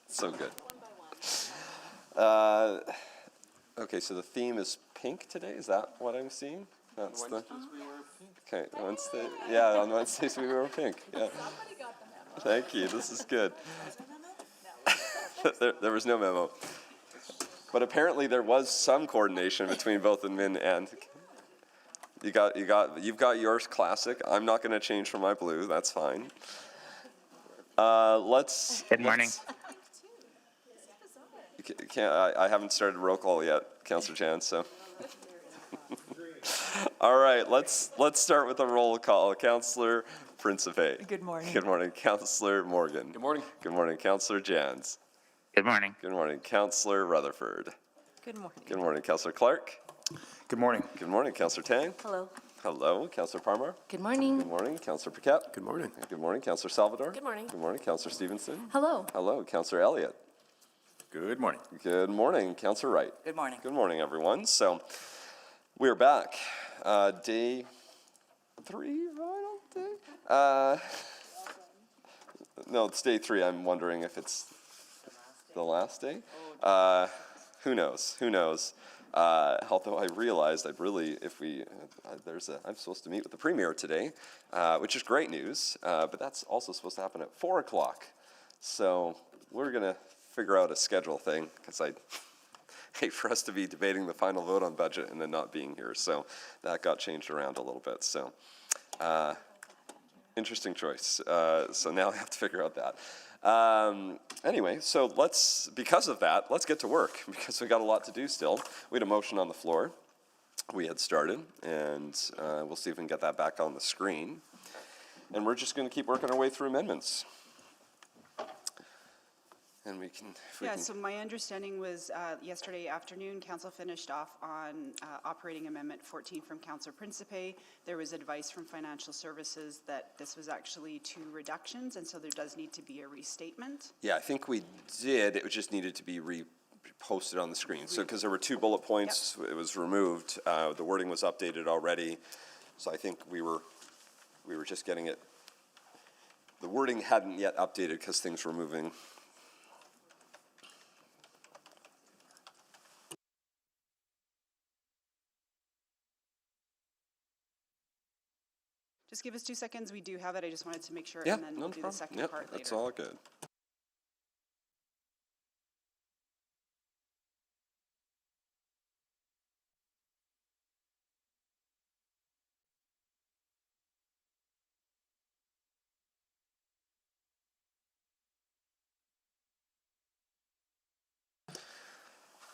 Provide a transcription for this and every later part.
So good. Okay, so the theme is pink today. Is that what I'm seeing? That's the. We wear pink. Okay, Wednesday. Yeah, on Wednesdays we wear pink. Yeah. Thank you. This is good. There was no memo, but apparently there was some coordination between both admin and. You've got yours classic. I'm not going to change from my blue. That's fine. Good morning. I haven't started roll call yet, Councillor Chan. So. All right, let's start with a roll call. Councillor Principe. Good morning. Good morning, Councillor Morgan. Good morning. Good morning, Councillor Jans. Good morning. Good morning, Councillor Rutherford. Good morning. Good morning, Councillor Clark. Good morning. Good morning, Councillor Tang. Hello. Hello, Councillor Parmar. Good morning. Good morning, Councillor Paquette. Good morning. Good morning, Councillor Salvador. Good morning. Good morning, Councillor Stevenson. Hello. Hello, Councillor Elliott. Good morning. Good morning, Councillor Wright. Good morning. Good morning, everyone. So we're back. Day 3, I don't think. No, it's day 3. I'm wondering if it's the last day. Who knows? Who knows? Although I realized I'd really, if we, I'm supposed to meet with the Premier today, which is great news, but that's also supposed to happen at 4 o'clock. So we're going to figure out a schedule thing, because I hate for us to be debating the final vote on budget and then not being here. So that got changed around a little bit. So interesting choice. So now I have to figure out that. Anyway, so because of that, let's get to work, because we got a lot to do still. We had a motion on the floor. We had started, and we'll see if we can get that back on the screen. And we're just going to keep working our way through amendments. And we can. So my understanding was yesterday afternoon, Council finished off on Operating Amendment 14 from Councillor Principe. There was advice from Financial Services that this was actually 2 reductions, and so there does need to be a restatement. Yeah, I think we did. It just needed to be reposted on the screen. So because there were 2 bullet points, It was removed. The wording was updated already. So I think we were just getting it. The wording hadn't yet updated because things were moving. Just give us 2 seconds. We do have it. I just wanted to make sure, Yeah, and then we'll do the second part later. That's all good.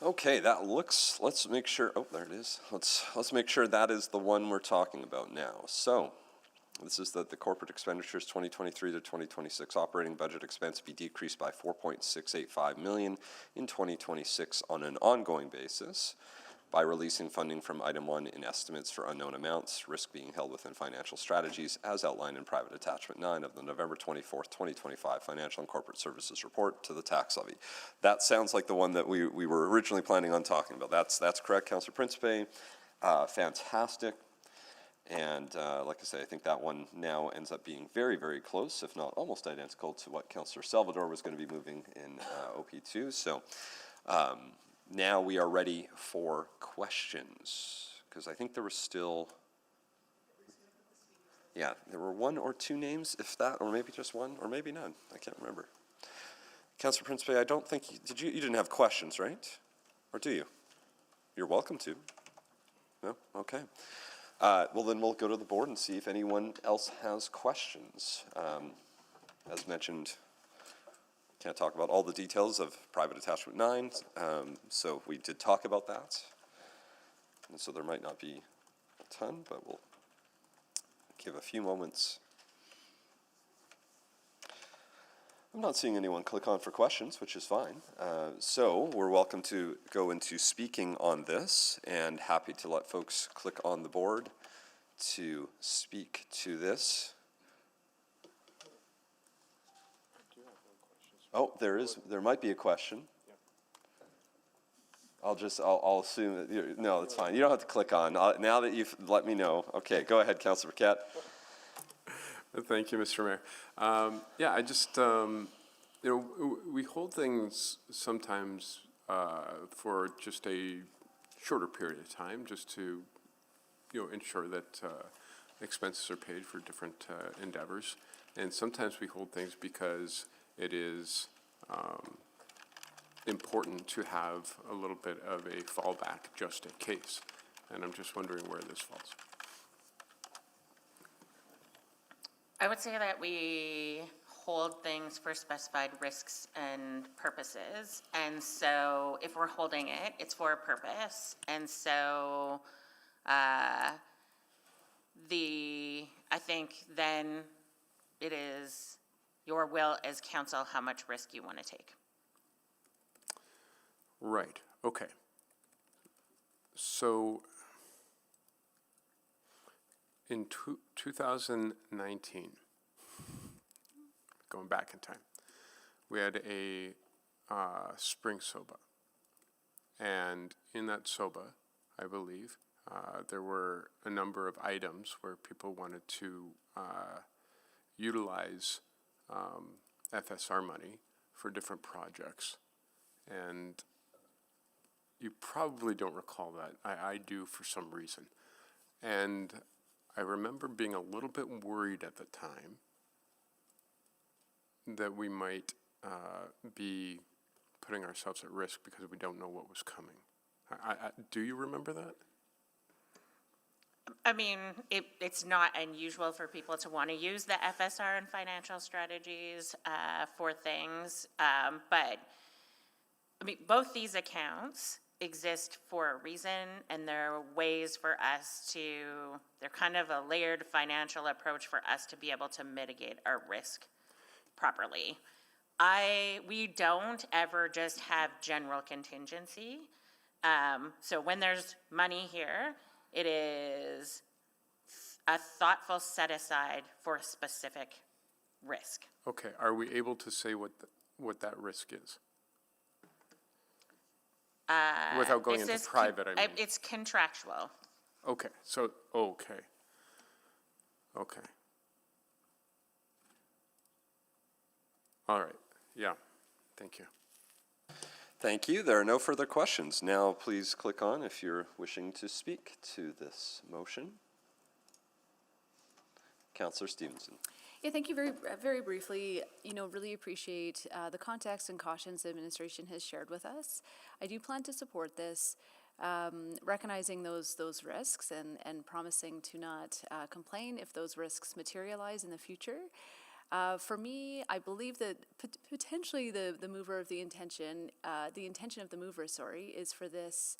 Okay, that looks, let's make sure, oh, there it is. Let's make sure that is the one we're talking about now. So, this is that the corporate expenditures 2023 to 2026 operating budget expense be decreased by $4.685 million in 2026 on an ongoing basis by releasing funding from item 1 in estimates for unknown amounts, risk being held within financial strategies as outlined in private attachment 9 of the November 24th, 2025 Financial and Corporate Services Report to the tax levy. That sounds like the one that we were originally planning on talking about. That's correct, Councillor Principe. Fantastic. And like I say, I think that one now ends up being very, very close, if not almost identical to what Councillor Salvador was going to be moving in OP2. So now we are ready for questions, because I think there was still, yeah, there were 1 or 2 names, if that, or maybe just 1, or maybe none. I can't remember. Councillor Principe, I don't think, you didn't have questions, right? Or do you? You're welcome to. No? Okay. Well, then we'll go to the board and see if anyone else has questions. As mentioned, can't talk about all the details of private attachment 9, so we did talk about that. And so there might not be a ton, but we'll give a few moments. I'm not seeing anyone click on for questions, which is fine. So we're welcome to go into speaking on this, and happy to let folks click on the board to speak to this. Oh, there might be a question. I'll assume that, no, that's fine. You don't have to click on. Now that you've let me know. Okay, go ahead, Councillor Paquette. Thank you, Mr. Mayor. Yeah, I just, we hold things sometimes for just a shorter period of time, just to, ensure that expenses are paid for different endeavors. And sometimes we hold things because it is important to have a little bit of a fallback just in case. And I'm just wondering where this falls. I would say that we hold things for specified risks and purposes. And so if we're holding it, it's for a purpose. And so I think then it is your will as council how much risk you want to take. Right, okay. So in 2019, going back in time, we had a spring soba. And in that soba, I believe, there were a number of items where people wanted to utilize FSR money for different projects. And you probably don't recall that. I do for some reason. And I remember being a little bit worried at the time that we might be putting ourselves at risk because we don't know what was coming. Do you remember that? I mean, it's not unusual for people to want to use the FSR and financial strategies for things. But I mean, both these accounts exist for a reason, and there are ways for us they're kind of a layered financial approach for us to be able to mitigate our risk properly. We don't ever just have general contingency. So when there's money here, it is a thoughtful set aside for a specific risk. Okay, are we able to say what that risk is? Without going into private, I mean. It's contractual. Okay, okay. All right, yeah, thank you. Thank you. There are no further questions. Now, please click on if you're wishing to speak to this motion. Councillor Stevenson. Yeah, thank you very briefly. Really appreciate the context and cautions the administration has shared with us. I do plan to support this, recognizing those risks and promising to not complain if those risks materialize in the future. For me, I believe that potentially the intention of the mover, is for this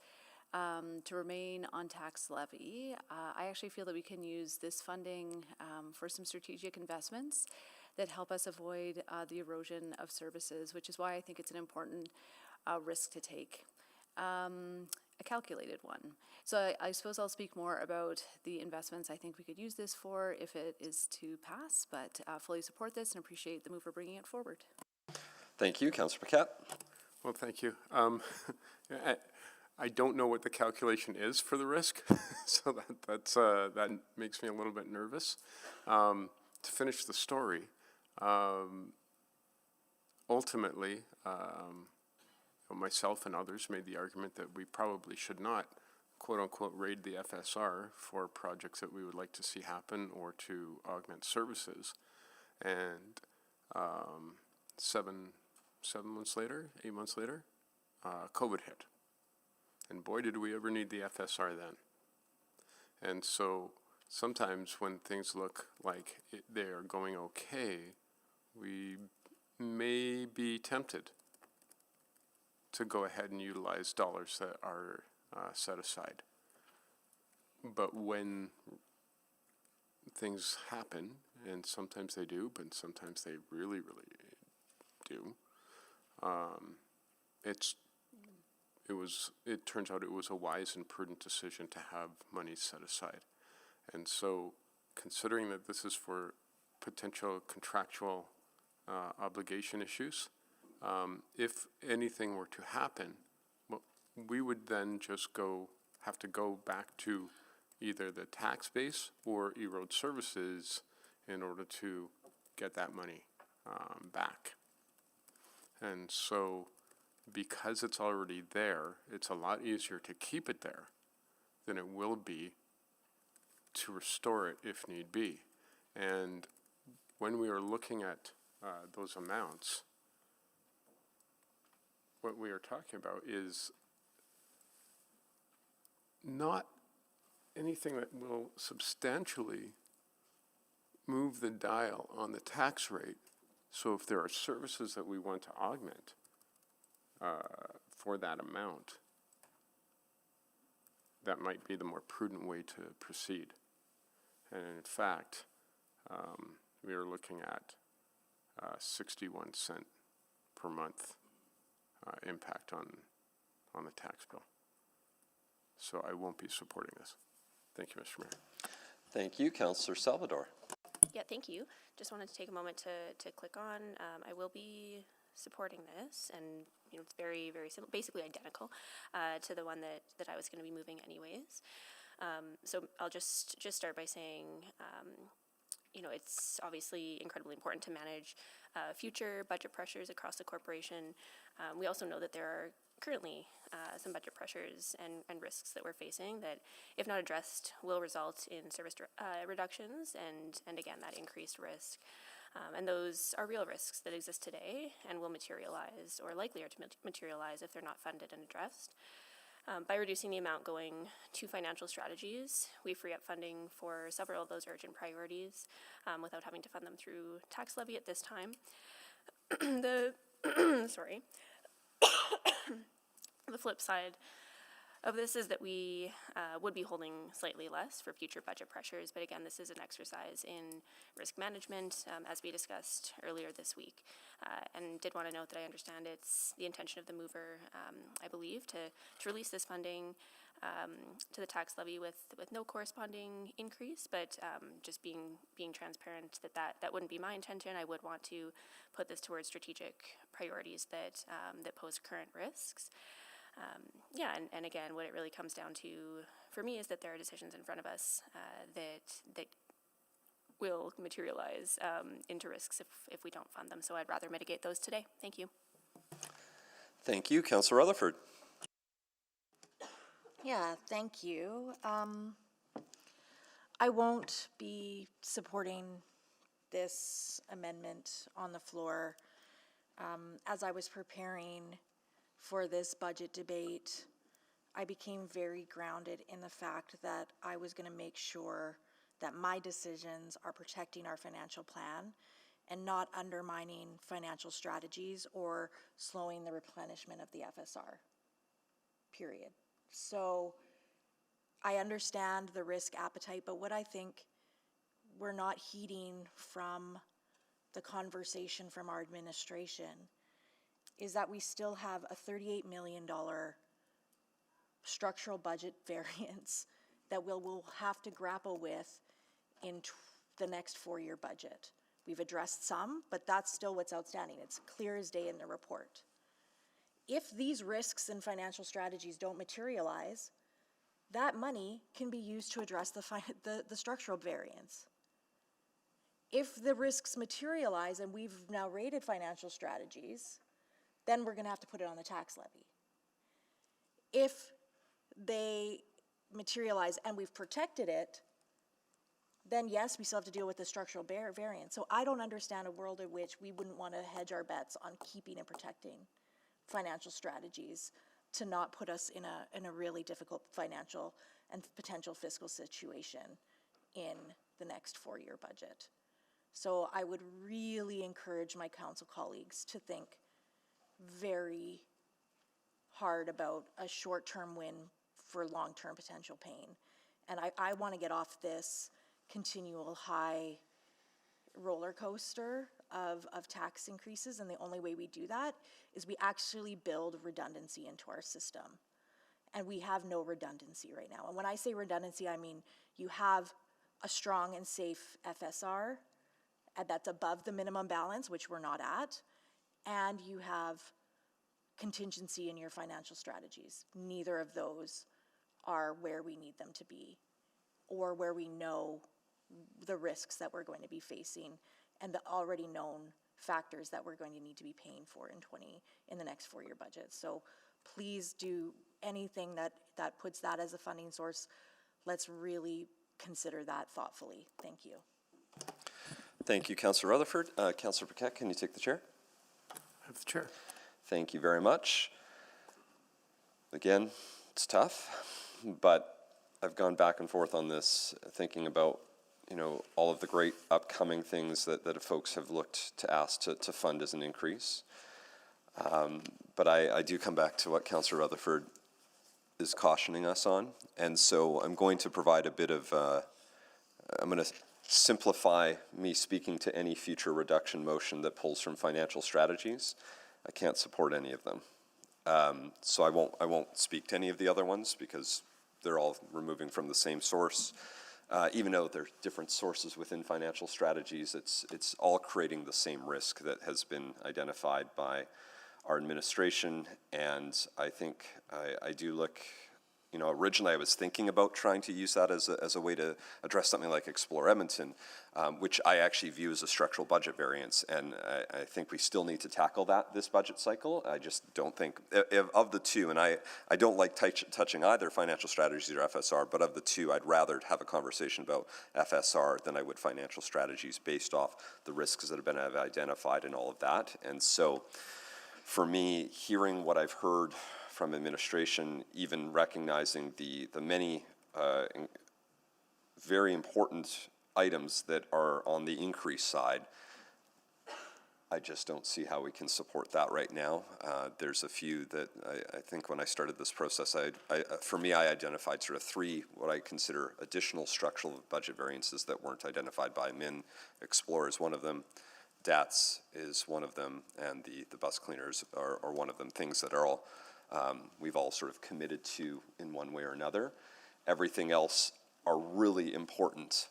to remain on tax levy. I actually feel that we can use this funding for some strategic investments that help us avoid the erosion of services, which is why I think it's an important risk to take. A calculated one. So I suppose I'll speak more about the investments I think we could use this for if it is to pass, but fully support this and appreciate the mover bringing it forward. Thank you. Councillor Paquette. Well, thank you. I don't know what the calculation is for the risk, so that makes me a little bit nervous. To finish the story, ultimately, myself and others made the argument that we probably should not, quote unquote, raid the FSR for projects that we would like to see happen or to augment services. And 8 months later, COVID hit. And boy, did we ever need the FSR then. And so sometimes when things look like they are going okay, we may be tempted to go ahead and utilize dollars that are set aside. But when things happen, and sometimes they do, but sometimes they really, really do, it turns out it was a wise and prudent decision to have money set aside. And so, considering that this is for potential contractual obligation issues, if anything were to happen, well, we would then just have to go back to either the tax base or erode services in order to get that money back. And so because it's already there, it's a lot easier to keep it there than it will be to restore it if need be. And when we are looking at those amounts, what we are talking about is not anything that will substantially move the dial on the tax rate. So if there are services that we want to augment for that amount, that might be the more prudent way to proceed. And in fact, we are looking at 61 cent per month impact on the tax bill. So I won't be supporting this. Thank you, Mr. Mayor. Thank you, Councillor Salvador. Yeah, thank you. Just wanted to take a moment to click on. I will be supporting this, and it's very, very simple, basically identical to the one that I was going to be moving anyways. So I'll just start by saying, it's obviously incredibly important to manage future budget pressures across the corporation. We also know that there are currently some budget pressures and risks that we're facing that, if not addressed, will result in service reductions and again, that increased risk. And those are real risks that exist today and will materialize, or likely are to materialize if they're not funded and addressed. By reducing the amount going to financial strategies, we free up funding for several of those urgent priorities without having to fund them through tax levy at this time. Sorry. The flip side of this is that we would be holding slightly less for future budget pressures, but again, this is an exercise in risk management, as we discussed earlier this week. And did want to note that I understand it's the intention of the mover, I believe, to release this funding to the tax levy with no corresponding increase, but just being transparent that wouldn't be my intention. I would want to put this towards strategic priorities that pose current risks. And again, what it really comes down to for me is that there are decisions in front of us that will materialize into risks if we don't fund them. So I'd rather mitigate those today. Thank you. Thank you, Councillor Rutherford. Yeah, thank you. I won't be supporting this amendment on the floor. As I was preparing for this budget debate, I became very grounded in the fact that I was going to make sure that my decisions are protecting our financial plan and not undermining financial strategies or slowing the replenishment of the FSR, period. So I understand the risk appetite, but what I think we're not heeding from the conversation from our administration is that we still have a $38 million structural budget variance that we'll have to grapple with in the next 4-year budget. We've addressed some, but that's still what's outstanding. It's clear as day in the report. If these risks and financial strategies don't materialize, that money can be used to address the structural variance. If the risks materialize and we've now rated financial strategies, then we're going to have to put it on the tax levy. If they materialize and we've protected it, then yes, we still have to deal with the structural variance. So I don't understand a world in which we wouldn't want to hedge our bets on keeping and protecting financial strategies to not put us in a really difficult financial and potential fiscal situation in the next 4-year budget. So I would really encourage my council colleagues to think very hard about a short-term win for long-term potential pain. And I want to get off this continual high roller coaster of tax increases, and the only way we do that is we actually build redundancy into our system. And we have no redundancy right now. And when I say redundancy, I mean you have a strong and safe FSR that's above the minimum balance, which we're not at, and you have contingency in your financial strategies. Neither of those are where we need them to be, or where we know the risks that we're going to be facing and the already known factors that we're going to need to be paying for in the next 4-year budget. So please do anything that puts that as a funding source. Let's really consider that thoughtfully. Thank you. Thank you, Councillor Rutherford. Councillor Paquette, can you take the chair? Have the chair. Thank you very much. Again, it's tough, but I've gone back and forth on this, thinking about, you know, all of the great upcoming things that folks have looked to ask to fund as an increase. But I do come back to what Councillor Rutherford is cautioning us on. And so I'm going to provide a bit of, I'm going to simplify me speaking to any future reduction motion that pulls from financial strategies. I can't support any of them. So I won't speak to any of the other ones because they're all removing from the same source. Even though they're different sources within financial strategies, it's all creating the same risk that has been identified by our administration. And I think I do look, you know, originally I was thinking about trying to use that as a way to address something like Explore Edmonton, which I actually view as a structural budget variance. And I think we still need to tackle that this budget cycle. I just don't think, of the two, and I don't like touching either financial strategies or FSR, but of the two, I'd rather have a conversation about FSR than I would financial strategies based off the risks that have been identified and all of that. And so for me, hearing what I've heard from administration, even recognizing the many very important items that are on the increase side, I just don't see how we can support that right now. There's a few that I think when I started this process, for me, I identified sort of three what I consider additional structural budget variances that weren't identified by MIN. Explore is one of them. DATS is one of them, and the bus cleaners are one of them, things that are all we've all sort of committed to in one way or another. Everything else are really important,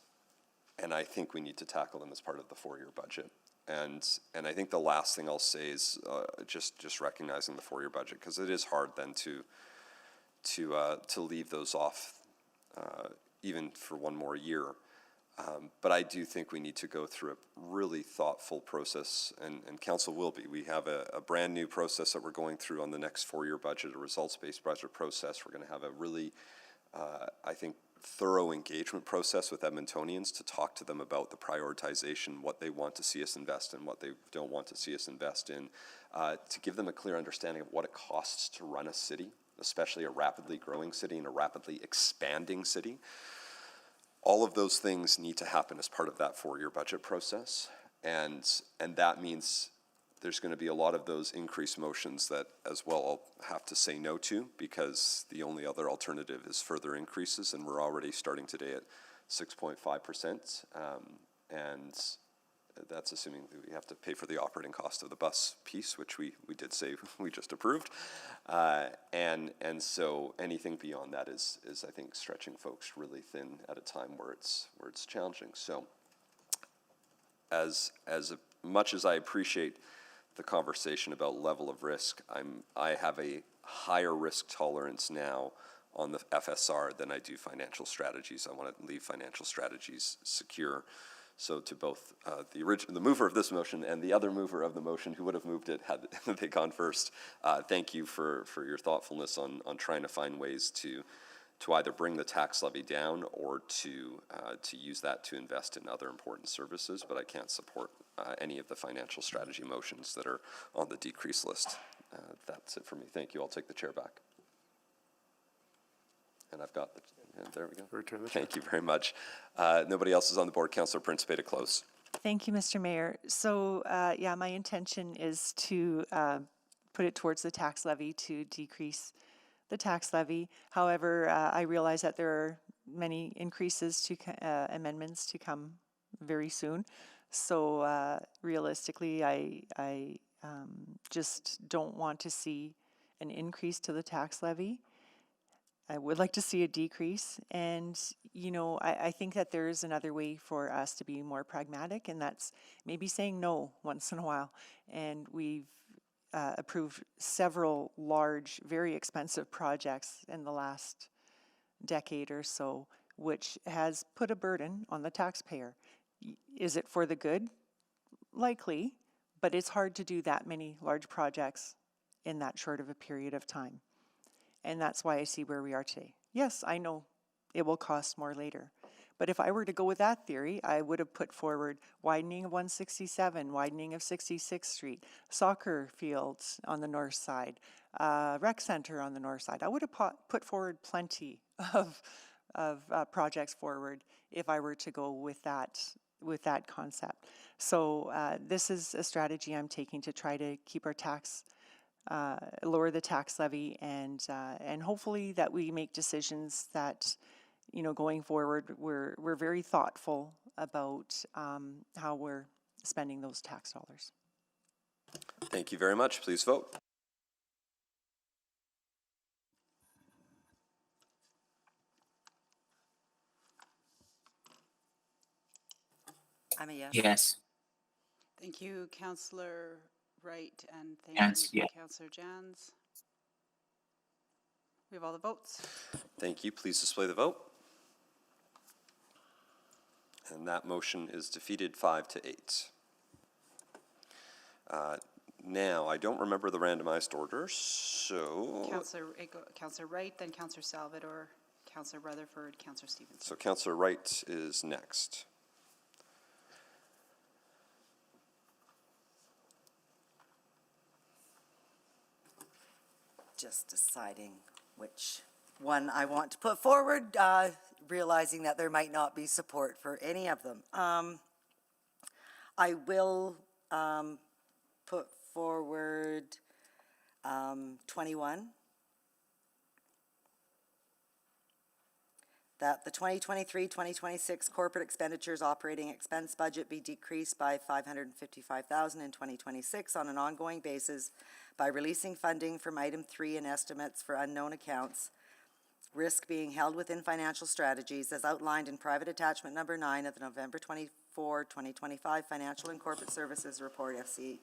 and I think we need to tackle them as part of the 4-year budget. And I think the last thing I'll say is just recognizing the 4-year budget, because it is hard then to leave those off even for one more year. But I do think we need to go through a really thoughtful process, and council will be. We have a brand new process that we're going through on the next 4-year budget, a results-based budget process. We're going to have a really, I think, thorough engagement process with Edmontonians to talk to them about the prioritization, what they want to see us invest in, what they don't want to see us invest in, to give them a clear understanding of what it costs to run a city, especially a rapidly growing city and a rapidly expanding city. All of those things need to happen as part of that 4-year budget process, and that means there's going to be a lot of those increased motions that as well I'll have to say no to, because the only other alternative is further increases, and we're already starting today at 6.5%, and that's assuming that we have to pay for the operating cost of the bus piece, which we did say we just approved, and so anything beyond that is I think stretching folks really thin at a time where it's challenging. So as much as I appreciate the conversation about level of risk, I have a higher risk tolerance now on the FSR than I do financial strategies. I want to leave financial strategies secure. So to both the mover of this motion and the other mover of the motion who would have moved it had they gone first, thank you for your thoughtfulness on trying to find ways to either bring the tax levy down or to use that to invest in other important services. But I can't support any of the financial strategy motions that are on the decrease list. That's it for me. Thank you. I'll take the chair back. And I've got the, there we go. Return the chair. Thank you very much. Nobody else is on the board. Councillor Principe to close. Thank you, Mr. Mayor. So, yeah, my intention is to put it towards the tax levy to decrease the tax levy. However, I realize that there are many increases to amendments to come very soon. So, realistically, I just don't want to see an increase to the tax levy. I would like to see a decrease, and I think that there is another way for us to be more pragmatic, and that's maybe saying no once in a while. And we've approved several large, very expensive projects in the last decade or so, which has put a burden on the taxpayer. Is it for the good? Likely, But it's hard to do that many large projects in that short of a period of time. And that's why I see where we are today. Yes, I know it will cost more later. But if I were to go with that theory, I would have put forward widening of 167, widening of 66th Street, soccer fields on the north side, rec center on the north side. I would have put forward plenty of projects forward if I were to go with that concept. So this is a strategy I'm taking to try to keep our tax, lower the tax levy, and hopefully that we make decisions that, you know, going forward, we're very thoughtful about how we're spending those tax dollars. Thank you very much. Please vote. I'm a yes. Yes. Thank you, Councillor Wright, and thank Jans, you, yeah. Councillor Jans. We have all the votes. Thank you. Please display the vote. And that motion is defeated 5-8. Now, I don't remember the randomized order, so... Councillor Wright, then Councillor Salvador, Councillor Rutherford, Councillor Stevenson. So Councillor Wright is next. Just deciding which one I want to put forward, realizing that there might not be support for any of them. I will put forward 21. That the 2023-2026 corporate expenditures operating expense budget be decreased by $555,000 in 2026 on an ongoing basis by releasing funding from item 3 and estimates for unknown accounts, risk being held within financial strategies as outlined in private attachment number 9 of the November 24, 2025 Financial and Corporate Services Report FCS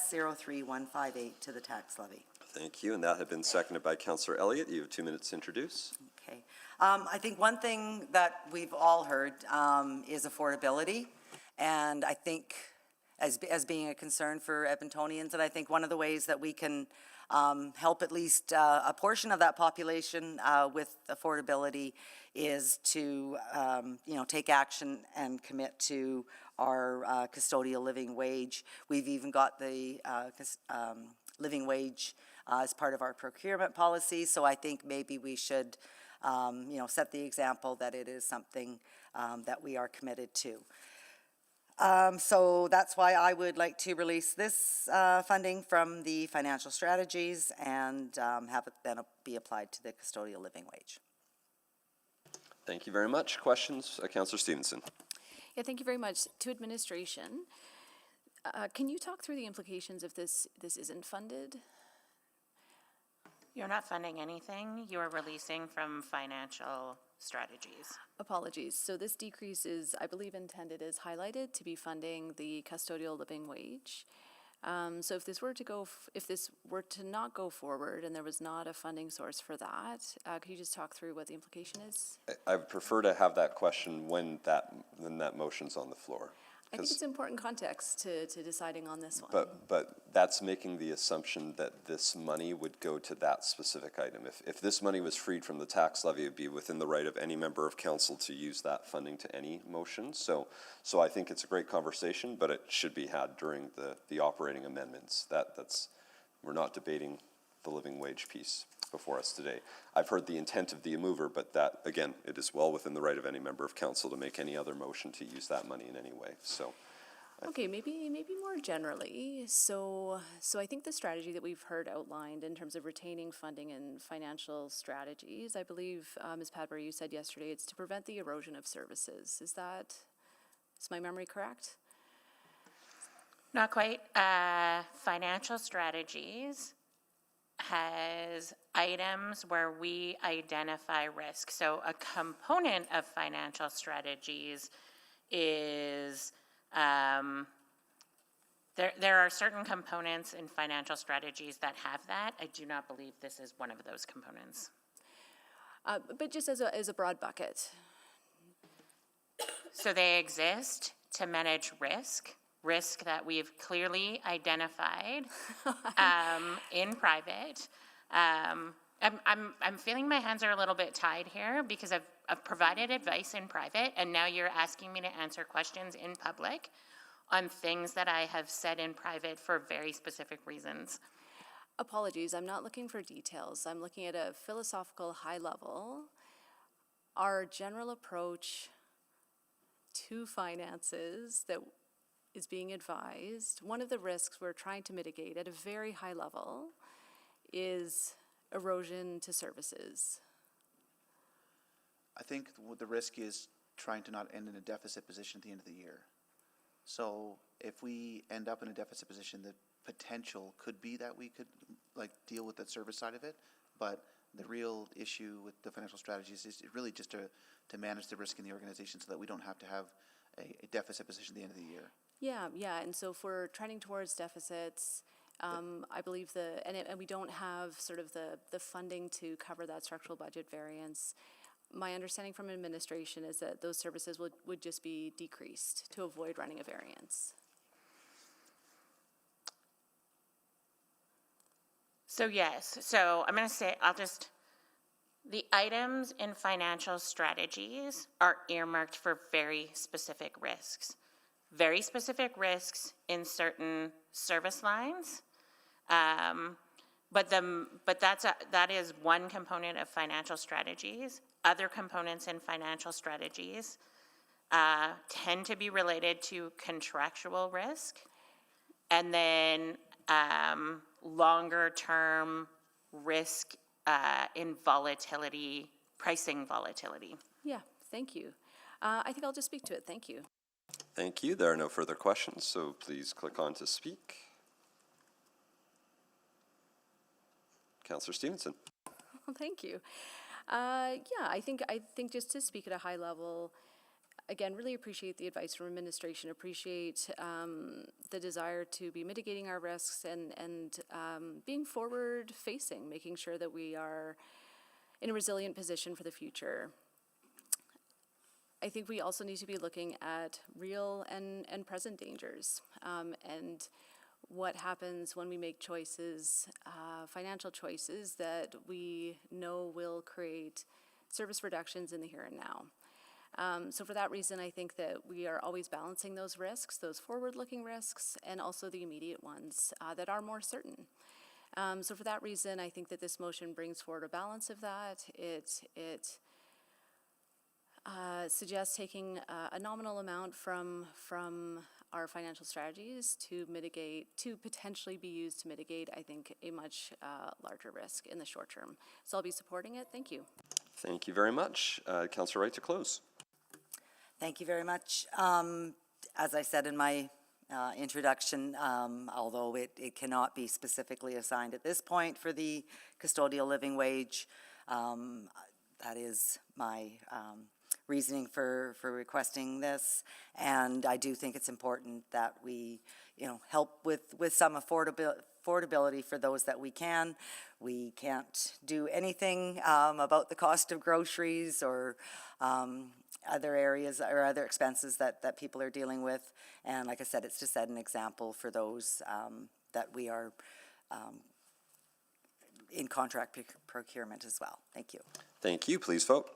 03158 to the tax levy. Thank you, and that had been seconded by Councillor Elliott. You have 2 minutes to introduce. Okay. I think one thing that we've all heard is affordability, and I think as being a concern for Edmontonians, and I think one of the ways that we can help at least a portion of that population with affordability is to take action and commit to our custodial living wage. We've even got the living wage as part of our procurement policy, so I think maybe we should set the example that it is something that we are committed to. So that's why I would like to release this funding from the financial strategies and have it then be applied to the custodial living wage. Thank you very much. Questions? Councillor Stevenson. Yeah, thank you very much. To administration, can you talk through the implications if this isn't funded? You're not funding anything, you're releasing from financial strategies. Apologies. So this decrease is, I believe, intended as highlighted to be funding the custodial living wage. So if this were to not go forward and there was not a funding source for that, could you just talk through what the implication is? I would prefer to have that question when that motion's on the floor. I think it's important context to deciding on this one. But that's making the assumption that this money would go to that specific item. If this money was freed from the tax levy, it would be within the right of any member of council to use that funding to any motion. So I think it's a great conversation, but it should be had during the operating amendments. We're not debating the living wage piece before us today. I've heard the intent of the mover, but that, again, it is well within the right of any member of council to make any other motion to use that money in any way. So, okay, maybe more generally. So I think the strategy that we've heard outlined in terms of retaining funding and financial strategies, I believe, Ms. Padbury, you said yesterday, it's to prevent the erosion of services. Is my memory correct? Not quite. Financial strategies has items where we identify risk. So a component of financial strategies is there are certain components in financial strategies that have that. I do not believe this is one of those components. But just as a broad bucket. So they exist to manage risk risk that we've clearly identified in private. I'm feeling my hands are a little bit tied here because I've provided advice in private, and now you're asking me to answer questions in public on things that I have said in private for very specific reasons. Apologies, I'm not looking for details. I'm looking at a philosophical high level. Our general approach to finances that is being advised, one of the risks we're trying to mitigate at a very high level is erosion to services. I think the risk is trying to not end in a deficit position at the end of the year. So if we end up in a deficit position, the potential could be that we could deal with the service side of it, but the real issue with the financial strategies is really just to manage the risk in the organization so that we don't have to have a deficit position at the end of the year. Yeah, and so if we're trending towards deficits, I believe and we don't have sort of the funding to cover that structural budget variance. My understanding from administration is that those services would just be decreased to avoid running a variance. So yes, so I'm going to say, the items in financial strategies are earmarked for very specific risks. Very specific risks in certain service lines. But that is one component of financial strategies. Other components in financial strategies tend to be related to contractual risk, and then longer-term risk in volatility, pricing volatility. Yeah, thank you. I think I'll just speak to it. Thank you. Thank you. There are no further questions, so please click on to speak. Councillor Stevenson. Well, thank you. I think just to speak at a high level, again, really appreciate the advice from administration, appreciate the desire to be mitigating our risks and being forward-facing, making sure that we are in a resilient position for the future. I think we also need to be looking at real and present dangers and what happens when we make choices, financial choices that we know will create service reductions in the here and now. So for that reason, I think that we are always balancing those risks, those forward-looking risks, and also the immediate ones that are more certain. So for that reason, I think that this motion brings forward a balance of that. It suggests taking a nominal amount from our financial strategies to potentially be used to mitigate, I think, a much larger risk in the short term. So I'll be supporting it. Thank you. Thank you very much. Councillor Wright to close. Thank you very much. As I said in my introduction, although it cannot be specifically assigned at this point for the custodial living wage, that is my reasoning for requesting this, and I do think it's important that we, help with some affordability for those that we can. We can't do anything about the cost of groceries or other areas or other expenses that people are dealing with, and like I said, it's to set an example for those that we are in contract procurement as well. Thank you. Thank you. Please vote.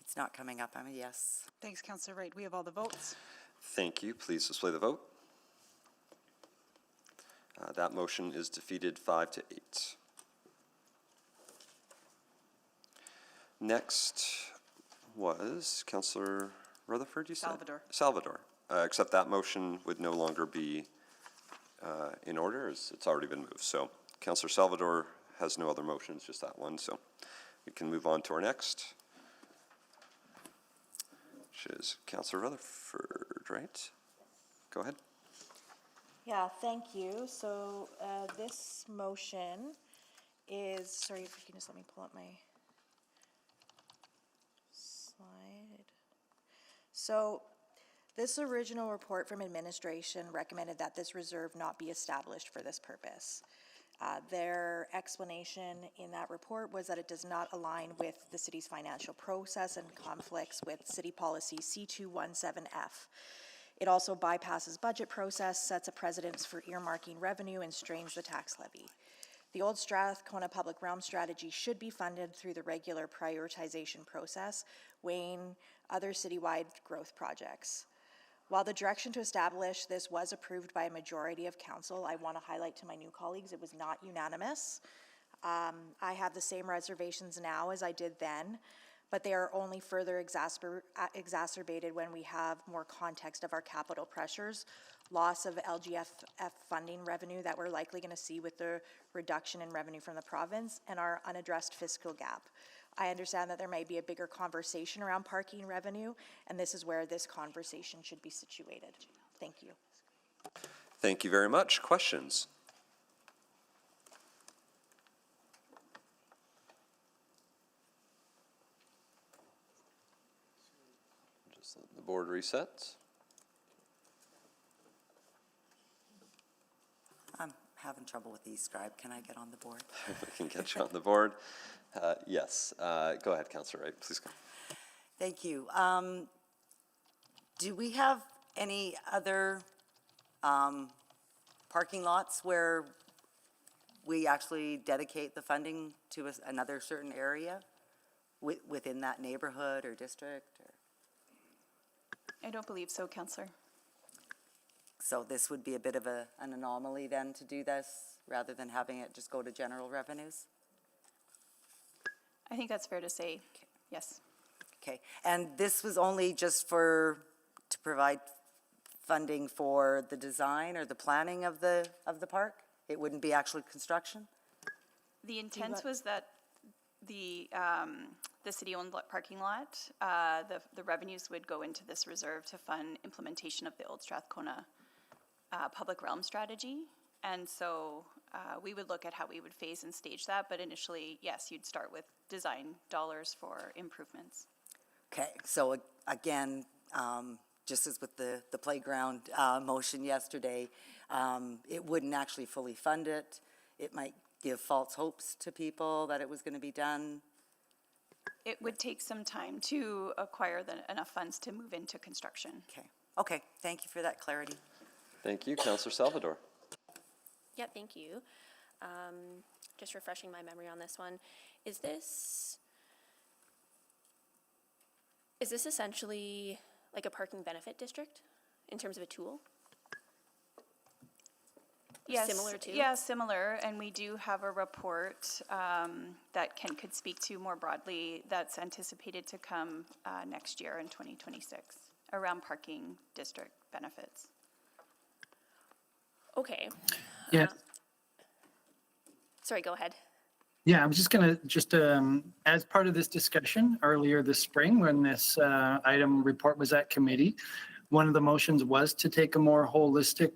It's not coming up. I'm a yes. Thanks, Councillor Wright. We have all the votes. Thank you. Please display the vote. That motion is defeated 5-8. Next was Councillor Rutherford, you said? Salvador. Salvador. Except that motion would no longer be in order, as it's already been moved. So Councillor Salvador has no other motions, just that one. So we can move on to our next, which is Councillor Rutherford, right? Go ahead. Yeah, thank you. So this motion is, sorry if you can just let me pull up my slide. So This original report from administration recommended that this reserve not be established for this purpose. Their explanation in that report was that it does not align with the city's financial process and conflicts with City Policy C217F. It also bypasses budget process, sets a precedence for earmarking revenue, and strains the tax levy. The old Strathcona Public Realm strategy should be funded through the regular prioritization process, weighing other citywide growth projects. While the direction to establish this was approved by a majority of council, I want to highlight to my new colleagues, it was not unanimous. I have the same reservations now as I did then, but they are only further exacerbated when we have more context of our capital pressures, loss of LGFF funding revenue that we're likely going to see with the reduction in revenue from the province, and our unaddressed fiscal gap. I understand that there may be a bigger conversation around parking revenue, and this is where this conversation should be situated. Thank you. Thank you very much. Questions? Just let the board resets. I'm having trouble with these, Scribe. Can I get on the board? We can get you on the board. Yes. Go ahead, Councillor Wright. Please go. Thank you. Do we have any other parking lots where we actually dedicate the funding to another certain area within that neighborhood or district? I don't believe so, Councillor. So this would be a bit of an anomaly then to do this, rather than having it just go to general revenues? I think that's fair to say, yes. Okay, and this was only just to provide funding for the design or the planning of the park? It wouldn't be actually construction? The intent was that the city-owned parking lot, the revenues would go into this reserve to fund implementation of the Old Strathcona Public Realm strategy. And so we would look at how we would phase and stage that, but initially, yes, you'd start with design dollars for improvements. Okay, so again, just as with the playground motion yesterday, it wouldn't actually fully fund it. It might give false hopes to people that it was going to be done. It would take some time to acquire enough funds to move into construction. Okay, thank you for that clarity. Thank you, Councillor Salvador. Yeah, thank you. Just refreshing my memory on this one. Is this essentially like a parking benefit district in terms of a tool? Yes, Similar to? Yeah, similar, and we do have a report that Ken could speak to more broadly that's anticipated to come next year in 2026 around parking district benefits. Okay. Yeah. Sorry, go ahead. Yeah, I was just going to, as part of this discussion earlier this spring, when this item report was at committee, one of the motions was to take a more holistic,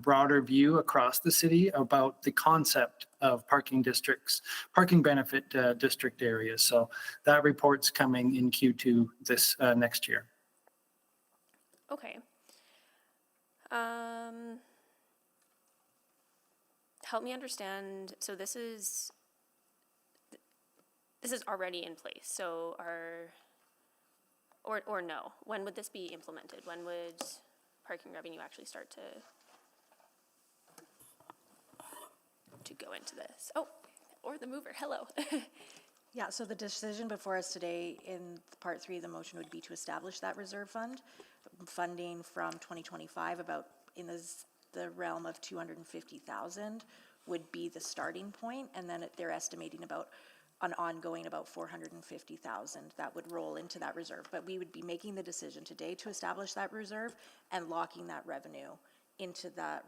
broader view across the city about the concept of parking districts, parking benefit district areas. So that report's coming in Q2 this next year. Okay. Help me understand. So this is already in place. So or no? When would this be implemented? When would parking revenue actually start to go into this? Oh, or the mover. Hello. Yeah, so the decision before us today in part 3 of the motion would be to establish that reserve fund, funding from 2025 about in the realm of 250,000 would be the starting point, and then they're estimating about an ongoing about 450,000 that would roll into that reserve. But we would be making the decision today to establish that reserve and locking that revenue into that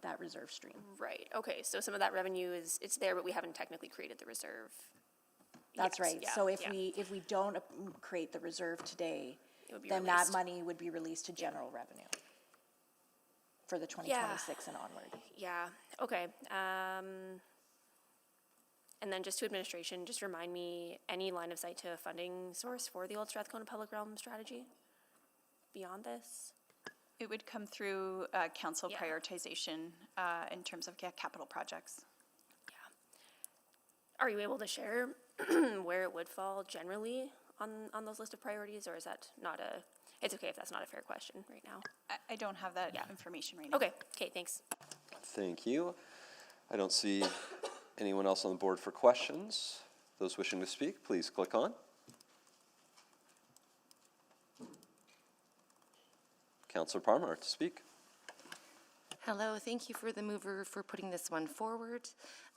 that reserve stream. Right. Okay. So some of that revenue it's there, but we haven't technically created the reserve. That's yet. right. Yeah, So if yeah. we don't create the reserve today, It would be then released. that money would be released to general revenue for the 2026 and onward. Yeah, okay. And then just to administration, just remind me, any line of sight to a funding source for the Old Strathcona Public Realm strategy? beyond this? It would come through council Yeah. prioritization in terms of capital projects. Are you able to share where it would fall generally on those list of priorities, or is that not a, it's okay if that's not a fair question right now? I don't have that information right now. Okay, thanks. Thank you. I don't see anyone else on the board for questions. Those wishing to speak, please click on. Councillor Parmar to speak. Hello, thank you for the mover for putting this one forward.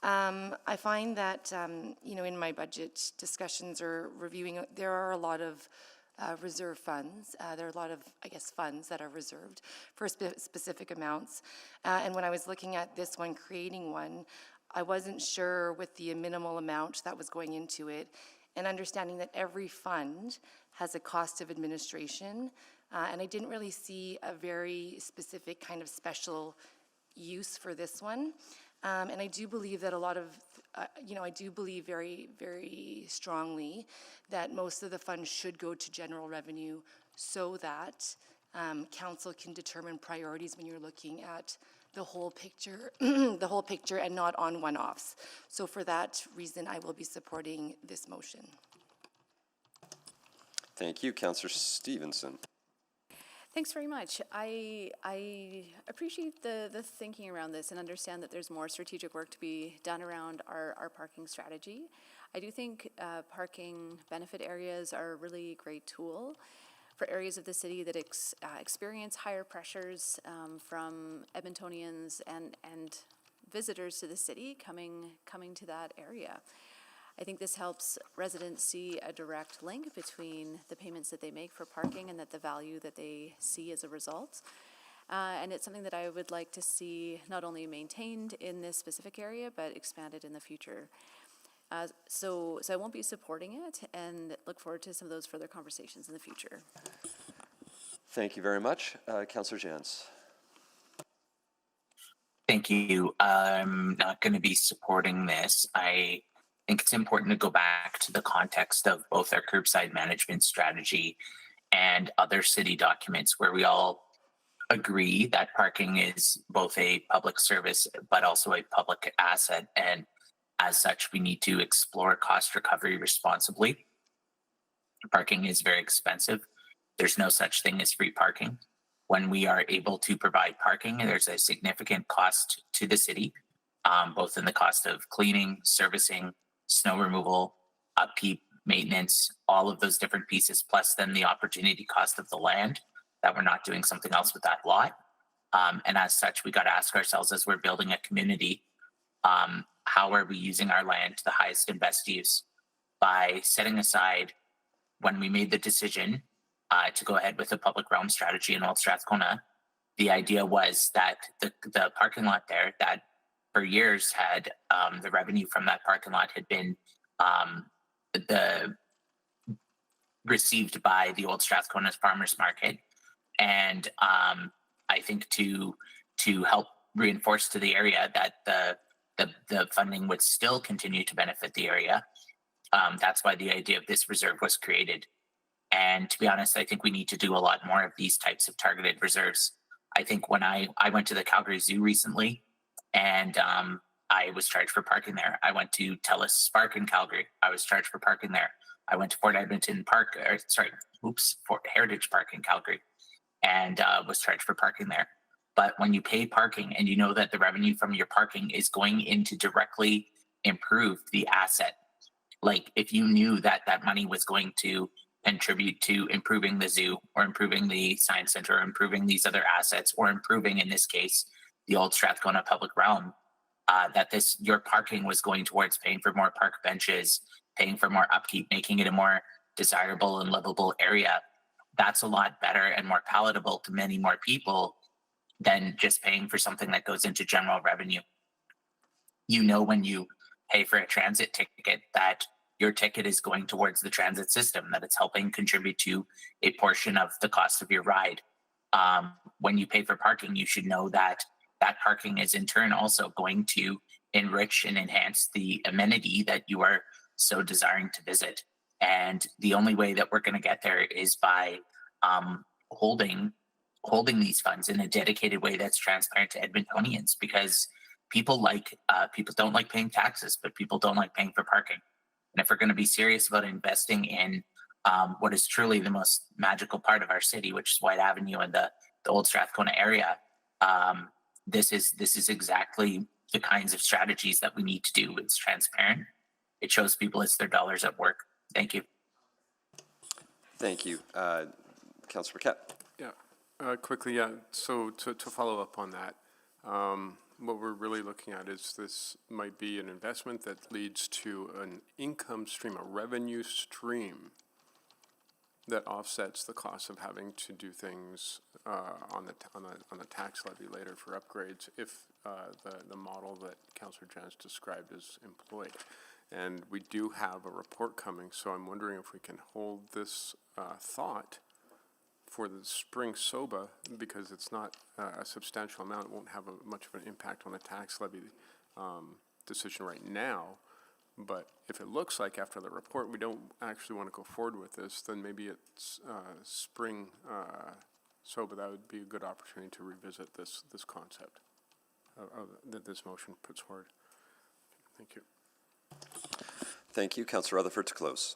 I find that, in my budget discussions or reviewing, there are a lot of reserve funds. There are a lot of, funds that are reserved for specific amounts. And when I was looking at this one, creating one, I wasn't sure with the minimal amount that was going into it, and understanding that every fund has a cost of administration. And I didn't really see a very specific kind of special use for this one. And I do believe that a lot of, I do believe very, very strongly that most of the funds should go to general revenue so that council can determine priorities when you're looking at the whole picture, the whole picture, and not on one-offs. So for that reason, I will be supporting this motion. Thank you. Councillor Stevenson. Thanks very much. I appreciate the thinking around this and understand that there's more strategic work to be done around our parking strategy. I do think parking benefit areas are a really great tool for areas of the city that experience higher pressures from Edmontonians and visitors to the city coming to that area. I think this helps residents see a direct link between the payments that they make for parking and the value that they see as a result. And it's something that I would like to see not only maintained in this specific area, but expanded in the future. So I won't be supporting it, and look forward to some of those further conversations in the future. Thank you very much. Councillor Jans. Thank you. I'm not going to be supporting this. I think it's important to go back to the context of both our curbside management strategy and other city documents where we all agree that parking is both a public service but also a public asset, and as such we need to explore cost recovery responsibly. Parking is very expensive. There's no such thing as free parking. When we are able to provide parking, there's a significant cost to the city, both in the cost of cleaning, servicing, snow removal, upkeep, maintenance, all of those different pieces, plus then the opportunity cost of the land that we're not doing something else with that lot. And as such, we got to ask ourselves as we're building a community, how are we using our land to the highest and best use? By setting aside, when we made the decision to go ahead with the public realm strategy in Old Strathcona, the idea was that the parking lot there that for years had the revenue from that parking lot had been received by the Old Strathcona Farmers Market, and I think to help reinforce to the area that the funding would still continue to benefit the area. That's why the idea of this reserve was created. And to be honest, I think we need to do a lot more of these types of targeted reserves. I think when I went to the Calgary Zoo recently, and I was charged for parking there. I went to TELUS Park in Calgary. I was charged for parking there. I went to Fort Edmonton Park, Fort Heritage Park in Calgary, and was charged for parking there. But when you pay parking and you know that the revenue from your parking is going in to directly improve the asset, like if you knew that that money was going to contribute to improving the zoo or improving the science center or improving these other assets or improving, in this case, the Old Strathcona public realm, that your parking was going towards paying for more park benches, paying for more upkeep, making it a more desirable and livable area. That's a lot better and more palatable to many more people than just paying for something that goes into general revenue. You know, when you pay for a transit ticket, that your ticket is going towards the transit system, that it's helping contribute to a portion of the cost of your ride. When you pay for parking, you should know that that parking is in turn also going to enrich and enhance the amenity that you are so desiring to visit. And the only way that we're going to get there is by holding these funds in a dedicated way that's transparent to Edmontonians, because people don't like paying taxes, but people don't like paying for parking. And if we're going to be serious about investing in what is truly the most magical part of our city, which is White Avenue and the old Strathcona area, this is exactly the kinds of strategies that we need to do. It's transparent. It shows people it's their dollars at work. Thank you. Thank you. Councillor Paquette. Yeah, quickly, yeah. So to follow up on that, what we're really looking at is this might be an investment that leads to an income stream, a revenue stream that offsets the cost of having to do things on the tax levy later for upgrades if the model that Councillor Jans described is employed. And we do have a report coming, so I'm wondering if we can hold this thought for the spring SOBA, because it's not a substantial amount. It won't have much of an impact on the tax levy decision right now. But if it looks like after the report we don't actually want to go forward with this, then maybe it's spring SOBA. That would be a good opportunity to revisit this concept that this motion puts forward. Thank you. Thank you. Councillor Rutherford to close.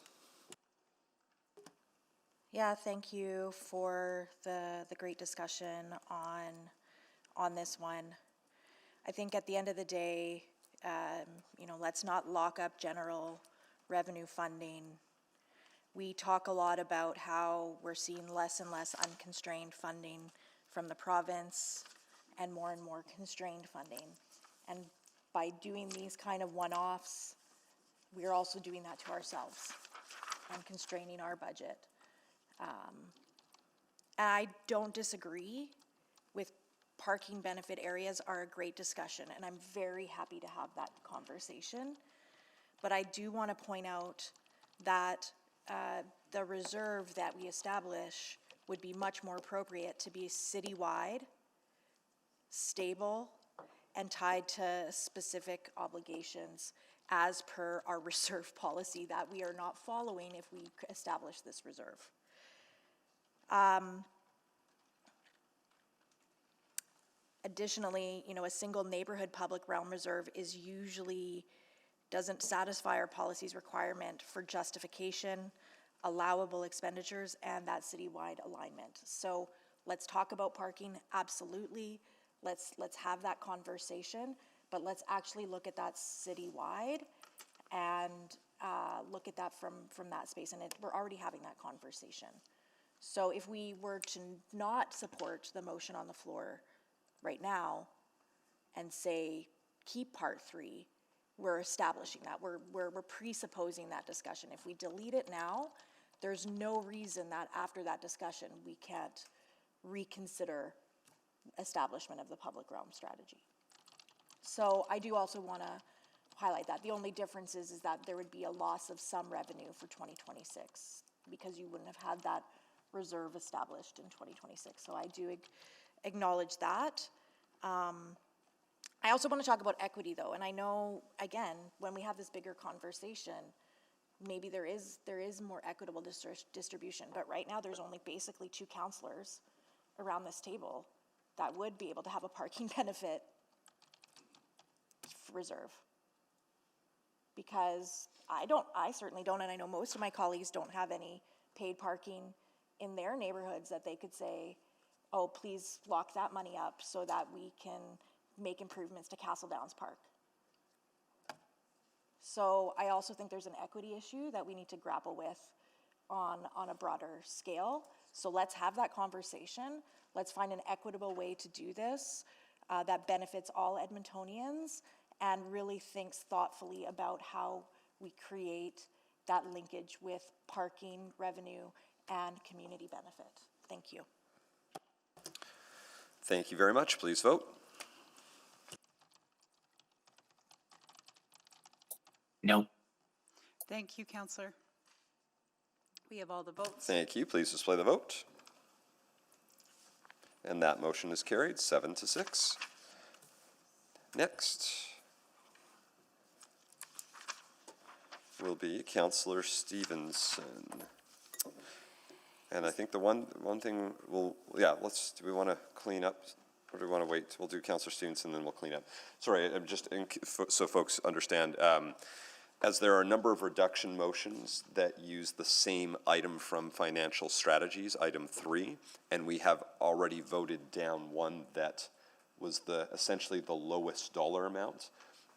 Yeah, thank you for the great discussion on this one. I think at the end of the day, let's not lock up general revenue funding. We talk a lot about how we're seeing less and less unconstrained funding from the province and more constrained funding. And by doing these kind of one-offs, we're also doing that to ourselves and constraining our budget. I don't disagree with parking benefit areas are a great discussion, and I'm very happy to have that conversation. But I do want to point out that the reserve that we establish would be much more appropriate to be citywide, stable, and tied to specific obligations as per our reserve policy that we are not following if we establish this reserve. Additionally, a single neighborhood public realm reserve doesn't satisfy our policy's requirement for justification, allowable expenditures, and that citywide alignment. So let's talk about parking, absolutely. Let's have that conversation, but let's actually look at that citywide and look at that from that space. And we're already having that conversation. So if we were to not support the motion on the floor right now and say keep part 3, we're establishing that. We're presupposing that discussion. If we delete it now, there's no reason that after that discussion we can't reconsider establishment of the public realm strategy. So I do also want to highlight that. The only difference is that there would be a loss of some revenue for 2026 because you wouldn't have had that reserve established in 2026. So I do acknowledge that. I also want to talk about equity though, and I know, again, when we have this bigger conversation, maybe there is more equitable distribution, but right now there's only basically 2 councillors around this table that would be able to have a parking benefit reserve. Because I certainly don't, and I know most of my colleagues don't have any paid parking in their neighborhoods that they could say, oh, please lock that money up so that we can make improvements to Castle Downs Park. So I also think there's an equity issue that we need to grapple with on a broader scale. So let's have that conversation. Let's find an equitable way to do this that benefits all Edmontonians and really thinks thoughtfully about how we create that linkage with parking revenue and community benefit. Thank you. Thank you very much. Please vote. No. Thank you, Councillor. We have all the votes. Thank you. Please display the vote. And that motion is carried 7-6. Next will be Councillor Stevenson. And I think the one thing do we want to clean up, or do we want to wait? We'll do Councillor Stevenson, then we'll clean up. Sorry, I'm just, so folks understand, as there are a number of reduction motions that use the same item from financial strategies, item 3, and we have already voted down one that was essentially the lowest dollar amount.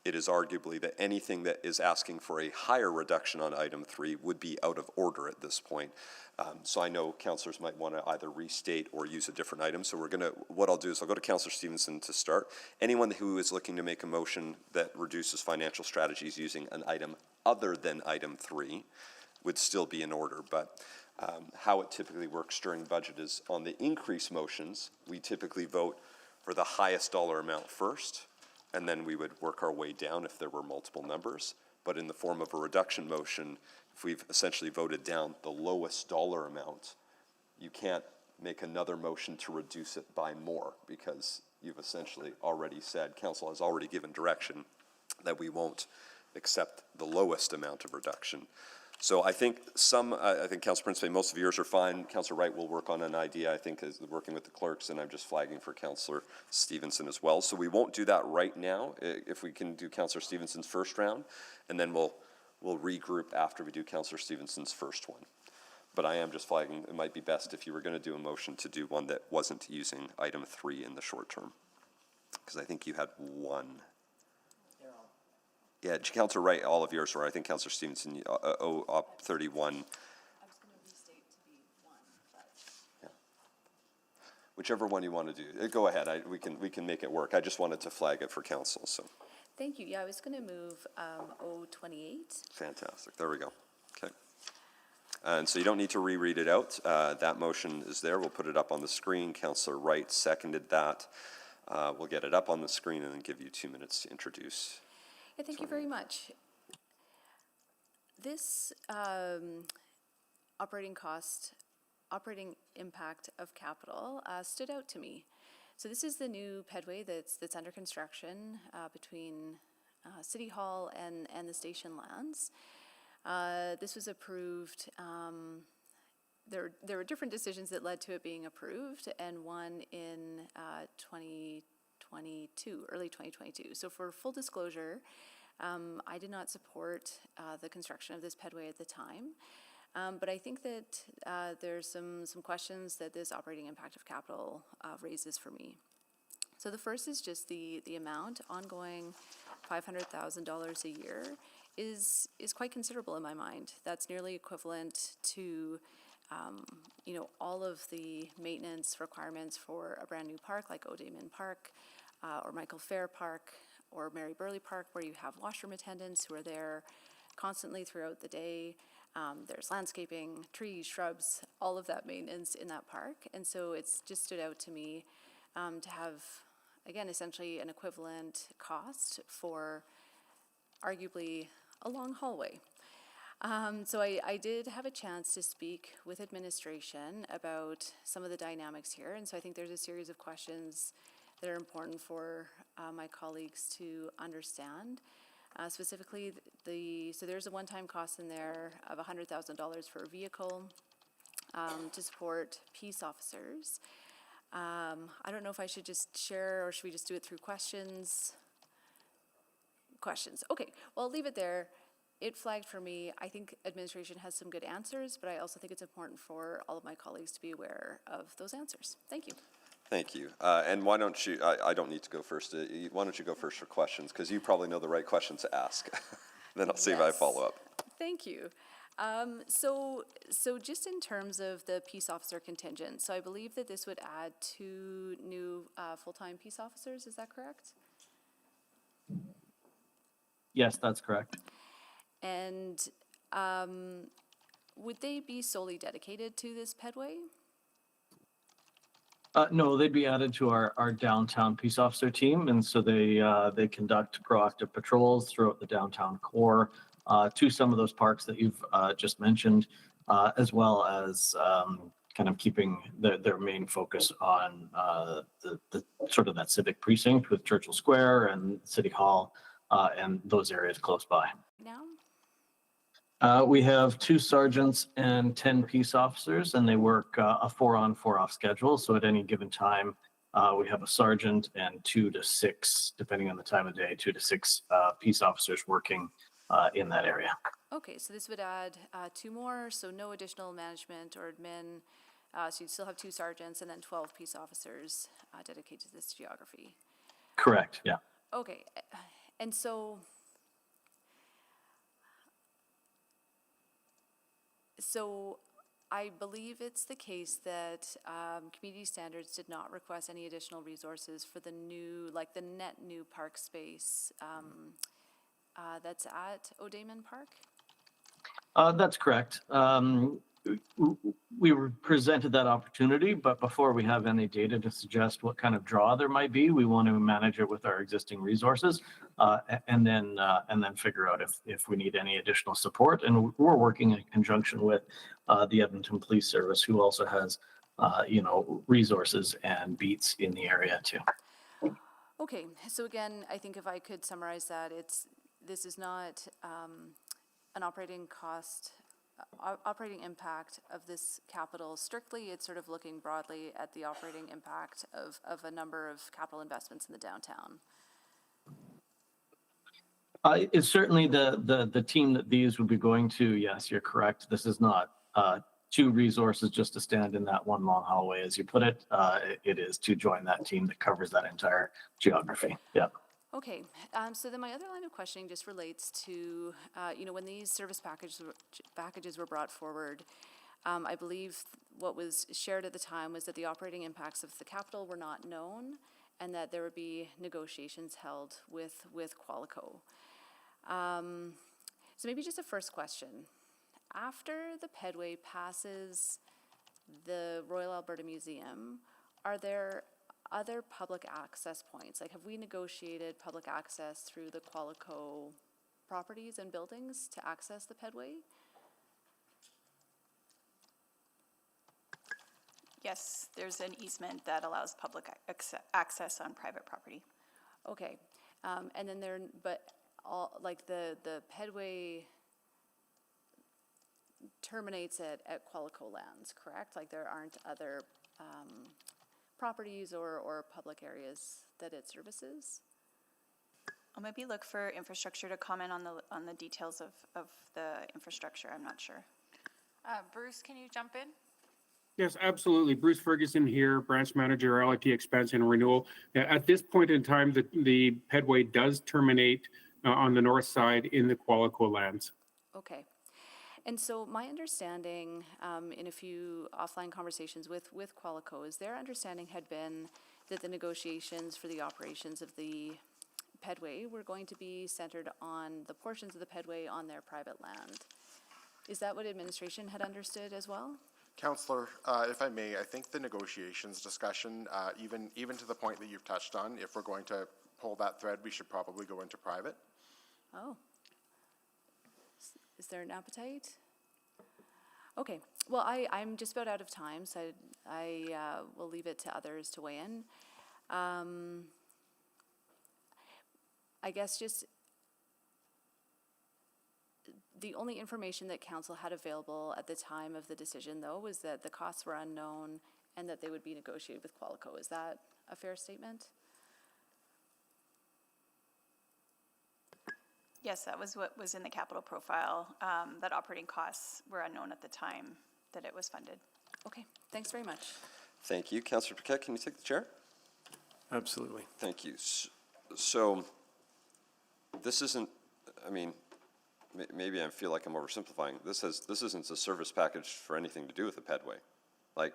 It is arguably that anything that is asking for a higher reduction on item 3 would be out of order at this point. So I know councillors might want to either restate or use a different item. So what I'll do is I'll go to Councillor Stevenson to start. Anyone who is looking to make a motion that reduces financial strategies using an item other than item 3 would still be in order. But how it typically works during budget is on the increase motions, we typically vote for the highest dollar amount first, and then we would work our way down if there were multiple numbers. But in the form of a reduction motion, if we've essentially voted down the lowest dollar amount, you can't make another motion to reduce it by more, because you've essentially already said, council has already given direction that we won't accept the lowest amount of reduction. So I think Councillor Principe, most of yours are fine. Councillor Wright will work on an idea, I think, is working with the clerks, and I'm just flagging for Councillor Stevenson as well. So we won't do that right now. If we can do Councillor Stevenson's first round, and then we'll regroup after we do Councillor Stevenson's first one. But I am just flagging, it might be best if you were going to do a motion to do one that wasn't using item 3 in the short term. Because I think you had one. Yeah, Councillor Wright, all of yours were. I think Councillor Stevenson, op 31. I was going to restate to be 1, but. Yeah. Whichever one you want to do. Go ahead. We can make it work. I just wanted to flag it for council. So. Thank you. Yeah, I was going to move 028. Fantastic. There we go. Okay. And so you don't need to reread it out. That motion is there. We'll put it up on the screen. Councillor Wright seconded that. We'll get it up on the screen and then give you 2 minutes to introduce. Yeah, thank you very much. This operating impact of capital stood out to me. So this is the new pedway that's under construction between City Hall and the station lands. This was approved. There were different decisions that led to it being approved, and one in 2022, early 2022. So for full disclosure, I did not support the construction of this pedway at the time, but I think that there's some questions that this operating impact of capital raises for me. So the first is just the amount. Ongoing $500,000 a year is quite considerable in my mind. That's nearly equivalent to all of the maintenance requirements for a brand new park like O'Dayman Park or Michael Fair Park or Mary Burley Park, where you have washroom attendants who are there constantly throughout the day. There's landscaping, trees, shrubs, all of that maintenance in that park. And so it's just stood out to me to have, again, essentially an equivalent cost for arguably a long hallway. So I did have a chance to speak with administration about some of the dynamics here, and so I think there's a series of questions that are important for my colleagues to understand. Specifically, so there's a one-time cost in there of $100,000 for a vehicle to support peace officers. I don't know if I should just share, or should we just do it through questions? Questions. Okay, well, I'll leave it there. It flagged for me. I think administration has some good answers, but I also think it's important for all of my colleagues to be aware of those answers. Thank you. Thank you. And why don't you, I don't need to go first. Why don't you go first for questions? Because you probably know the right questions to ask. Then I'll see if I follow up. Thank you. So just in terms of the peace officer contingent, so I believe that this would add 2 new full-time peace officers. Is that correct? Yes, that's correct. And would they be solely dedicated to this pedway? No, they'd be added to our downtown peace officer team, and so they conduct proactive patrols throughout the downtown core to some of those parks that you've just mentioned, as well as kind of keeping their main focus on the sort of that civic precinct with Churchill Square and City Hall and those areas close by. Now? We have 2 sergeants and 10 peace officers, and they work a 4-on, 4-off schedule. So at any given time, we have a sergeant and 2 to 6, depending on the time of day, 2 to 6 peace officers working in that area. Okay, so this would add 2 more, so no additional management or admin. So you'd still have 2 sergeants and then 12 peace officers dedicated to this geography. Correct, yeah. Okay, and so I believe it's the case that community standards did not request any additional resources for the new, like the net new park space that's at O'Damon Park? That's correct. We were presented that opportunity, but before we have any data to suggest what kind of draw there might be, we want to manage it with our existing resources, and then figure out if we need any additional support. And we're working in conjunction with the Edmonton Police Service, who also has resources and beats in the area too. Okay, so again, I think if I could summarize that, this is not an operating cost, operating impact of this capital strictly. It's sort of looking broadly at the operating impact of a number of capital investments in the downtown. It's certainly the team that these would be going to. Yes, you're correct. This is not 2 resources just to stand in that one long hallway, as you put it. It is to join that team that covers that entire geography. Yeah. Okay, so then my other line of questioning just relates to, when these service packages were brought forward, I believe what was shared at the time was that the operating impacts of the capital were not known and that there would be negotiations held with Qualico. So maybe just a first question. After the Pedway passes the Royal Alberta Museum, are there other public access points? Like, have we negotiated public access through the Qualico properties and buildings to access the Pedway? Yes, there's an easement that allows public access on private property. Okay, and then the Pedway terminates at Qualico lands, correct? Like, there aren't other properties or public areas that it services? I'll maybe look for infrastructure to comment on the details of the infrastructure. I'm not sure. Bruce, can you jump in? Yes, absolutely. Bruce Ferguson here, branch manager, LIP expansion and renewal. At this point in time, the Pedway does terminate on the north side in the Qualico lands. Okay. And so my understanding, in a few offline conversations with Qualico, is their understanding had been that the negotiations for the operations of the Pedway were going to be centered on the portions of the Pedway on their private land. Is that what administration had understood as well? Councillor, if I may, I think the negotiations discussion, even to the point that you've touched on, if we're going to pull that thread, we should probably go into private. Oh. Is there an appetite? Okay, well, I'm just about out of time, so I will leave it to others to weigh in. I guess just the only information that council had available at the time of the decision, though, was that the costs were unknown and that they would be negotiated with Qualico. Is that a fair statement? Yes, that was what was in the capital profile, that operating costs were unknown at the time that it was funded. Okay, thanks very much. Thank you. Councillor Paquette, can you take the chair? Absolutely. Thank you. So this isn't, I mean, maybe I feel like I'm oversimplifying. This isn't a service package for anything to do with the Pedway. Like,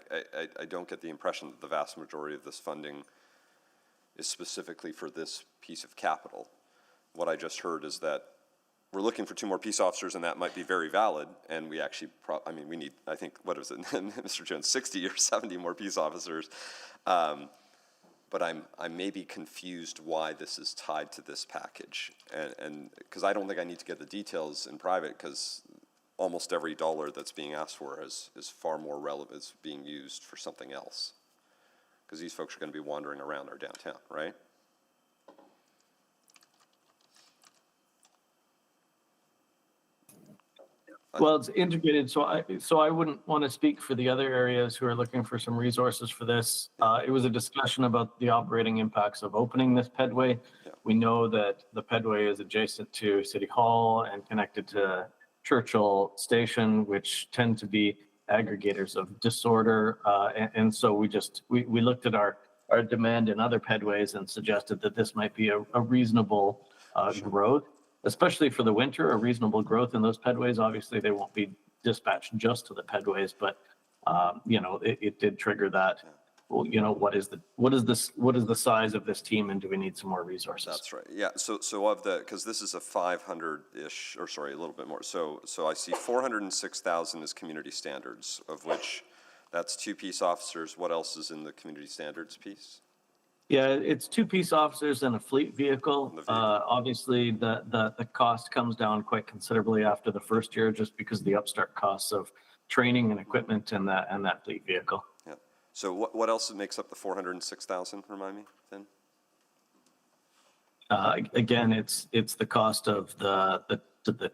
I don't get the impression that the vast majority of this funding is specifically for this piece of capital. What I just heard is that we're looking for 2 more peace officers, and that might be very valid. And we actually, we need, I think, what is it, Mr. Jones, 60 or 70 more peace officers. But I may be confused why this is tied to this package, and because I don't think I need to get the details in private, because almost every dollar that's being asked for is far more relevant, is being used for something else. Because these folks are going to be wandering around our downtown, right? Well, it's integrated, so I wouldn't want to speak for the other areas who are looking for some resources for this. It was a discussion about the operating impacts of opening this pedway. We know that the pedway is adjacent to City Hall and connected to Churchill Station, which tend to be aggregators of disorder. And so we looked at our demand in other pedways and suggested that this might be a reasonable growth, especially for the winter, a reasonable growth in those pedways. Obviously, they won't be dispatched just to the pedways, but it did trigger that. Well, what is the size of this team, and do we need some more resources? That's right. Yeah. So of the, because this is a 500-ish, or sorry, a little bit more. So I see 406,000 is community standards, of which that's 2 peace officers. What else is in the community standards piece? Yeah, it's 2 peace officers and a fleet vehicle. Obviously, the cost comes down quite considerably after the first year, just because of the upstart costs of training and equipment and that fleet vehicle. Yeah. So what else makes up the 406,000? Remind me, then. Again, it's the cost of the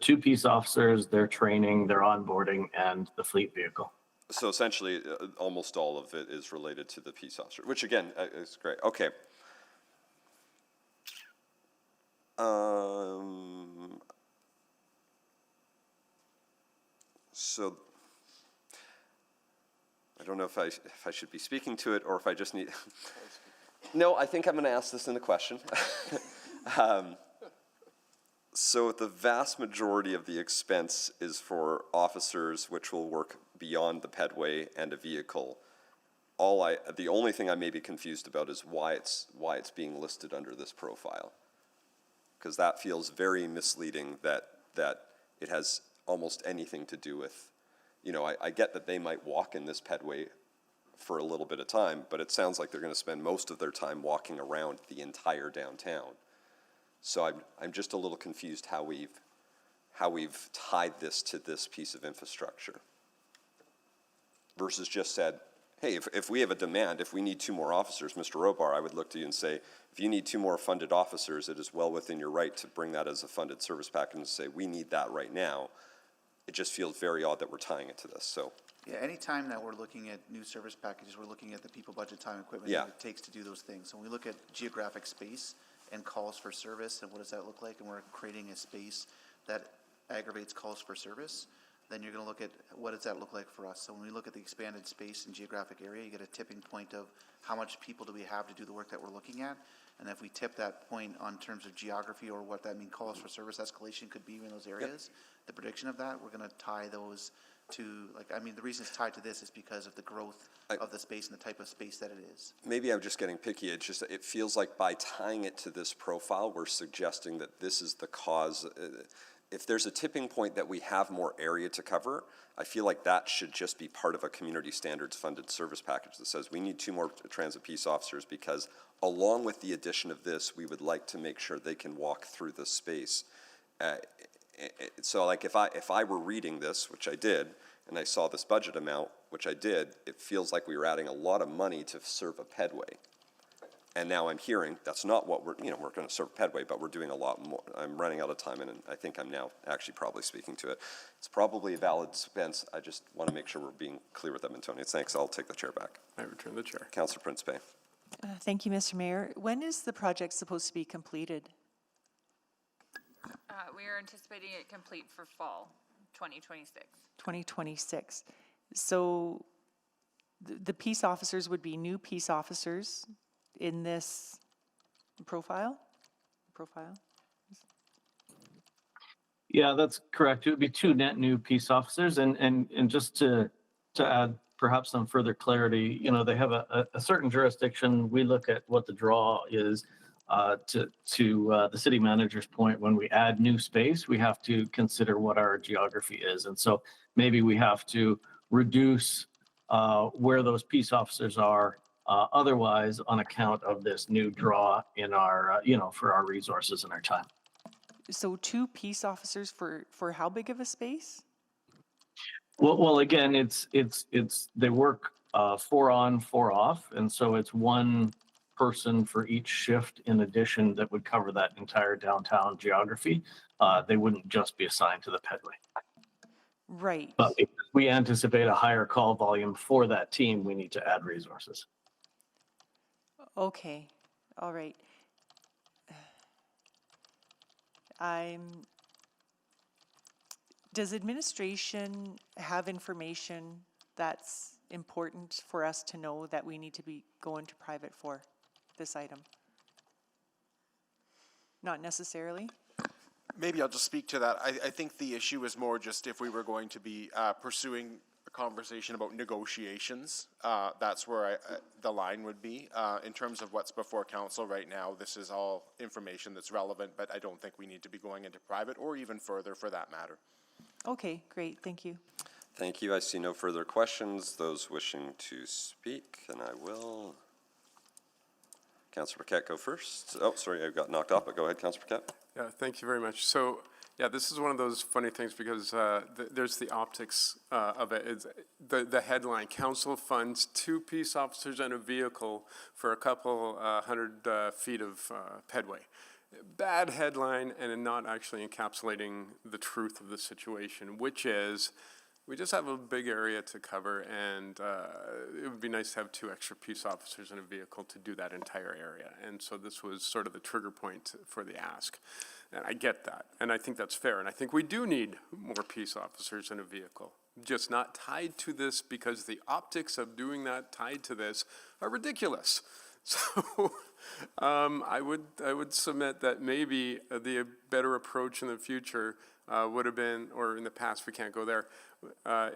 2 peace officers, their training, their onboarding, and the fleet vehicle. So essentially, almost all of it is related to the peace officer, which again is great. Okay. So I don't know if I should be speaking to it or if I just need. No, I think I'm going to ask this in the question. So the vast majority of the expense is for officers, which will work beyond the pedway, and a vehicle. The only thing I may be confused about is why it's being listed under this profile, because that feels very misleading. That it has almost anything to do with, I get that they might walk in this pedway for a little bit of time, but it sounds like they're going to spend most of their time walking around the entire downtown. So I'm just a little confused how we've tied this to this piece of infrastructure versus just said, hey, if we have a demand, if we need 2 more officers, Mr. Robar, I would look to you and say, if you need 2 more funded officers, it is well within your right to bring that as a funded service package and say, we need that right now. It just feels very odd that we're tying it to this. So. Yeah, anytime that we're looking at new service packages, we're looking at the people, budget, time, equipment Yeah. that it takes to do those things. So when we look at geographic space and calls for service, and what does that look like, and we're creating a space that aggravates calls for service, then you're going to look at what does that look like for us. So when we look at the expanded space and geographic area, you get a tipping point of how much people do we have to do the work that we're looking at. And if we tip that point on terms of geography or what that means calls for service escalation could be in those areas, the prediction of that, we're going to tie those to, the reason it's tied to this is because of the growth of the space and the type of space that it is. Maybe I'm just getting picky. It feels like by tying it to this profile, we're suggesting that this is the cause. If there's a tipping point that we have more area to cover, I feel like that should just be part of a community standards funded service package that says we need 2 more transit peace officers because along with the addition of this, we would like to make sure they can walk through the space. So like if I were reading this, which I did, and I saw this budget amount, which I did, it feels like we were adding a lot of money to serve a pedway. And now I'm hearing that's not what we're going to serve a pedway, but we're doing a lot more. I'm running out of time, and I think I'm now actually probably speaking to it. It's probably a valid expense. I just want to make sure we're being clear with Edmontonians. Thanks. I'll take the chair back. I return the chair. Councillor Principe. Thank you, Mr. Mayor. When is the project supposed to be completed? We are anticipating it complete for fall 2026. 2026. So the peace officers would be new peace officers in this profile? Yeah, that's correct. It would be 2 net new peace officers, and just to add perhaps some further clarity, they have a certain jurisdiction. We look at what the draw is. To the city manager's point, when we add new space, we have to consider what our geography is. And so maybe we have to reduce where those peace officers are otherwise on account of this new draw in our, for our resources and our time. So 2 peace officers for how big of a space? Well, again, they work 4 on, 4 off. And so it's 1 person for each shift in addition that would cover that entire downtown geography. They wouldn't just be assigned to the pedway. Right. But if we anticipate a higher call volume for that team, we need to add resources. Okay, all right. Does administration have information that's important for us to know that we need to be going to private for this item? Not necessarily? Maybe I'll just speak to that. I think the issue is more just if we were going to be pursuing a conversation about negotiations, that's where the line would be. In terms of what's before council right now, this is all information that's relevant, but I don't think we need to be going into private or even further for that matter. Okay, great, thank you. Thank you. I see no further questions. Those wishing to speak, and I will. Councillor Paquette, go first. Oh, sorry, I got knocked off, but go ahead, Councillor Paquette. Yeah, thank you very much. So, yeah, this is one of those funny things because there's the optics of it. It's the headline, council funds 2 peace officers and a vehicle for a couple hundred feet of pedway. Bad headline and not actually encapsulating the truth of the situation, which is we just have a big area to cover, and it would be nice to have 2 extra peace officers in a vehicle to do that entire area. And so this was sort of the trigger point for the ask. And I get that, and I think that's fair. And I think we do need more peace officers in a vehicle, just not tied to this because the optics of doing that tied to this are ridiculous. So I would submit that maybe the better approach in the future would have been, or in the past, we can't go there,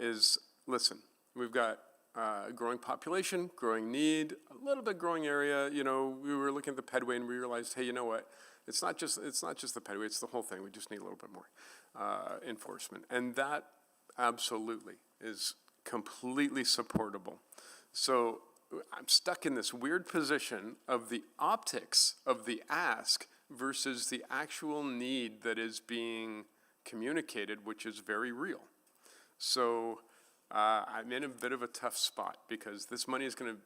is listen, we've got a growing population, growing need, a little bit growing area. You know, we were looking at the pedway and we realized, hey, you know what? It's not just the pedway, it's the whole thing. We just need a little bit more enforcement. And that absolutely is completely supportable. So I'm stuck in this weird position of the optics of the ask versus the actual need that is being communicated, which is very real. So I'm in a bit of a tough spot because this money is going to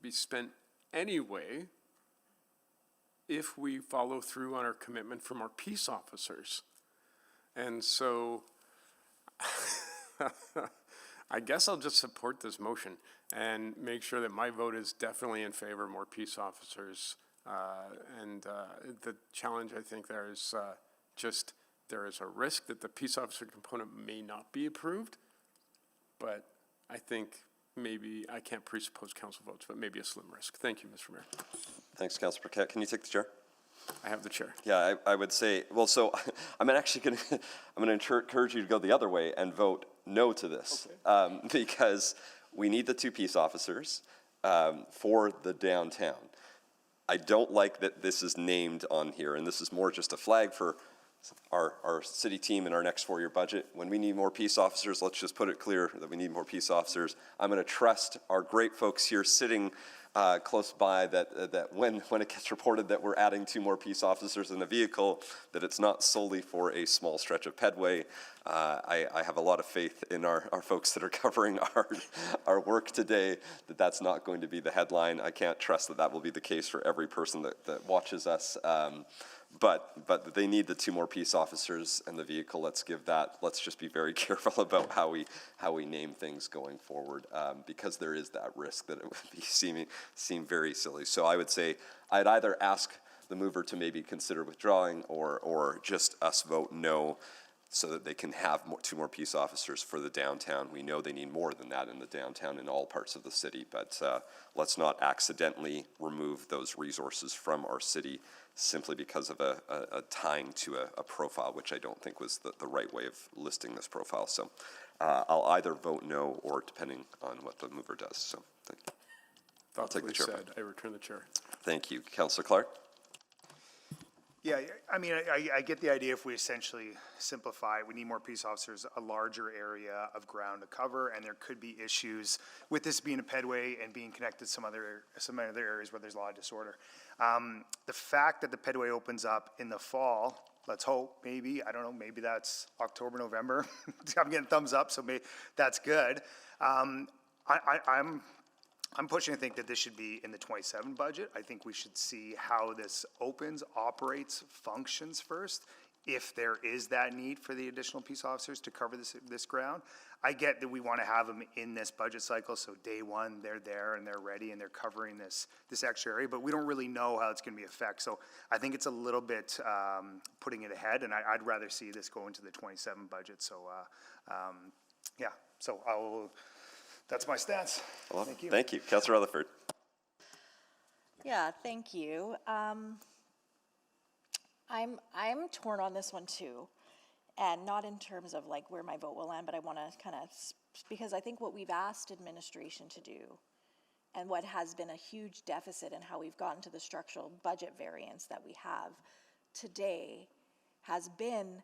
be spent anyway if we follow through on our commitment from our peace officers. And so I guess I'll just support this motion and make sure that my vote is definitely in favor of more peace officers. The challenge, I think, there is just there is a risk that the peace officer component may not be approved, but I think maybe, I can't presuppose council votes, but maybe a slim risk. Thank you, Mr. Mayor. Thanks, Councillor Paquette. Can you take the chair? I have the chair. Yeah, I would say, well, so I'm actually going to, I'm going to encourage you to go the other way and vote no to this, because we need the 2 peace officers for the downtown. I don't like that this is named on here, and this is more just a flag for our city team in our next 4-year budget. When we need more peace officers, let's just put it clear that we need more peace officers. I'm going to trust our great folks here sitting close by that when it gets reported that we're adding 2 more peace officers in a vehicle, that it's not solely for a small stretch of pedway. I have a lot of faith in our folks that are covering our work today, that's not going to be the headline. I can't trust that will be the case for every person that watches us. But they need the 2 more peace officers and the vehicle. Let's just be very careful about how we name things going forward, because there is that risk that it would seem very silly. So I would say I'd either ask the mover to maybe consider withdrawing or just us vote no, so that they can have 2 more peace officers for the downtown. We know they need more than that in the downtown in all parts of the city, but let's not accidentally remove those resources from our city simply because of a tying to a profile, which I don't think was the right way of listing this profile. So I'll either vote no or depending on what the mover does. So thank you. I'll take the chair. I return the chair. Thank you. Councillor Clark? Yeah, I mean, I get the idea if we essentially simplify, we need more peace officers, a larger area of ground to cover, and there could be issues with this being a pedway and being connected to some other areas where there's a lot of disorder. The fact that the pedway opens up in the fall, let's hope, maybe, I don't know, maybe that's October, November. I'm getting thumbs up, so maybe that's good. I'm pushing to think that this should be in the 27 budget. I think we should see how this opens, operates, functions first. if there is that need for the additional peace officers to cover this ground. I get that we want to have them in this budget cycle, so day one, they're there and they're ready and they're covering this extra area, but we don't really know how it's going to be affected. So I think it's a little bit putting it ahead, and I'd rather see this go into the 27 budget. So, yeah, so that's my stance. Thank you. Thank you. Councillor Rutherford. Yeah, thank you. I'm torn on this one too, and not in terms of like where my vote will land, but I want to kind of, because I think what we've asked administration to do and what has been a huge deficit in how we've gotten to the structural budget variance that we have today has been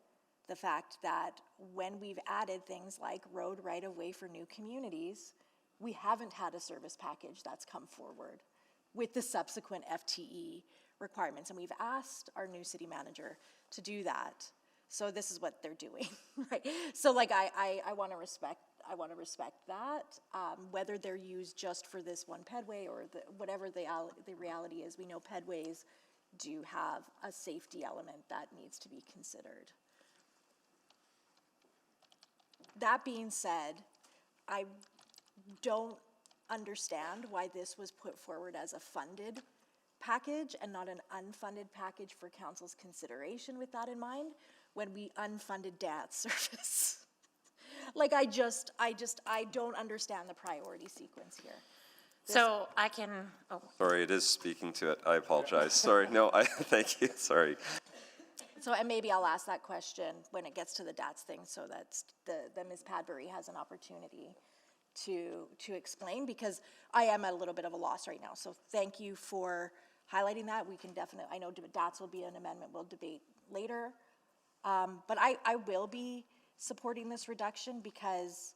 the fact that when we've added things like road right-of-way for new communities, we haven't had a service package that's come forward with the subsequent FTE requirements. And we've asked our new city manager to do that. So this is what they're doing, right? So like I want to respect that, whether they're used just for this one pedway or whatever the reality is. We know pedways do have a safety element that needs to be considered. That being said, I don't understand why this was put forward as a funded package and not an unfunded package for council's consideration with that in mind when we unfunded debt service. Like I don't understand the priority sequence here. So I can, Sorry, it is speaking to it. I apologize. Sorry. No, thank you. Sorry. So, and maybe I'll ask that question when it gets to the DATS thing so that the Ms. Padbury has an opportunity to explain, because I am at a little bit of a loss right now. So thank you for highlighting that. We can definitely, I know DATS will be an amendment we'll debate later. But I will be supporting this reduction because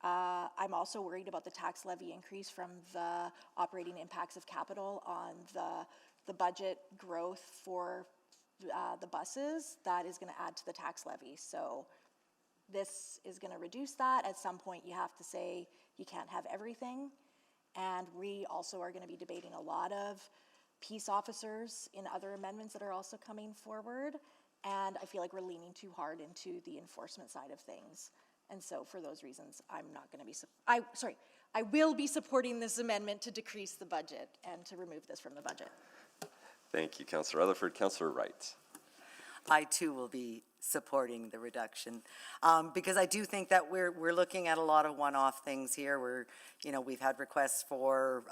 I'm also worried about the tax levy increase from the operating impacts of capital on the budget growth for the buses. That is going to add to the tax levy. So this is going to reduce that. At some point, you have to say you can't have everything. And we also are going to be debating a lot of peace officers in other amendments that are also coming forward. And I feel like we're leaning too hard into the enforcement side of things. And so for those reasons, I'm not going to be, I will be supporting this amendment to decrease the budget and to remove this from the budget. Thank you, Councillor Rutherford. Councillor Wright. I too will be supporting the reduction because I do think that we're looking at a lot of one-off things here. We've had requests for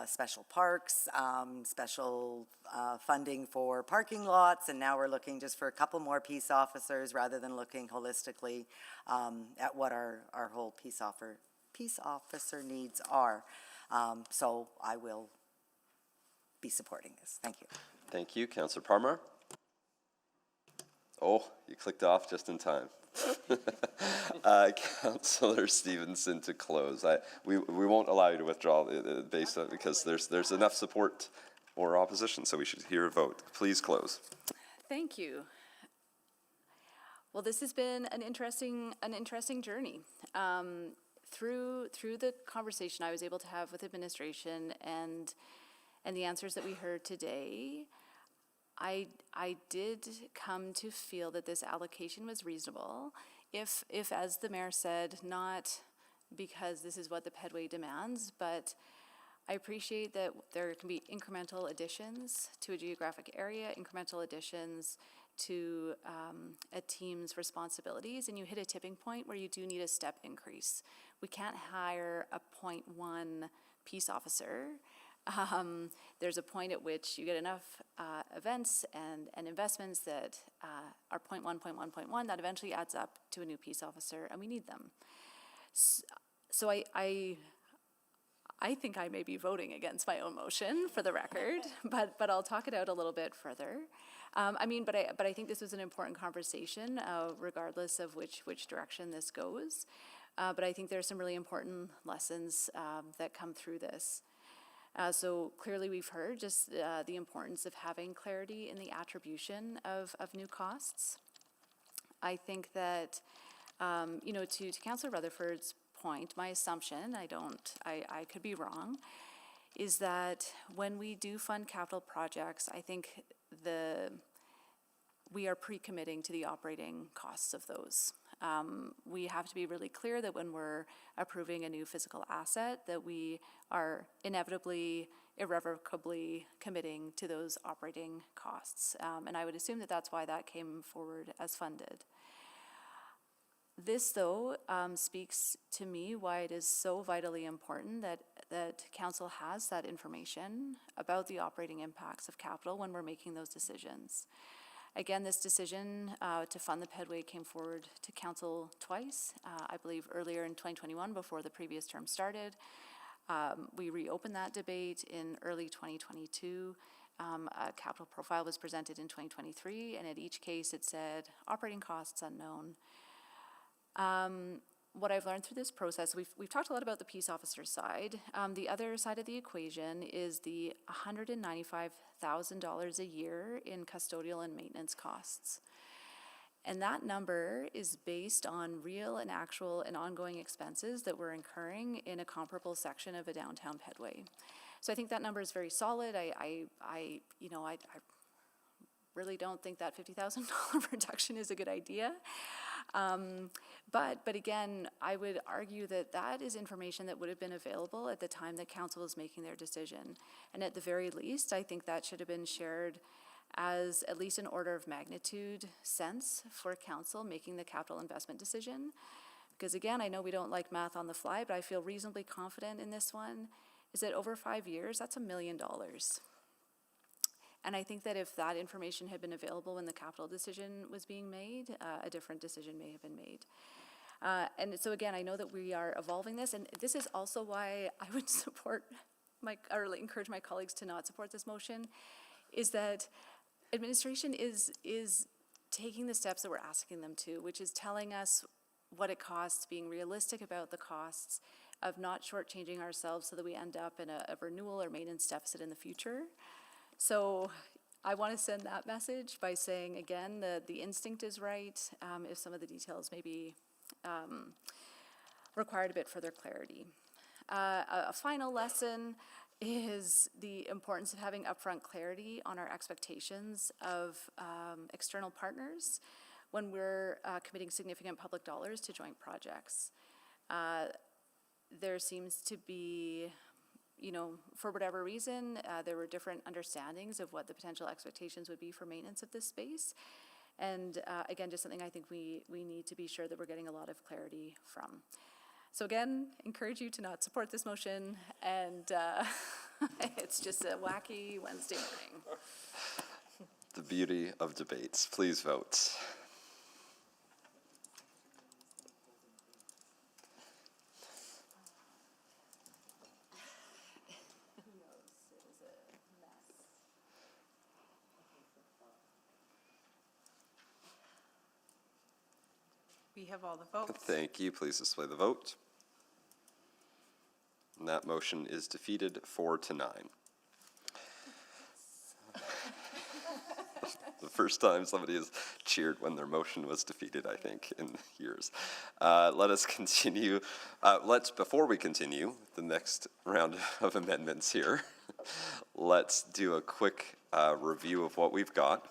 special parks, special funding for parking lots, and now we're looking just for a couple more peace officers rather than looking holistically at what our whole peace officer needs are. So I will be supporting this. Thank you. Thank you, Councillor Parmar. Oh, you clicked off just in time. Councillor Stevenson to close. We won't allow you to withdraw based on, because there's enough support or opposition, so we should hear a vote. Please close. Thank you. Well, this has been an interesting journey. Through the conversation I was able to have with administration and the answers that we heard today, I did come to feel that this allocation was reasonable. If as the mayor said, not because this is what the pedway demands, but I appreciate that there can be incremental additions to a geographic area, incremental additions to a team's responsibilities, and you hit a tipping point where you do need a step increase. We can't hire a 0.1 peace officer. There's a point at which you get enough events and investments that are 0.1, that eventually adds up to a new peace officer, and we need them. So I think I may be voting against my own motion for the record, but I'll talk it out a little bit further. But I think this was an important conversation, regardless of which direction this goes. But I think there are some really important lessons that come through this. So clearly we've heard just the importance of having clarity in the attribution of new costs. I think that, to Councillor Rutherford's point, my assumption, I could be wrong, is that when we do fund capital projects, I think we are pre-committing to the operating costs of those. We have to be really clear that when we're approving a new physical asset, that we are inevitably, irrevocably committing to those operating costs. And I would assume that that's why that came forward as funded. This, though, speaks to me why it is so vitally important that council has that information about the operating impacts of capital when we're making those decisions. Again, this decision to fund the Pedway came forward to council twice, I believe earlier in 2021 before the previous term started. We reopened that debate in early 2022. A capital profile was presented in 2023, and at each case it said operating costs unknown. What I've learned through this process, we've talked a lot about the peace officer side. The other side of the equation is the $195,000 a year in custodial and maintenance costs. And that number is based on real and actual and ongoing expenses that we're incurring in a comparable section of a downtown Pedway. So I think that number is very solid. I really don't think that $50,000 reduction is a good idea. But again, I would argue that that is information that would have been available at the time that council was making their decision. And at the very least, I think that should have been shared as at least an order of magnitude sense for council making the capital investment decision. Because again, I know we don't like math on the fly, but I feel reasonably confident in this one, is that over 5 years, that's $1 million. And I think that if that information had been available when the capital decision was being made, a different decision may have been made. And so again, I know that we are evolving this, and this is also why I would encourage my colleagues to not support this motion, is that administration is taking the steps that we're asking them to, which is telling us what it costs, being realistic about the costs of not shortchanging ourselves so that we end up in a renewal or maintenance deficit in the future. So I want to send that message by saying, again, the instinct is right, if some of the details maybe required a bit further clarity. A final lesson is the importance of having upfront clarity on our expectations of external partners when we're committing significant public dollars to joint projects. There seems to be, for whatever reason, there were different understandings of what the potential expectations would be for maintenance of this space. And again, just something I think we need to be sure that we're getting a lot of clarity from. So again, encourage you to not support this motion, and it's just a wacky Wednesday morning. The beauty of debates. Please vote. We have all the votes. Thank you. Please display the vote. And that motion is defeated 4-9. The first time somebody has cheered when their motion was defeated, I think, in years. Let us continue. Before we continue the next round of amendments here, let's do a quick review of what we've got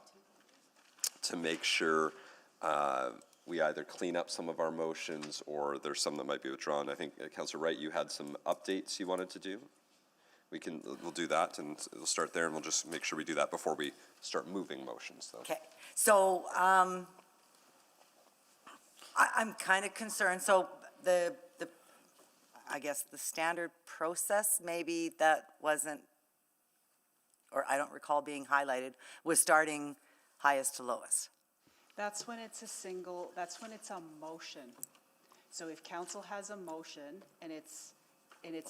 to make sure we either clean up some of our motions or there's some that might be withdrawn. I think, Councillor Wright, you had some updates you wanted to do. We'll do that, and we'll start there, and we'll just make sure we do that before we start moving motions, though. Okay, so I'm kind of concerned. So I guess the standard process, maybe that wasn't, or I don't recall being highlighted, was starting highest to lowest. That's when it's a motion. So if council has a motion and it's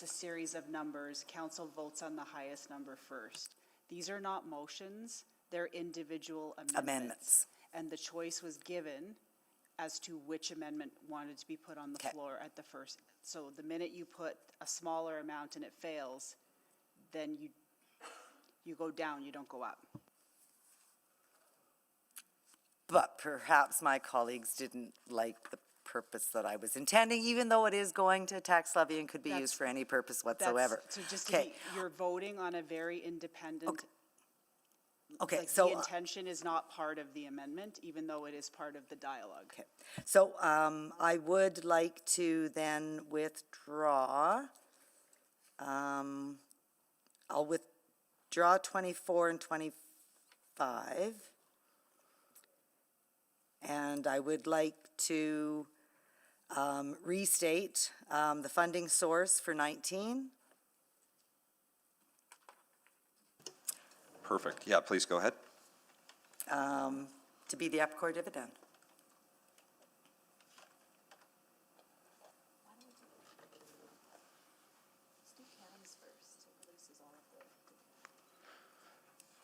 a series of numbers, council votes on the highest number first. These are not motions, they're individual amendments. And the choice was given as to which amendment wanted to be put on the floor at the first. So the minute you put a smaller amount and it fails, then you go down, you don't go up. But perhaps my colleagues didn't like the purpose that I was intending, even though it is going to tax levy and could be used for any purpose whatsoever. So just to be, you're voting on a very independent Okay, like, so. the intention is not part of the amendment, even though it is part of the dialogue. Okay, so I would like to then withdraw. I'll withdraw 24 and 25. And I would like to restate the funding source for 19. Perfect. Yeah, please go ahead. To be the EPCOR dividend.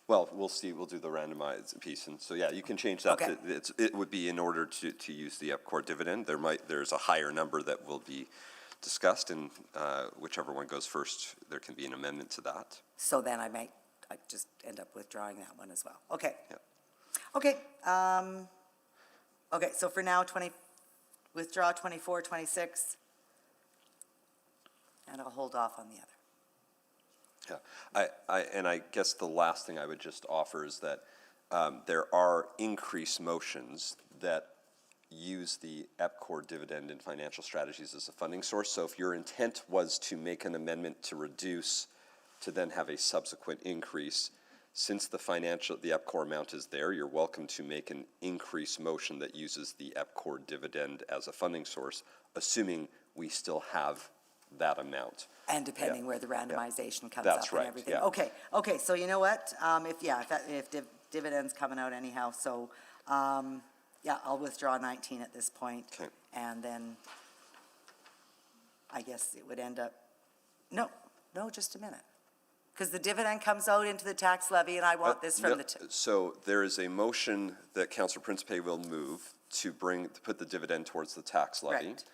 Well, we'll see, we'll do the randomized piece, and so, yeah, you can change that. Okay. It would be in order to use the EPCOR dividend. There's a higher number that will be discussed, and whichever one goes first, there can be an amendment to that. So then I just end up withdrawing that one as well. Okay. Yep. Okay, okay, so for now, withdraw 24, 26, and I'll hold off on the other. Yeah, and I guess the last thing I would just offer is that there are increased motions that use the EPCOR dividend and financial strategies as a funding source. So if your intent was to make an amendment to reduce, to then have a subsequent increase, since the EPCOR amount is there, you're welcome to make an increase motion that uses the EPCOR dividend as a funding source, assuming we still have that amount. And depending where the randomization comes That's up right, and everything. yeah. Okay, so you know what? If dividends coming out anyhow, so, yeah, I'll withdraw 19 at this point. Okay. And then I guess it would end up, no, just a minute. Because the dividend comes out into the tax levy and I want this from No, the, so there is a motion that Councillor Principe will move to put the dividend towards the tax levy. Right.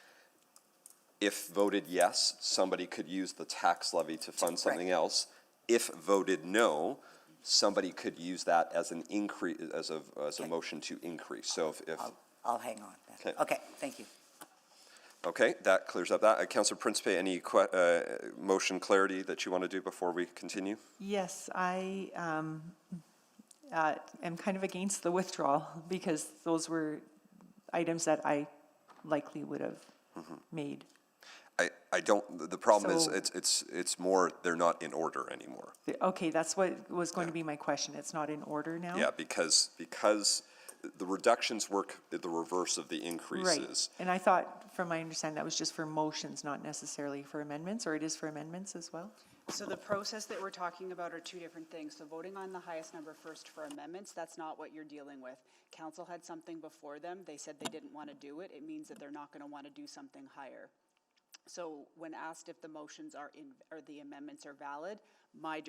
If voted yes, somebody could use the tax levy to fund something else. If voted no, somebody could use that as an increase, as a motion to increase. So if I'll hang on then. Okay, thank you. okay, that clears up that. Councillor Principe, any motion clarity that you want to do before we continue? Yes, I am kind of against the withdrawal because those were items that I likely would have made. I don't, the problem is, So- it's more, they're not in order anymore. Okay, that's what was going to be my question. It's not in order now? Yeah, because the reductions work the reverse of the increases. Right, and I thought, from my understanding, that was just for motions, not necessarily for amendments, or it is for amendments as well? So the process that we're talking about are two different things. So voting on the highest number first for amendments, that's not what you're dealing with. Council had something before them. They said they didn't want to do it. It means that they're not going to want to do something higher. So when asked if the motions or the amendments are valid, my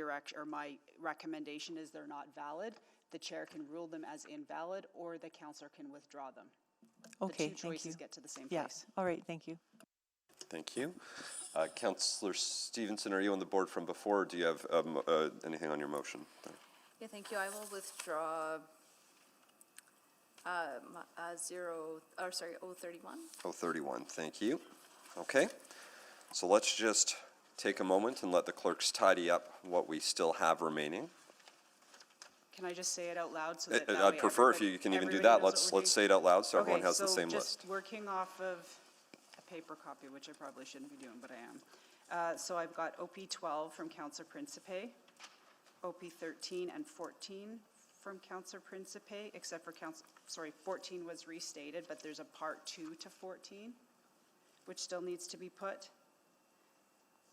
recommendation is they're not valid. The chair can rule them as invalid, or the councillor can withdraw them. Okay, The two choices get to the same Yeah, place. all right, thank you. Thank you. Councillor Stevenson, are you on the board from before, or do you have anything on your motion? Yeah, thank you. I will withdraw 031. 031, thank you. Okay, so let's just take a moment and let the clerks tidy up what we still have remaining. Can I just say it out loud so that I'd prefer if you can even do that. Let's say it out loud so everyone has the same Okay, so list. just working off of a paper copy, which I probably shouldn't be doing, but I am. So I've got OP 12 from Councillor Principe, OP 13 and 14 from Councillor Principe, except for 14 was restated, but there's a part 2 to 14, which still needs to be put,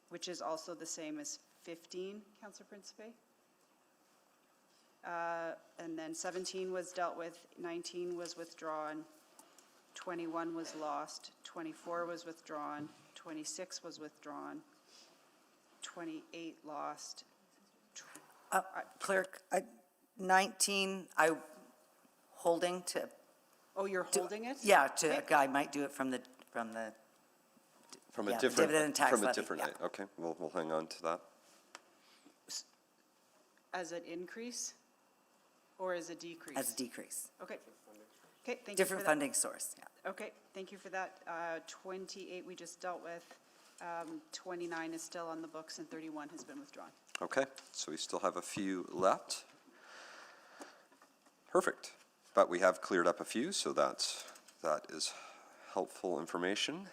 which is also the same as 15, Councillor Principe. And then 17 was dealt with, 19 was withdrawn, 21 was lost, 24 was withdrawn, 26 was withdrawn, 28 lost. Clerk, 19, holding to. Oh, you're holding it? Yeah, I might do it from the From a yeah, different, dividend and tax from a levy, different, yeah. okay, we'll hang on to that. As an increase or as a decrease? As a decrease. Okay. Okay, thank you for Different that. funding source, yeah. Okay, thank you for that. 28 we just dealt with. 29 is still on the books and 31 has been withdrawn. Okay, so we still have a few left. Perfect. But we have cleared up a few, so that is helpful information.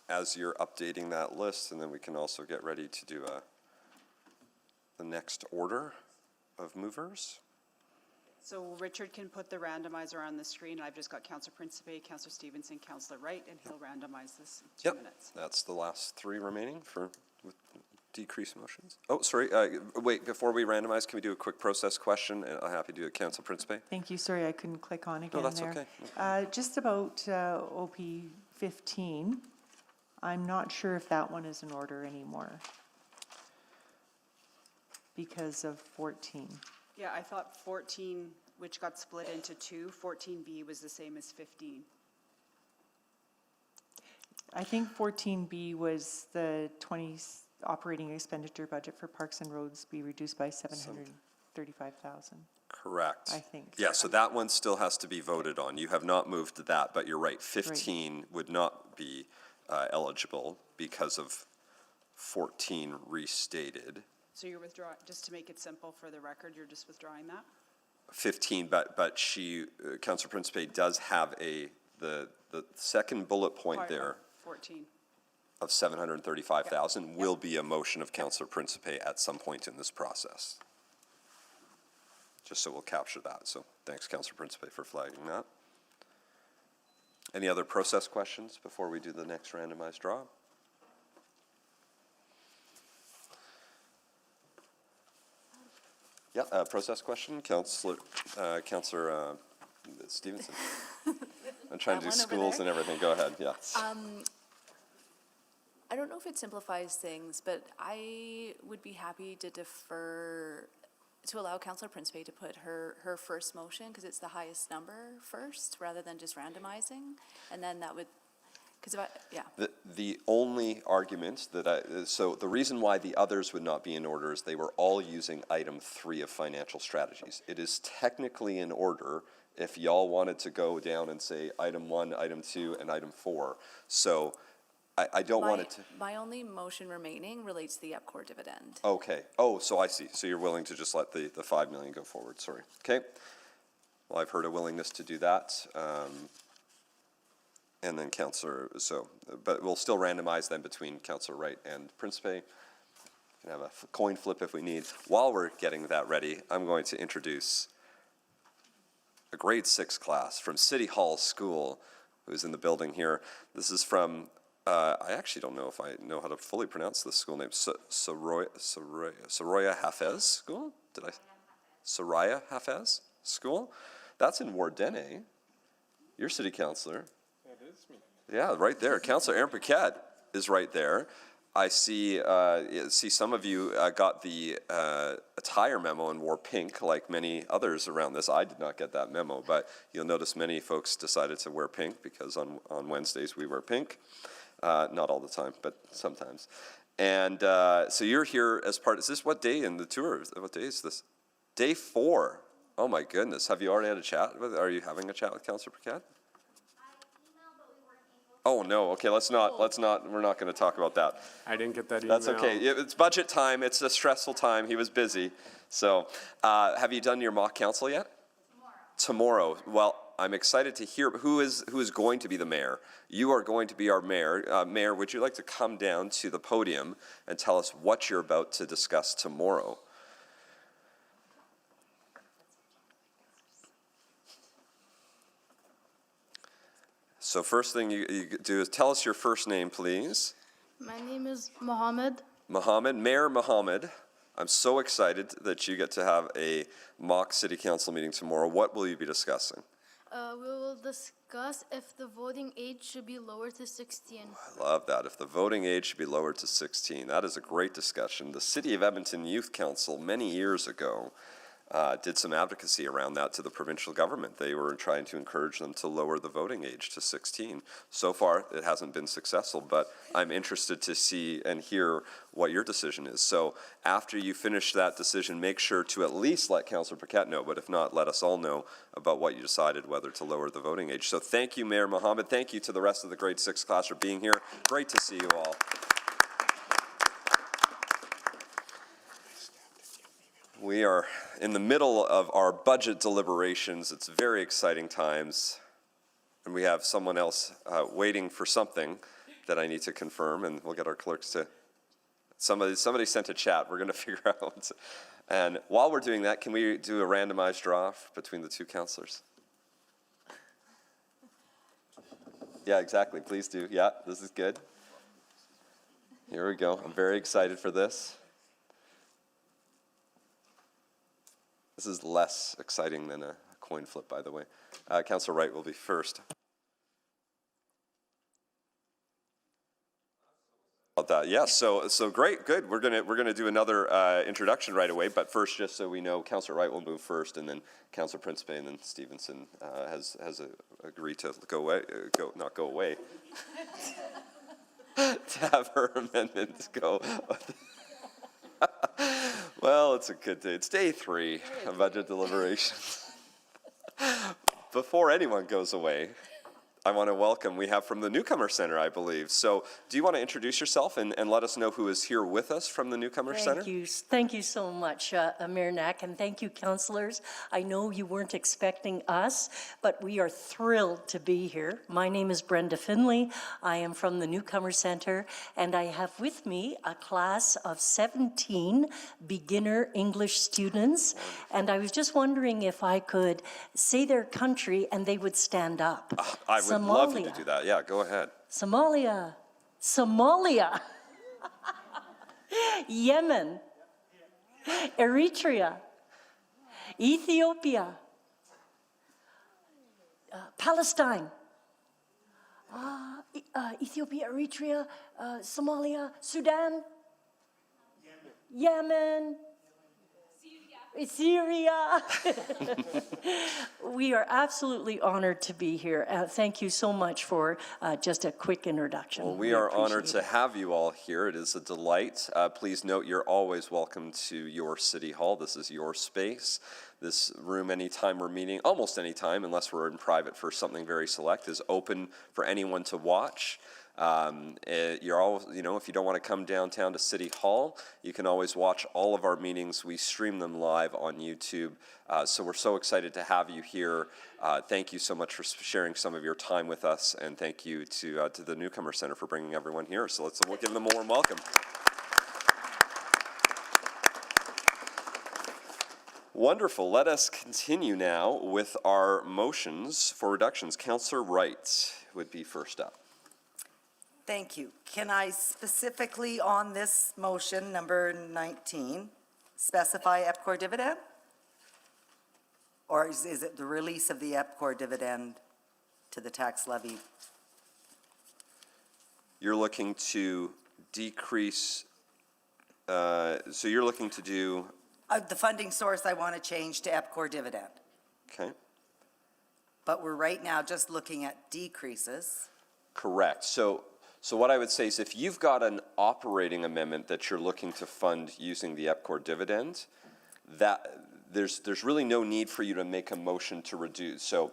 As you're updating that list, and then we can also get ready to do the next order of movers. So Richard can put the randomizer on the screen. I've just got Councillor Principe, Councillor Stevenson, Councillor Wright, and he'll randomize this in 2 minutes. That's the last three remaining with decreased motions. Oh, sorry, wait, before we randomize, can we do a quick process question? And I'm happy to do it, Councillor Principe. Thank you. Sorry, I couldn't click on again that's there. okay. Just about OP 15, I'm not sure if that one is in order anymore because of 14. Yeah, I thought 14, which got split into two, 14B was the same as 15. I think 14B was the operating expenditure budget for parks and roads be reduced by 735,000. Correct. I think. Yeah, so that one still has to be voted on. You have not moved that, but you're right. 15 would not be eligible because of 14 restated. So you're withdrawing, just to make it simple for the record, you're just withdrawing that? 15, but she, Councillor Principe does have the second bullet point there 14. of 735,000 will be a motion of Councillor Principe at some point in this process. Just so we'll capture that. So thanks, Councillor Principe, for flagging that. Any other process questions before we do the next randomized draw? Yeah, process question, Councillor Stevenson. I'm trying to do schools and everything. Go ahead, yeah. I don't know if it simplifies things, but I would be happy to defer, to allow Councillor Principe to put her first motion, because it's the highest number first, rather than just randomizing, and then that would, because The only argument so the reason why the others would not be in order is they were all using item 3 of financial strategies. It is technically in order if y'all wanted to go down and say item 1, item 2, and item 4. So I don't want it to. My only motion remaining relates to the EPCOR dividend. Okay. Oh, so I see. So you're willing to just let the 5 million go forward. Sorry. Okay. Well, I've heard a willingness to do that. And then but we'll still randomize them between Councillor Wright and Principe. We can have a coin flip if we need. While we're getting that ready, I'm going to introduce a grade 6 class from City Hall School who's in the building here. This is from, I actually don't know if I know how to fully pronounce this school name, Soraya Hafez School? Soraya Hafez School? That's in Wardenne. Your city councillor. Yeah, right there. Councillor Aaron Paquette is right there. I see some of you got the attire memo and wore pink like many others around this. I did not get that memo, but you'll notice many folks decided to wear pink because on Wednesdays we wear pink. Not all the time, but sometimes. And so you're here as part, is this what day in the tour? What day is this? Day 4. Oh my goodness. Have you already had a chat? Are you having a chat with Councillor Paquette? Oh, no, okay, we're not going to talk about that. I didn't get that email. That's okay, it's budget time, it's a stressful time, he was busy. So, have you done your mock council yet? Tomorrow. Well, I'm excited to hear who is going to be the mayor. You are going to be our mayor. Mayor, would you like to come down to the podium and tell us what you're about to discuss tomorrow? So first thing you do is tell us your first name, please. My name is Mohammed. Mohammed, Mayor Mohammed. I'm so excited that you get to have a mock city council meeting tomorrow. What will you be discussing? We will discuss if the voting age should be lowered to 16. I love that. If the voting age should be lowered to 16. That is a great discussion. The City of Edmonton Youth Council many years ago did some advocacy around that to the provincial government. They were trying to encourage them to lower the voting age to 16. So far, it hasn't been successful, but I'm interested to see and hear what your decision is. So after you finish that decision, make sure to at least let Councillor Paquette know, but if not, let us all know about what you decided, whether to lower the voting age. So thank you, Mayor Mohammed. Thank you to the rest of the grade 6 class for being here. Great to see you all. We are in the middle of our budget deliberations. It's very exciting times. And we have someone else waiting for something that I need to confirm, and we'll get our clerks to, somebody sent a chat, we're gonna figure out. And while we're doing that, can we do a randomized draw between the two counselors? Yeah, exactly, please do. Yeah, this is good. Here we go, I'm very excited for this. This is less exciting than a coin flip, by the way. Councillor Wright will be first. About that, yes. So great, good. We're gonna do another introduction right away. But first, just so we know, Councillor Wright will move first, and then Councillor Principe, and then Stevenson has agreed to not go away, to have her amendment go. Well, it's a good day. It's day 3 of budget deliberations. Before anyone goes away, I want to welcome, we have from the Newcomer Center, I believe. So do you want to introduce yourself and let us know who is here with us from the Newcomer Center? Thank you so much, Mayor Knack, and thank you, councillors. I know you weren't expecting us, but we are thrilled to be here. My name is Brenda Finley. I am from the Newcomer Center, and I have with me a class of 17 beginner English students. And I was just wondering if I could say their country and they would stand up. I would love you to do that. Yeah, go ahead. Somalia. Yemen. Eritrea. Ethiopia. Palestine. Ethiopia, Eritrea, Somalia, Sudan. Yemen. Syria. We are absolutely honored to be here. Thank you so much for just a quick introduction. Well, we are honored to have you all here. It is a delight. Please note you're always welcome to your city hall. This is your space. This room, anytime we're meeting, almost anytime, unless we're in private for something very select, is open for anyone to watch. You're always, if you don't want to come downtown to City Hall, you can always watch all of our meetings. We stream them live on YouTube. So we're so excited to have you here. Thank you so much for sharing some of your time with us, and thank you to the Newcomer Center for bringing everyone here. So we'll give them a warm welcome. Wonderful. Let us continue now with our motions for reductions. Councillor Wright would be first up. Thank you. Can I specifically on this motion, number 19, specify EPCOR dividend? Or is it the release of the EPCOR dividend to the tax levy? You're looking to decrease, so you're looking to do? The funding source I want to change to EPCOR dividend. Okay. But we're right now just looking at decreases. Correct. So what I would say is if you've got an operating amendment that you're looking to fund using the EPCOR dividend, that there's really no need for you to make a motion to reduce. So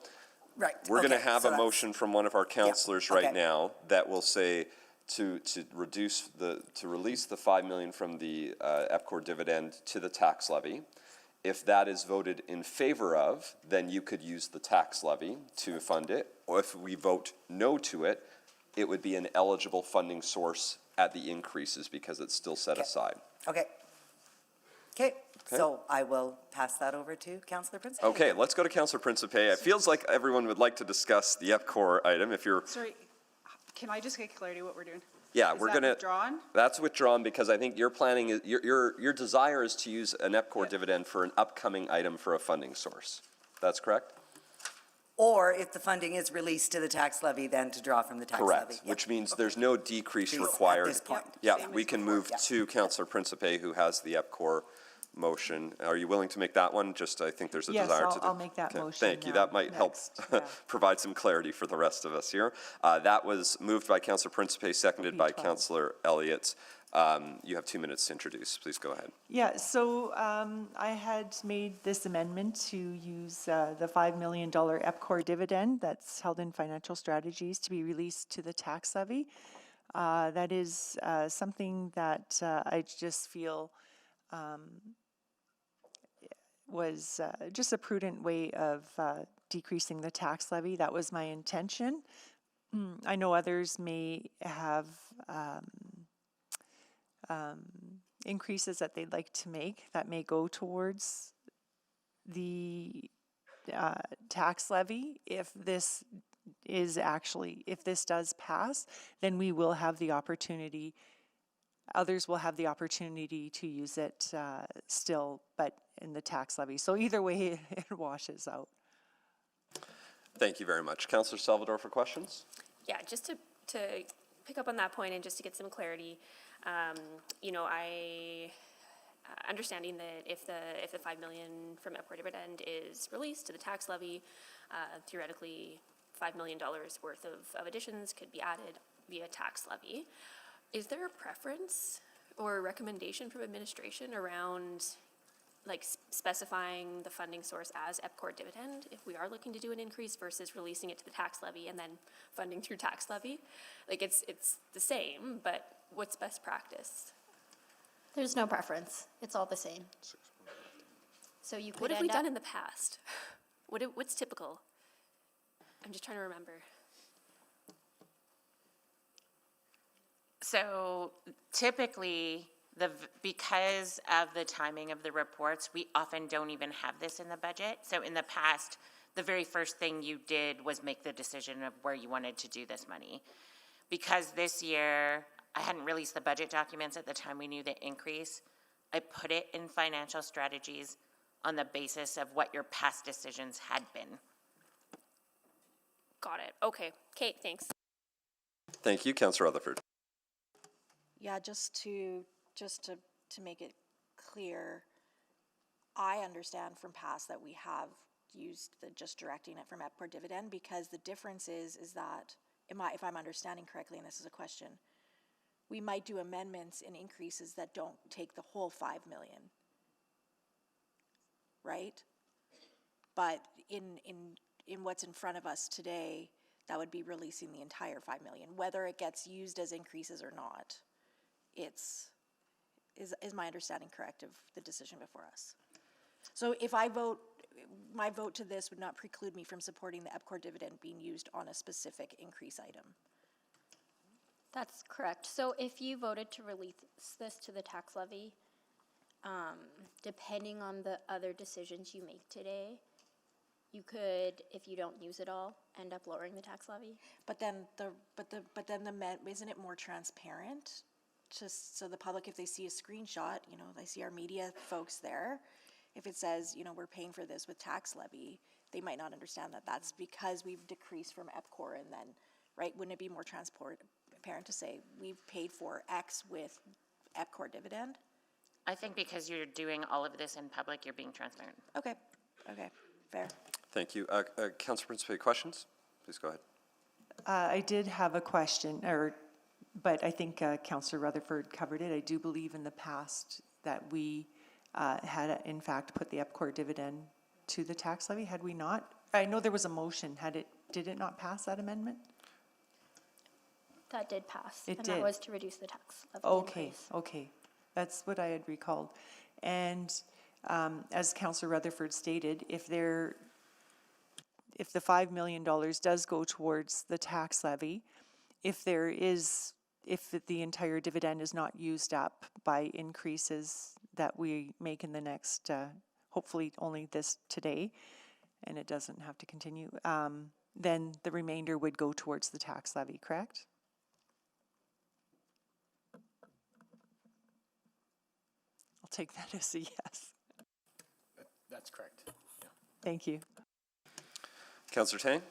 right. We're going to have a motion from one of our councillors right now that will say to release the $5 million from the EPCOR dividend to the tax levy. If that is voted in favor of, then you could use the tax levy to fund it. Or if we vote no to it, it would be an eligible funding source at the increases because it's still set aside. Okay. So I will pass that over to Councillor Principe. Okay, let's go to Councillor Principe. It feels like everyone would like to discuss the EPCOR item. If you're Sorry, can I just get clarity what we're doing? Yeah, Is we're that gonna. withdrawn? That's withdrawn because I think your planning is your desire is to use an EPCOR dividend for an upcoming item for a funding source. That's correct? Or if the funding is released to the tax levy, then to draw from the tax levy. Correct, which means there's no decrease required. At this point. Yeah, we can move to Councillor Principe, who has the EPCOR motion. Are you willing to make that one? Just, I think there's a desire to do. Yes, I'll make that motion. Thank you. That might help provide some clarity for the rest of us here. That was moved by Councillor Principe, seconded by Councillor Elliott. You have 2 minutes to introduce. Please go ahead. Yeah, so I had made this amendment to use the $5 million EPCOR dividend that's held in financial strategies to be released to the tax levy. That is something that I just feel was just a prudent way of decreasing the tax levy. That was my intention. I know others may have increases that they'd like to make that may go towards the tax levy. If this does pass, then we will have the opportunity, others will have the opportunity to use it still, but in the tax levy. So either way, it washes out. Thank you very much. Councillor Salvador for questions? Yeah, just to pick up on that point and just to get some clarity, you know, understanding that if the 5 million from EPCOR dividend is released to the tax levy, theoretically $5 million worth of additions could be added via tax levy. Is there a preference or a recommendation from administration around like specifying the funding source as EPCOR dividend if we are looking to do an increase versus releasing it to the tax levy and then funding through tax levy? Like it's the same, but what's best practice? There's no preference. It's all the same. So you could What have we end done up, in the past? What's typical? I'm just trying to remember. So typically, because of the timing of the reports, we often don't even have this in the budget. So in the past, the very first thing you did was make the decision of where you wanted to do this money. Because this year, I hadn't released the budget documents at the time we knew the increase, I put it in financial strategies on the basis of what your past decisions had been. Got it. Okay. Kate, thanks. Thank you. Councillor Rutherford. Yeah, just to make it clear, I understand from past that we have used the just directing it from EPCOR dividend, because the difference is that, if I'm understanding correctly, and this is a question, we might do amendments and increases that don't take the whole 5 million, right? But in what's in front of us today, that would be releasing the entire 5 million, whether it gets used as increases or not. Is my understanding correct of the decision before us? So if I vote, my vote to this would not preclude me from supporting the EPCOR dividend being used on a specific increase item. that's correct. So if you voted to release this to the tax levy, depending on the other decisions you make today, you could, if you don't use it all, end up lowering the tax levy. But then isn't it more transparent? Just so the public, if they see a screenshot, you know, they see our media folks there, if it says, you know, we're paying for this with tax levy, they might not understand that that's because we've decreased from EPCOR, and then, right, wouldn't it be more transparent to say we've paid for X with EPCOR dividend? I think because you're doing all of this in public, you're being transparent. Okay, fair. Thank you. Councillor Principe, questions? Please go ahead. I did have a question, but I think Councillor Rutherford covered it. I do believe in the past that we had, in fact, put the EPCOR dividend to the tax levy. Had we not? I know there was a motion. Did it not pass that amendment? That did pass. It and did. that was to reduce the tax levy increase. Okay. That's what I had recalled. And as Councillor Rutherford stated, if the $5 million does go towards the tax levy, if the entire dividend is not used up by increases that we make in the next, hopefully only this today, and it doesn't have to continue, then the remainder would go towards the tax levy, correct? I'll take that as a yes. That's correct. Yeah. Thank you. Councillor Tang?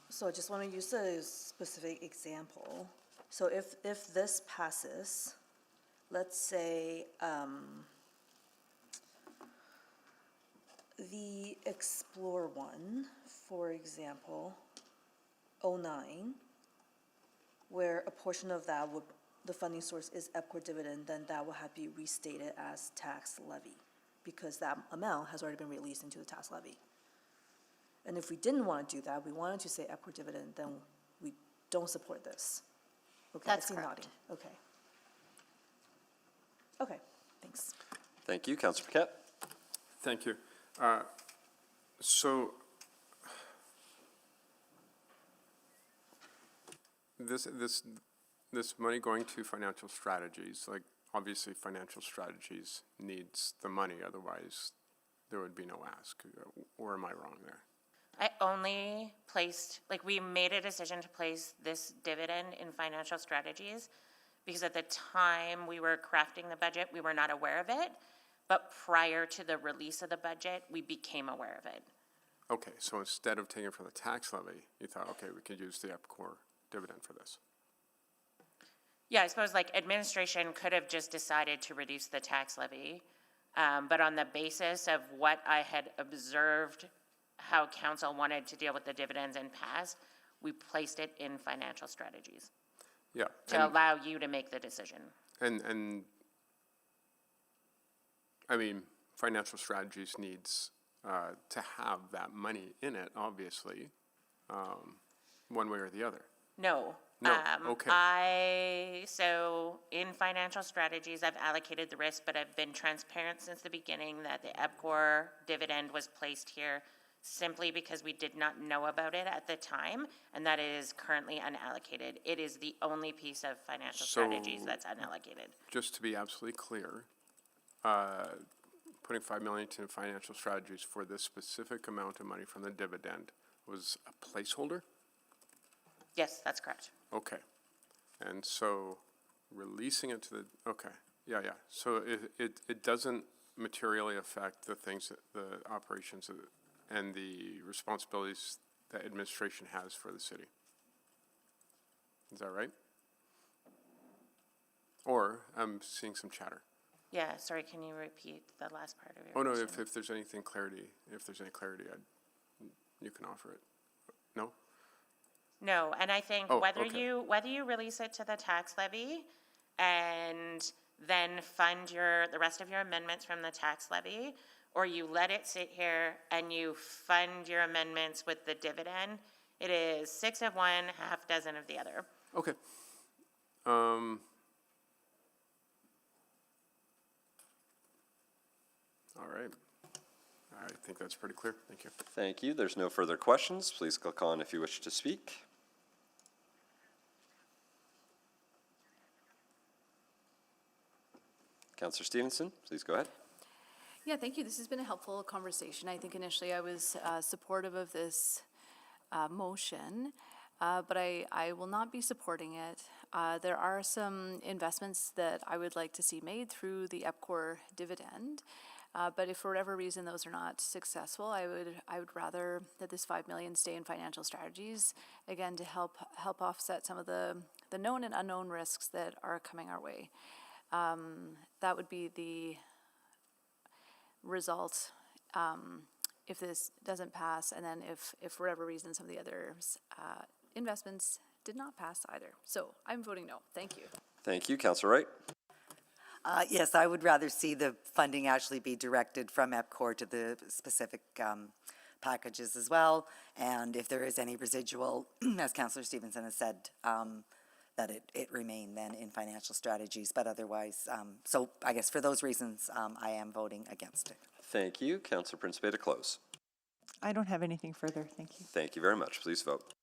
So I just want to use a specific example. So if this passes, let's say the Explore one, for example, 09, where a portion of that would, the funding source is EPCOR dividend, then that will have to be restated as tax levy, because that amount has already been released into the tax levy. And if we didn't want to do that, we wanted to say EPCOR dividend, then we don't support this. Okay, That's I see correct. nodding. Okay, thanks. Thank you. Councillor Paquette? Thank you. So this money going to financial strategies, like obviously financial strategies needs the money, otherwise there would be no ask. Or am I wrong there? I only placed, like, we made a decision to place this dividend in financial strategies because at the time we were crafting the budget, we were not aware of it. But prior to the release of the budget, we became aware of it. Okay, so instead of taking it from the tax levy, you thought, okay, we could use the EPCOR dividend for this. Yeah, I suppose like administration could have just decided to reduce the tax levy. But on the basis of what I had observed, how council wanted to deal with the dividends and past, we placed it in financial strategies Yeah. to allow you to make the decision. And I mean, financial strategies needs to have that money in it, obviously, one way or the other. No. No, okay. So in financial strategies, I've allocated the risk, but I've been transparent since the beginning that the EPCOR dividend was placed here simply because we did not know about it at the time, and that is currently unallocated. It is the only piece of financial strategies that's unallocated. Just to be absolutely clear, putting $5 million to financial strategies for this specific amount of money from the dividend was a placeholder? Yes, that's correct. Okay. And so releasing it to the, okay, yeah. So it doesn't materially affect the things, that the operations and the responsibilities that administration has for the city. Is that right? Or I'm seeing some chatter. Yeah, sorry, can you repeat the last part of your Oh, no, question? if there's any clarity, you can offer it. No? No, and I think Oh, whether okay. whether you release it to the tax levy and then fund the rest of your amendments from the tax levy, or you let it sit here and you fund your amendments with the dividend, it is 6 of one, half dozen of the other. Okay. All right. I think that's pretty clear. Thank you. Thank you. There's no further questions. Please click on if you wish to speak. Councillor Stevenson, please go ahead. Yeah, thank you. This has been a helpful conversation. I think initially I was supportive of this motion, but I will not be supporting it. There are some investments that I would like to see made through the EPCOR dividend, but if for whatever reason those are not successful, I would rather that this $5 million stay in financial strategies, again, to help offset some of the known and unknown risks that are coming our way. That would be the result if this doesn't pass, and then if for whatever reason some of the other investments did not pass either. So I'm voting no. Thank you. Thank you. Councillor Wright. Yes, I would rather see the funding actually be directed from EPCOR to the specific packages as well. And if there is any residual, as Councillor Stevenson has said, that it remain then in financial strategies. But otherwise, so I guess for those reasons, I am voting against it. Thank you. Councillor Principe to close. I don't have anything further. Thank you. Thank you very much. Please vote.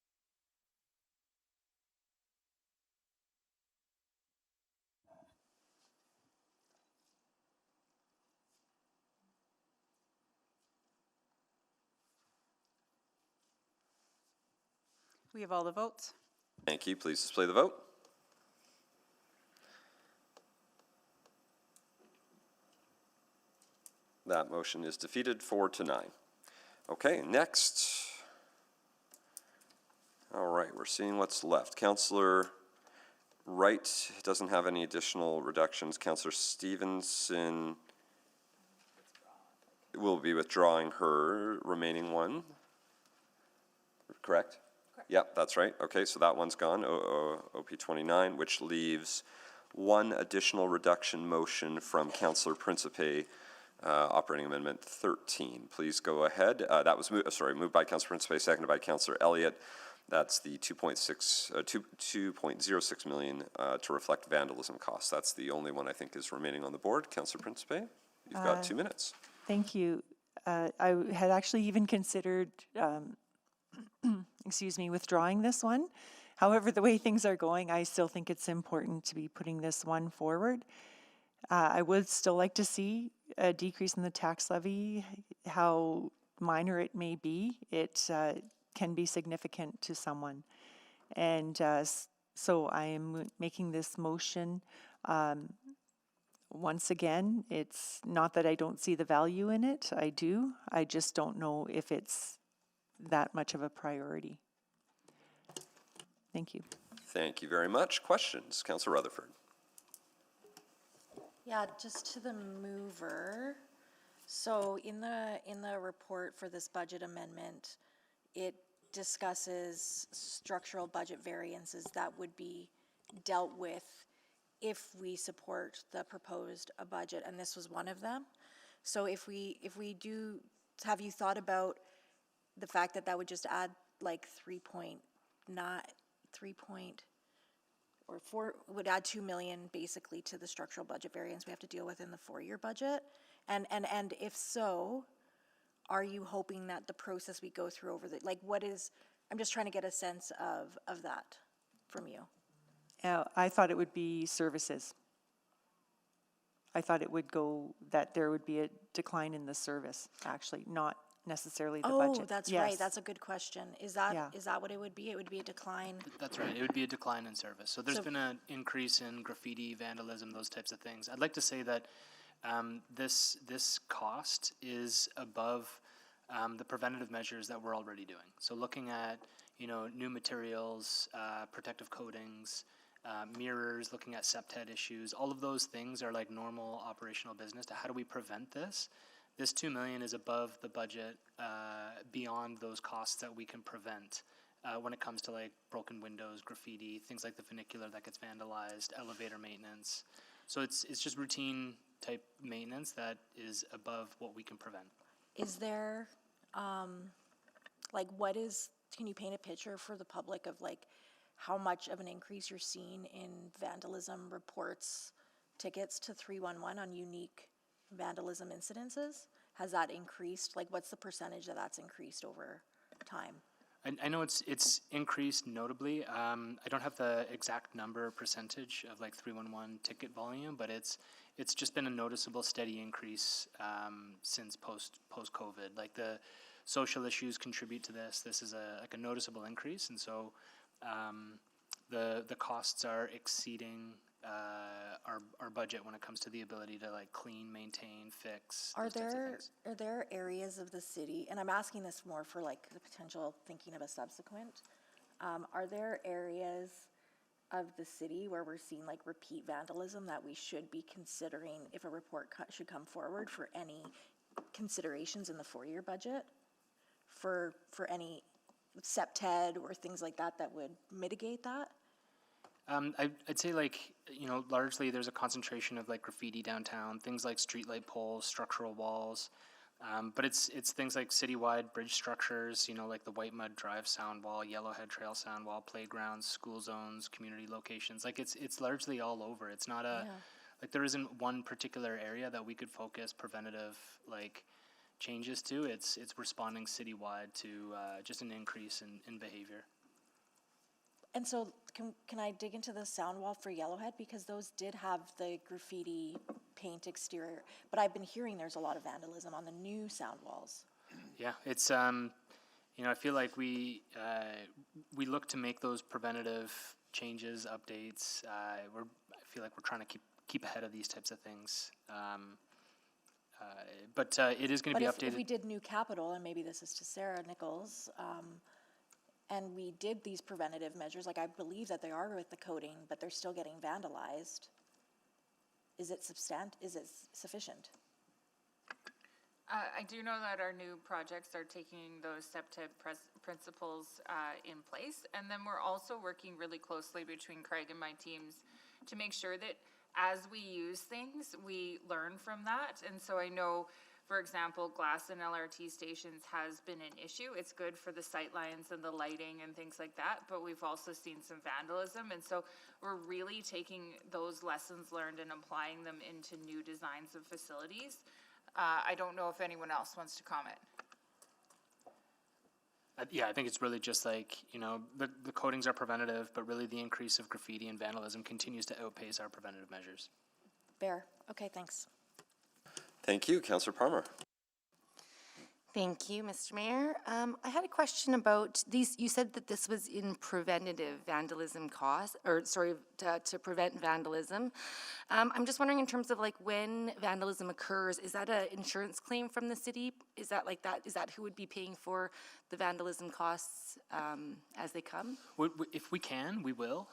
We have all the votes. Thank you. Please display the vote. That motion is defeated 4-9. Okay, next. All right, we're seeing what's left. Councillor Wright doesn't have any additional reductions. Councillor Stevenson will be withdrawing her remaining one. Correct? Yep, that's right. Okay, so that one's gone, OP 29, which leaves one additional reduction motion from Councillor Principe, operating amendment 13. Please go ahead. That was moved by Councillor Principe, seconded by Councillor Elliott. That's the 2.06 million to reflect vandalism costs. That's the only one I think is remaining on the board. Councillor Principe, you've got 2 minutes. Thank you. I had actually even considered, excuse me, withdrawing this one. However, the way things are going, I still think it's important to be putting this one forward. I would still like to see a decrease in the tax levy. How minor it may be, it can be significant to someone. And so I am making this motion. Once again, it's not that I don't see the value in it. I do. I just don't know if it's that much of a priority. Thank you. Thank you very much. Questions? Councillor Rutherford. Yeah, just to the mover. So in the report for this budget amendment, it discusses structural budget variances that would be dealt with if we support the proposed budget, and this was one of them. So if we do, have you thought about the fact that that would just add like 4 would add 2 million basically to the structural budget variance we have to deal with in the 4-year budget? And if so, are you hoping that the process we go through over the, like, what is, I'm just trying to get a sense of that from you. I thought it would be services. I thought it would go, that there would be a decline in the service, actually, not necessarily the budget. Oh, that's Yes. right, that's a good question. Is that Yeah. what it would be? It would be a decline? That's right, it would be a decline in service. So there's So- been an increase in graffiti, vandalism, those types of things. I'd like to say that this cost is above the preventative measures that we're already doing. So looking at, new materials, protective coatings, mirrors, looking at septet issues, all of those things are like normal operational business. How do we prevent this? This 2 million is above the budget, beyond those costs that we can prevent when it comes to like broken windows, graffiti, things like the funicular that gets vandalized, elevator maintenance. So it's just routine type maintenance that is above what we can prevent. Is there, can you paint a picture for the public of like how much of an increase you're seeing in vandalism reports, tickets to 311 on unique vandalism incidences? Has that increased? Like, what's the percentage that's increased over time? I know it's increased notably. I don't have the exact number or percentage of like 311 ticket volume, but it's just been a noticeable steady increase since post-COVID. Like the social issues contribute to this. This is a noticeable increase, and so the costs are exceeding our budget when it comes to the ability to like clean, maintain, fix. Are there areas of the city, and I'm asking this more for like the potential thinking of a subsequent, are there areas of the city where we're seeing like repeat vandalism that we should be considering if a report should come forward for any considerations in the 4-year budget for any septet or things like that that would mitigate that? I'd say like, largely there's a concentration of like graffiti downtown, things like streetlight poles, structural walls. But it's things like citywide bridge structures, like the White Mud Drive sound wall, Yellowhead Trail sound wall, playgrounds, school zones, community locations. Like it's largely all over. It's not like there isn't one particular area that we could focus preventative like changes to. It's responding citywide to just an increase in behavior. And so can I dig into the sound wall for Yellowhead? Because those did have the graffiti paint exterior, but I've been hearing there's a lot of vandalism on the new sound walls. Yeah, it's I feel like we look to make those preventative changes, updates. I feel like we're trying to keep ahead of these types of things. But it is going to be updated. If we did new capital, and maybe this is to Sarah Nichols, and we did these preventative measures, like I believe that they are with the coating, but they're still getting vandalized. Is it sufficient? I do know that our new projects are taking those septet principles in place, and then we're also working really closely between Craig and my teams to make sure that as we use things, we learn from that. And so I know, for example, glass in LRT stations has been an issue. It's good for the sight lines and the lighting and things like that, but we've also seen some vandalism. And so we're really taking those lessons learned and applying them into new designs of facilities. I don't know if anyone else wants to comment. Yeah, I think it's really just like, you know, the coatings are preventative, but really the increase of graffiti and vandalism continues to outpace our preventative measures. Fair. Okay, thanks. Thank you, Councillor Palmer. Thank you, Mr. Mayor. I had a question about these. You said that this was in preventative vandalism costs, or sorry, to prevent vandalism. I'm just wondering in terms of like when vandalism occurs, is that an insurance claim from the city? Is that like that? Is that who would be paying for the vandalism costs as they come? If we can, we will.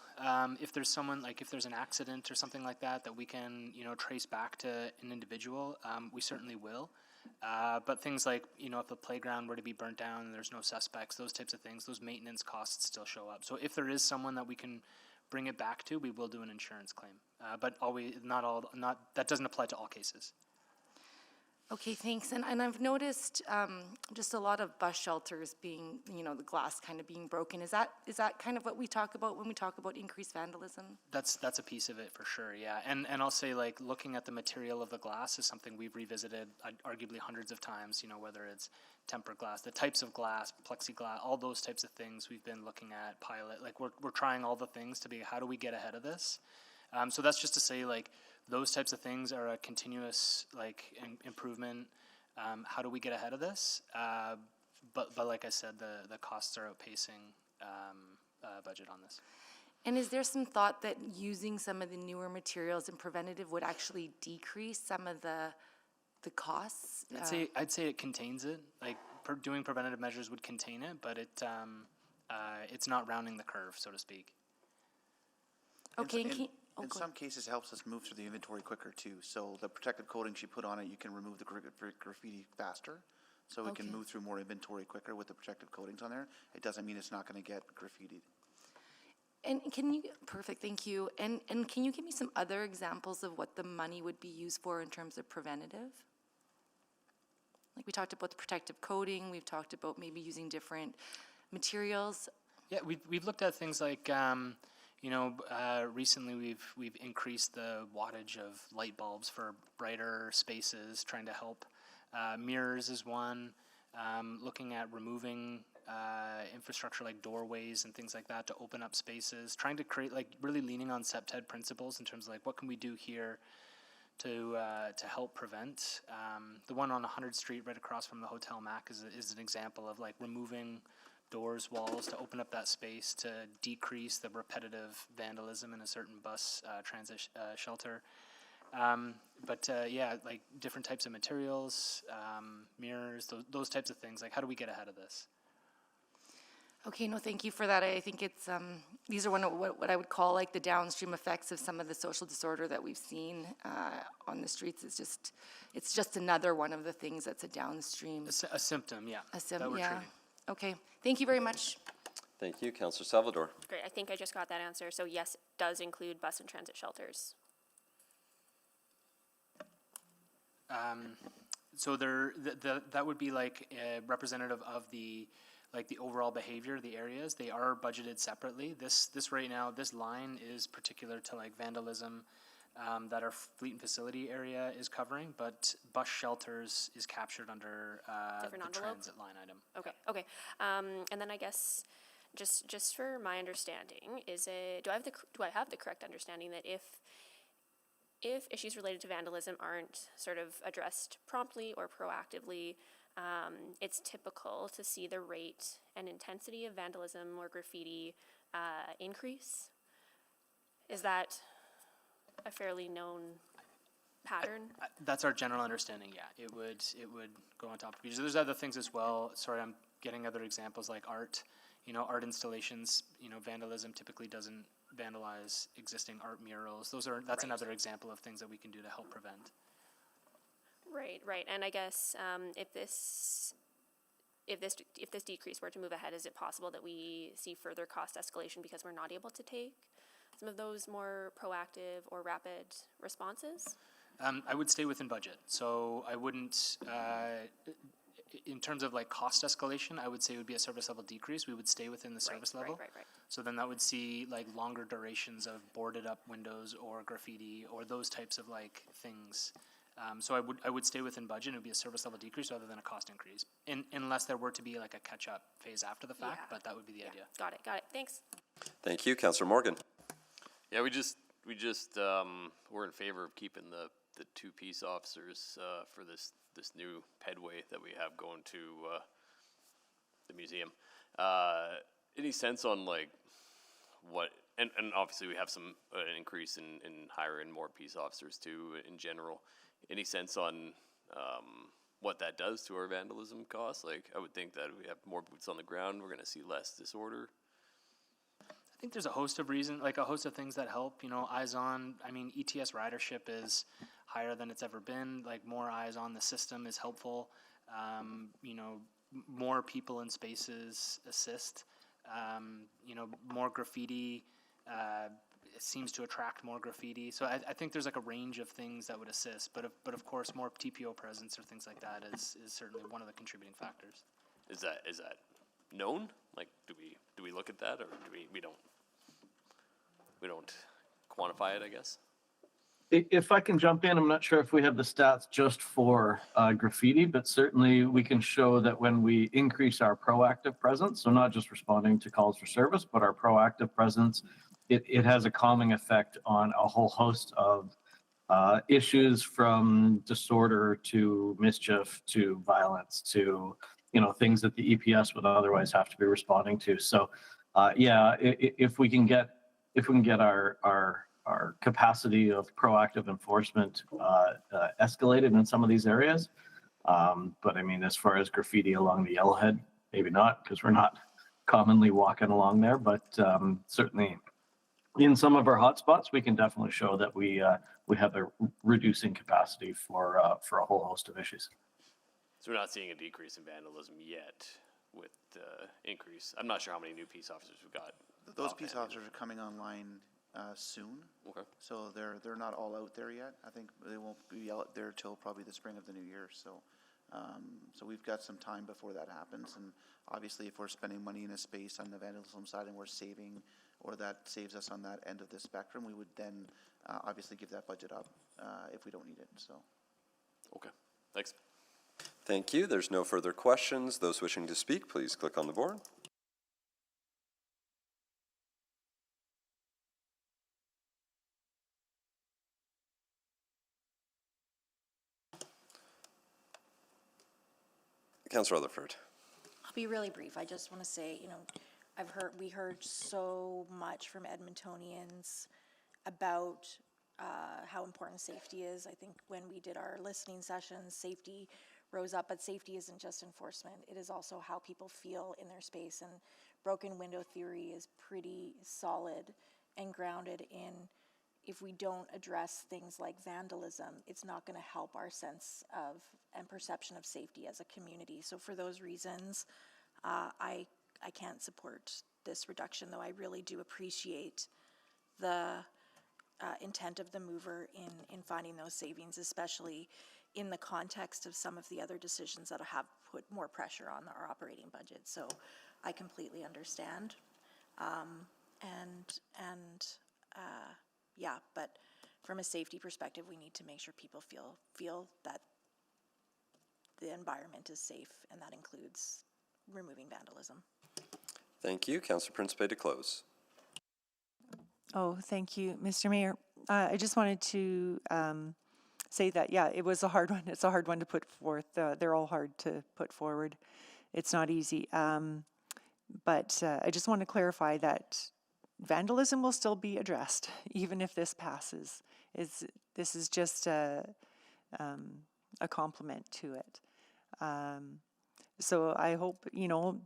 If there's someone, like if there's an accident or something like that, that we can, you know, trace back to an individual, we certainly will. But things like, you know, if the playground were to be burnt down and there's no suspects, those types of things, those maintenance costs still show up. So if there is someone that we can bring it back to, we will do an insurance claim. But that doesn't apply to all cases. Okay, thanks. And I've noticed just a lot of bus shelters being, you know, the glass kind of being broken. Is that kind of what we talk about when we talk about increased vandalism? That's a piece of it for sure, yeah. And I'll say, like, looking at the material of the glass is something we've revisited arguably hundreds of times, you know, whether it's tempered glass, the types of glass, plexiglass, all those types of things we've been looking at, pilot. Like, we're trying all the things to be, how do we get ahead of this? So that's just to say, like, those types of things are a continuous, like, improvement. How do we get ahead of this? But like I said, the costs are outpacing budget on this. And is there some thought that using some of the newer materials in preventative would actually decrease some of the costs? I'd say it contains it. Like, doing preventative measures would contain it, but it's not rounding the curve, so to speak. Okay, in some cases, it helps us move through the inventory quicker too. So the protective coatings you put on it, you can remove the graffiti faster. So we can move through more inventory quicker with the protective coatings on there. It doesn't mean it's not going to get graffitied. And perfect, thank you. And can you give me some other examples of what the money would be used for in terms of preventative? Like we talked about the protective coating, we've talked about maybe using different materials. Yeah, we've looked at things like, you know, recently we've increased the wattage of light bulbs for brighter spaces, trying to help. Mirrors is one. Looking at removing infrastructure like doorways and things like that to open up spaces. Trying to create, like, really leaning on CEPTED principles in terms of like what can we do here to help prevent. The one on 100th Street right across from the Hotel Mac is an example of like removing doors, walls to open up that space to decrease the repetitive vandalism in a certain bus transit shelter. Yeah, like different types of materials, mirrors, those types of things. Like, how do we get ahead of this? Okay, no, thank you for that. I think it's, these are one of what I would call like the downstream effects of some of the social disorder that we've seen on the streets. It's just another one of the things that's a downstream. A symptom, yeah. A symptom, that we're yeah. treating. Okay, thank you very much. Thank you, Councillor Salvador. Great, I think I just got that answer. So yes, it does include bus and transit shelters. So that would be like representative of the overall behavior of the areas. They are budgeted separately. This right now, this line is particular to like vandalism that our fleet and facility area is covering, but bus shelters is captured under the transit line item. Okay. And then I guess just for my understanding, do I have the correct understanding that if issues related to vandalism aren't sort of addressed promptly or proactively, it's typical to see the rate and intensity of vandalism or graffiti increase? Is that a fairly known pattern? That's our general understanding, yeah. It would go on top of each. There's other things as well. Sorry, I'm getting other examples like art. You know, art installations, you know, vandalism typically doesn't vandalize existing art murals. That's another example of things that we can do to help prevent. Right. And I guess if this decrease were to move ahead, is it possible that we see further cost escalation because we're not able to take some of those more proactive or rapid responses? I would stay within budget. So I wouldn't, in terms of like cost escalation, I would say it would be a service level decrease. We would stay within the service level. Right. So then that would see like longer durations of boarded up windows or graffiti or those types of like things So I would stay within budget, and it would be a service level decrease rather than a cost increase, unless there were to be like a catch-up phase after the fact, Yeah. but that would be the idea. Got it, thanks. Thank you. Councillor Morgan. Yeah, we just we're in favor of keeping the two peace officers for this new pedway that we have going to the museum. Any sense on like what? And obviously we have some increase in hiring more peace officers too in general. Any sense on what that does to our vandalism costs? Like, I would think that if we have more boots on the ground, we're going to see less disorder. I think there's a host of reasons, like a host of things that help. Eyes on. I mean, ETS ridership is higher than it's ever been. Like, more eyes on the system is helpful. More people in spaces assist. More graffiti. It seems to attract more graffiti. So I think there's like a range of things that would assist. But of course, more TPO presence or things like that is certainly one of the contributing factors. Is that known? Like, do we look at that, or do we don't quantify it, I guess? If I can jump in, I'm not sure if we have the stats just for graffiti, but certainly we can show that when we increase our proactive presence, so not just responding to calls for service, but our proactive presence, it has a calming effect on a whole host of issues, from disorder to mischief to violence to things that the EPS would otherwise have to be responding to. So if we can get our capacity of proactive enforcement escalated in some of these areas. But I mean, as far as graffiti along the Yellowhead, maybe not, because we're not commonly walking along there, but certainly in some of our hotspots, we can definitely show that we have a reducing capacity for a whole host of issues. So we're not seeing a decrease in vandalism yet with increase. I'm not sure how many new peace officers we've got. Those peace officers are coming online soon. Okay. So they're not all out there yet. I think they won't be out there till probably the spring of the new year. So we've got some time before that happens. And obviously, if we're spending money in a space on the vandalism side and we're saving, or that saves us on that end of the spectrum, we would then obviously give that budget up if we don't need it. So. Okay. Thanks. Thank you. There's no further questions. Those wishing to speak, please click on the board. Councillor Rutherford. I'll be really brief. I just want to say, we heard so much from Edmontonians about how important safety is. I think when we did our listening sessions, safety rose up, but safety isn't just enforcement. It is also how people feel in their space, and broken window theory is pretty solid and grounded in, if we don't address things like vandalism, it's not going to help our sense of and perception of safety as a community. So for those reasons, I can't support this reduction, though I really do appreciate the intent of the mover in finding those savings, especially in the context of some of the other decisions that have put more pressure on our operating budget. So I completely understand. But from a safety perspective, we need to make sure people feel that the environment is safe, and that includes removing vandalism. Thank you. Councillor Principe to close. Oh, thank you, Mr. Mayor. I just wanted to say that, it was a hard one. It's a hard one to put forth. They're all hard to put forward. It's not easy. But I just want to clarify that vandalism will still be addressed, even if this passes. This is just a complement to it. So I hope,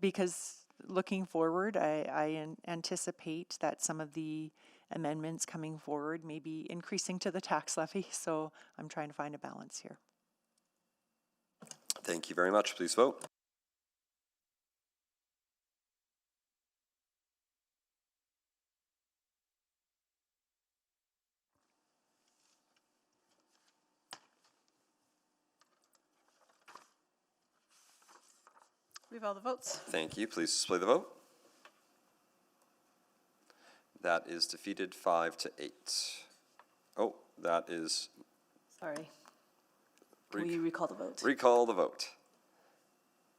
because looking forward, I anticipate that some of the amendments coming forward may be increasing to the tax levy. So I'm trying to find a balance here. Thank you very much. Please vote. We have all the votes. Thank you. Please display the vote. That is defeated 5-8. Oh, that is. Sorry. Can we recall the vote? Recall the vote.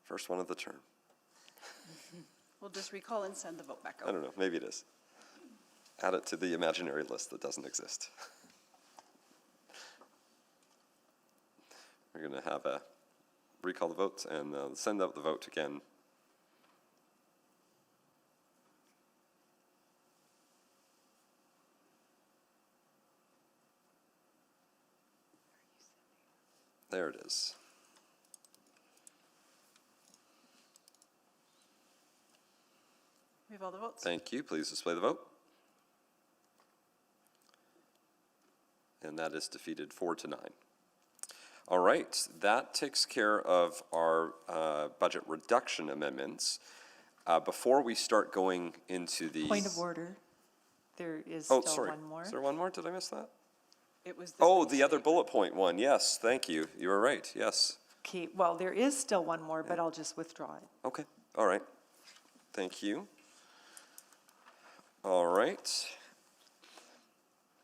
First one of the term. We'll just recall and send the vote back I out. don't know, maybe it is. Add it to the imaginary list that doesn't exist. We're going to have a recall the vote and send out the vote again. There it is. We have all the votes. Thank you. Please display the vote. And that is defeated 4-9. All right, that takes care of our budget reduction amendments. Before we start going into the Point of order. There is Oh, still sorry. one more. Is there one more? Did I miss that? It was Oh, the other bullet point one. Yes, thank you. You were right. Yes. Okay, well, there is still one more, but I'll just withdraw it. Okay. All right. Thank you. All right.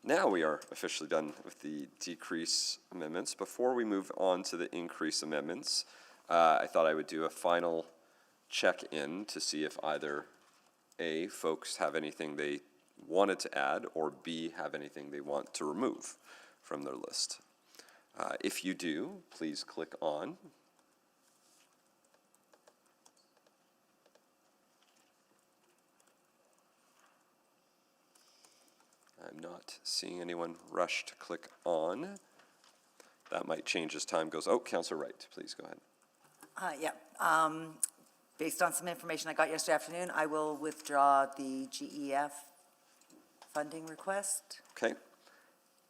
Now we are officially done with the decrease amendments. Before we move on to the increase amendments, I thought I would do a final check-in to see if either A, folks have anything they wanted to add, or B, have anything they want to remove from their list. If you do, please click on. I'm not seeing anyone rush to click on. That might change as time goes. Oh, Councillor Wright, please go ahead. Based on some information I got yesterday afternoon, I will withdraw the GEF funding request. Okay.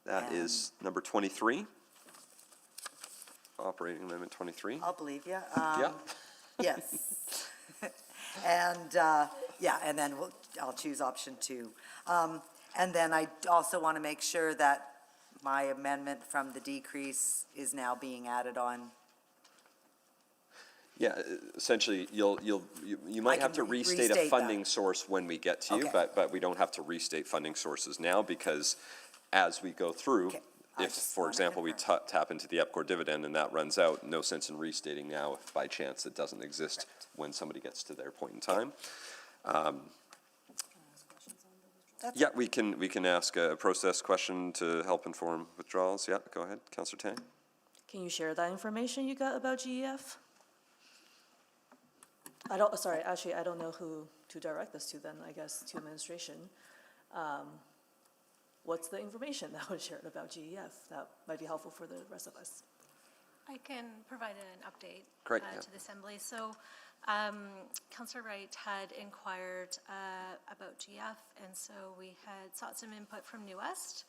That is number 23. Operating Amendment 23. I'll believe you. Yeah. Yes. And, and then I'll choose option 2. And then I also want to make sure that my amendment from the decrease is now being added on. Yeah, essentially, you might have to restate a restate funding that. source when we get to you, Okay. but we don't have to restate funding sources now, because as we go through, if, for example, we tap into the EPCOR dividend and that runs out, no sense in restating now if by chance it doesn't exist when somebody gets to their point in time. Yeah, we can ask a process question to help inform withdrawals. Yeah, go ahead, Councillor Tang. Can you share that information you got about GEF? I don't know who to direct this to then, I guess, to administration. What's the information that was shared about GEF that might be helpful for the rest of us? I can provide an update Great, to the Assembly. So Councillor Wright had inquired about GF, and so we had sought some input from New West.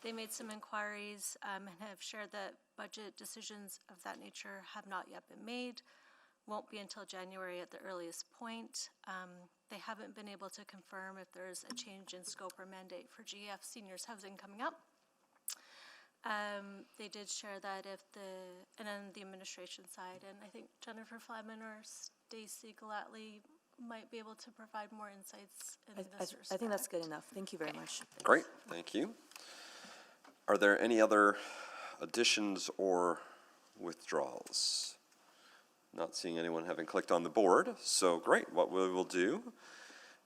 They made some inquiries and have shared that budget decisions of that nature have not yet been made. Won't be until January at the earliest point. They haven't been able to confirm if there's a change in scope or mandate for GF seniors housing coming up. They did share that and on the administration side, and I think Jennifer Flaman or Stacy Galatly might be able to provide more insights in this respect. I think that's good enough. Thank you very much. Great, thank you. Are there any other additions or withdrawals? Not seeing anyone having clicked on the board, so great. What we will do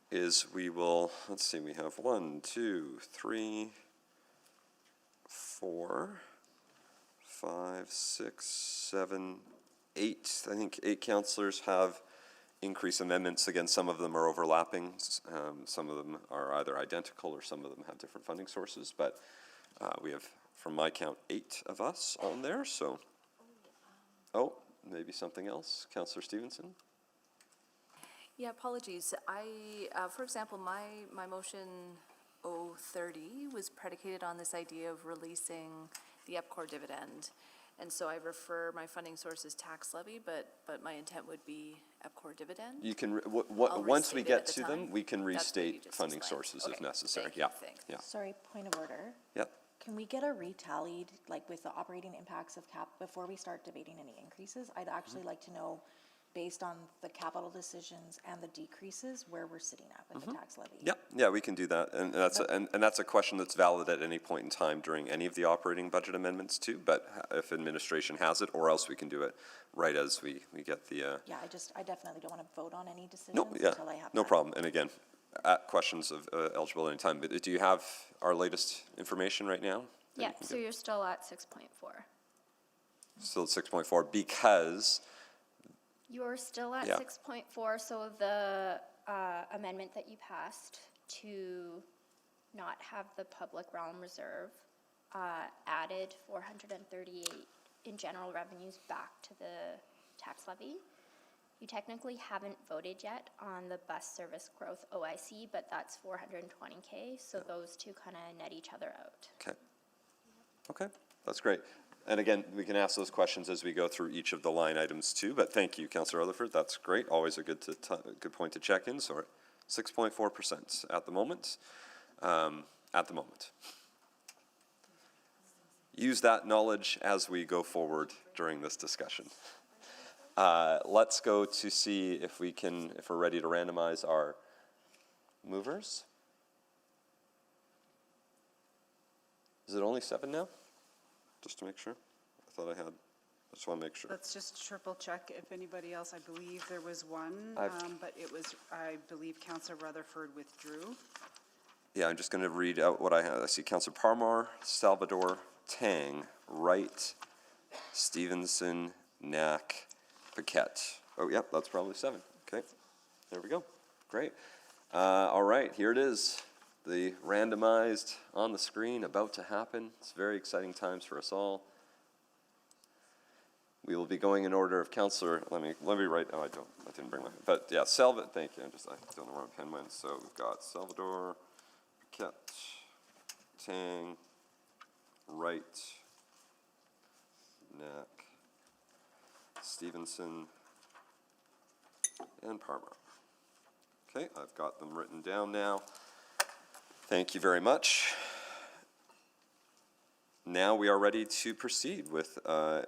is we have 1, 2, 3, 4, 5, 6, 7, 8. I think 8 councillors have increase amendments. Again, some of them are overlapping. Some of them are either identical or some of them have different funding sources. But we have, from my count, 8 of us on there. So, maybe something else. Councillor Stevenson? Yeah, apologies. For example, my motion 030 was predicated on this idea of releasing the EPCOR dividend. And so I refer my funding source as tax levy, but my intent would be EPCOR dividend. You can, I'll once we restate it get at the to them, time. we can That's what you restate just funding explained. sources if Okay, necessary. thank you, Yeah, thank yeah. Sorry, point of order. Yep. Can we get a retallied, like with the operating impacts of CAP, before we start debating any increases? I'd actually like to know, based on the capital decisions and the decreases, where we're sitting at with the tax levy. Yeah, we can do that, and that's a question that's valid at any point in time during any of the operating budget amendments too, but if administration has it, or else we can do it right as we get the, Yeah, I definitely don't want to vote on any decisions no, yeah, until I have no that. problem, and again, questions of eligibility anytime, but do you have our latest information right now? that you Yeah, can so give? you're still at 6.4. Still at 6.4 because, You're still at Yeah. 6.4, so the amendment that you passed to not have the public realm reserve added 438 in general revenues back to the tax levy. You technically haven't voted yet on the bus service growth OIC, but that's 420K, so those two kind of net each other out. okay, that's great. And again, we can ask those questions as we go through each of the line items too, but thank you, Councillor Rutherford, that's great, always a good point to check in, so 6.4% at the moment, Use that knowledge as we go forward during this discussion. Let's go to see if we're ready to randomize our movers. Is it only 7 now? Just to make sure. I thought I just want to make sure. Let's just triple check if anybody else, I believe there was one, but it was, I believe Councillor Rutherford withdrew. Yeah, I'm just going to read out what I have. I see Councillor Parmar, Salvador, Tang, Wright, Stevenson, Knack, Paquette. Oh, yep, that's probably 7. Okay, there we go. Great. All right, here it is. The randomized on the screen, about to happen. It's very exciting times for us all. We will be going in order of Councillor, let me write, I didn't bring my, but yeah, thank you, I don't know where my pen went. So we've got Salvador, Paquette, Tang, Wright, Knack, Stevenson, and Parmar. Okay, I've got them written down now. Thank you very much. Now we are ready to proceed with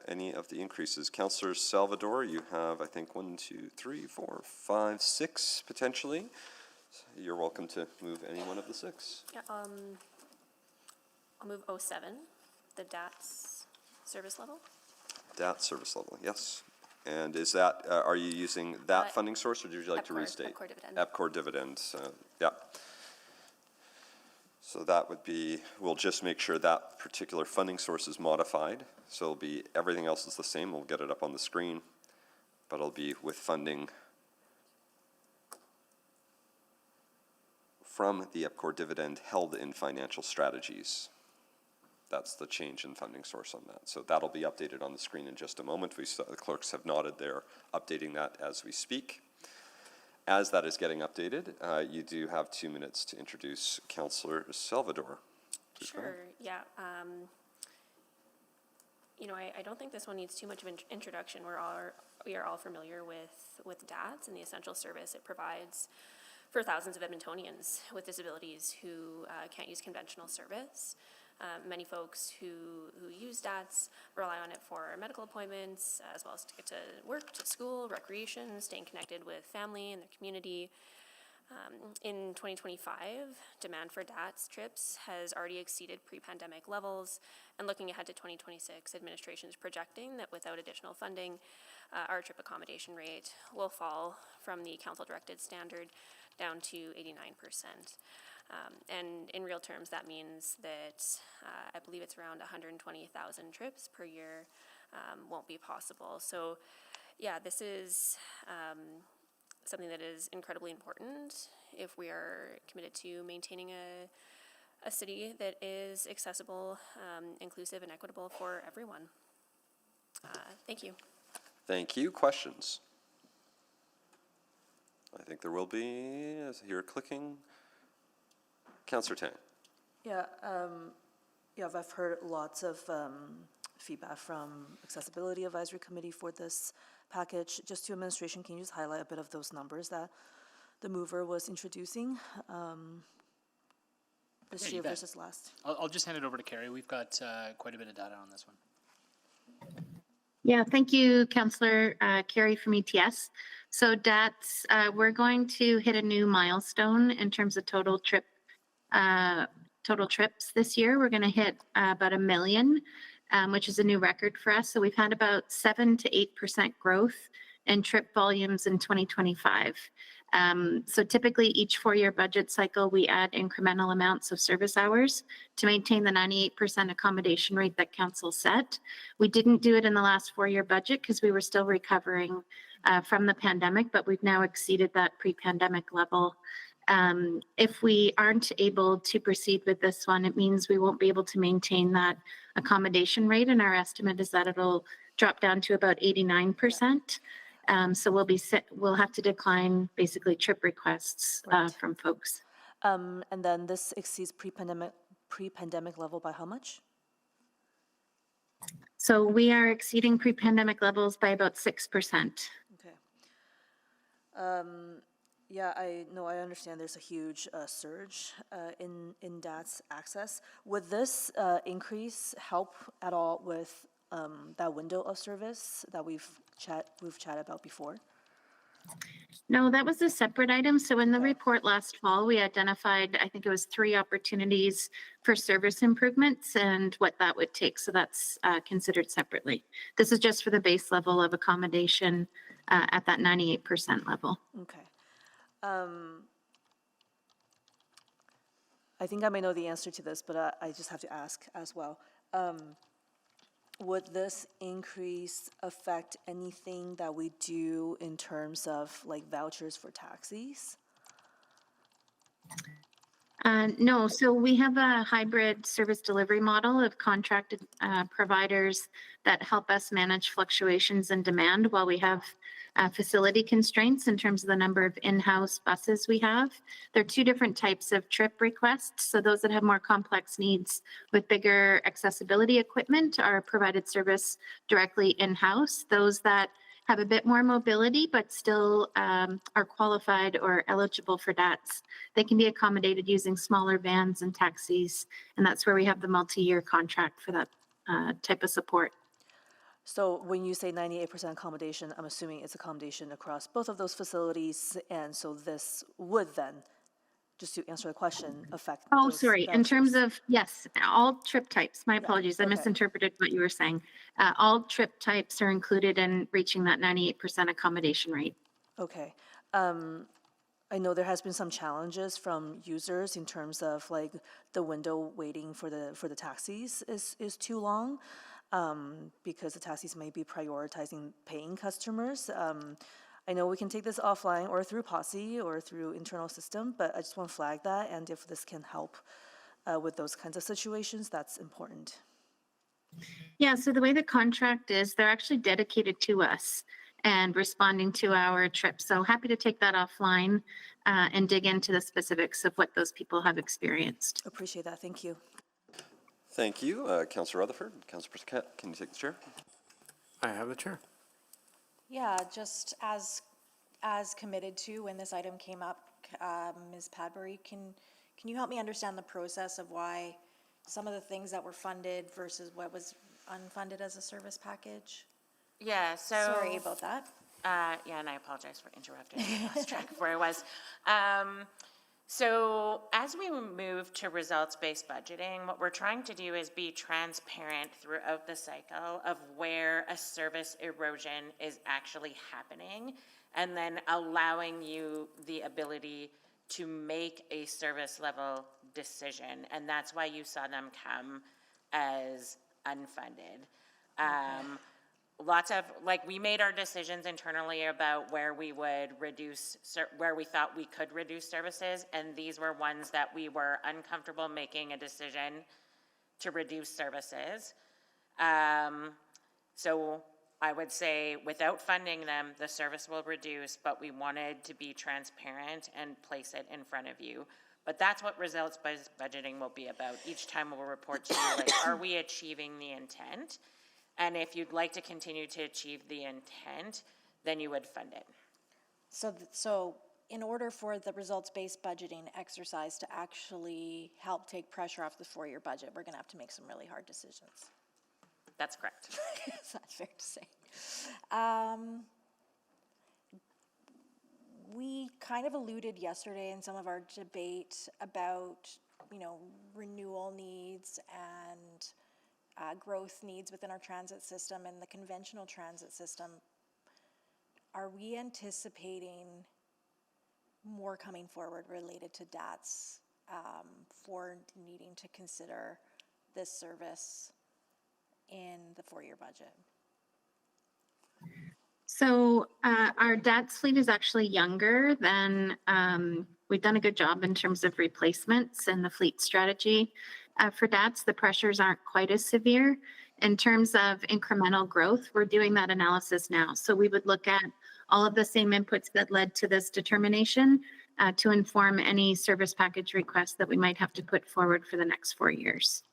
any of the increases. Councillor Salvador, you have, I think, 1, 2, 3, 4, 5, 6 potentially. You're welcome to move any one of the 6. Yeah, I'll move 07, the DATS service level. DAT service level, yes. And is that, are you using that funding source, or would you like to restate? EPCOR dividend. EPCOR dividend, yeah. So that would be, we'll just make sure that particular funding source is modified. So it'll be, everything else is the same. We'll get it up on the screen, but it'll be with funding from the EPCOR dividend held in financial strategies. That's the change in funding source on that. So that'll be updated on the screen in just a moment. The clerks have nodded they're updating that as we speak. As that is getting updated, you do have 2 minutes to introduce Councillor Salvador. Please go ahead. Sure, yeah. I don't think this one needs too much of an introduction. We are all familiar with DATS and the essential service it provides for thousands of Edmontonians with disabilities who can't use conventional service. Many folks who use DATS rely on it for medical appointments, as well as to get to work, to school, recreation, staying connected with family and their community. In 2025, demand for DATS trips has already exceeded pre-pandemic levels, and looking ahead to 2026, administration is projecting that without additional funding, our trip accommodation rate will fall from the council-directed standard down to 89%. And in real terms, that means that I believe it's around 120,000 trips per year won't be possible. So, yeah, this is something that is incredibly important if we are committed to maintaining a city that is accessible, inclusive, and equitable for everyone. Thank you. Thank you. Questions? I think there will be, as you're clicking. Councillor Tang. Yeah, I've heard lots of feedback from Accessibility Advisory Committee for this package. Just to administration, can you just highlight a bit of those numbers that the mover was introducing this year versus last? I'll just hand it over to Carrie. We've got quite a bit of data on this one. Yeah, thank you, Councillor Carey from ETS. So DATS, we're going to hit a new milestone in terms of total trips this year. We're going to hit about 1 million, which is a new record for us. So we've had about 7 to 8% growth in trip volumes in 2025. So typically each 4-year budget cycle, we add incremental amounts of service hours to maintain the 98% accommodation rate that council set. We didn't do it in the last 4-year budget because we were still recovering from the pandemic, but we've now exceeded that pre-pandemic level. If we aren't able to proceed with this one, it means we won't be able to maintain that accommodation rate, and our estimate is that it'll drop down to about 89%. So we'll have to decline basically trip requests from folks. And then this exceeds pre-pandemic level by how much? So we are exceeding pre-pandemic levels by about 6%. Okay. Yeah, I understand there's a huge surge in DATS access. Would this increase help at all with that window of service that we've chatted about before? No, that was a separate item. So in the report last fall, we identified, I think it was 3 opportunities for service improvements and what that would take. So that's considered separately. This is just for the base level of accommodation at that 98% level. Okay. I think I may know the answer to this, but I just have to ask as well. Would this increase affect anything that we do in terms of like vouchers for taxis? No, so we have a hybrid service delivery model of contracted providers that help us manage fluctuations in demand while we have facility constraints in terms of the number of in-house buses we have. There are 2 different types of trip requests. So those that have more complex needs with bigger accessibility equipment are provided service directly in-house. Those that have a bit more mobility but still are qualified or eligible for DATS, they can be accommodated using smaller vans and taxis, and that's where we have the multi-year contract for that type of support. So when you say 98% accommodation, I'm assuming it's accommodation across both of those facilities, and so this would then, just to answer the question, affect those Sorry. vouchers. In terms of, yes, all trip types. My apologies. I misinterpreted what you were saying. All trip types are included in reaching that 98% accommodation rate. Okay. I know there has been some challenges from users in terms of like the window waiting for the taxis is too long, because the taxis may be prioritizing paying customers. I know we can take this offline or through Posse or through internal system, but I just want to flag that, and if this can help with those kinds of situations, that's important. Yeah, so the way the contract is, they're actually dedicated to us and responding to our trips. So happy to take that offline and dig into the specifics of what those people have experienced. Appreciate that. Thank you. Thank you. Councillor Rutherford, Councillor Paquette, can you take the chair? I have the chair. Yeah, just as committed to when this item came up, Ms. Padbury, can you help me understand the process of why some of the things that were funded versus what was unfunded as a service package? Yeah, so. Sorry about that. Yeah, and I apologize for interrupting. I lost track of where I was. So as we move to results-based budgeting, what we're trying to do is be transparent throughout the cycle of where a service erosion is actually happening, and then allowing you the ability to make a service level decision. And that's why you saw them come as unfunded. Lots of, like, we made our decisions internally about where we would reduce, where we thought we could reduce services, and these were ones that we were uncomfortable making a decision to reduce services. So I would say without funding them, the service will reduce, but we wanted to be transparent and place it in front of you. But that's what results-based budgeting will be about. Each time we'll report to you, like, are we achieving the intent? And if you'd like to continue to achieve the intent, then you would fund it. So in order for the results-based budgeting exercise to actually help take pressure off the 4-year budget, we're going to have to make some really hard decisions. That's correct. That's fair to say. We kind of alluded yesterday in some of our debate about, renewal needs and growth needs within our transit system and the conventional transit system. Are we anticipating more coming forward related to DATS for needing to consider this service in the 4-year budget? So our DATS fleet is actually younger than, we've done a good job in terms of replacements and the fleet strategy. For DATS, the pressures aren't quite as severe. In terms of incremental growth, we're doing that analysis now. So we would look at all of the same inputs that led to this determination to inform any service package requests that we might have to put forward for the next 4 years.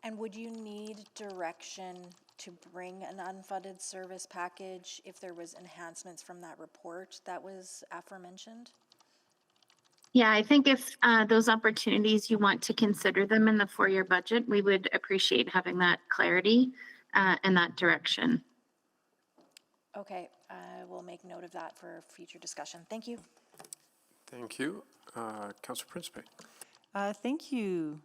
And would you need direction to bring an unfunded service package if there was enhancements from that report that was aforementioned? Yeah, I think if those opportunities, you want to consider them in the 4-year budget, we would appreciate having that clarity and that direction. Okay, I will make note of that for future discussion. Thank you. Thank you. Councillor Principe. Thank you.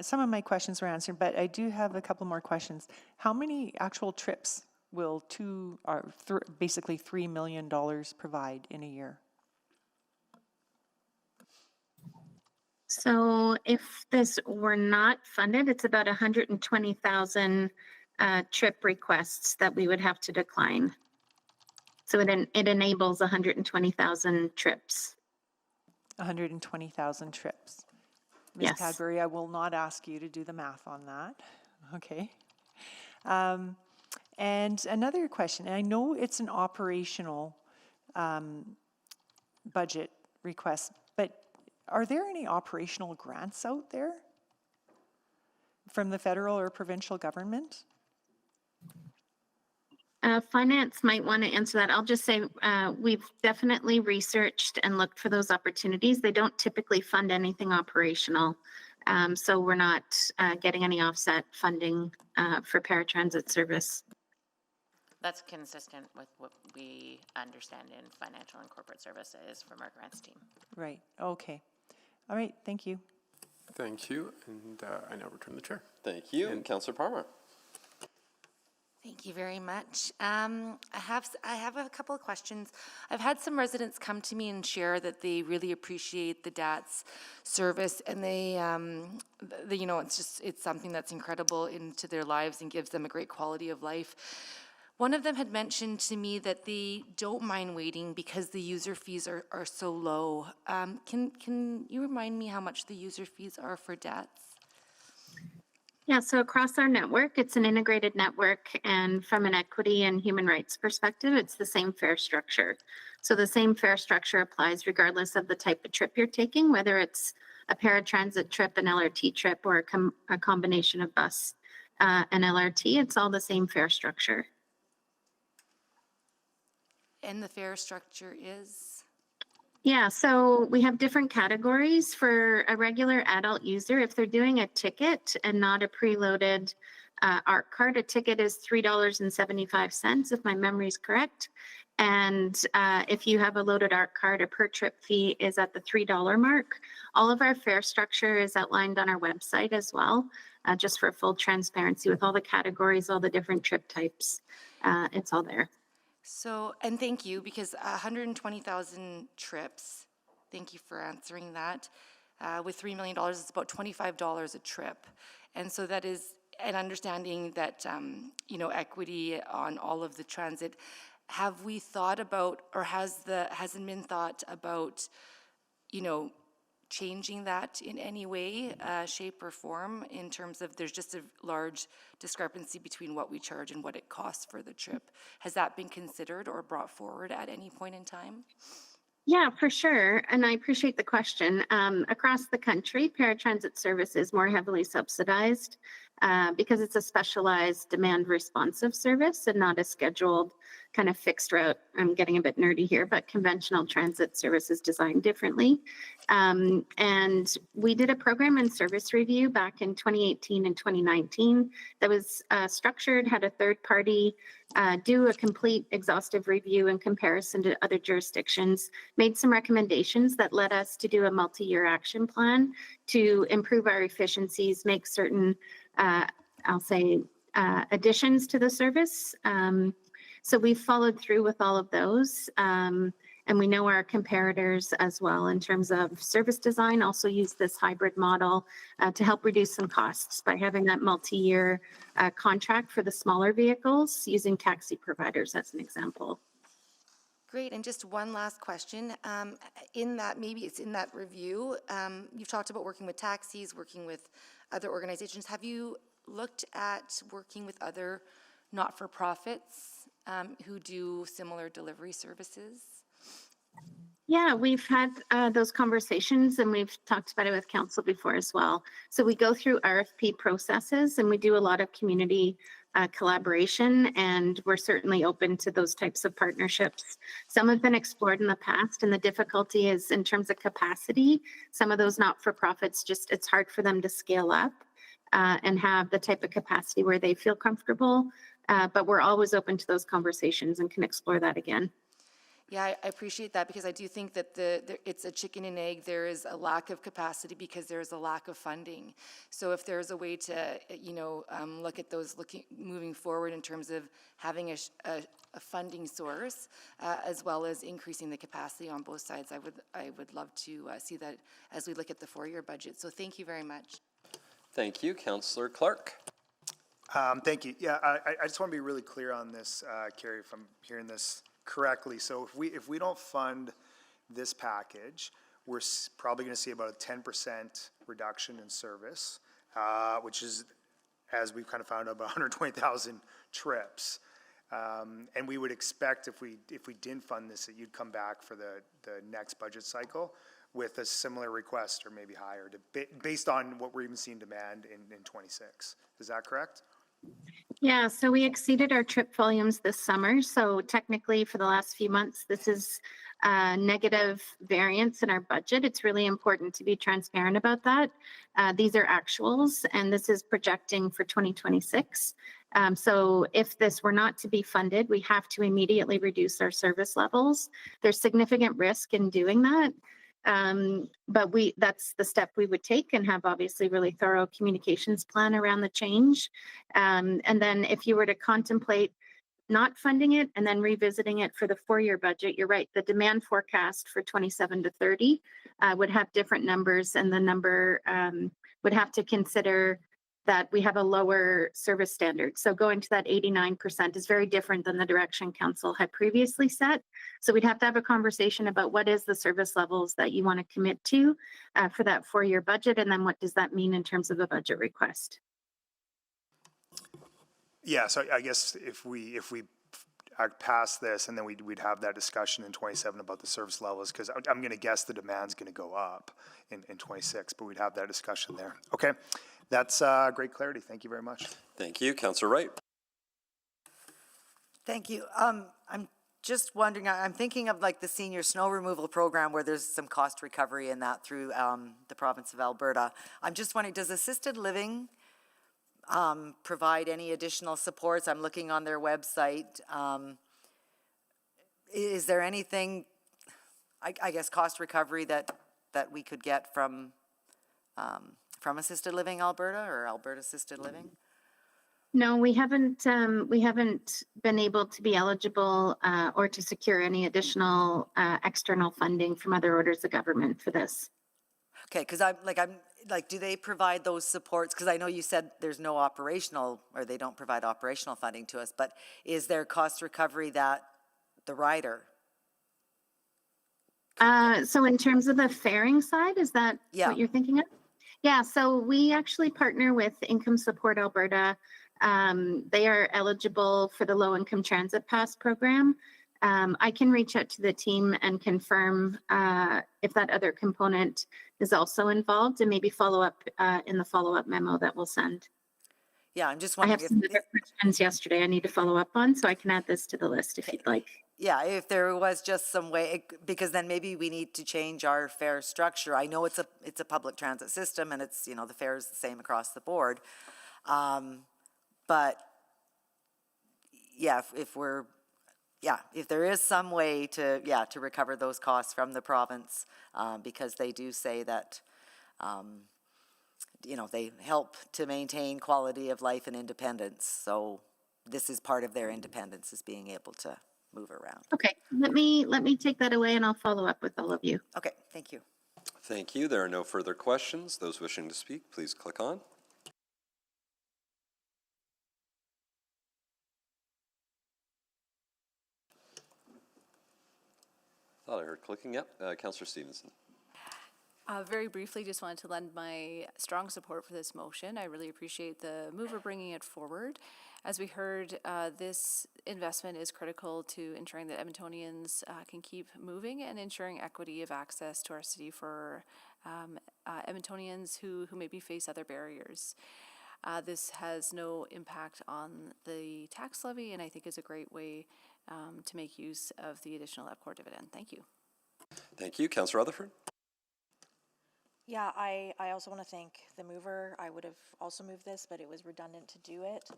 Some of my questions were answered, but I do have a couple more questions. How many actual trips will basically $3 million provide in a year? So if this were not funded, it's about 120,000 trip requests that we would have to decline. So it enables 120,000 trips. 120,000 trips. Ms. Yes. Cadbury, I will not ask you to do the math on that. Okay. And another question, and I know it's an operational budget request, but are there any operational grants out there from the federal or provincial government? Finance might want to answer that. I'll just say we've definitely researched and looked for those opportunities. They don't typically fund anything operational. So we're not getting any offset funding for paratransit service. That's consistent with what we understand in financial and corporate services from our grants team. Right, okay. All right, thank you. Thank you, and I now return the chair. Thank you, and Councillor Palmer. Thank you very much. I have a couple of questions. I've had some residents come to me and share that they really appreciate the DATS service, and it's something that's incredible into their lives and gives them a great quality of life. One of them had mentioned to me that they don't mind waiting because the user fees are so low. Can you remind me how much the user fees are for DATS? Yeah, so across our network, it's an integrated network, and from an equity and human rights perspective, it's the same fare structure. So the same fare structure applies regardless of the type of trip you're taking, whether it's a paratransit trip, an LRT trip, or a combination of bus and LRT. It's all the same fare structure. And the fare structure is? Yeah, so we have different categories for a regular adult user. If they're doing a ticket and not a preloaded ARC card, a ticket is $3.75, if my memory is correct. And if you have a loaded ARC card, a per trip fee is at the $3 mark. All of our fare structure is outlined on our website as well, just for full transparency with all the categories, all the different trip types. It's all there. So, and thank you, because 120,000 trips, thank you for answering that. With $3 million, it's about $25 a trip. And so that is an understanding that, equity on all of the transit. Have we thought about, or hasn't been thought about, changing that in any way, shape or form, in terms of there's just a large discrepancy between what we charge and what it costs for the trip? Has that been considered or brought forward at any point in time? Yeah, for sure. And I appreciate the question. Across the country, paratransit service is more heavily subsidized because it's a specialized demand responsive service and not a scheduled kind of fixed route. I'm getting a bit nerdy here, but conventional transit service is designed differently. And we did a program and service review back in 2018 and 2019 that was structured, had a third party do a complete exhaustive review in comparison to other jurisdictions, made some recommendations that led us to do a multi-year action plan to improve our efficiencies, make certain, I'll say, additions to the service. So we've followed through with all of those. And we know our comparators as well in terms of service design also use this hybrid model to help reduce some costs by having that multi-year contract for the smaller vehicles using taxi providers as an example. Great, and just one last question. In that, maybe it's in that review, you've talked about working with taxis, working with other organizations. Have you looked at working with other not-for-profits who do similar delivery services? Yeah, we've had those conversations and we've talked about it with council before as well. So we go through RFP processes and we do a lot of community collaboration, and we're certainly open to those types of partnerships. Some have been explored in the past, and the difficulty is in terms of capacity. Some of those not-for-profits, just it's hard for them to scale up and have the type of capacity where they feel comfortable. But we're always open to those conversations and can explore that again. Yeah, I appreciate that because I do think that it's a chicken and egg. There is a lack of capacity because there's a lack of funding. So if there's a way to, look at those moving forward in terms of having a funding source as well as increasing the capacity on both sides, I would love to see that as we look at the 4-year budget. So thank you very much. Thank you, Councillor Clark. Thank you. Yeah, I just want to be really clear on this, Carrie, if I'm hearing this correctly. So if we don't fund this package, we're probably going to see about a 10% reduction in service, which is, as we've kind of found out, about 120,000 trips. And we would expect if we didn't fund this, that you'd come back for the next budget cycle with a similar request or maybe higher, based on what we're even seeing demand in 26. Is that correct? Yeah, so we exceeded our trip volumes this summer. So technically for the last few months, this is negative variance in our budget. It's really important to be transparent about that. These are actuals, and this is projecting for 2026. So if this were not to be funded, we have to immediately reduce our service levels. There's significant risk in doing that. But that's the step we would take and have obviously really thorough communications plan around the change. And then if you were to contemplate not funding it and then revisiting it for the 4-year budget, you're right, the demand forecast for 27 to 30 would have different numbers, and the number would have to consider that we have a lower service standard. So going to that 89% is very different than the direction council had previously set. So we'd have to have a conversation about what is the service levels that you want to commit to for that 4-year budget, and then what does that mean in terms of a budget request? Yeah, so I guess if we pass this, and then we'd have that discussion in 27 about the service levels, because I'm going to guess the demand's going to go up in 26, but we'd have that discussion there. Okay. That's great clarity. Thank you very much. Thank you, Councillor Wright. Thank you. I'm just wondering, I'm thinking of like the senior snow removal program where there's some cost recovery in that through the province of Alberta. I'm just wondering, does assisted living provide any additional supports? I'm looking on their website. Is there anything, I guess, cost recovery that we could get from Assisted Living Alberta or Alberta Assisted Living? No, we haven't been able to be eligible or to secure any additional external funding from other orders of government for this. Okay, because I'm like, do they provide those supports? Because I know you said there's no operational, or they don't provide operational funding to us, but is there cost recovery that the rider? So in terms of the faring side, is that what you're thinking of? Yeah, so we actually partner with Income Support Alberta. They are eligible for the Low Income Transit Pass program. I can reach out to the team and confirm if that other component is also involved, and maybe follow up in the follow-up memo that we'll send. Yeah, I'm just I have wondering some other questions yesterday I need to follow up on, so I can add this to the list if you'd like. yeah, if there was just some way, because then maybe we need to change our fare structure. I know it's a public transit system and it's, the fare is the same across the board. But yeah, if there is some way to recover those costs from the province, because they do say that, they help to maintain quality of life and independence. So this is part of their independence, is being able to move around. Okay, let me take that away and I'll follow up with all of you. Okay, thank you. Thank you. There are no further questions. Those wishing to speak, please click on. Thought I heard clicking. Yep. Councillor Stevenson. Very briefly, just wanted to lend my strong support for this motion. I really appreciate the mover bringing it forward. As we heard, this investment is critical to ensuring that Edmontonians can keep moving and ensuring equity of access to our city for Edmontonians who maybe face other barriers. This has no impact on the tax levy, and I think is a great way to make use of the additional EPCOR dividend. Thank you. Thank you. Councillor Rutherford. Yeah, I also want to thank the mover. I would have also moved this, but it was redundant to do it.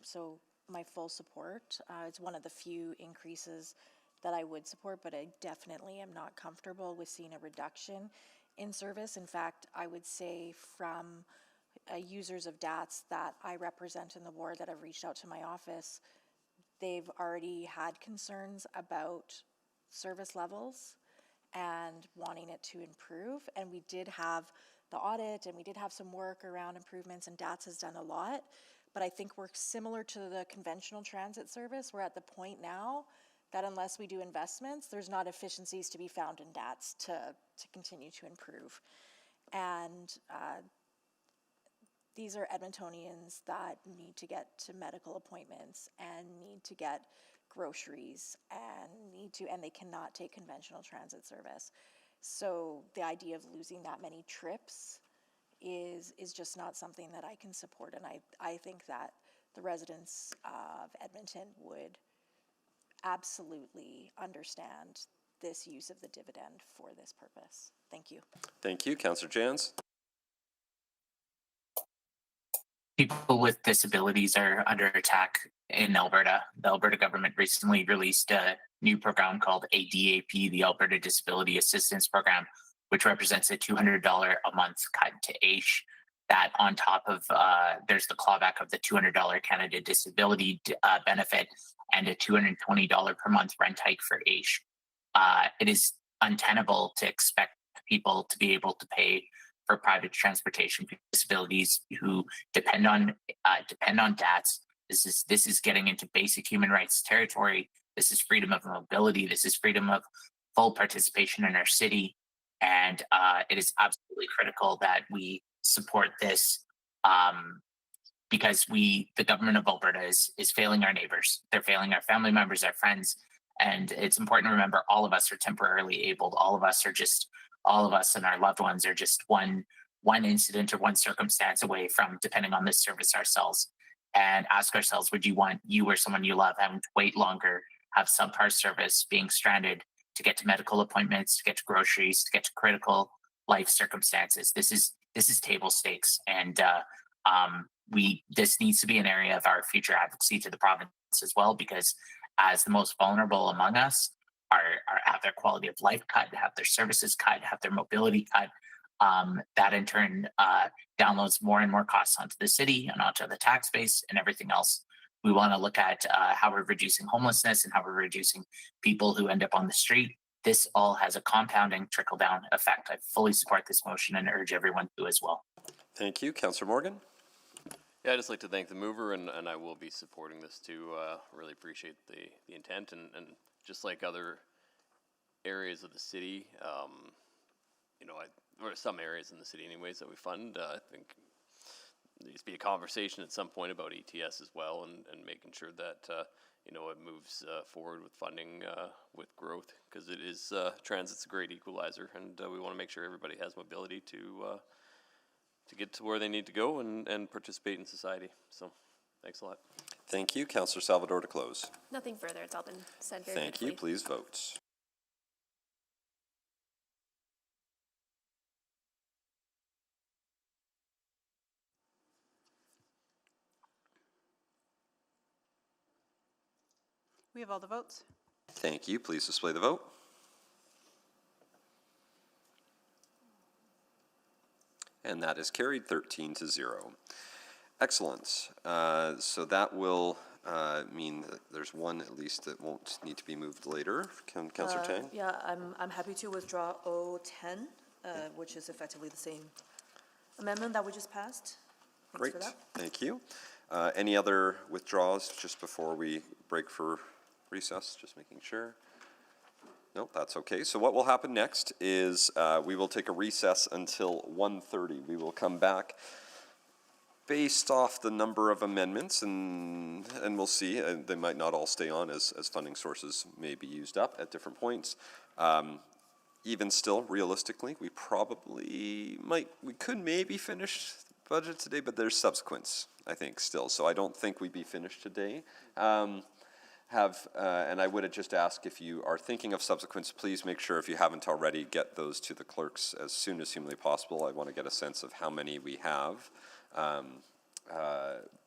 So my full support. It's one of the few increases that I would support, but I definitely am not comfortable with seeing a reduction in service. In fact, I would say from users of DATS that I represent in the ward that have reached out to my office, they've already had concerns about service levels and wanting it to improve. And we did have the audit and we did have some work around improvements, and DATS has done a lot. But I think we're similar to the conventional transit service. We're at the point now that unless we do investments, there's not efficiencies to be found in DATS to continue to improve. And these are Edmontonians that need to get to medical appointments and need to get groceries and they cannot take conventional transit service. So the idea of losing that many trips is just not something that I can support, and I think that the residents of Edmonton would absolutely understand this use of the dividend for this purpose. Thank you. Thank you. Councillor Jans. People with disabilities are under attack in Alberta. The Alberta government recently released a new program called ADAP, the Alberta Disability Assistance Program, which represents a $200 a month cut to AISH. That on top of, there's the clawback of the $200 Canada Disability benefit and a $220 per month rent hike for AISH. It is untenable to expect people to be able to pay for private transportation for disabilities who depend on DATS. This is getting into basic human rights territory. This is freedom of mobility. This is freedom of full participation in our city, and it is absolutely critical that we support this because the government of Alberta is failing our neighbors. They're failing our family members, our friends, and it's important to remember all of us are temporarily abled. All of us and our loved ones are just one incident or one circumstance away from depending on this service ourselves. And ask ourselves, would you want you or someone you love having to wait longer, have subpar service, being stranded to get to medical appointments, to get to groceries, to get to critical life circumstances? This is table stakes, and this needs to be an area of our future advocacy to the province as well, because as the most vulnerable among us have their quality of life cut, have their services cut, have their mobility cut, that in turn downloads more and more costs onto the city and onto the tax base and everything else. We want to look at how we're reducing homelessness and how we're reducing people who end up on the street. This all has a compounding trickle-down effect. I fully support this motion and urge everyone to as well. Thank you. Councillor Morgan. Yeah, I'd just like to thank the mover, and I will be supporting this too. Really appreciate the intent, and just like other areas of the city, or some areas in the city anyways that we fund, I think there needs to be a conversation at some point about ETS as well, and making sure that it moves forward with funding with growth, because it is transit's a great equalizer, and we want to make sure everybody has mobility to get to where they need to go and participate in society. So, thanks a lot. Thank you. Councillor Salvador to close. Nothing further, it's all been said very Thank you. beautifully. Please vote. We have all the votes. Thank you. Please display the vote. And that is carried 13-0. Excellent. So that will mean that there's one at least that won't need to be moved later. Councillor Tang? Yeah, I'm happy to withdraw O10, which is effectively the same amendment that we just passed. Thanks Great. for that. Thank you. Any other withdrawals just before we break for recess? Just making sure. Nope, that's okay. So what will happen next is we will take a recess until 1:30. We will come back based off the number of amendments, and we'll see. They might not all stay on as funding sources may be used up at different points. Even still, realistically, we could maybe finish the budget today, but there's subsequence, I think, still. So I don't think we'd be finished today. And I would just ask, if you are thinking of subsequents, please make sure, if you haven't already, get those to the clerks as soon as humanly possible. I want to get a sense of how many we have.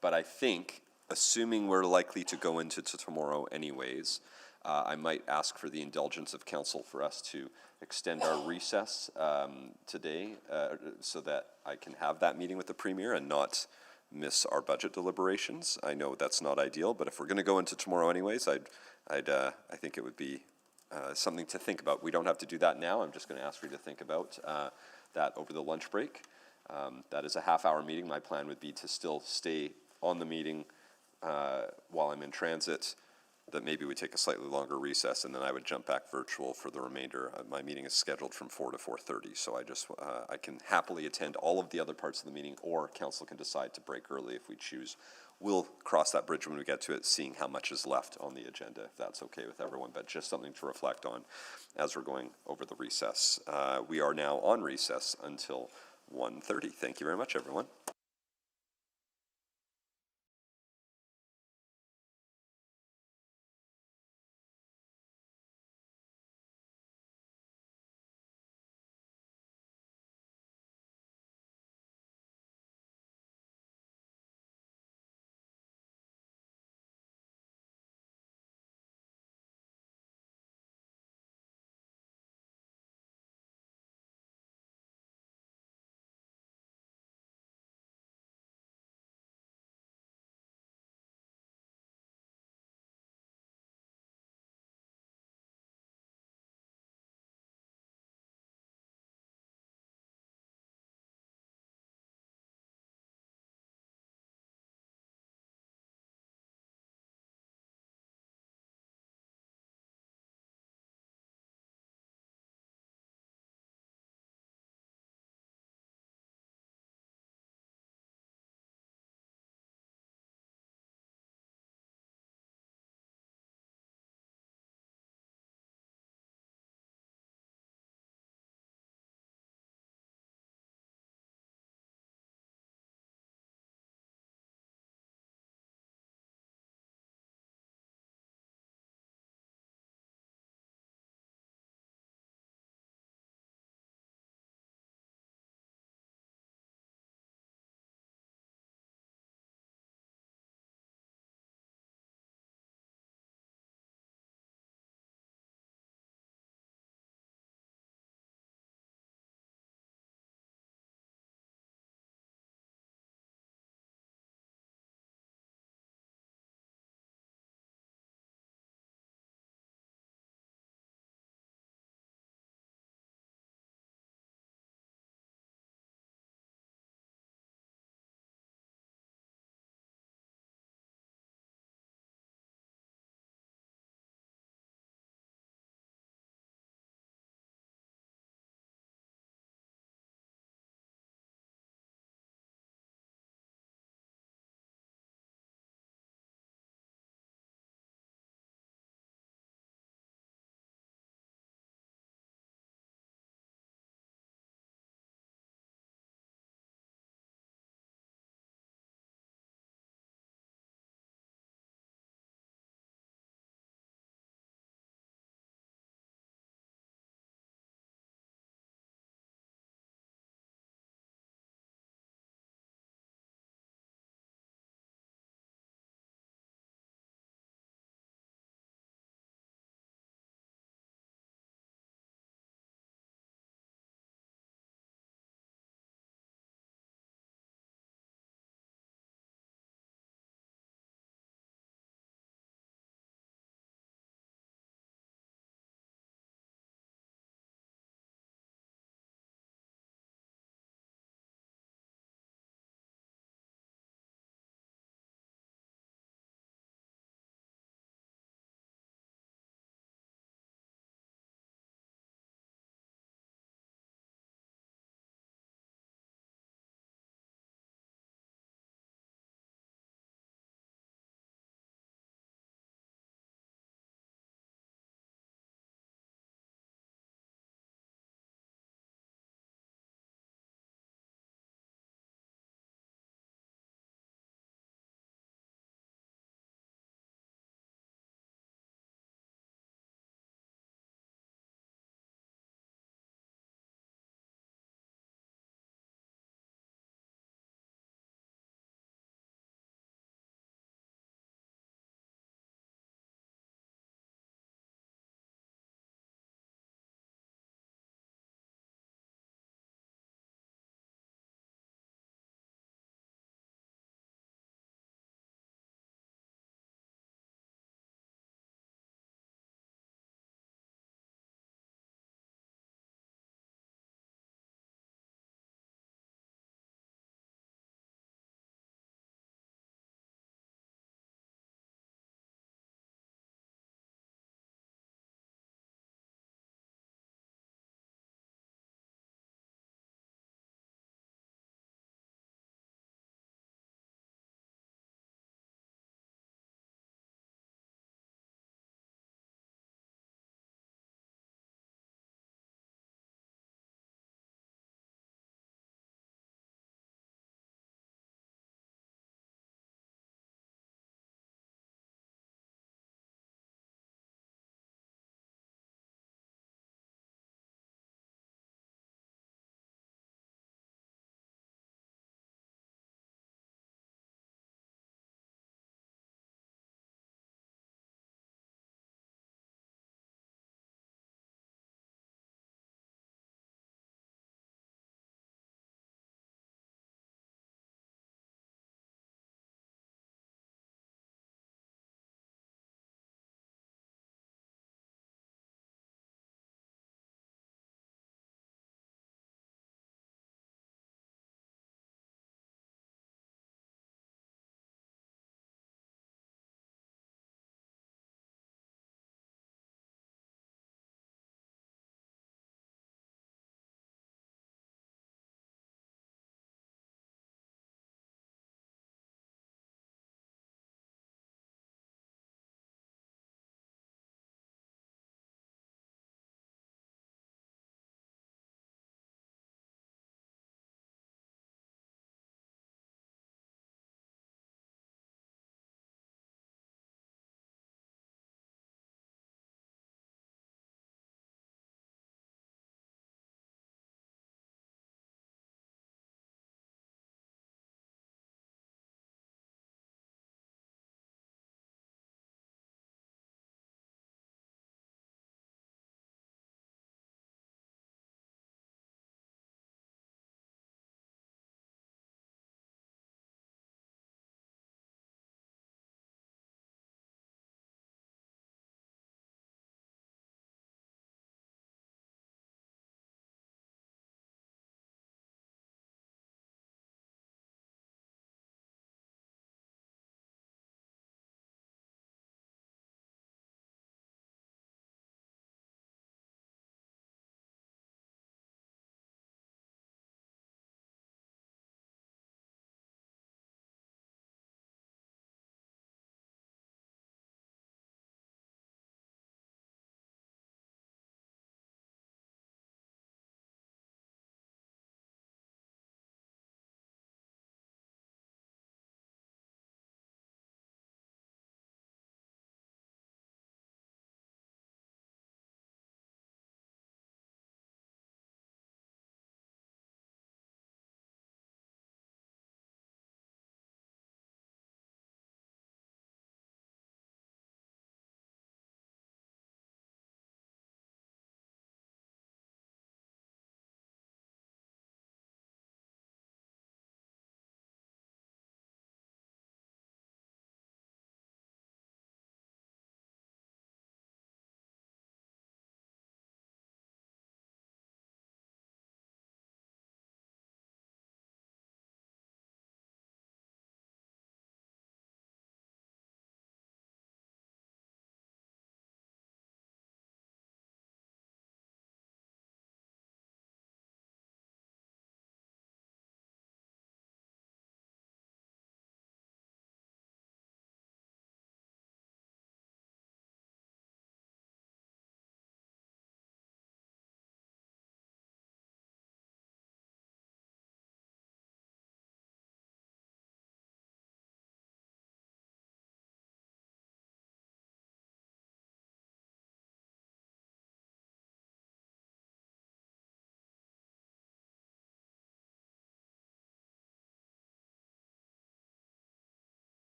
But I think, assuming we're likely to go into tomorrow anyways, I might ask for the indulgence of council for us to extend our recess today so that I can have that meeting with the Premier and not miss our budget deliberations. I know that's not ideal, but if we're going to go into tomorrow anyways, I think it would be something to think about. We don't have to do that now. I'm just going to ask for you to think about that over the lunch break. That is a half-hour meeting. My plan would be to still stay on the meeting while I'm in transit, that maybe we take a slightly longer recess, and then I would jump back virtual for the remainder. My meeting is scheduled from 4 to 4:30, so I can happily attend all of the other parts of the meeting, or council can decide to break early if we choose. We'll cross that bridge when we get to it, seeing how much is left on the agenda, if that's okay with everyone, but just something to reflect on as we're going over the recess. We are now on recess until 1:30. Thank you very much, everyone.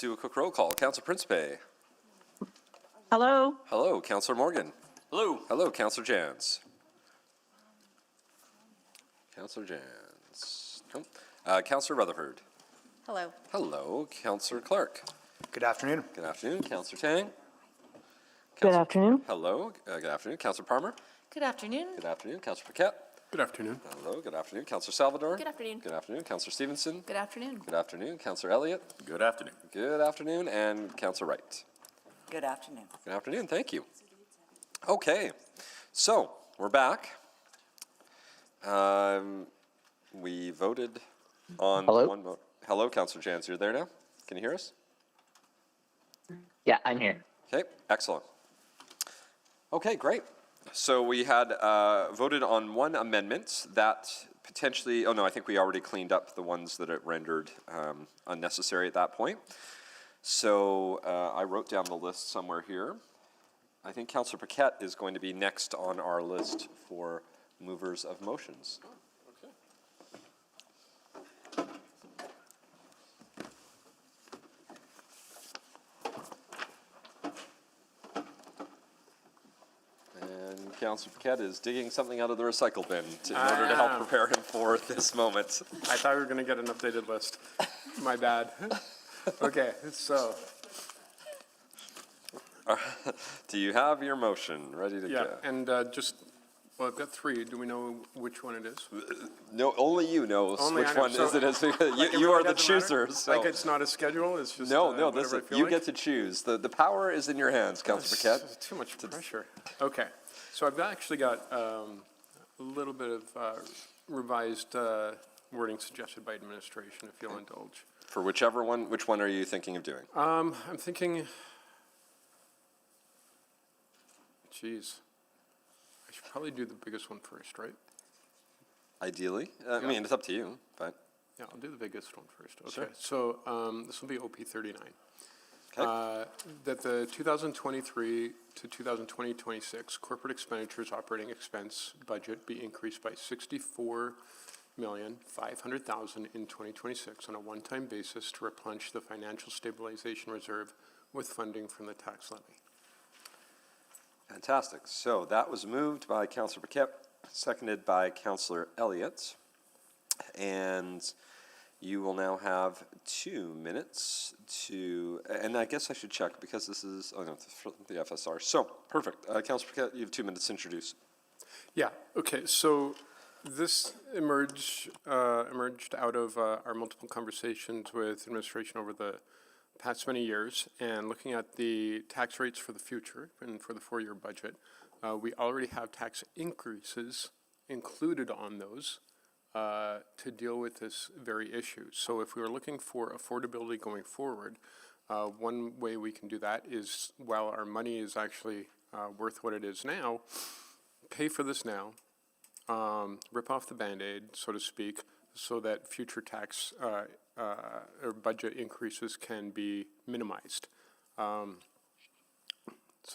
do a quick roll call. Councillor Principe. Hello? Hello. Councillor Morgan. Hello. Hello. Councillor Jans. Councillor Jans. No. Councillor Rutherford. Hello. Hello. Councillor Clark. Good afternoon. Good afternoon. Councillor Tang. Good afternoon. Hello. Good afternoon. Councillor Palmer. Good afternoon. Good afternoon. Councillor Paquette. Good afternoon. Hello. Good afternoon. Councillor Salvador. Good afternoon. Good afternoon. Councillor Stevenson. Good afternoon. Good afternoon. Councillor Elliott. Good afternoon. Good afternoon. And Councillor Wright. Good afternoon. Good afternoon. Thank you. Okay. So we're back. We voted on Hello? one vote. Hello, Councillor Jans. You're there now? Can you hear us? Yeah, I'm here. Okay, excellent. Okay, great. So we had voted on one amendment that potentially, oh no, I think we already cleaned up the ones that it rendered unnecessary at that point. So I wrote down the list somewhere here. I think Councillor Paquette is going to be next on our list for movers of motions. And Councillor Paquette is digging something out of the recycle bin in order to help prepare him for this moment. I thought we were going to get an updated list. My bad. Okay, so. Do you have your motion ready to Yeah, go? and just, well, I've got three. Do we know which one it is? No, only you knows Only which I know. one So, is it is. like, it You really are the doesn't matter? chooser. So. Like it's not a schedule, it's just No, whatever this I feel you like? get to choose. The power is in your hands, Councillor Paquette. It's too much pressure. Okay, so I've actually got a little bit of revised wording suggested by administration, if you'll indulge. For whichever one, which one are you thinking of doing? I'm thinking, geez, I should probably do the biggest one first, right? Ideally, I Yeah. mean it's up to you, but Yeah, I'll do the biggest one first. Okay, Sure. so this will be OP 39. Okay. That the 2023 to 2026 corporate expenditures operating expense budget be increased by $64,500,000 in 2026 on a one-time basis to replenish the financial stabilization reserve with funding from the tax levy. fantastic. So that was moved by Councillor Paquette, seconded by Councillor Elliott, and you will now have 2 minutes to, and I guess I should check because this is, oh no, the FSR. So, perfect. Councillor Paquette, you have 2 minutes to introduce. Yeah, okay, so this emerged out of our multiple conversations with administration over the past many years, and looking at the tax rates for the future and for the 4-year budget. We already have tax increases included on those to deal with this very issue. So if we are looking for affordability going forward, one way we can do that is, while our money is actually worth what it is now, pay for this now, rip off the Band-Aid, so to speak, so that future tax or budget increases can be minimized. So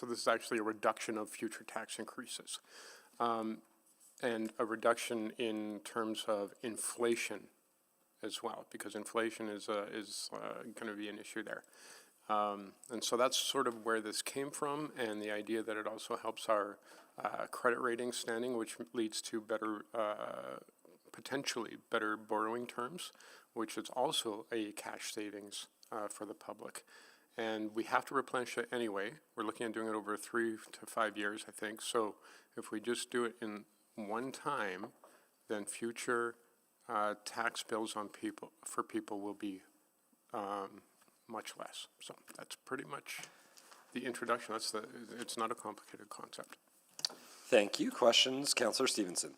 this is actually a reduction of future tax increases. And a reduction in terms of inflation as well, because inflation is going to be an issue there. And so that's sort of where this came from, and the idea that it also helps our credit rating standing, which leads to better, potentially better borrowing terms, which is also a cash savings for the public. And we have to replenish it anyway. We're looking at doing it over 3 to 5 years, I think. So if we just do it in one time, then future tax bills on people will be much less. So that's pretty much the introduction. It's not a complicated concept. Thank you. Questions, Councillor Stevenson.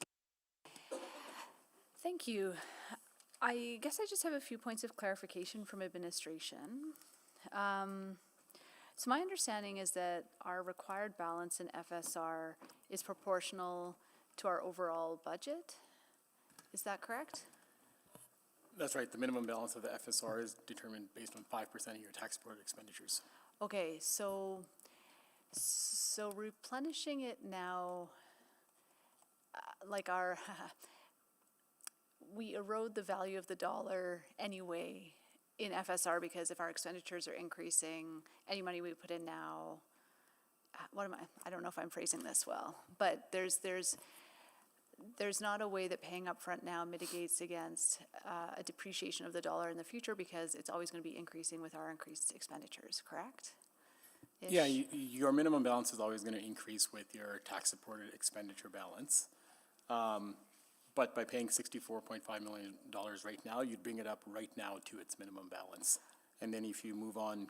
Thank you. I guess I just have a few points of clarification from administration. So my understanding is that our required balance in FSR is proportional to our overall budget. Is that correct? That's right. The minimum balance of the FSR is determined based on 5% of your tax-supported expenditures. Okay, so replenishing it now, like we erode the value of the dollar anyway in FSR, because if our expenditures are increasing, any money we put in now, I don't know if I'm phrasing this well, but there's not a way that paying upfront now mitigates against a depreciation of the dollar in the future, because it's always going to be increasing with our increased expenditures, correct? Yeah, Ish? your minimum balance is always going to increase with your tax-supported expenditure balance. But by paying $64.5 million right now, you'd bring it up right now to its minimum balance. And then if you move on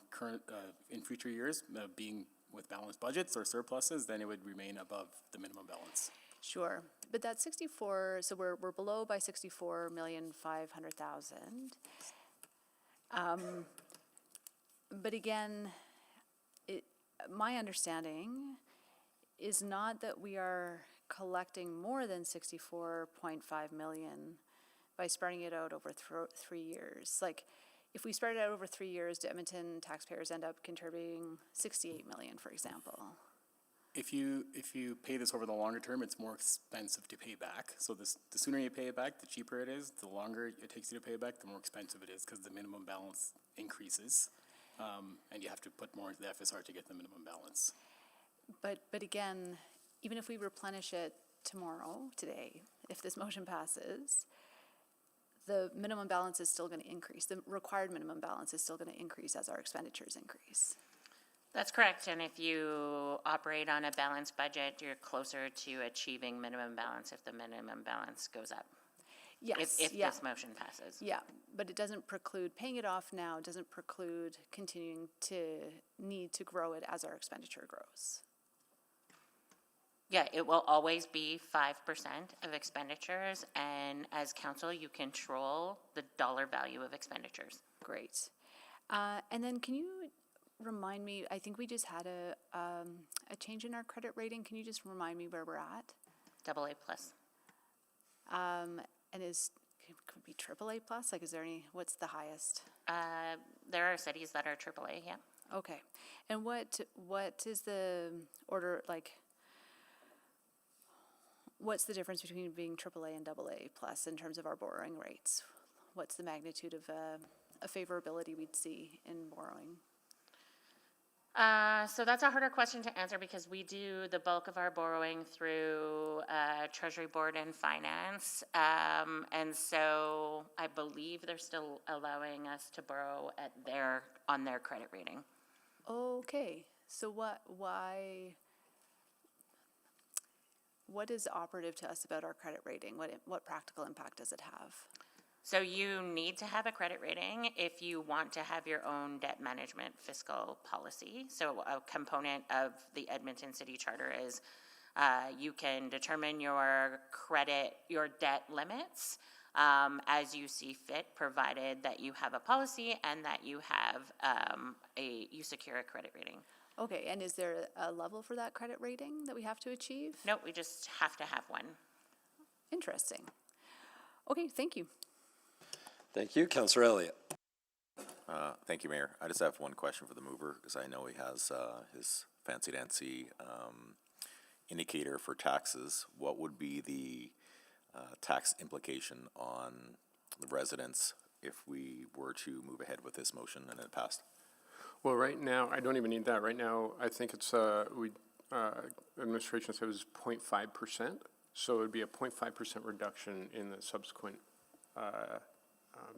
in future years, being with balanced budgets or surpluses, then it would remain above the minimum balance. Sure, but that 64, so we're below by 64,500,000. But again, my understanding is not that we are collecting more than 64.5 million by spreading it out over 3 years. Like, if we spread it out over 3 years, do Edmonton taxpayers end up contributing 68 million, for example? If you pay this over the longer term, it's more expensive to pay back. So the sooner you pay it back, the cheaper it is. The longer it takes you to pay it back, the more expensive it is, because the minimum balance increases. And you have to put more into the FSR to get the minimum balance. But again, even if we replenish it today, if this motion passes, the minimum balance is still going to increase. The required minimum balance is still going to increase as our expenditures increase. That's correct, and if you operate on a balanced budget, you're closer to achieving minimum balance if the minimum balance goes up. Yes, If yeah. this motion passes. Yeah, but it doesn't preclude, paying it off now doesn't preclude continuing to need to grow it as our expenditure grows. Yeah, it will always be 5% of expenditures, and as council, you control the dollar value of expenditures. Great. And then can you remind me, I think we just had a change in our credit rating. Can you just remind me where we're at? AA plus. And could be AAA plus? Like, is there any, what's the highest? There are cities that are AAA, yeah. Okay. And what is the order, like, what's the difference between being AAA and AA plus in terms of our borrowing rates? What's the magnitude of a favorability we'd see in borrowing? So that's a harder question to answer because we do the bulk of our borrowing through Treasury Board and Finance. And so I believe they're still allowing us to borrow on their credit rating. Okay. So what is operative to us about our credit rating? What practical impact does it have? So you need to have a credit rating if you want to have your own debt management fiscal policy. So a component of the Edmonton City Charter is you can determine your debt limits as you see fit, provided that you have a policy and that you have you secure a credit rating. Okay, and is there a level for that credit rating that we have to achieve? No, we just have to have one. Interesting. Okay, thank you. Thank you. Councillor Elliott. Thank you, Mayor. I just have one question for the mover, because I know he has his fancy-dancy indicator for taxes. What would be the tax implication on the residents if we were to move ahead with this motion and it passed? Well, right now, I don't even need that. Right now, I think it's, administration said it was 0.5%. So it would be a 0.5% reduction in the subsequent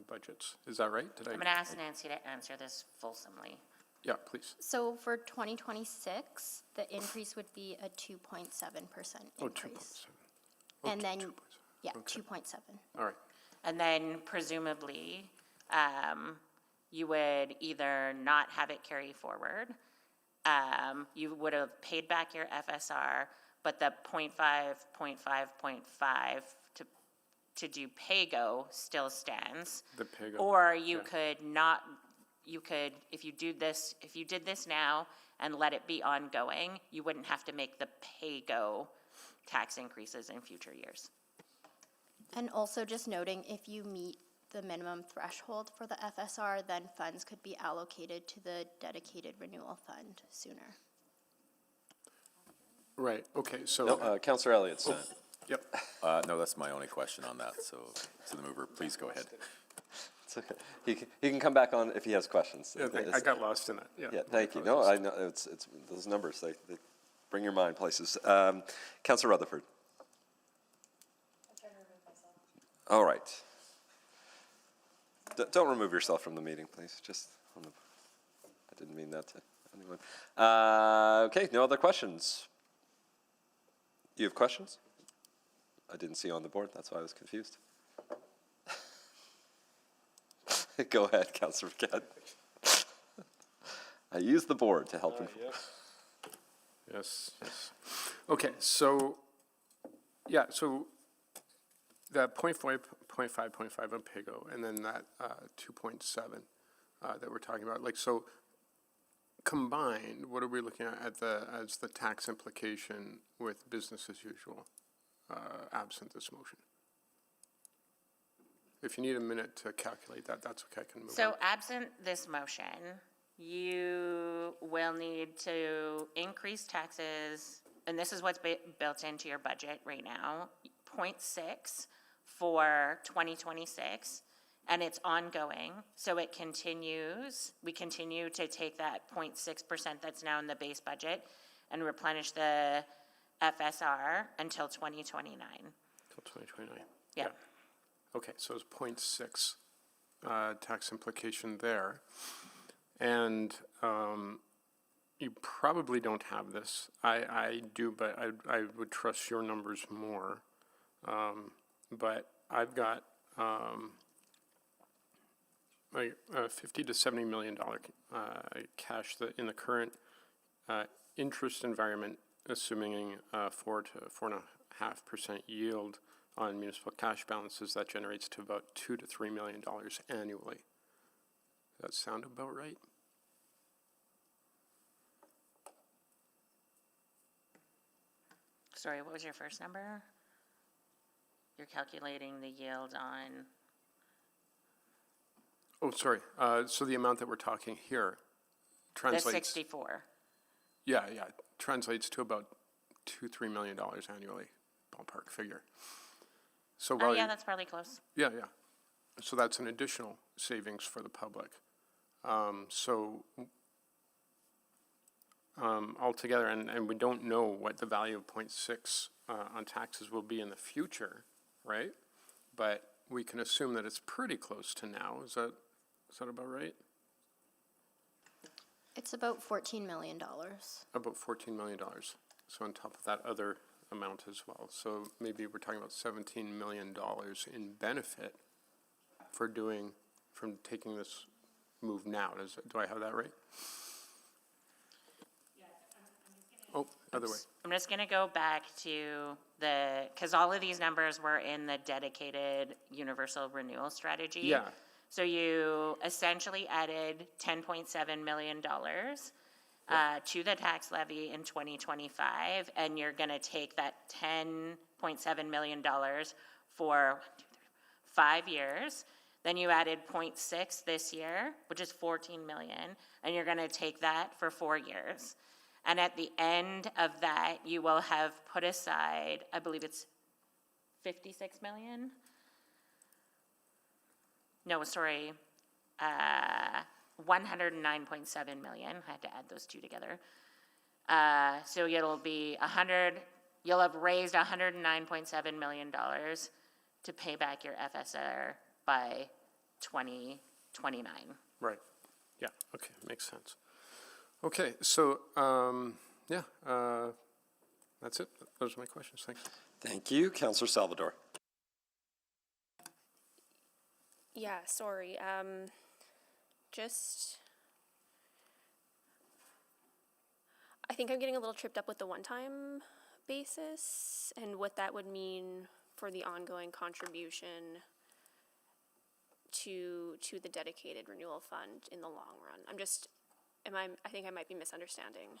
budgets. Is that right? I'm going to ask Nancy to answer this fulsomely. Yeah, please. So for 2026, the increase would be a 2.7% increase. Oh, 2.7. And then, 2.7. yeah, Okay. 2.7. All right. And then presumably, you would either not have it carry forward, you would have paid back your FSR, but the 0.5 to do pay-go still stands. The pay-go. Or you could not, if you did this now and let it be ongoing, you wouldn't have to make the pay-go tax increases in future years. And also just noting, if you meet the minimum threshold for the FSR, then funds could be allocated to the dedicated renewal fund sooner. Right, okay, so. No, Councillor Elliott's. Yep. No, that's my only question on that. So, the mover, please go ahead. It's okay. He can come back on if he has questions. Yeah, I got lost in it, yeah. Yeah, thank you. No, I know, it's those numbers, they bring your mind places. Councillor Rutherford. All right. Don't remove yourself from the meeting, please. Just on the, I didn't mean that to anyone. Okay, no other questions. You have questions? I didn't see you on the board, that's why I was confused. Go ahead, Councillor Paquette. I used the board to help him. Yes. Okay, so, yeah, so that 0.5 on PIGO, and then that 2.7 that we're talking about, like, so combined, what are we looking at as the tax implication with business as usual, absent this motion? If you need a minute to calculate that, that's okay, I can move on. So absent this motion, you will need to increase taxes, and this is what's built into your budget right now, 0.6 for 2026, and it's ongoing, so it continues. We continue to take that 0.6% that's now in the base budget and replenish the FSR until 2029. Till 2029. Yeah. Okay, so it's 0.6 tax implication there. And you probably don't have this. I do, but I would trust your numbers more. But I've got like $50 to $70 million cash that in the current interest environment, assuming 4 to 4.5% yield on municipal cash balances, that generates to about $2 to $3 million annually. Does that sound about right? Sorry, what was your first number? You're calculating the yield on, Oh, sorry. So the amount that we're talking here the translates. 64. Yeah, translates to about $2-3 million annually, ballpark figure. So Oh, yeah, that's probably close. Yeah. So that's an additional savings for the public. Altogether, and we don't know what the value of 0.6 on taxes will be in the future, right? But we can assume that it's pretty close to now. Is that about right? It's about $14 million. About $14 million. So on top of that other amount as well. So maybe we're talking about $17 million in benefit from taking this move now. Do I have that right? Oh, other way. I'm just gonna go back to because all of these numbers were in the dedicated universal renewal strategy. Yeah. So you essentially added $10.7 million to the tax levy in 2025, and you're gonna take that $10.7 million for 5 years. Then you added 0.6 this year, which is 14 million, and you're gonna take that for 4 years. And at the end of that, you will have put aside, I believe it's 56 million? No, sorry, 109.7 million. I had to add those two together. So it'll be you'll have raised $109.7 million to pay back your FSR by 2029. Right. Yeah, okay, makes sense. Okay, so, that's it. Those are my questions. Thanks. Thank you. Councillor Salvador. Yeah, sorry. I think I'm getting a little tripped up with the one-time basis and what that would mean for the ongoing contribution to the dedicated renewal fund in the long run. I think I might be misunderstanding.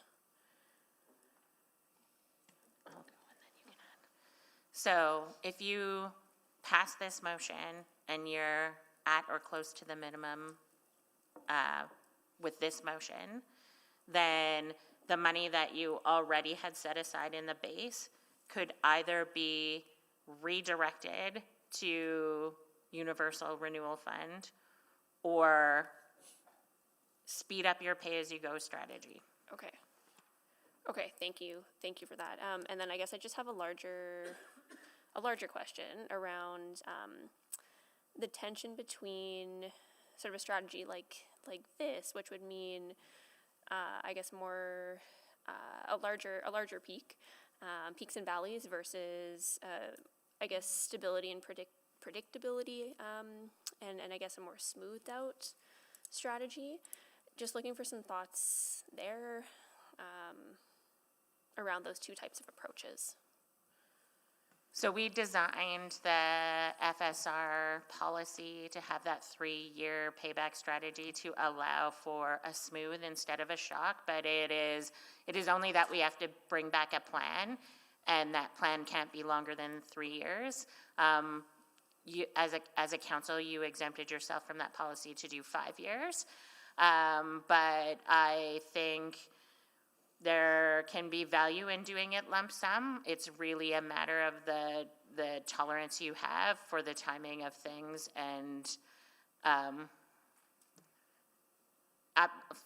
I'll go and then you can add. So if you pass this motion and you're at or close to the minimum with this motion, then the money that you already had set aside in the base could either be redirected to Universal Renewal Fund, or speed up your pay-as-you-go strategy. Okay. Okay, thank you. Thank you for that. And then I guess I just have a larger question around the tension between sort of a strategy like this, which would mean, I guess, more a larger peak, peaks and valleys versus, I guess, stability and predictability, and I guess a more smoothed out strategy. Just looking for some thoughts there around those two types of approaches. So we designed the FSR policy to have that 3-year payback strategy to allow for a smooth instead of a shock, but it is only that we have to bring back a plan, and that plan can't be longer than 3 years. You, as a council, you exempted yourself from that policy to do 5 years, but I think there can be value in doing it lump sum. It's really a matter of the tolerance you have for the timing of things. And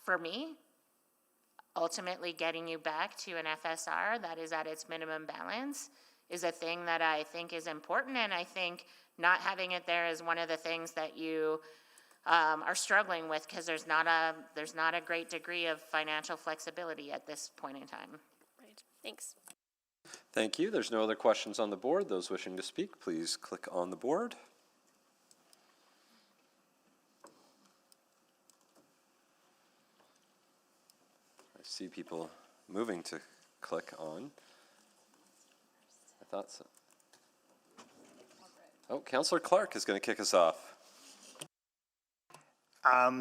for me, ultimately getting you back to an FSR that is at its minimum balance is a thing that I think is important. And I think not having it there is one of the things that you are struggling with, because there's not a great degree of financial flexibility at this point in time. Right. Thanks. Thank you. There's no other questions on the board. Those wishing to speak, please click on the board. I see people moving to click on. I thought so. Oh, Councillor Clark is going to kick us off.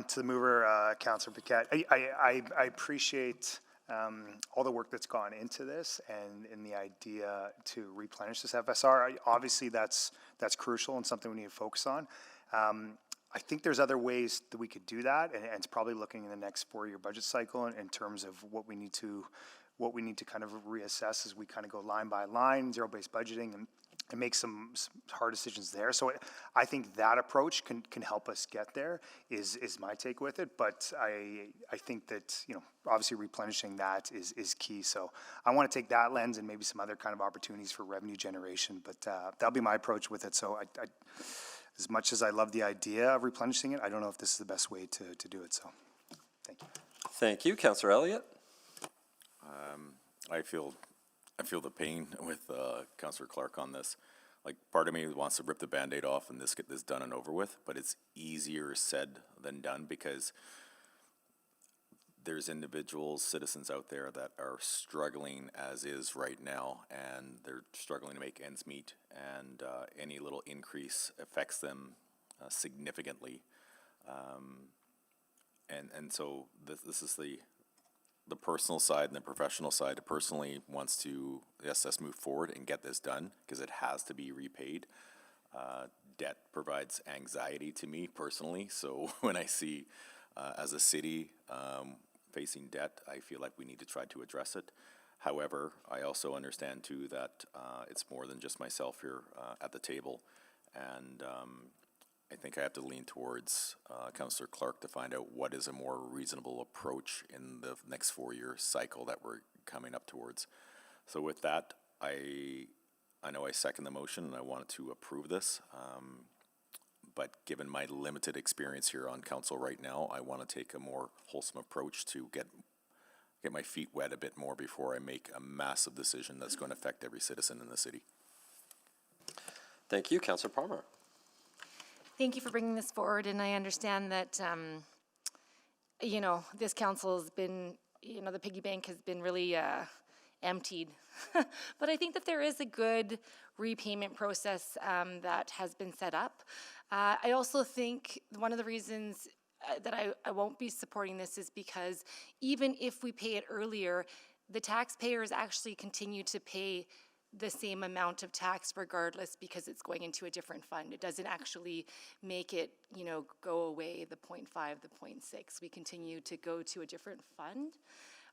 To the mover, Councillor Paquette, I appreciate all the work that's gone into this and in the idea to replenish this FSR. Obviously, that's crucial and something we need to focus on. I think there's other ways that we could do that, and it's probably looking in the next 4-year budget cycle in terms of what we need to kind of reassess as we kind of go line by line, zero-based budgeting, and make some hard decisions there. So I think that approach can help us get there is my take with it. But I think that, obviously replenishing that is key. So I want to take that lens and maybe some other kind of opportunities for revenue generation. But that'll be my approach with it. So I as much as I love the idea of replenishing it, I don't know if this is the best way to do it. So thank you. Thank you. Councillor Elliott. I feel the pain with Councillor Clark on this. Like, part of me wants to rip the Band-Aid off and get this done and over with, but it's easier said than done, because there's individuals, citizens out there that are struggling as is right now, and they're struggling to make ends meet, and any little increase affects them significantly. And so this is the personal side and the professional side. Personally wants to, yes, let's move forward and get this done, because it has to be repaid. Debt provides anxiety to me personally, so when I see as a city facing debt, I feel like we need to try to address it. However, I also understand too that it's more than just myself here at the table, and I think I have to lean towards Councillor Clark to find out what is a more reasonable approach in the next 4-year cycle that we're coming up towards. So with that, I know I second the motion and I wanted to approve this, but given my limited experience here on council right now, I want to take a more wholesome approach to get my feet wet a bit more before I make a massive decision that's going to affect every citizen in the city. Thank you. Councillor Palmer. Thank you for bringing this forward, and I understand that, this council has been, the piggy bank has been really emptied. But I think that there is a good repayment process that has been set up. I also think one of the reasons that I won't be supporting this is because even if we pay it earlier, the taxpayers actually continue to pay the same amount of tax regardless, because it's going into a different fund. It doesn't actually make it, go away, the 0.5, the 0.6. We continue to go to a different fund.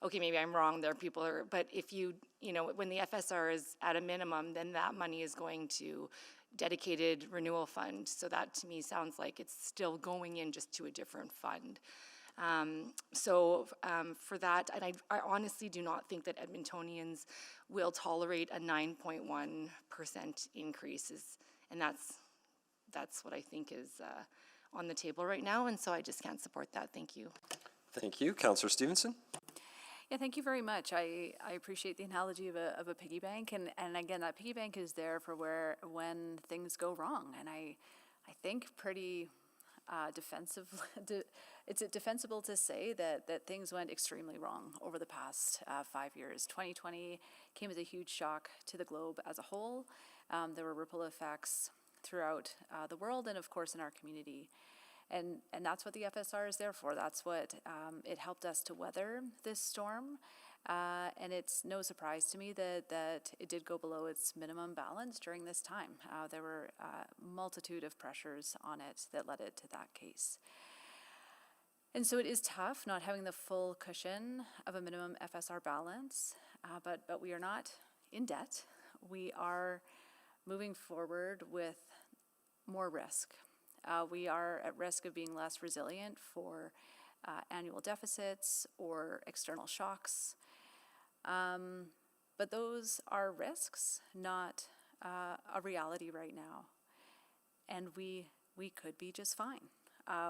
Okay, maybe I'm wrong there, but if when the FSR is at a minimum, then that money is going to dedicated renewal fund. So that to me sounds like it's still going in just to a different fund. For that, and I honestly do not think that Edmontonians will tolerate a 9.1% increase, and that's what I think is on the table right now, and so I just can't support that. Thank you. Thank you. Councillor Stevenson? Yeah, thank you very much. I appreciate the analogy of a piggy bank, and again, that piggy bank is there for when things go wrong, and I think pretty it's defensible to say that things went extremely wrong over the past 5 years. 2020 came as a huge shock to the globe as a whole. There were ripple effects throughout the world and of course in our community. And that's what the FSR is there for. That's what it helped us to weather this storm. And it's no surprise to me that it did go below its minimum balance during this time. There were a multitude of pressures on it that led it to that case. And so it is tough not having the full cushion of a minimum FSR balance, but we are not in debt. We are moving forward with more risk. We are at risk of being less resilient for annual deficits or external shocks. But those are risks, not a reality right now. And we could be just fine.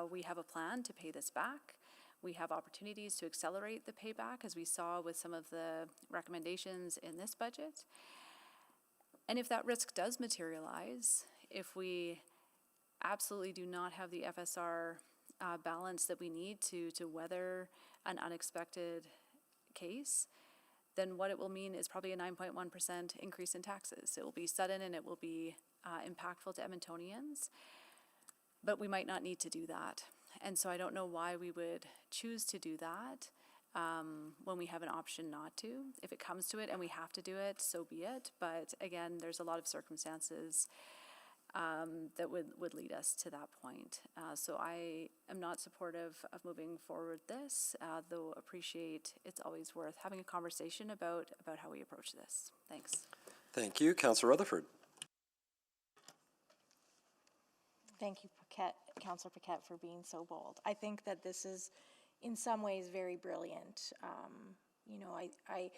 We have a plan to pay this back. We have opportunities to accelerate the payback, as we saw with some of the recommendations in this budget. And if that risk does materialize, if we absolutely do not have the FSR balance that we need to weather an unexpected case, then what it will mean is probably a 9.1% increase in taxes. It will be sudden and it will be impactful to Edmontonians, but we might not need to do that. And so I don't know why we would choose to do that when we have an option not to. If it comes to it and we have to do it, so be it. But again, there's a lot of circumstances that would lead us to that point. So I am not supportive of moving forward this, though appreciate it's always worth having a conversation about how we approach this. Thanks. Thank you. Councillor Rutherford. Thank you, Councillor Paquette, for being so bold. I think that this is, in some ways, very brilliant. You know, I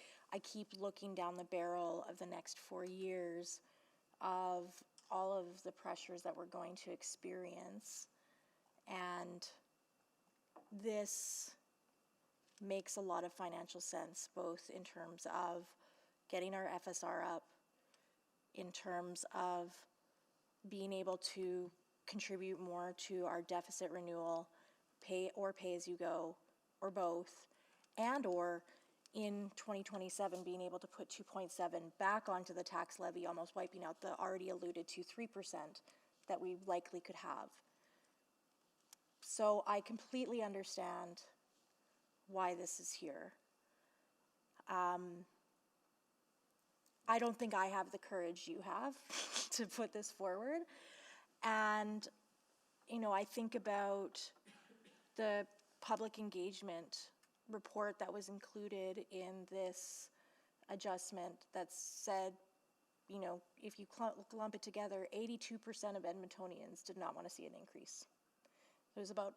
keep looking down the barrel of the next 4 years of all of the pressures that we're going to experience, and this makes a lot of financial sense, both in terms of getting our FSR up, in terms of being able to contribute more to our deficit renewal, pay as you go, or both, and or in 2027 being able to put 2.7 back onto the tax levy, almost wiping out the already alluded to 3% that we likely could have. So I completely understand why this is here. I don't think I have the courage you have to put this forward. And, you know, I think about the public engagement report that was included in this adjustment that said, you know, if you lump it together, 82% of Edmontonians did not want to see an increase. There's about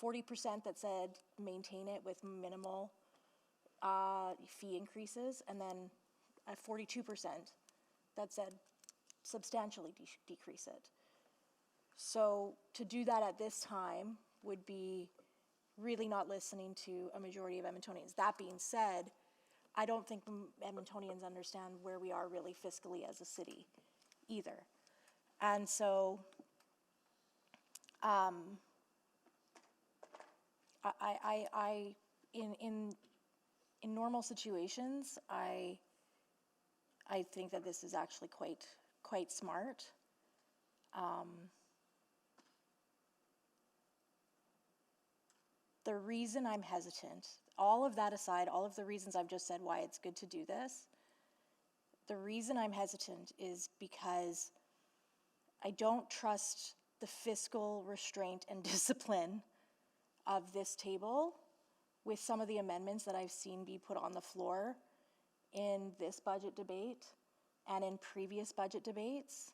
40% that said maintain it with minimal fee increases, and then 42% that said substantially decrease it. So to do that at this time would be really not listening to a majority of Edmontonians. That being said, I don't think Edmontonians understand where we are really fiscally as a city either. And so in normal situations, I think that this is actually quite smart. The reason I'm hesitant, all of that aside, all of the reasons I've just said why it's good to do this, the reason I'm hesitant is because I don't trust the fiscal restraint and discipline of this table with some of the amendments that I've seen be put on the floor in this budget debate and in previous budget debates.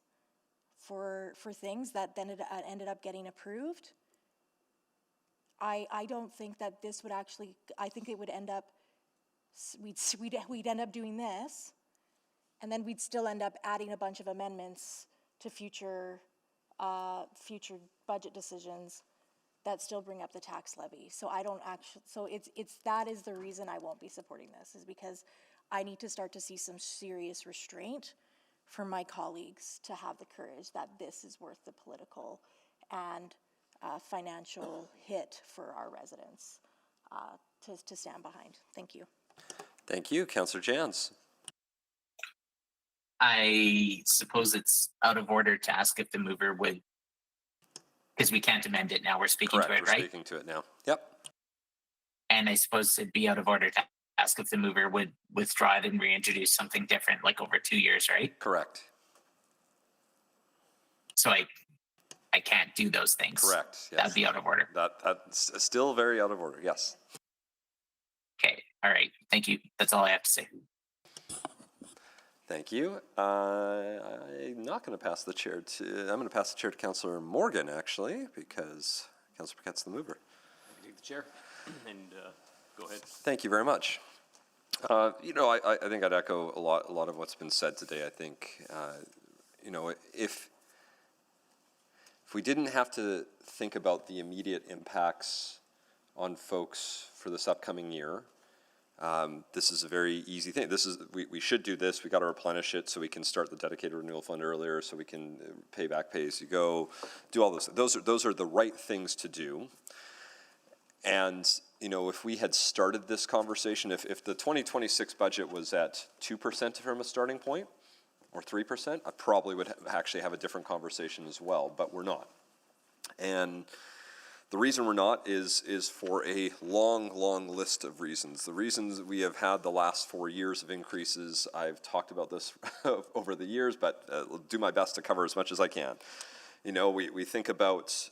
for things that then ended up getting approved. I don't think that this would actually, I think it would end up, we'd end up doing this, and then we'd still end up adding a bunch of amendments to future budget decisions that still bring up the tax levy. So I don't actually, so that is the reason I won't be supporting this, is because I need to start to see some serious restraint from my colleagues to have the courage that this is worth the political and financial hit for our residents to stand behind. Thank you. Thank you, Councillor Jans. I suppose it's out of order to ask if the mover would, because we can't amend it now, we're speaking Correct, to it, we're right? speaking to it now. Yep. And I suppose it'd be out of order to ask if the mover would withdraw it and reintroduce something different, like over 2 years, right? Correct. So I can't do those things. Correct. Yes. That'd be out of order. That's still very out of order. Yes. Okay. All right. Thank you. That's all I have to say. Thank you. I'm not going to pass the chair to. I'm going to pass the chair to Councillor Morgan, actually, because Councillor Paquette's the mover. Take the chair and go ahead. Thank you very much. I think I'd echo a lot of what's been said today. I think, if we didn't have to think about the immediate impacts on folks for this upcoming year, this is a very easy thing. We should do this. We got to replenish it so we can start the dedicated renewal fund earlier, so we can pay back pay as you go, do all this. Those are the right things to do. And if we had started this conversation, if the 2026 budget was at 2% from a starting point, or 3%, I probably would actually have a different conversation as well, but we're not. And the reason we're not is for a long list of reasons. The reasons we have had the last 4 years of increases, I've talked about this over the years, but I'll do my best to cover as much as I can. We think about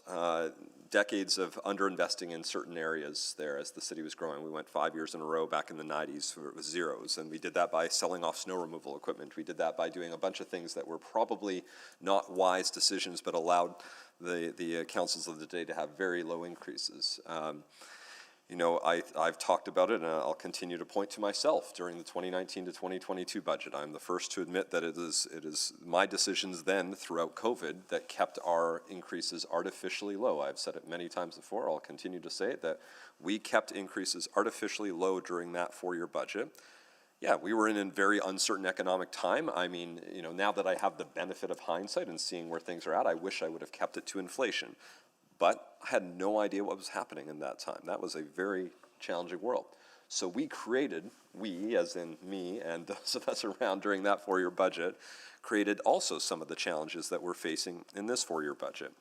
decades of underinvesting in certain areas there as the city was growing. We went 5 years in a row back in the 90s where it was zeros, and we did that by selling off snow removal equipment. We did that by doing a bunch of things that were probably not wise decisions, but allowed the councils of the day to have very low increases. I've talked about it, and I'll continue to point to myself during the 2019 to 2022 budget. I'm the first to admit that it is my decisions then throughout COVID that kept our increases artificially low. I've said it many times before. I'll continue to say it, that we kept increases artificially low during that 4-year budget. Yeah, we were in a very uncertain economic time. I mean, now that I have the benefit of hindsight and seeing where things are at, I wish I would have kept it to inflation. But I had no idea what was happening in that time. That was a very challenging world. So we as in me and those of us around during that 4-year budget, created also some of the challenges that we're facing in this 4-year budget.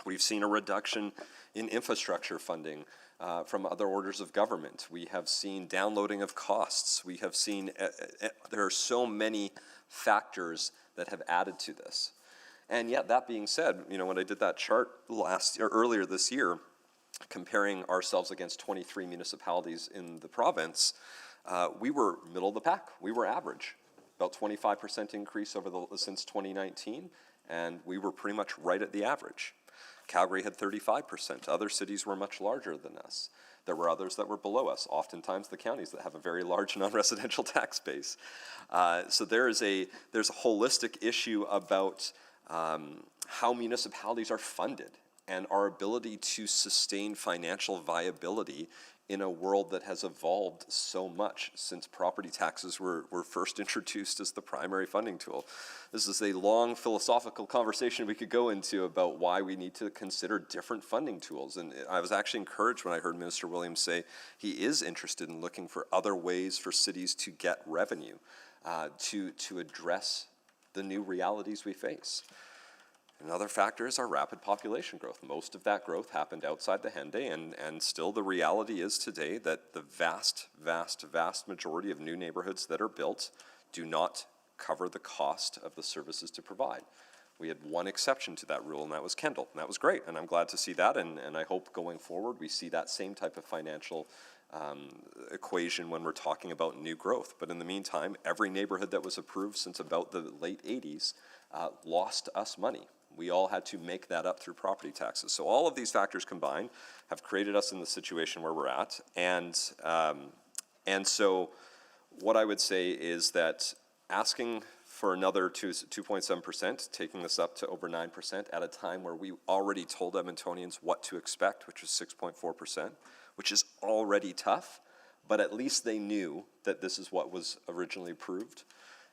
We've seen a reduction in infrastructure funding from other orders of government. We have seen downloading of costs. We have seen, there are so many factors that have added to this. And yet, that being said, when I did that chart earlier this year, comparing ourselves against 23 municipalities in the province, we were middle of the pack. We were average, about 25% increase since 2019, and we were pretty much right at the average. Calgary had 35%. Other cities were much larger than us. There were others that were below us, oftentimes the counties that have a very large non-residential tax base. So there's a holistic issue about how municipalities are funded and our ability to sustain financial viability in a world that has evolved so much since property taxes were first introduced as the primary funding tool. This is a long philosophical conversation we could go into about why we need to consider different funding tools. And I was actually encouraged when I heard Minister Williams say he is interested in looking for other ways for cities to get revenue to address the new realities we face. Another factor is our rapid population growth. Most of that growth happened outside the Henday, and still the reality is today that the vast majority of new neighborhoods that are built do not cover the cost of the services to provide. We had one exception to that rule, and that was Kendall, and that was great, and I'm glad to see that, and I hope going forward we see that same type of financial equation when we're talking about new growth. But in the meantime, every neighborhood that was approved since about the late 80s lost us money. We all had to make that up through property taxes. So all of these factors combined have created us in the situation where we're at. And so what I would say is that asking for another 2.7%, taking this up to over 9% at a time where we already told Edmontonians what to expect, which was 6.4%, which is already tough, but at least they knew that this is what was originally approved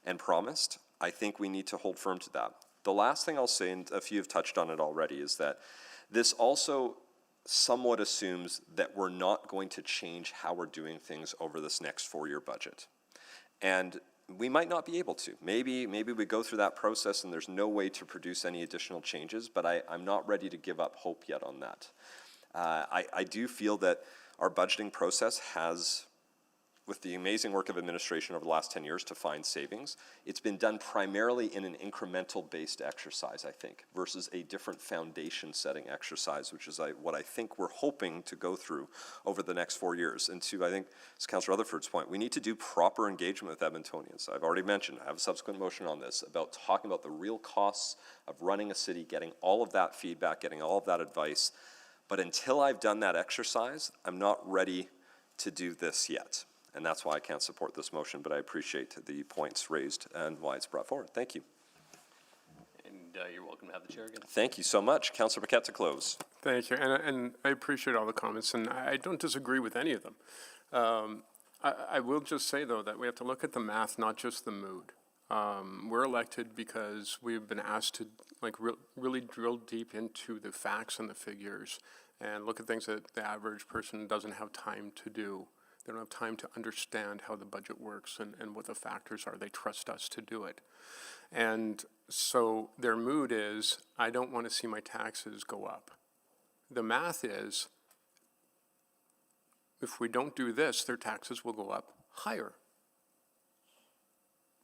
and promised. I think we need to hold firm to that. The last thing I'll say, and a few have touched on it already, is that this also somewhat assumes that we're not going to change how we're doing things over this next 4-year budget. And we might not be able to. Maybe we go through that process and there's no way to produce any additional changes, but I'm not ready to give up hope yet on that. I do feel that our budgeting process has, with the amazing work of administration over the last 10 years to find savings, it's been done primarily in an incremental-based exercise, I think, versus a different foundation-setting exercise, which is what I think we're hoping to go through over the next 4 years. And to, I think, as Councillor Rutherford's point, we need to do proper engagement with Edmontonians. I've already mentioned, I have a subsequent motion on this, about talking about the real costs of running a city, getting all of that feedback, getting all of that advice. But until I've done that exercise, I'm not ready to do this yet. And that's why I can't support this motion, but I appreciate the points raised and why it's brought forward. Thank you. And you're welcome to have the chair again. Thank you so much. Councillor Paquette to close. Thank you, and I appreciate all the comments, and I don't disagree with any of them. I will just say, though, that we have to look at the math, not just the mood. We're elected because we've been asked to really drill deep into the facts and the figures and look at things that the average person doesn't have time to do. They don't have time to understand how the budget works and what the factors are. They trust us to do it. And so their mood is, I don't want to see my taxes go up. The math is, if we don't do this, their taxes will go up higher.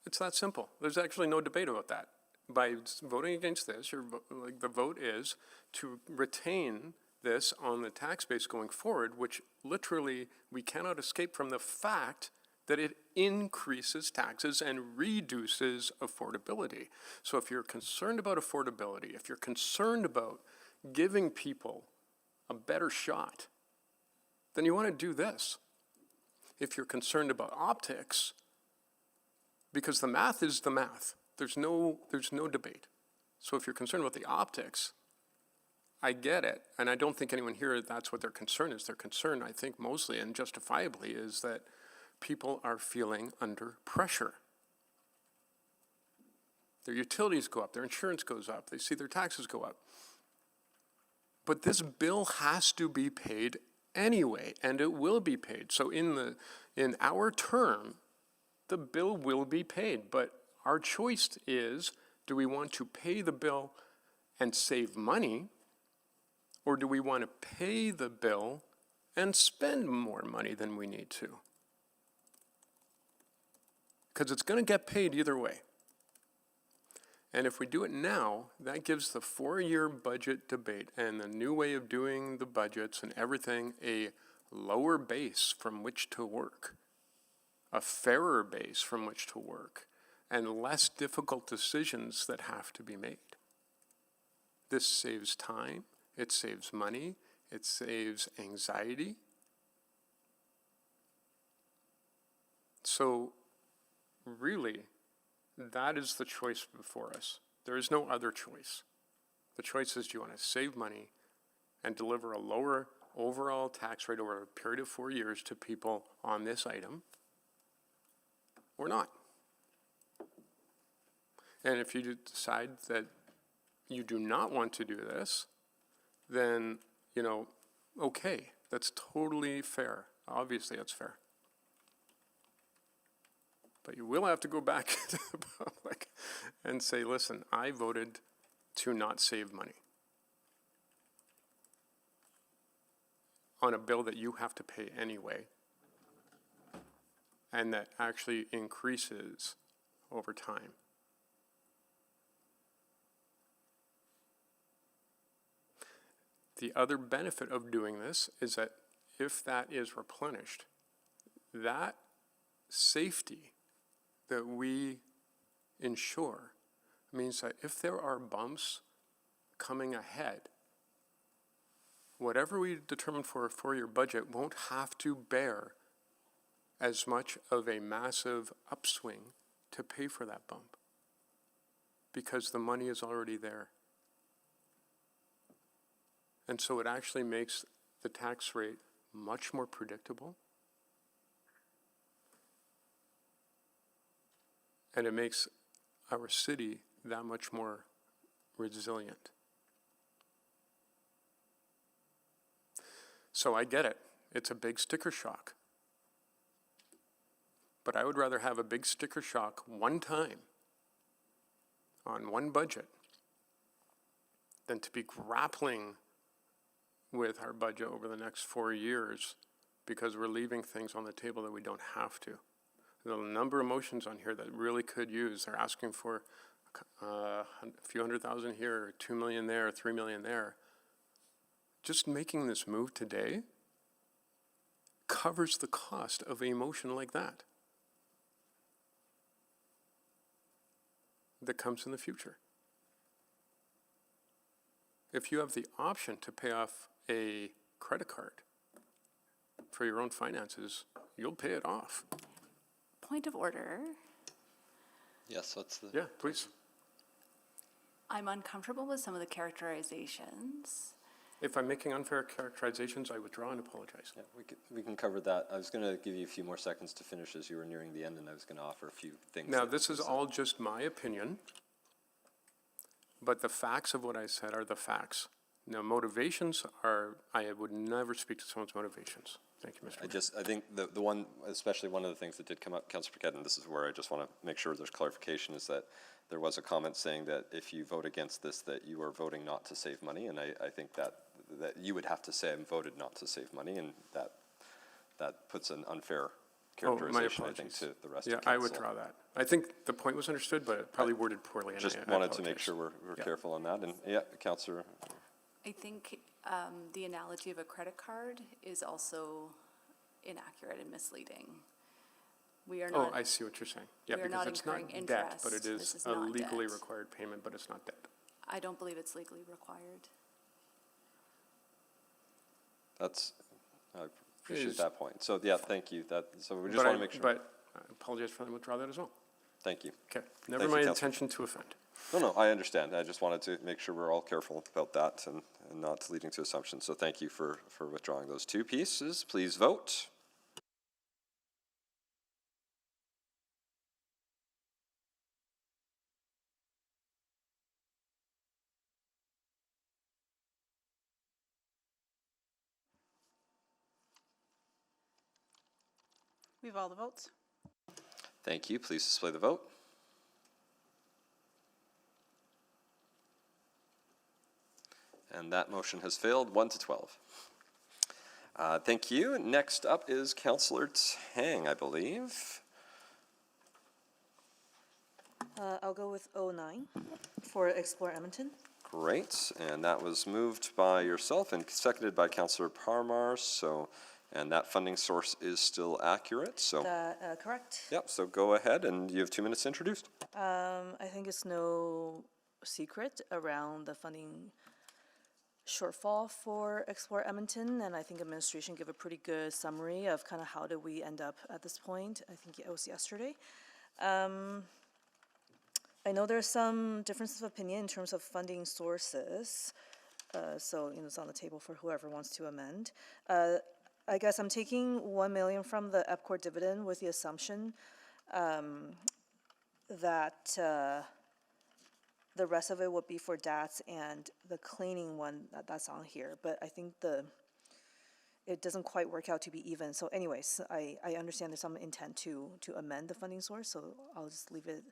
It's that simple. There's actually no debate about that. By voting against this, the vote is to retain this on the tax base going forward, which literally we cannot escape from the fact that it increases taxes and reduces affordability. So if you're concerned about affordability, if you're concerned about giving people a better shot, then you want to do this. If you're concerned about optics, because the math is the math, there's no debate. So if you're concerned about the optics, I get it, and I don't think anyone here, that's what their concern is. Their concern, I think mostly and justifiably, is that people are feeling under pressure. Their utilities go up, their insurance goes up, they see their taxes go up. But this bill has to be paid anyway, and it will be paid. So in our term, the bill will be paid, but our choice is, do we want to pay the bill and save money, or do we want to pay the bill and spend more money than we need to? Because it's going to get paid either way. And if we do it now, that gives the 4-year budget debate and the new way of doing the budgets and everything a lower base from which to work, a fairer base from which to work, and less difficult decisions that have to be made. This saves time. It saves money, it saves anxiety. So really, that is the choice before us. There is no other choice. The choice is, do you want to save money and deliver a lower overall tax rate over a period of 4 years to people on this item, or not? And if you decide that you do not want to do this, then, okay, that's totally fair. Obviously, that's fair. But you will have to go back to the public and say, listen, I voted to not save money on a bill that you have to pay anyway, and that actually increases over time. The other benefit of doing this is that if that is replenished, that safety that we ensure means that if there are bumps coming ahead, whatever we determine for a 4-year budget won't have to bear as much of a massive upswing to pay for that bump, because the money is already there. And so it actually makes the tax rate much more predictable. And it makes our city that much more resilient. So I get it. It's a big sticker shock. But I would rather have a big sticker shock one time on one budget than to be grappling with our budget over the next 4 years because we're leaving things on the table that we don't have to. There's a number of motions on here that really could use. They're asking for a few $100,000 here, 2 million there, 3 million there. Just making this move today covers the cost of a motion like that comes in the future. If you have the option to pay off a credit card for your own finances, you'll pay it off. Point of order. Yes, that's the. Yeah, please. I'm uncomfortable with some of the characterizations. If I'm making unfair characterizations, I withdraw and apologize. Yeah, we can cover that. I was going to give you a few more seconds to finish as you were nearing the end, and I was going to offer a few things. Now, this is all just my opinion, but the facts of what I said are the facts. Now, motivations are, I would never speak to someone's motivations. Thank you, Mr. Mayor. I think the one, especially one of the things that did come up, Councillor Paquette, and this is where I just want to make sure there's clarification, is that there was a comment saying that if you vote against this, that you are voting not to save money, and I think that you would have to say I'm voted not to save money, and that puts an unfair characterization, I think, to the rest of council. Yeah, I withdraw that. I think the point was understood, but probably worded poorly. And just wanted to make sure we're careful on that. And yeah, Councillor. I think the analogy of a credit card is also inaccurate and misleading. We are not. Oh, I see what you're saying. Yeah, we are because not it's not incurring debt, interest. but it This is is a not legally debt. required payment, but it's not debt. I don't believe it's legally required. That's, I appreciate that point. So yeah, thank you. So we just want to make sure. But I apologize for withdraw that as well. Thank you. Okay, never my intention to offend. No, I understand. I just wanted to make sure we're all careful about that and not leading to assumptions. So thank you for withdrawing those two pieces. Please vote. We have all the votes. Thank you. Please display the vote. And that motion has failed, 1 to 12. Thank you. Next up is Councillor Tang, I believe. I'll go with 09 for Explore Edmonton. Great. And that was moved by yourself and seconded by Councillor Parmar. And that funding source is still accurate. So Correct. Yep. So go ahead, and you have 2 minutes to introduce. I think it's no secret around the funding shortfall for Explore Edmonton, and I think administration gave a pretty good summary of kind of how did we end up at this point. I think it was yesterday. I know there's some differences of opinion in terms of funding sources, so it's on the table for whoever wants to amend. I guess I'm taking 1 million from the EPCOR dividend with the assumption that the rest of it would be for DATS and the cleaning one that's on here. But I think it doesn't quite work out to be even. So anyways, I understand there's some intent to amend the funding source, so I'll just leave it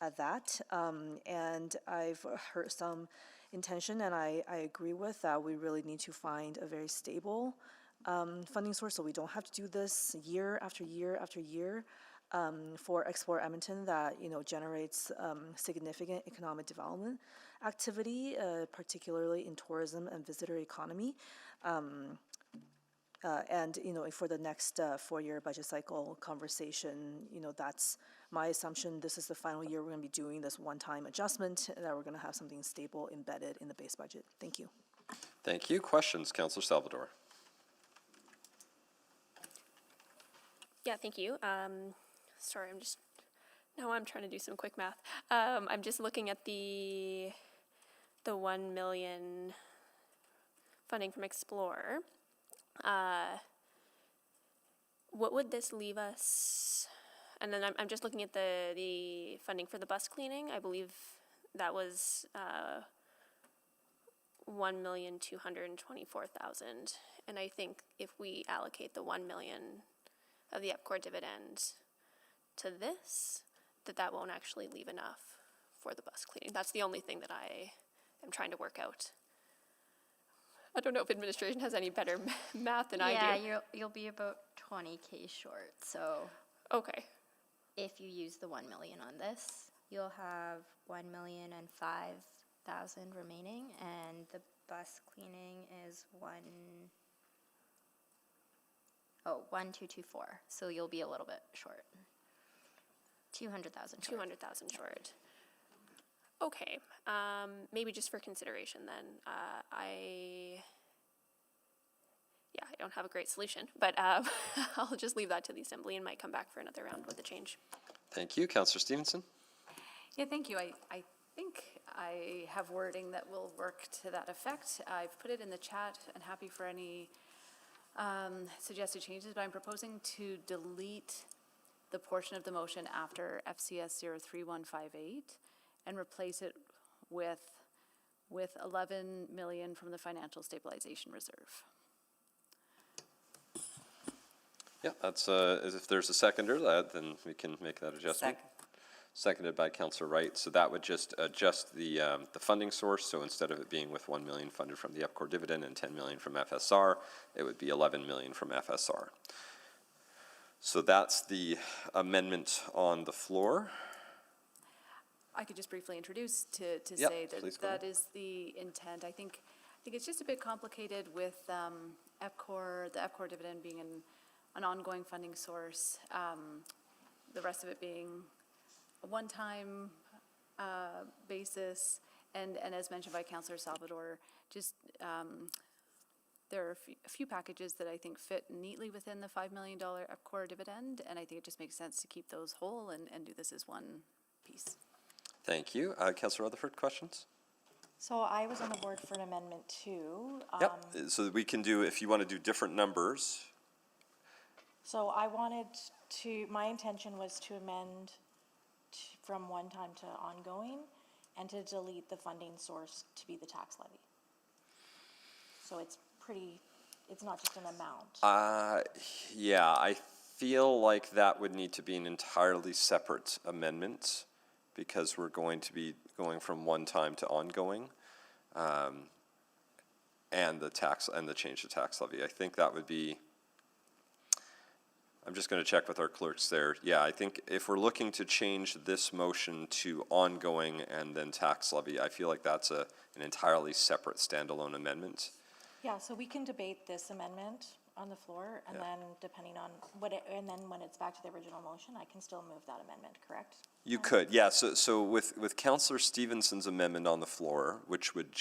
at that. And I've heard some intention, and I agree with that. We really need to find a very stable funding source, so we don't have to do this year after year after year for Explore Edmonton that generates significant economic development activity, particularly in tourism and visitor economy. And, for the next 4-year budget cycle conversation, that's my assumption. This is the final year we're going to be doing this one-time adjustment, and that we're going to have something stable embedded in the base budget. Thank you. Thank you. Questions, Councillor Salvador? Yeah, thank you. Sorry, I'm trying to do some quick math. I'm just looking at the 1 million funding from Explore. What would this leave us? And then I'm just looking at the funding for the bus cleaning. I believe that was 1,224,000. And I think if we allocate the 1 million of the EPCOR dividend to this, that won't actually leave enough for the bus cleaning. That's the only thing that I am trying to work out. I don't know if administration has any better math than I do. Yeah, you'll be about 20K short. So okay, if you use the 1 million on this, you'll have 1,005,000 remaining, and the bus cleaning is 1,224. So you'll be a little bit short. 200,000 short. 200,000 short. Okay, maybe just for consideration then. I don't have a great solution, but I'll just leave that to the Assembly and might come back for another round with the change. Thank you. Councillor Stevenson? Yeah, thank you. I think I have wording that will work to that effect. I've put it in the chat and happy for any suggested changes, but I'm proposing to delete the portion of the motion after FCS 03158 and replace it with 11 million from the Financial Stabilization Reserve. Yeah, that's, if there's a seconder, then we can make that adjustment. Seconded by Councillor Wright. So that would just adjust the funding source. So instead of it being with 1 million funded from the EPCOR dividend and 10 million from FSR, it would be 11 million from FSR. So that's the amendment on the floor. I could just briefly introduce to say that is the intent. I think it's just a bit complicated with EPCOR, the EPCOR dividend being an ongoing funding source, the rest of it being a one-time basis, and as mentioned by Councillor Salvador, just there are a few packages that I think fit neatly within the $5 million EPCOR dividend, and I think it just makes sense to keep those whole and do this as one piece. Thank you. Councillor Rutherford, questions? So I was on the board for an amendment too. Yep, so that we can do, if you want to do different numbers. So I wanted to, my intention was to amend from one time to ongoing and to delete the funding source to be the tax levy. So it's not just an amount. Yeah, I feel like that would need to be an entirely separate amendment because we're going to be going from one time to ongoing, and the change to tax levy. I think that would be, I'm just going to check with our clerks there. Yeah, I think if we're looking to change this motion to ongoing and then tax levy, I feel like that's an entirely separate standalone amendment. Yeah, so we can debate this amendment on the floor, and then depending on and then when it's back to the original motion, I can still move that amendment, correct? You could, yeah. So with Councillor Stevenson's amendment on the floor, which would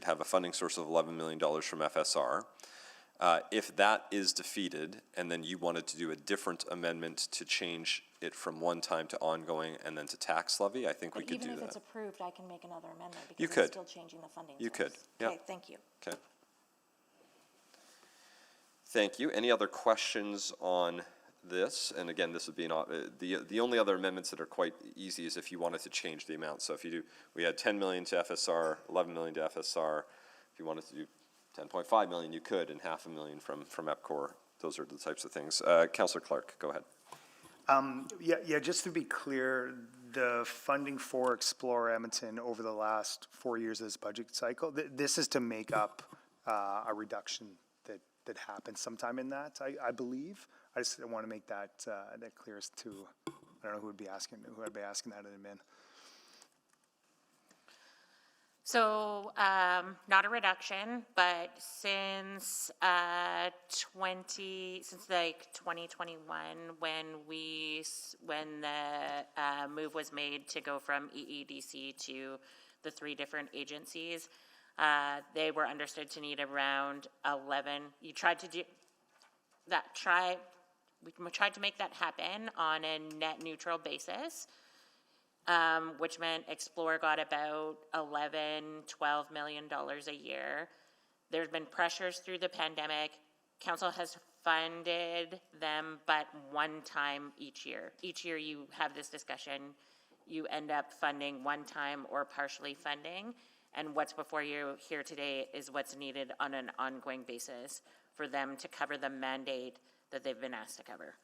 have a funding source of $11 million from FSR, if that is defeated, and then you wanted to do a different amendment to change it from one time to ongoing and then to tax levy, I think we could do that. Even if it's approved, I can make another amendment because You could. it's still changing the funding source. You could, yeah. Okay, thank you. Okay. Thank you. Any other questions on this? And again, this would be the only other amendments that are quite easy is if you wanted to change the amount. So if you do, we had 10 million to FSR, 11 million to FSR. If you wanted to do 10.5 million, you could, and $500,000 from EPCOR. Those are the types of things. Councillor Clark, go ahead. Yeah, just to be clear, the funding for Explore Edmonton over the last 4 years of this budget cycle, this is to make up a reduction that happened sometime in that, I believe. I just want to make that clear as to, I don't know who would be asking that in admin. So, not a reduction, but since, since like 2021, when the move was made to go from EEDC to the 3 different agencies, they were understood to need around 11. You tried to do that, we tried to make that happen on a net neutral basis. Which meant Explore got about $11–12 million a year. There's been pressures through the pandemic. Council has funded them, but one time each year. Each year you have this discussion, you end up funding one time or partially funding, and what's before you here today is what's needed on an ongoing basis for them to cover the mandate that they've been asked to cover.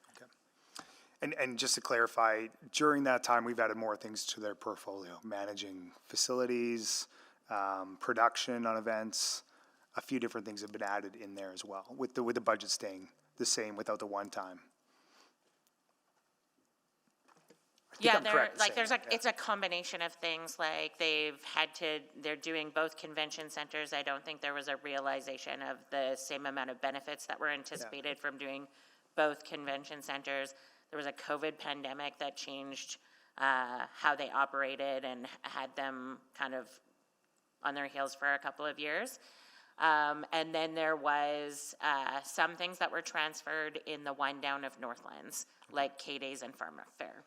And just to clarify, during that time, we've added more things to their portfolio, managing facilities, production on events. A few different things have been added in there as well, with the budget staying the same without the one time. Yeah, it's a combination of things, like they're doing both convention centers. I don't think there was a realization of the same amount of benefits that were anticipated from doing both convention centers. There was a COVID pandemic that changed how they operated and had them kind of on their heels for a couple of years. And then there was some things that were transferred in the wind down of Northlands, like K-Days and Farm Fair.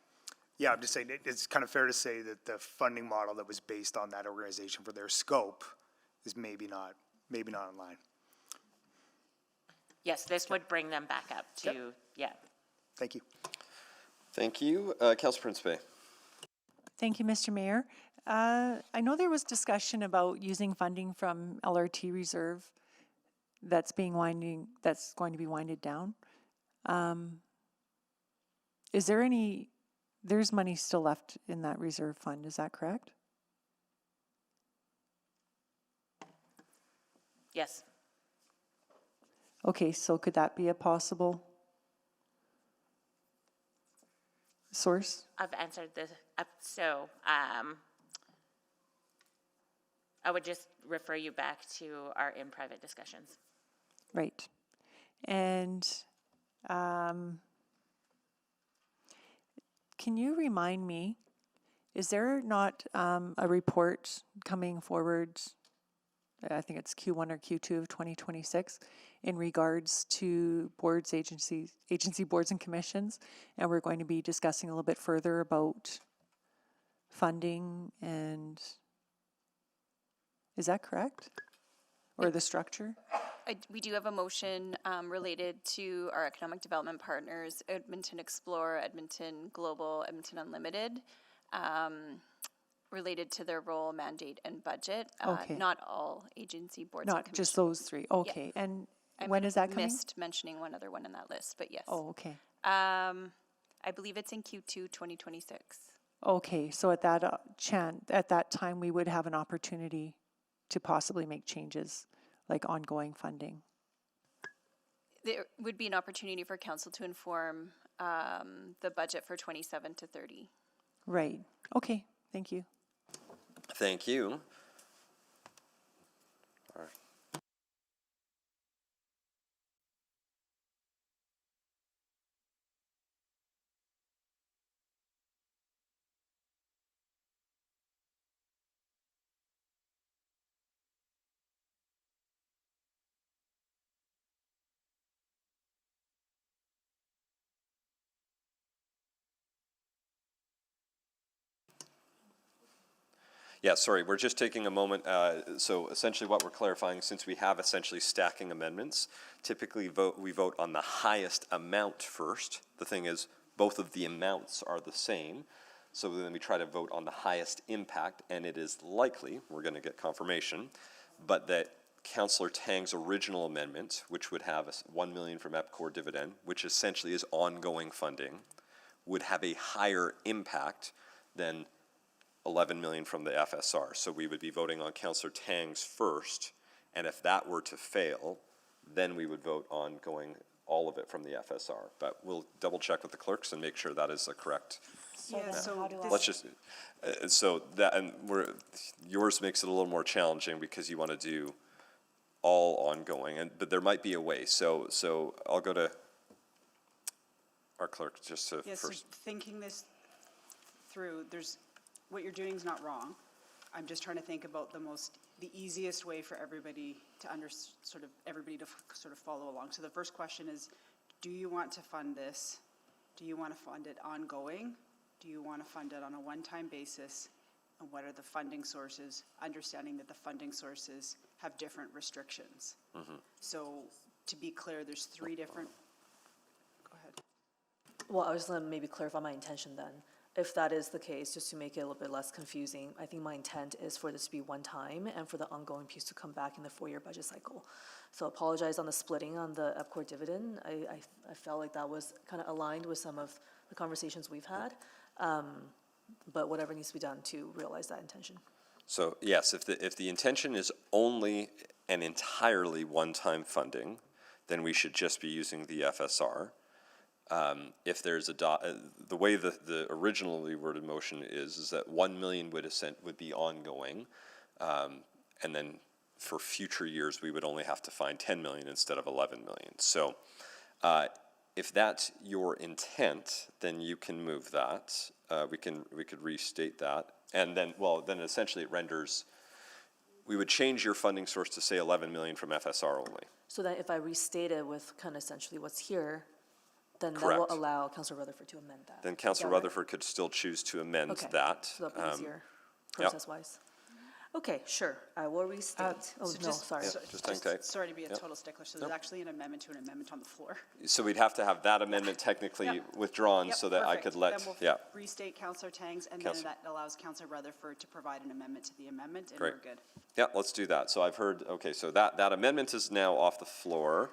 Yeah, I'm just saying, it's kind of fair to say that the funding model that was based on that organization for their scope is maybe not in line. Yes, this would bring them back up to, yeah. Thank you. Thank you. Councilor Principe. Thank you, Mr. Mayor. I know there was discussion about using funding from LRT reserve that's going to be winded down. Is there there's money still left in that reserve fund, is that correct? Yes. Okay, so could that be a possible source? I've answered this. So I would just refer you back to our in private discussions. Right. And can you remind me, is there not a report coming forward, I think it's Q1 or Q2 of 2026, in regards to boards, agency boards and commissions, and we're going to be discussing a little bit further about funding, and is that correct? Or the structure? We do have a motion related to our economic development partners, Edmonton Explore, Edmonton Global, Edmonton Unlimited, related to their role, mandate, and budget. Okay. Not all agency boards and Not commissions. just those three, okay. Yeah. And I when is that coming? missed mentioning one other one in that list, but yes. Oh, okay. I believe it's in Q2 2026. Okay, so at that time, we would have an opportunity to possibly make changes, like ongoing funding. There would be an opportunity for council to inform the budget for 27 to 30. Right, okay, thank you. Thank you. All right. Yeah, sorry, we're just taking a moment. So essentially what we're clarifying, since we have essentially stacking amendments, typically we vote on the highest amount first. The thing is, both of the amounts are the same. So then we try to vote on the highest impact, and it is likely, we're going to get confirmation, but that Councillor Tang's original amendment, which would have $1 million from EPCOR dividend, which essentially is ongoing funding, would have a higher impact than 11 million from the FSR. So we would be voting on Councillor Tang's first, and if that were to fail, then we would vote on going all of it from the FSR. But we'll double check with the clerks and make sure that is a correct So Yeah, then so how do I? Let's just, so that, and yours makes it a little more challenging because you want to do all ongoing, but there might be a way. So I'll go to our clerk just to Yes, so first. thinking this through, what you're doing is not wrong. I'm just trying to think about the easiest way for everybody to sort of follow along. So the first question is, do you want to fund this? Do you want to fund it ongoing? Do you want to fund it on a one-time basis? And what are the funding sources? Understanding that the funding sources have different restrictions. So to be clear, there's three different, go ahead. Well, I was going to maybe clarify my intention then. If that is the case, just to make it a little bit less confusing, I think my intent is for this to be one time and for the ongoing piece to come back in the 4-year budget cycle. So apologize on the splitting on the EPCOR dividend. I felt like that was kind of aligned with some of the conversations we've had. But whatever needs to be done to realize that intention. So yes, if the intention is only and entirely one-time funding, then we should just be using the FSR. If there's the way the originally worded motion is that 1 million would be ongoing, and then for future years we would only have to find 10 million instead of 11 million. So if that's your intent, then you can move that. We could restate that, and then essentially it renders. We would change your funding source to say 11 million from FSR only. So that if I restate it with kind of essentially what's here, then that Correct. will allow Councillor Rutherford to amend that. Then Councillor Is that right? Rutherford could still choose to amend Okay. that. So that'll be easier, yep. process-wise. Okay, sure, I will restate. Oh, So no, sorry. Just hang tight. Sorry to be a Yep. total stickler, so there's actually an amendment to an amendment on the floor. So we'd have to have that amendment technically Yep. withdrawn Yep, so that I perfect. could let, Then yeah. we'll restate Councillor Tang's, and then Councillor- that allows Councillor Rutherford to provide an amendment to the amendment, and Great. we're good. Yeah, let's do that. So I've heard, okay, so that amendment is now off the floor.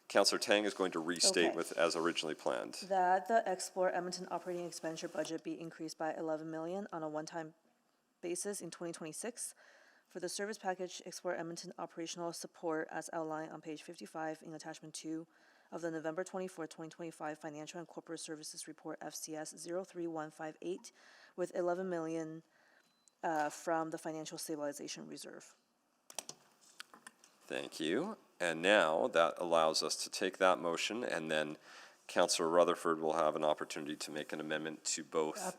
Councillor Tang is going to restate Okay. with as originally planned. That the Explore Edmonton operating expenditure budget be increased by 11 million on a one-time basis in 2026 for the service package Explore Edmonton operational support as outlined on page 55 in attachment 2 of the November 24, 2025 Financial and Corporate Services Report FCS 03158 with 11 million from the Financial Stabilization Reserve. Thank you. And now that allows us to take that motion, and then Councillor Rutherford will have an opportunity to make an amendment to both.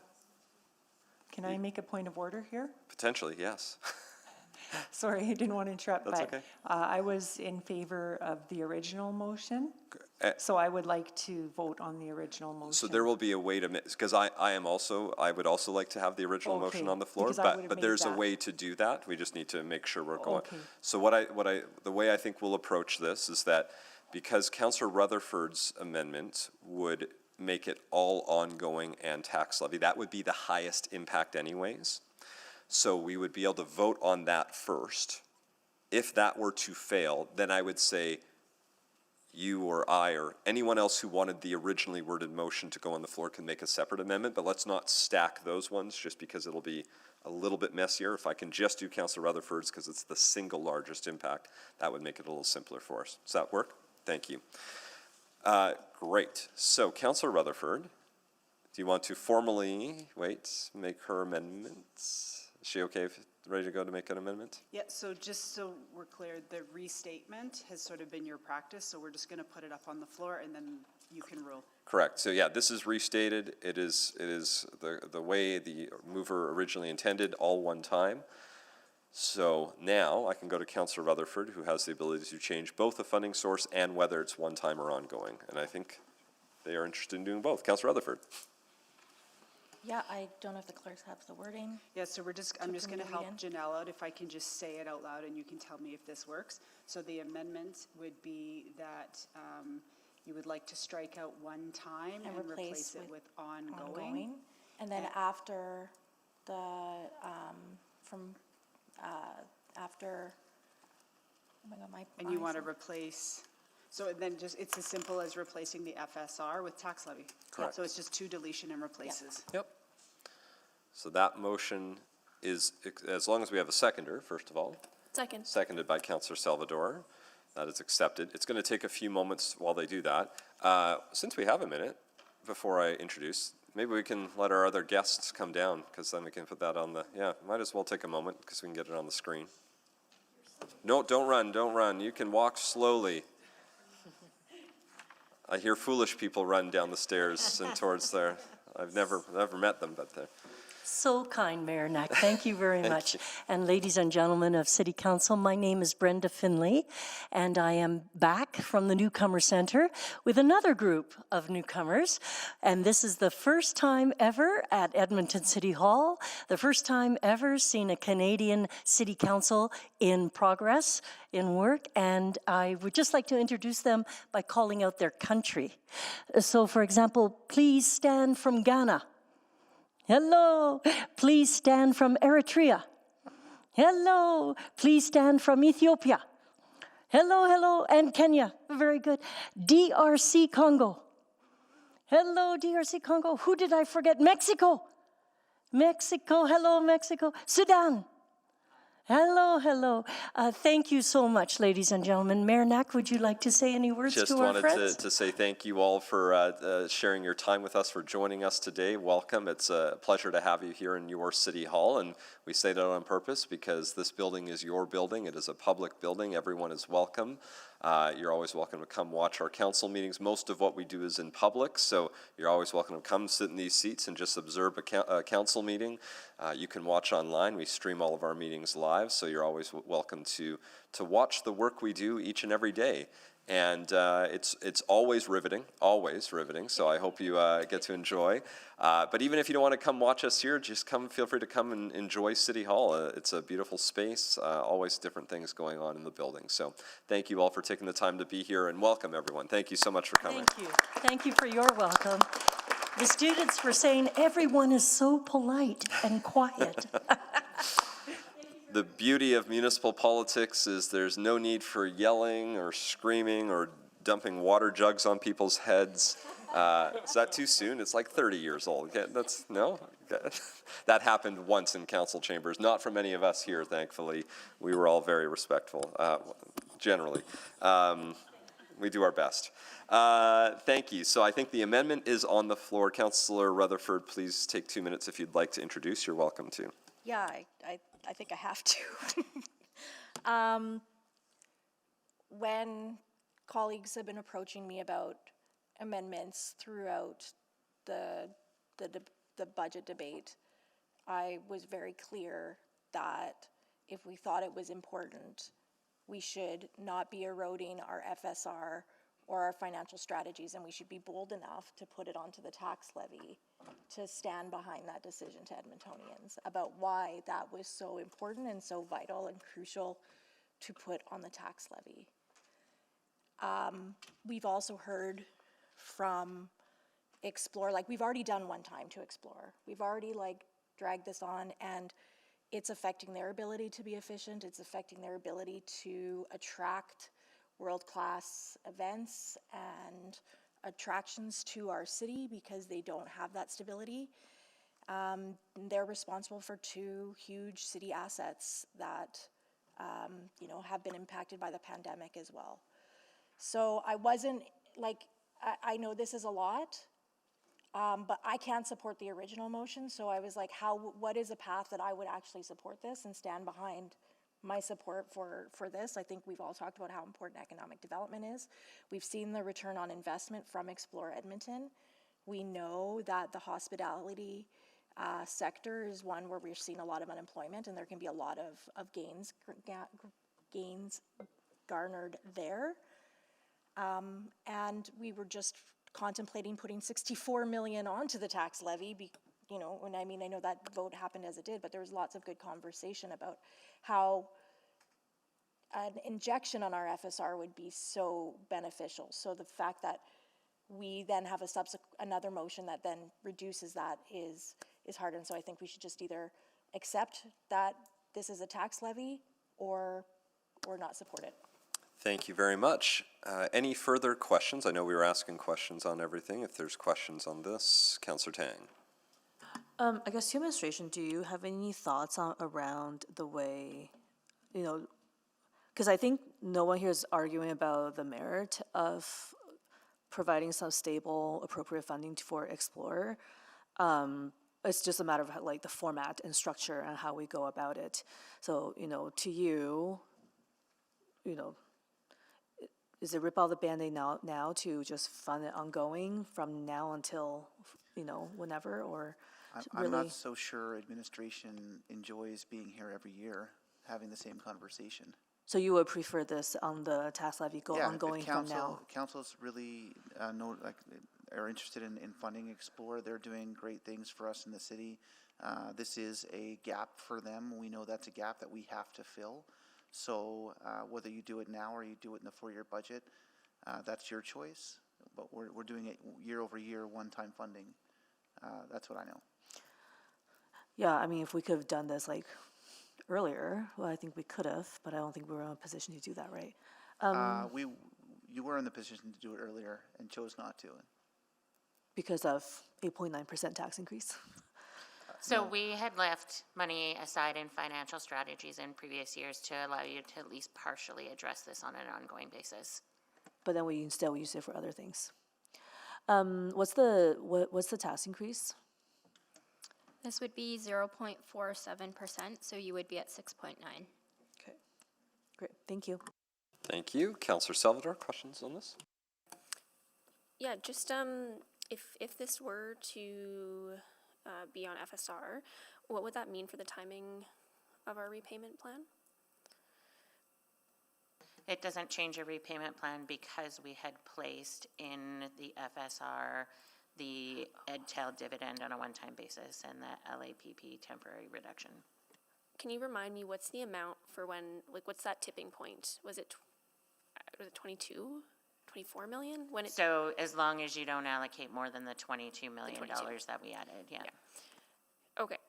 Can I make a point of order here? Potentially, yes. Sorry, I didn't want to interrupt, That's but okay. I was in favor of the original motion, Eh, so I would like to vote on the original motion. So there will be a way to, because I would also like to have the original motion Okay, on the floor, because I would've but made there's a that. way to do that. We just need to make sure we're going. Okay. So the way I think we'll approach this is that because Councillor Rutherford's amendment would make it all ongoing and tax levy, that would be the highest impact anyways. So we would be able to vote on that first. If that were to fail, then I would say you or I or anyone else who wanted the originally worded motion to go on the floor can make a separate amendment, but let's not stack those ones just because it'll be a little bit messier. If I can just do Councillor Rutherford's because it's the single largest impact, that would make it a little simpler for us. Does that work? Thank you. Great. So Councillor Rutherford, do you want to formally, make her amendments? Is she okay, ready to go to make an amendment? Yeah, so just so we're clear, the restatement has sort of been your practice, so we're just going to put it up on the floor, and then you can rule. Correct. So yeah, this is restated. It is the way the mover originally intended, all one time. So now I can go to Councillor Rutherford, who has the ability to change both the funding source and whether it's one time or ongoing. And I think they are interested in doing both. Councillor Rutherford. Yeah, I don't know if the clerks have the wording. Yeah, so I'm just going to help in. Janelle out if I can just say it out loud and you can tell me if this works. So the amendment would be that you would like to strike out one time and replace it with ongoing. And then after the, after, oh my God, my. And you want to replace, so then just, it's as simple as replacing the FSR with tax levy. Correct. So it's just two deletion and replaces. Yep. So that motion is, as long as we have a seconder, first of all. Second. Seconded by Councillor Salvador. That is accepted. It's going to take a few moments while they do that. Since we have a minute, before I introduce, maybe we can let our other guests come down, because then we can put that on the, yeah, might as well take a moment, because we can get it on the screen. No, don't run, don't run. You can walk slowly. I hear foolish people run down the stairs and towards there. I've never met them, but they're... So kind, Mayor Knack. Thank you very Thank much. you. And ladies and gentlemen of City Council, my name is Brenda Finley, and I am back from the Newcomer Center with another group of newcomers. And this is the first time ever at Edmonton City Hall, the first time ever seen a Canadian City Council in progress, in work. And I would just like to introduce them by calling out their country. So, for example, please stand from Ghana. Hello, please stand from Eritrea. Hello, please stand from Ethiopia. Hello, hello, and Kenya, very good. DRC Congo. Hello, DRC Congo. Who did I forget? Mexico. Mexico, hello, Mexico. Sudan. Hello, hello. Thank you so much, ladies and gentlemen. Mayor Knack, would you like to say any words Just to our friends? wanted to say thank you all for sharing your time with us, for joining us today. Welcome. It's a pleasure to have you here in your City Hall, and we say that on purpose because this building is your building. It is a public building. Everyone is welcome. You're always welcome to come watch our council meetings. Most of what we do is in public, so you're always welcome to come sit in these seats and just observe a council meeting. You can watch online. We stream all of our meetings live, so you're always welcome to watch the work we do each and every day. And it's always riveting, so I hope you get to enjoy. But even if you don't want to come watch us here, just feel free to come and enjoy City Hall. It's a beautiful space, always different things going on in the building. So thank you all for taking the time to be here, and welcome everyone. Thank you so much for coming. Thank you. Thank you for your welcome. The students were saying everyone is so polite and quiet. The beauty of municipal politics is there's no need for yelling or screaming or dumping water jugs on people's heads. Is that too soon? It's like 30 years old. Okay, no? Okay. That happened once in council chambers, not from any of us here, thankfully. We were all very respectful, generally. We do our best. Thank you. So I think the amendment is on the floor. Councillor Rutherford, please take 2 minutes if you'd like to introduce. You're welcome to. Yeah, I think I have to. When colleagues have been approaching me about amendments throughout the budget debate, I was very clear that if we thought it was important, we should not be eroding our FSR or our financial strategies, and we should be bold enough to put it onto the tax levy to stand behind that decision to Edmontonians about why that was so important and so vital and crucial to put on the tax levy. We've also heard from Explore, like we've already done one time to Explore. We've already dragged this on, and it's affecting their ability to be efficient. It's affecting their ability to attract world-class events and attractions to our city because they don't have that stability. They're responsible for 2 huge city assets that have been impacted by the pandemic as well. So I wasn't I know this is a lot, but I can't support the original motion. So I was like, what is a path that I would actually support this and stand behind my support for this? I think we've all talked about how important economic development is. We've seen the return on investment from Explore Edmonton. We know that the hospitality sector is one where we're seeing a lot of unemployment, and there can be a lot of gains garnered there. And we were just contemplating putting $64 million onto the tax levy, and I know that vote happened as it did, but there was lots of good conversation about how an injection on our FSR would be so beneficial. So the fact that we then have another motion that then reduces that is hard, and so I think we should just either accept that this is a tax levy or not support it. Thank you very much. Any further questions? I know we were asking questions on everything. If there's questions on this, Councillor Tang. I guess to administration, do you have any thoughts around the way, because I think no one here is arguing about the merit of providing some stable, appropriate funding for Explorer. It's just a matter of like the format and structure and how we go about it. So, to you, is it rip out the Band-Aid now to just fund it ongoing from now until, whenever, or I'm really? not so sure administration enjoys being here every year, having the same conversation. So you would prefer this on the tax levy ongoing if from now? council's really are interested in funding Explore. They're doing great things for us in the city. This is a gap for them. We know that's a gap that we have to fill. So whether you do it now or you do it in the 4-year budget, that's your choice. But we're doing it year over year, one-time funding. That's what I know. Yeah, I mean, if we could have done this like earlier, well, I think we could have, but I don't think we were in a position to do that, right? You were in the position to do it earlier and chose not to. Because of 8.9% tax increase. So we had left money aside in financial strategies in previous years to allow you to at least partially address this on an ongoing basis. But then we use it for other things. What's the tax increase? This would be 0.47%, so you would be at 6.9. Okay, great, thank you. Thank you. Councillor Salvador, questions on this? Yeah, just if this were to be on FSR, what would that mean for the timing of our repayment plan? It doesn't change your repayment plan because we had placed in the FSR the EdTail dividend on a one-time basis and the LAPP temporary reduction. Can you remind me what's the amount for when, like, what's that tipping point? Was it 22, 24 million? When it? So as long as you don't allocate more than the $22 million that we added, yeah. Okay.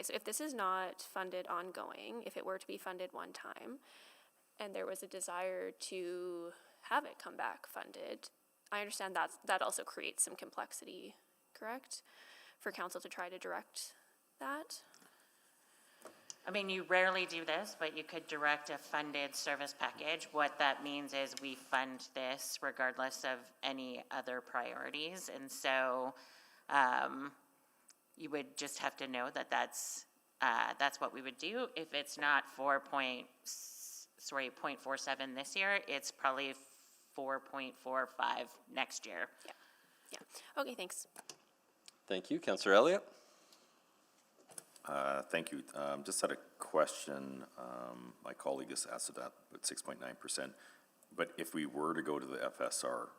So if this is not funded ongoing, if it were to be funded one time, and there was a desire to have it come back funded, I understand that also creates some complexity, correct? For council to try to direct that? I mean, you rarely do this, but you could direct a funded service package. What that means is we fund this regardless of any other priorities. And so you would just have to know that that's what we would do. If it's not 0.47 this year, it's probably 4.45 next year. Yeah. Okay, thanks. Thank you. Councillor Elliott? Thank you. Just had a question. My colleague has asked that about 6.9%. But if we were to go to the FSR,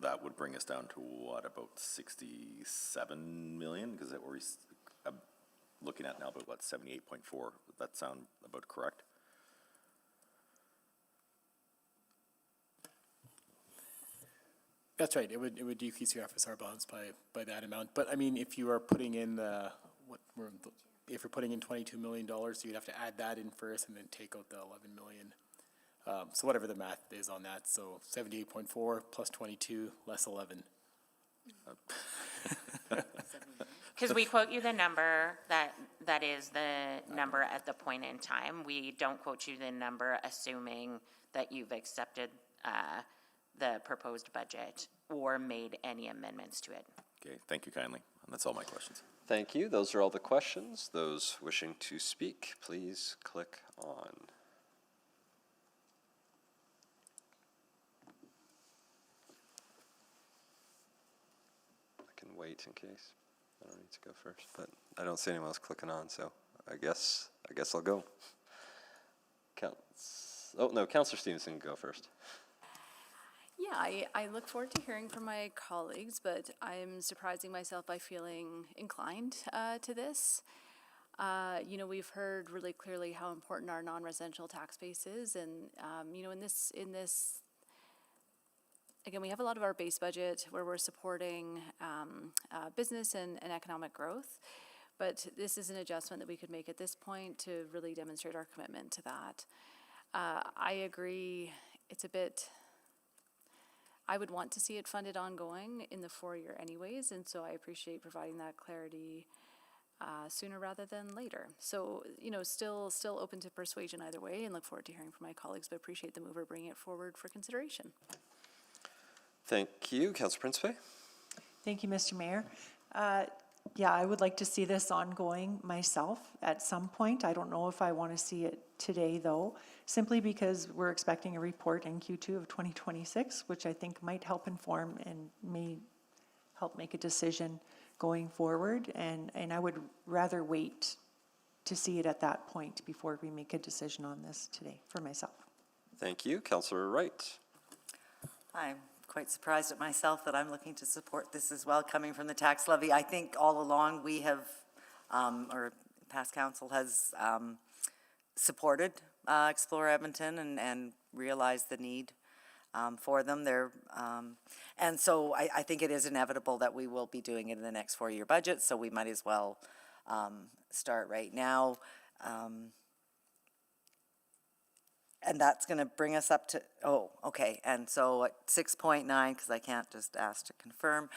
that would bring us down to what, about 67 million? Because we're looking at now about what, 78.4? Does that sound about correct? That's right. It would decrease your FSR balance by that amount. But I mean, if you are putting in if you're putting in $22 million, you'd have to add that in first and then take out the 11 million. So whatever the math is on that. So 78.4 plus 22 less 11. Because we quote you the number that is the number at the point in time. We don't quote you the number assuming that you've accepted the proposed budget or made any amendments to it. Okay, thank you kindly. And that's all my questions. Thank you. Those are all the questions. Those wishing to speak, please click on. I can wait in case. I don't need to go first, but I don't see anyone else clicking on, so I guess I'll go. Councillor Stevenson can go first. Yeah, I look forward to hearing from my colleagues, but I'm surprising myself by feeling inclined to this. We've heard really clearly how important our non-residential tax base is, and in this, again, we have a lot of our base budget where we're supporting business and economic growth, but this is an adjustment that we could make at this point to really demonstrate our commitment to that. I agree, it's a bit. I would want to see it funded ongoing in the 4-year anyways, and so I appreciate providing that clarity sooner rather than later. So, still open to persuasion either way, and look forward to hearing from my colleagues, but appreciate the mover bringing it forward for consideration. Thank you. Councillor Principe? Thank you, Mr. Mayor. Yeah, I would like to see this ongoing myself at some point. I don't know if I want to see it today, though, simply because we're expecting a report in Q2 of 2026, which I think might help inform and may help make a decision going forward. And I would rather wait to see it at that point before we make a decision on this today for myself. Thank you. Councillor Wright? I'm quite surprised at myself that I'm looking to support this as well, coming from the tax levy. I think all along we have, or past council has supported Explore Edmonton and realized the need for them. And so I think it is inevitable that we will be doing it in the next 4-year budget, so we might as well start right now. And that's going to bring us up to, and so at 6.9, because I can't just ask to confirm,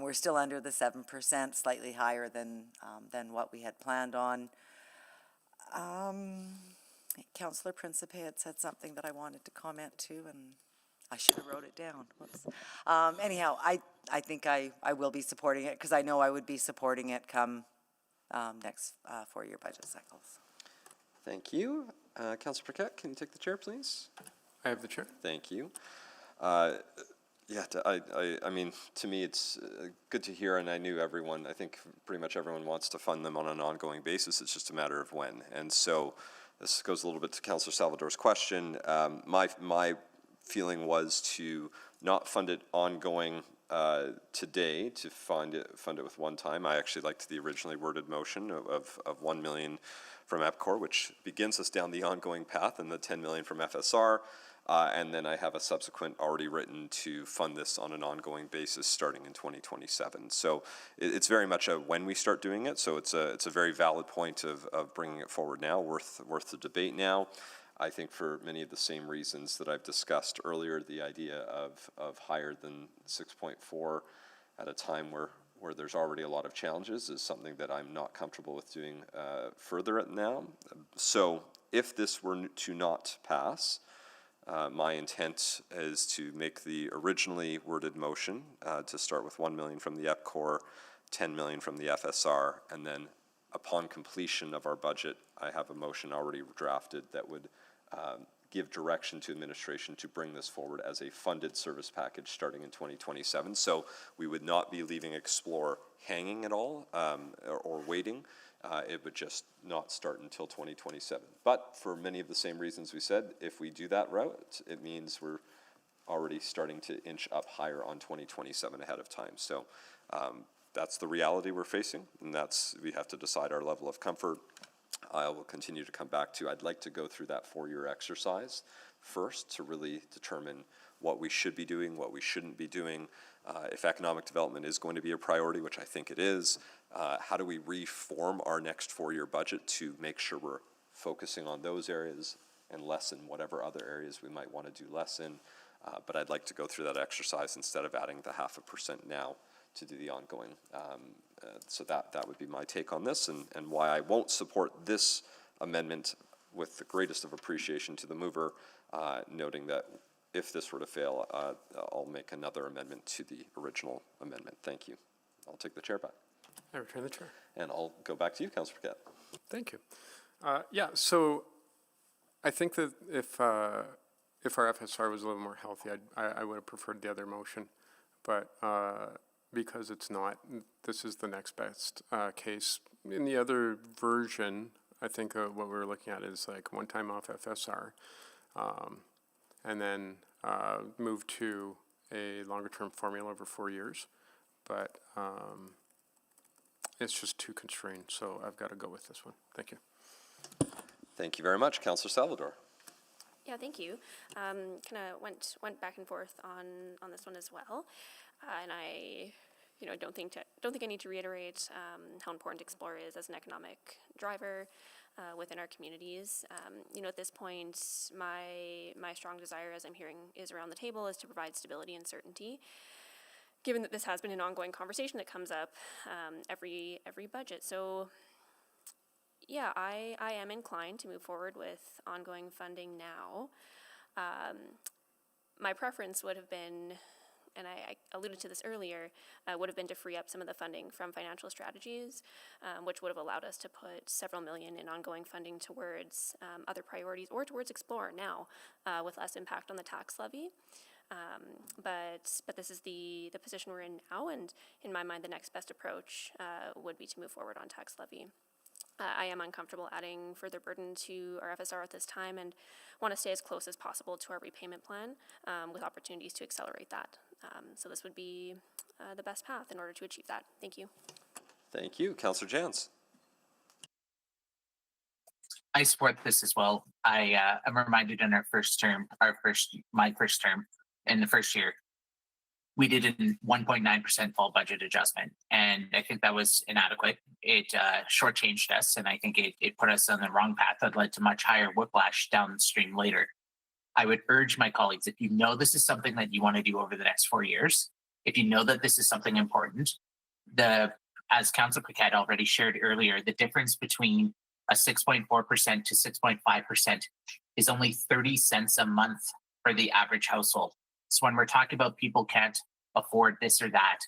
we're still under the 7%, slightly higher than what we had planned on. Councillor Principe had said something that I wanted to comment to, and I should have wrote it down. Whoops. Anyhow, I think I will be supporting it, because I know I would be supporting it come next 4-year budget cycles. Thank you. Councillor Paquette, can you take the chair, please? I have the chair. Thank you. I mean, to me, it's good to hear, and I think pretty much everyone wants to fund them on an ongoing basis. It's just a matter of when. And so this goes a little bit to Councillor Salvador's question. My feeling was to not fund it ongoing today, to fund it with one time. I actually liked the originally worded motion of 1 million from EPCOR, which begins us down the ongoing path, and the 10 million from FSR. And then I have a subsequent already written to fund this on an ongoing basis starting in 2027. So it's very much a when we start doing it. So it's a very valid point of bringing it forward now, worth the debate now. I think for many of the same reasons that I've discussed earlier, the idea of higher than 6.4 at a time where there's already a lot of challenges is something that I'm not comfortable with doing further at now. So if this were to not pass, my intent is to make the originally worded motion to start with 1 million from the EPCOR, 10 million from the FSR, and then upon completion of our budget, I have a motion already drafted that would give direction to administration to bring this forward as a funded service package starting in 2027. So we would not be leaving Explore hanging at all or waiting. It would just not start until 2027. But for many of the same reasons we said, if we do that route, it means we're already starting to inch up higher on 2027 ahead of time. So that's the reality we're facing, and we have to decide our level of comfort. I will continue to come back to. I'd like to go through that 4-year exercise first to really determine what we should be doing, what we shouldn't be doing. If economic development is going to be a priority, which I think it is, how do we reform our next 4-year budget to make sure we're focusing on those areas and less in whatever other areas we might want to do less in. But I'd like to go through that exercise instead of adding the 0.5% now to do the ongoing. So that would be my take on this, and why I won't support this amendment with the greatest of appreciation to the mover, noting that if this were to fail, I'll make another amendment to the original amendment. Thank you. I'll take the chair back. I return the chair. And I'll go back to you, Councillor Paquette. Thank you. So I think that if our FSR was a little more healthy, I would have preferred the other motion, but because it's not, this is the next best case. In the other version, I think what we were looking at is like one time off FSR, and then move to a longer term formula over 4 years, but it's just too constrained, so I've got to go with this one. Thank you. Thank you very much, Councillor Salvador. Yeah, thank you. Kind of went back and forth on this one as well, and I don't think I need to reiterate how important Explore is as an economic driver within our communities. At this point, my strong desire, as I'm hearing, is around the table, is to provide stability and certainty. Given that this has been an ongoing conversation that comes up every budget, so Yeah, I am inclined to move forward with ongoing funding now. My preference would have been, and I alluded to this earlier, would have been to free up some of the funding from financial strategies, which would have allowed us to put several million in ongoing funding towards other priorities or towards Explore now with less impact on the tax levy. But this is the position we're in now, and in my mind, the next best approach would be to move forward on tax levy. I am uncomfortable adding further burden to our FSR at this time and want to stay as close as possible to our repayment plan with opportunities to accelerate that. So this would be the best path in order to achieve that. Thank you. Thank you. Councillor Jans. I support this as well. I'm reminded in my first term, in the first year, we did a 1.9% fall budget adjustment, and I think that was inadequate. It shortchanged us, and I think it put us on the wrong path that led to much higher whiplash downstream later. I would urge my colleagues, if you know this is something that you want to do over the next 4 years, if you know that this is something important, as Councillor Paquette already shared earlier, the difference between a 6.4% to 6.5% is only 30 cents a month for the average household. So when we're talking about people can't afford this or that,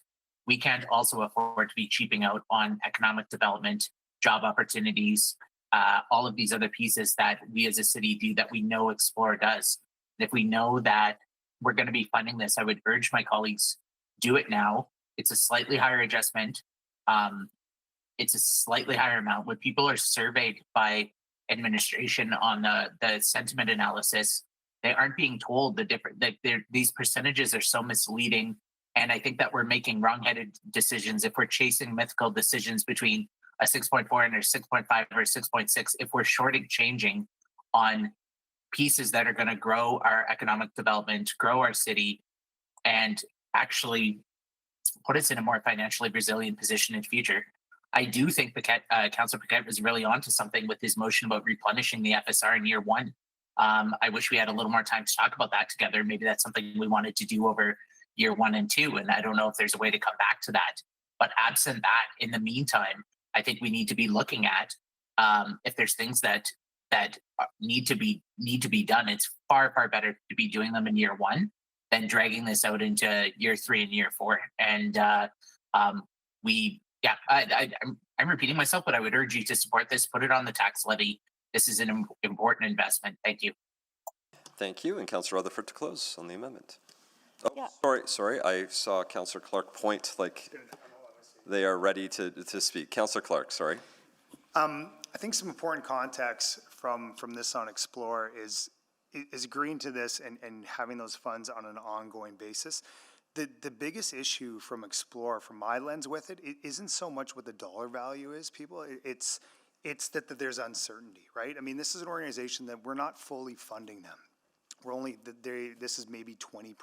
we can't also afford to be cheaping out on economic development, job opportunities, all of these other pieces that we as a city do that we know Explore does. And if we know that we're going to be funding this, I would urge my colleagues, do it now. It's a slightly higher adjustment. It's a slightly higher amount. When people are surveyed by administration on the sentiment analysis, they aren't being told the different, that these percentages are so misleading. And I think that we're making wrong-headed decisions if we're chasing mythical decisions between a 6.4 and a 6.5 or 6.6, if we're shortchanging on pieces that are going to grow our economic development, grow our city, and actually put us in a more financially resilient position in the future. I do think Councillor Paquette was really onto something with his motion about replenishing the FSR in year one. I wish we had a little more time to talk about that together. Maybe that's something we wanted to do over year 1 and 2, and I don't know if there's a way to come back to that. But absent that, in the meantime, I think we need to be looking at if there's things that need to be done. It's far better to be doing them in year 1 than dragging this out into year 3 and year 4. And I'm repeating myself, but I would urge you to support this. Put it on the tax levy. This is an important investment. Thank you. Thank you. And Councillor Rutherford to close on the amendment. Oh, Yeah. sorry. I saw Councillor Clark point like they are ready to speak. Councillor Clark, sorry. I think some important context from this on Explore is agreeing to this and having those funds on an ongoing basis. The biggest issue from Explore, from my lens with it isn't so much what the dollar value is, people. It's that there's uncertainty, right? I mean, this is an organization that we're not fully funding them. We're only, this is maybe 20%,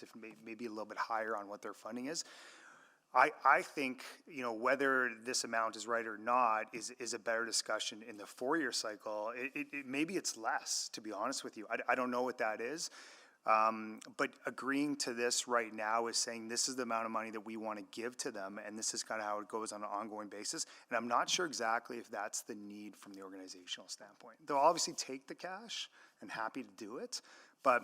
if maybe a little bit higher on what their funding is. I think, whether this amount is right or not is a better discussion in the 4-year cycle. Maybe it's less, to be honest with you. I don't know what that is. But agreeing to this right now is saying this is the amount of money that we want to give to them, and this is kind of how it goes on an ongoing basis. And I'm not sure exactly if that's the need from the organizational standpoint. They'll obviously take the cash and happy to do it, but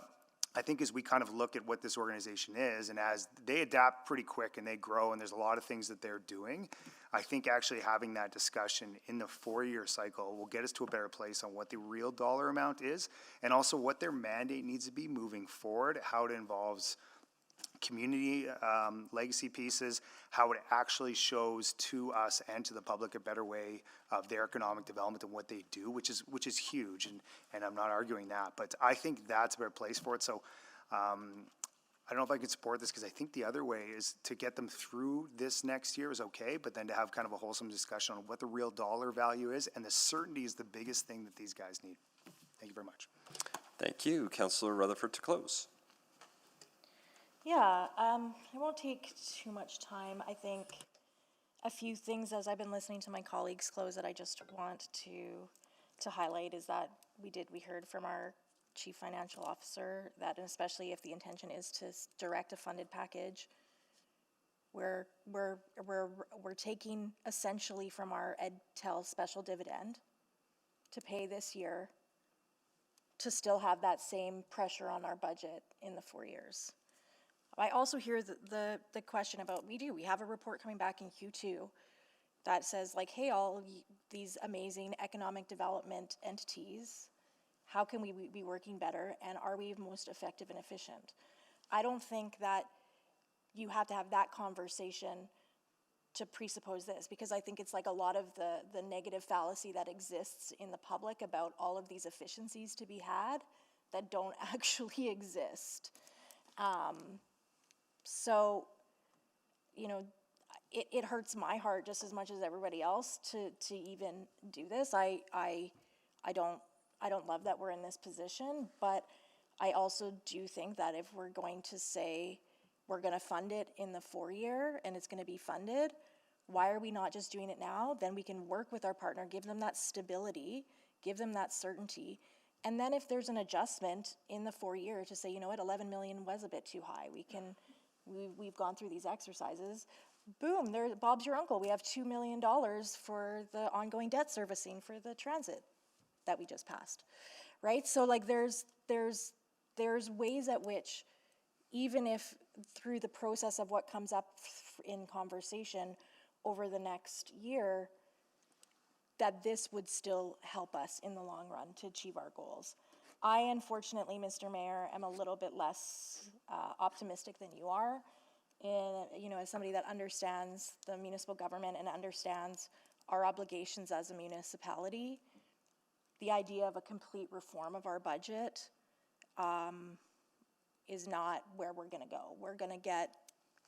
I think as we kind of look at what this organization is, and as they adapt pretty quick and they grow, and there's a lot of things that they're doing, I think actually having that discussion in the 4-year cycle will get us to a better place on what the real dollar amount is, and also what their mandate needs to be moving forward, how it involves community legacy pieces, how it actually shows to us and to the public a better way of their economic development and what they do, which is huge, and I'm not arguing that, but I think that's a better place for it. So I don't know if I could support this, because I think the other way is to get them through this next year is okay, but then to have kind of a wholesome discussion on what the real dollar value is, and the certainty is the biggest thing that these guys need. Thank you very much. Thank you. Councillor Rutherford to close. Yeah, I won't take too much time. I think a few things as I've been listening to my colleagues close that I just want to highlight is that we heard from our chief financial officer that, and especially if the intention is to direct a funded package, we're taking essentially from our EdTel special dividend to pay this year to still have that same pressure on our budget in the 4 years. I also hear the question about, we have a report coming back in Q2 that says like, hey, these amazing economic development entities, how can we be working better, and are we most effective and efficient? I don't think that you have to have that conversation to presuppose this, because I think it's like a lot of the negative fallacy that exists in the public about all of these efficiencies to be had that don't actually exist. So, you know, it hurts my heart just as much as everybody else to even do this. I don't love that we're in this position, but I also do think that if we're going to say we're going to fund it in the 4-year and it's going to be funded, why are we not just doing it now? Then we can work with our partner, give them that stability, give them that certainty. And then if there's an adjustment in the 4-year to say, you know what, 11 million was a bit too high. We've gone through these exercises. Boom, Bob's your uncle. We have $2 million for the ongoing debt servicing for the transit that we just passed, right? So like there's ways at which, even if through the process of what comes up in conversation over the next year, that this would still help us in the long run to achieve our goals. I, unfortunately, Mr. Mayor, am a little bit less optimistic than you are. You know, as somebody that understands the municipal government and understands our obligations as a municipality, the idea of a complete reform of our budget is not where we're going to go. We're going to get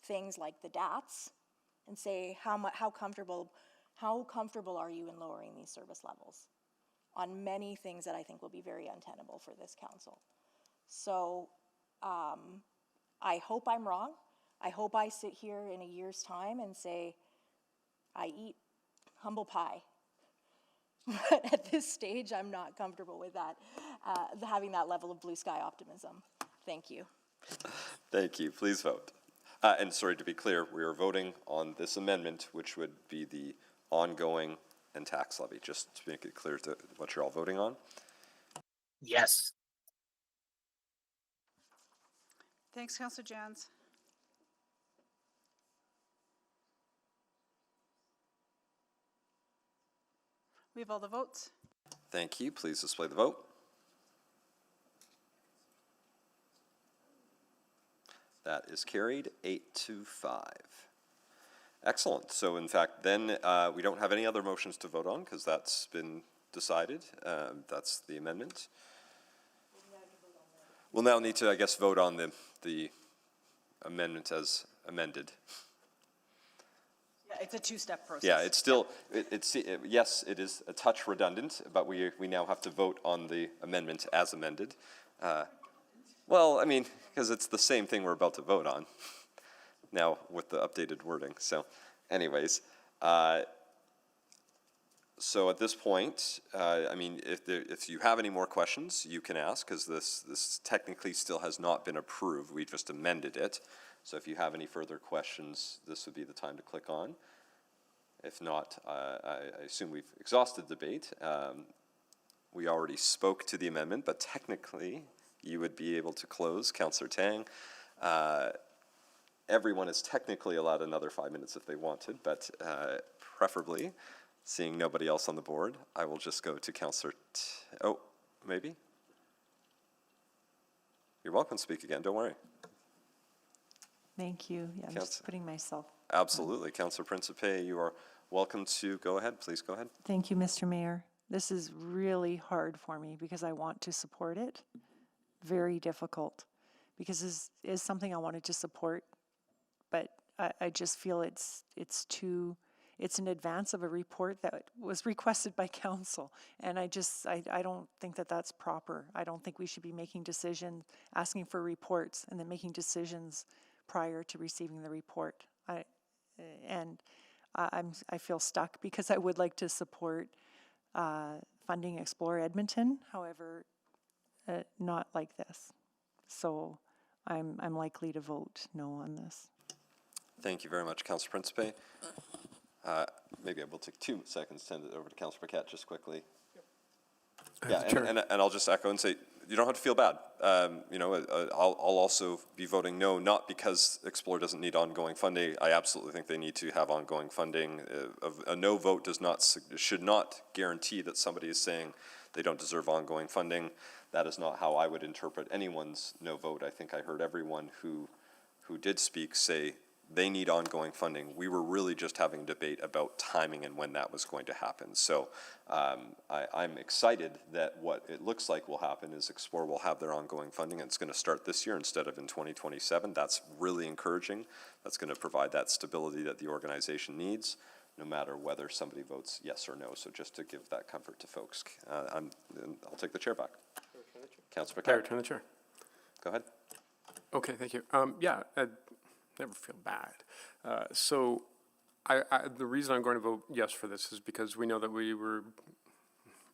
things like the DATs and say how comfortable are you in lowering these service levels on many things that I think will be very untenable for this council. So I hope I'm wrong. I hope I sit here in a year's time and say I eat humble pie. But at this stage, I'm not comfortable with that, having that level of blue sky optimism. Thank you. Thank you. Please vote. And sorry, to be clear, we are voting on this amendment, which would be the ongoing and tax levy, just to make it clear to what you're all voting on. Yes. Thanks, Councillor Jans. We have all the votes. Thank you. Please display the vote. That is carried 8-5. Excellent. So in fact, then we don't have any other motions to vote on because that's been decided. That's the amendment. We'll now need to, I guess, vote on the amendment as amended. Yeah, it's a two-step process. Yeah, it's still, yes, it is a touch redundant, but we now have to vote on the amendment as amended. Well, I mean, because it's the same thing we're about to vote on now with the updated wording. So anyways, so at this point, I mean, if you have any more questions, you can ask, because this technically still has not been approved. We just amended it. So if you have any further questions, this would be the time to click on. If not, I assume we've exhausted debate. We already spoke to the amendment, but technically you would be able to close. Councillor Tang. Everyone is technically allowed another 5 minutes if they wanted, but preferably, seeing nobody else on the board, I will just go to Councillor oh, maybe? You're welcome to speak again, don't worry. Thank you. Yeah, I'm just putting myself. Absolutely. Councillor Principe, you are welcome to go ahead. Please go ahead. Thank you, Mr. Mayor. This is really hard for me because I want to support it. Very difficult because this is something I wanted to support, but I just feel it's an advance of a report that was requested by council. And I don't think that that's proper. I don't think we should be making decisions, asking for reports and then making decisions prior to receiving the report. I feel stuck because I would like to support funding Explore Edmonton, however, not like this. So I'm likely to vote no on this. Thank you very much, Councillor Principe. Maybe I will take 2 seconds to send it over to Councillor Paquette just quickly. Yeah, Sure. and I'll just echo and say, you don't have to feel bad. I'll also be voting no, not because Explore doesn't need ongoing funding. I absolutely think they need to have ongoing funding. A no vote should not guarantee that somebody is saying they don't deserve ongoing funding. That is not how I would interpret anyone's no vote. I think I heard everyone who did speak say they need ongoing funding. We were really just having a debate about timing and when that was going to happen. So I'm excited that what it looks like will happen is Explore will have their ongoing funding, and it's going to start this year instead of in 2027. That's really encouraging. That's going to provide that stability that the organization needs, no matter whether somebody votes yes or no. So just to give that comfort to folks, I'll take the chair back. Councillor I McCarr. return the chair. Go ahead. Okay, thank you. Yeah, I never feel bad. So the reason I'm going to vote yes for this is because we know that we were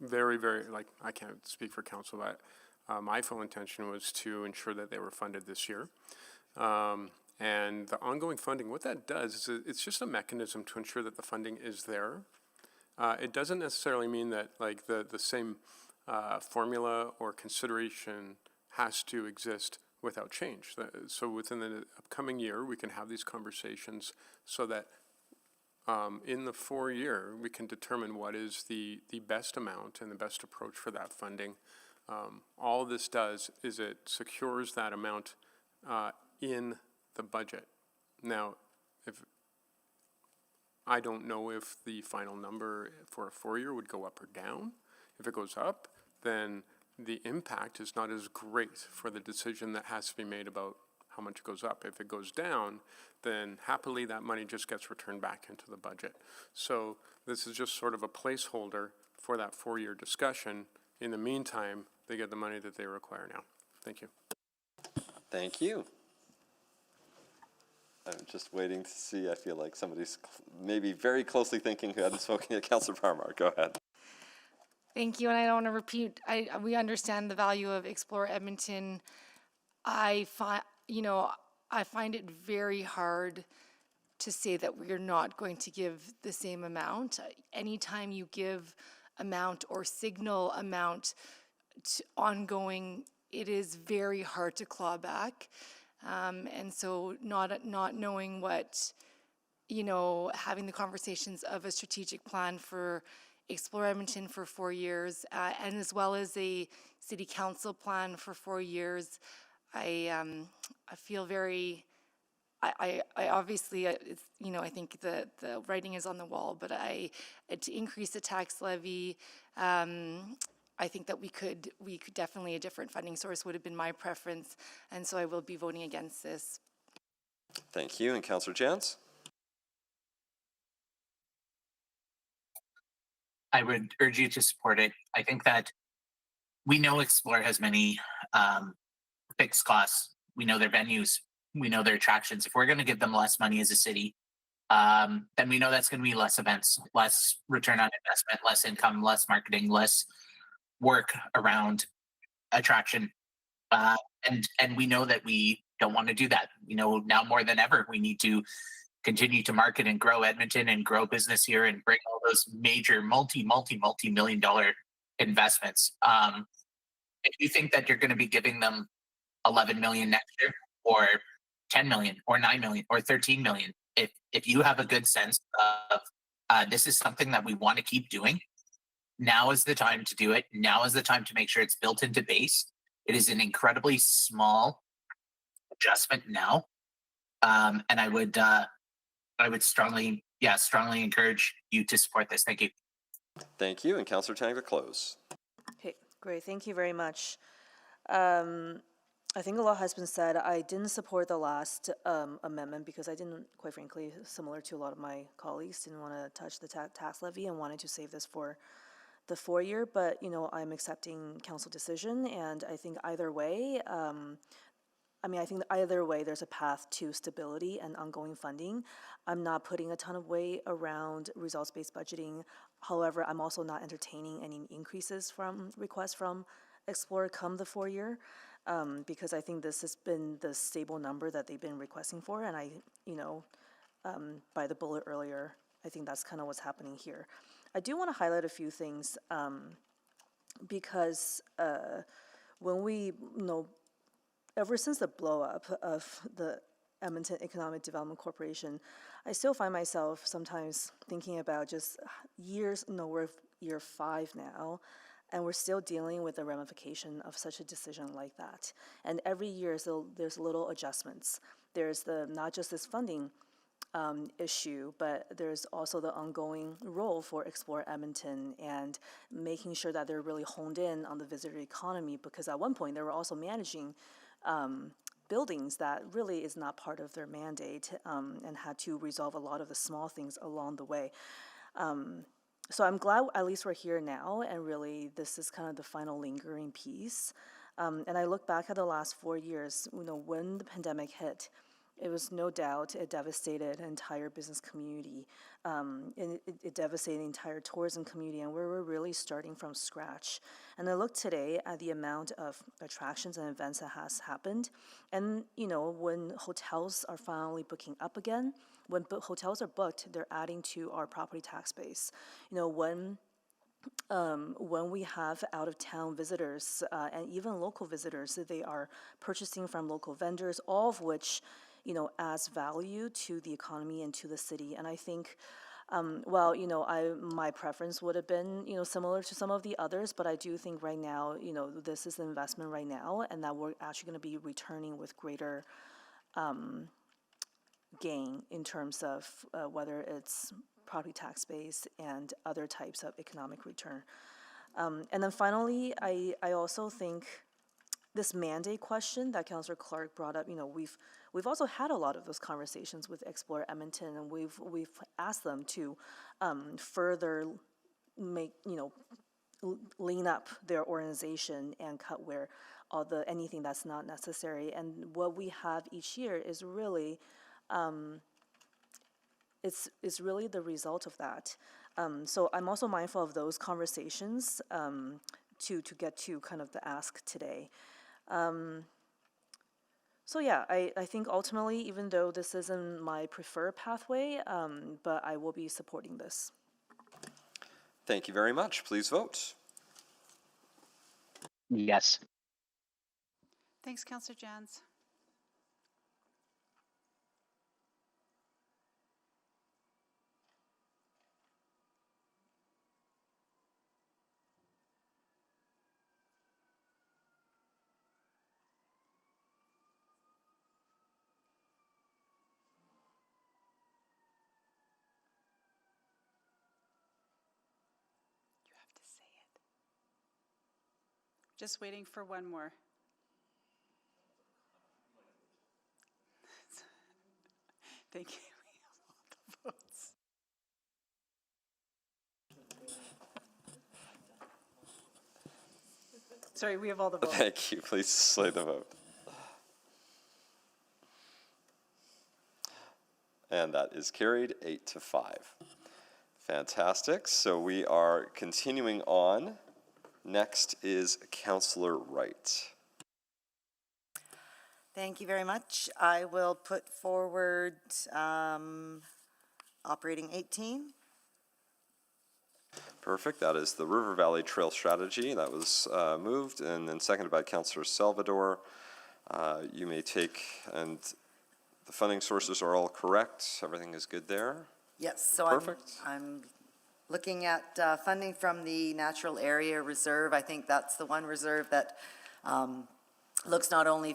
very, very, I can't speak for council, but my full intention was to ensure that they were funded this year. And the ongoing funding, what that does is it's just a mechanism to ensure that the funding is there. It doesn't necessarily mean that the same formula or consideration has to exist without change. So within the upcoming year, we can have these conversations so that in the 4-year, we can determine what is the best amount and the best approach for that funding. All this does is it secures that amount in the budget. Now, I don't know if the final number for a 4-year would go up or down. If it goes up, then the impact is not as great for the decision that has to be made about how much goes up. If it goes down, then happily that money just gets returned back into the budget. So this is just sort of a placeholder for that 4-year discussion. In the meantime, they get the money that they require now. Thank you. Thank you. I'm just waiting to see. I feel like somebody's maybe very closely thinking who hadn't spoken yet. Councillor Parmar, go ahead. Thank you, and I don't want to repeat. We understand the value of Explore Edmonton. I find it very hard to say that we're not going to give the same amount. Anytime you give amount or signal amount to ongoing, it is very hard to claw back. And so not knowing what, having the conversations of a strategic plan for Explore Edmonton for 4 years, and as well as a city council plan for 4 years, I feel very, I obviously, it's, I think the writing is on the wall, but to increase the tax levy, I think that we could definitely, a different funding source would have been my preference, and so I will be voting against this. Thank you. And Councillor Jans? I would urge you to support it. I think that we know Explore has many fixed costs. We know their venues. We know their attractions. If we're going to give them less money as a city, then we know that's going to be less events, less return on investment, less income, less marketing, less work around attraction. And we know that we don't want to do that. Now more than ever, we need to continue to market and grow Edmonton and grow business here and bring all those major multi-million dollar investments. If you think that you're going to be giving them 11 million next year or 10 million or 9 million or 13 million, if you have a good sense of this is something that we want to keep doing, now is the time to do it. Now is the time to make sure it's built into base. It is an incredibly small adjustment now. And I would strongly encourage you to support this. Thank you. Thank you. And Councillor Tang to close. Okay, great. Thank you very much. I think a lot has been said. I didn't support the last amendment because I didn't, quite frankly, similar to a lot of my colleagues, didn't want to touch the tax levy and wanted to save this for the 4-year. But, I'm accepting council decision, and I think either way, there's a path to stability and ongoing funding. I'm not putting a ton of weight around results-based budgeting. However, I'm also not entertaining any increases from requests from Explore come the 4-year, because I think this has been the stable number that they've been requesting for. And by the bullet earlier, I think that's kind of what's happening here. I do want to highlight a few things because when we, ever since the blow up of the Edmonton Economic Development Corporation, I still find myself sometimes thinking about just years, we're year 5 now, and we're still dealing with the ramification of such a decision like that. And every year, there's little adjustments. There's not just this funding issue, but there's also the ongoing role for Explore Edmonton and making sure that they're really honed in on the visitor economy, because at one point they were also managing buildings that really is not part of their mandate, and had to resolve a lot of the small things along the way. So I'm glad at least we're here now, and really this is kind of the final lingering piece. And I look back at the last 4 years, when the pandemic hit, it was no doubt, it devastated an entire business community. And it devastated the entire tourism community, and we're really starting from scratch. And I look today at the amount of attractions and events that has happened. And, when hotels are finally booking up again, when hotels are booked, they're adding to our property tax base. When we have out-of-town visitors and even local visitors, they are purchasing from local vendors, all of which, adds value to the economy and to the city. And I think, my preference would have been, similar to some of the others, but I do think right now, this is an investment right now, and that we're actually going to be returning with greater gain in terms of whether it's property tax base and other types of economic return. And then finally, I also think this mandate question that Councillor Clark brought up, we've also had a lot of those conversations with Explore Edmonton, and we've asked them to further make, lean up their organization and cut where anything that's not necessary. And what we have each year is really it's really the result of that. So I'm also mindful of those conversations to get to kind of the ask today. So yeah, I think ultimately, even though this isn't my preferred pathway, but I will be supporting this. Thank you very much. Please vote. Yes. Thanks, Councillor Jans. Just waiting for one more. Thank you. We have all the votes. Sorry, we have all the votes. Thank you. Please display the vote. And that is carried 8-5. Fantastic. So we are continuing on. Next is Councillor Wright. Thank you very much. I will put forward operating 18. Perfect. That is the River Valley Trail Strategy. That was moved and then seconded by Councillor Salvador. You may take, and the funding sources are all correct. Everything is good there. Yes, so Perfect. I'm looking at funding from the Natural Area Reserve. I think that's the one reserve that looks not only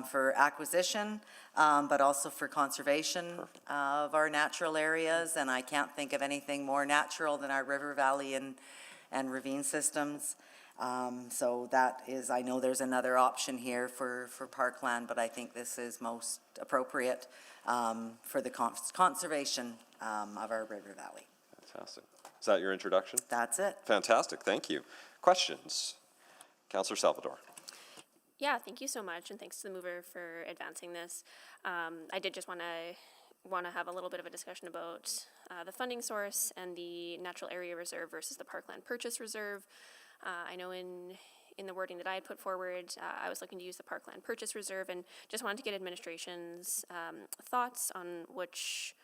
for acquisition, but also for conservation of our natural areas. And I can't think of anything more natural than our river, valley, and ravine systems. So that is, I know there's another option here for parkland, but I think this is most appropriate for the conservation of our river valley. Fantastic. Is that your introduction? That's it. Fantastic. Thank you. Questions? Councillor Salvador. Yeah, thank you so much, and thanks to the mover for advancing this. I did just want to have a little bit of a discussion about the funding source and the Natural Area Reserve versus the Parkland Purchase Reserve. I know in the wording that I had put forward, I was looking to use the Parkland Purchase Reserve, and just wanted to get administration's thoughts on which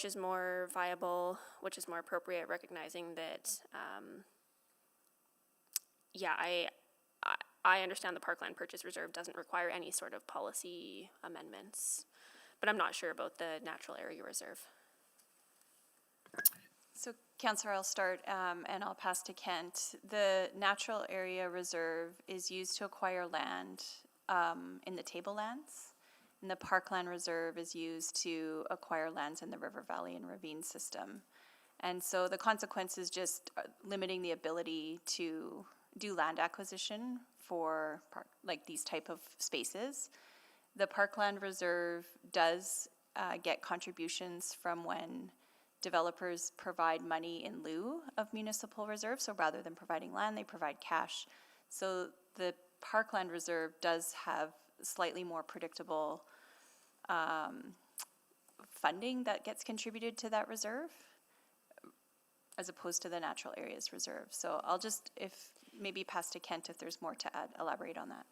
is more viable, which is more appropriate, recognizing that yeah, I understand the Parkland Purchase Reserve doesn't require any sort of policy amendments, but I'm not sure about the Natural Area Reserve. So, Councillor, I'll start and I'll pass to Kent. The Natural Area Reserve is used to acquire land in the tablelands, and the Parkland Reserve is used to acquire lands in the river valley and ravine system. And so the consequence is just limiting the ability to do land acquisition for like these type of spaces. The Parkland Reserve does get contributions from when developers provide money in lieu of municipal reserve. So rather than providing land, they provide cash. So the Parkland Reserve does have slightly more predictable funding that gets contributed to that reserve as opposed to the Natural Areas Reserve. So I'll just, if maybe pass to Kent if there's more to add, elaborate on that.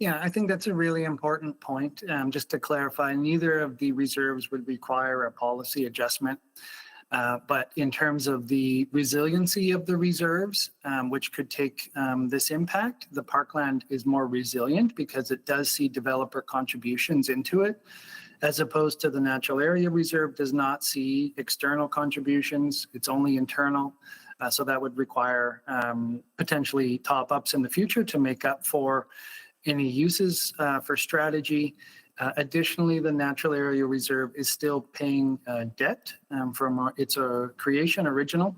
Yeah, I think that's a really important point. Just to clarify, neither of the reserves would require a policy adjustment. But in terms of the resiliency of the reserves, which could take this impact, the Parkland is more resilient because it does see developer contributions into it, as opposed to the Natural Area Reserve does not see external contributions. It's only internal. So that would require potentially top-ups in the future to make up for any uses for strategy. Additionally, the Natural Area Reserve is still paying debt from its creation original.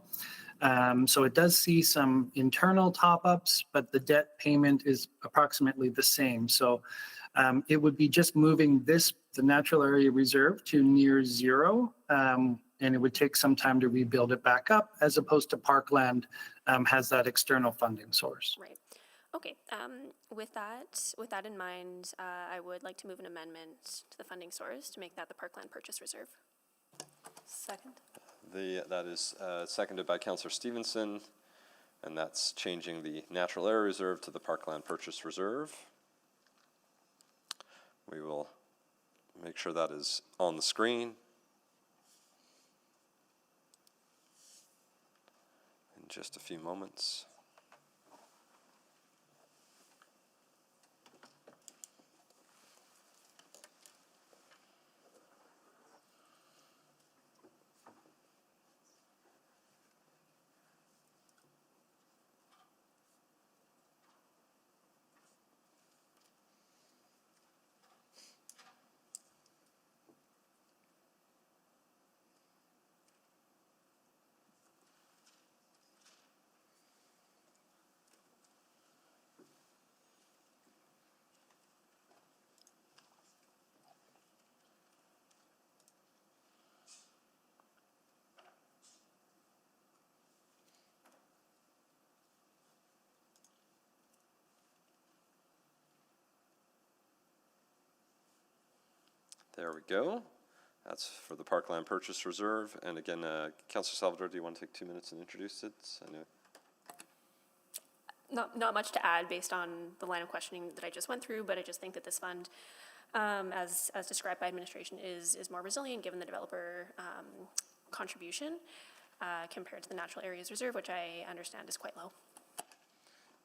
So it does see some internal top-ups, but the debt payment is approximately the same. So it would be just moving the Natural Area Reserve to near zero, and it would take some time to rebuild it back up, as opposed to Parkland has that external funding source. Right. Okay. With that in mind, I would like to move an amendment to the funding source to make that the Parkland Purchase Reserve. Second. That is seconded by Councillor Stevenson, and that's changing the Natural Area Reserve to the Parkland Purchase Reserve. We will make sure that is on the screen. In just a few moments. There we go. That's for the Parkland Purchase Reserve. And again, Councillor Salvador, do you want to take 2 minutes and introduce it? I know. Not much to add based on the line of questioning that I just went through, but I just think that this fund, as described by administration, is more resilient given the developer contribution compared to the Natural Areas Reserve, which I understand is quite low.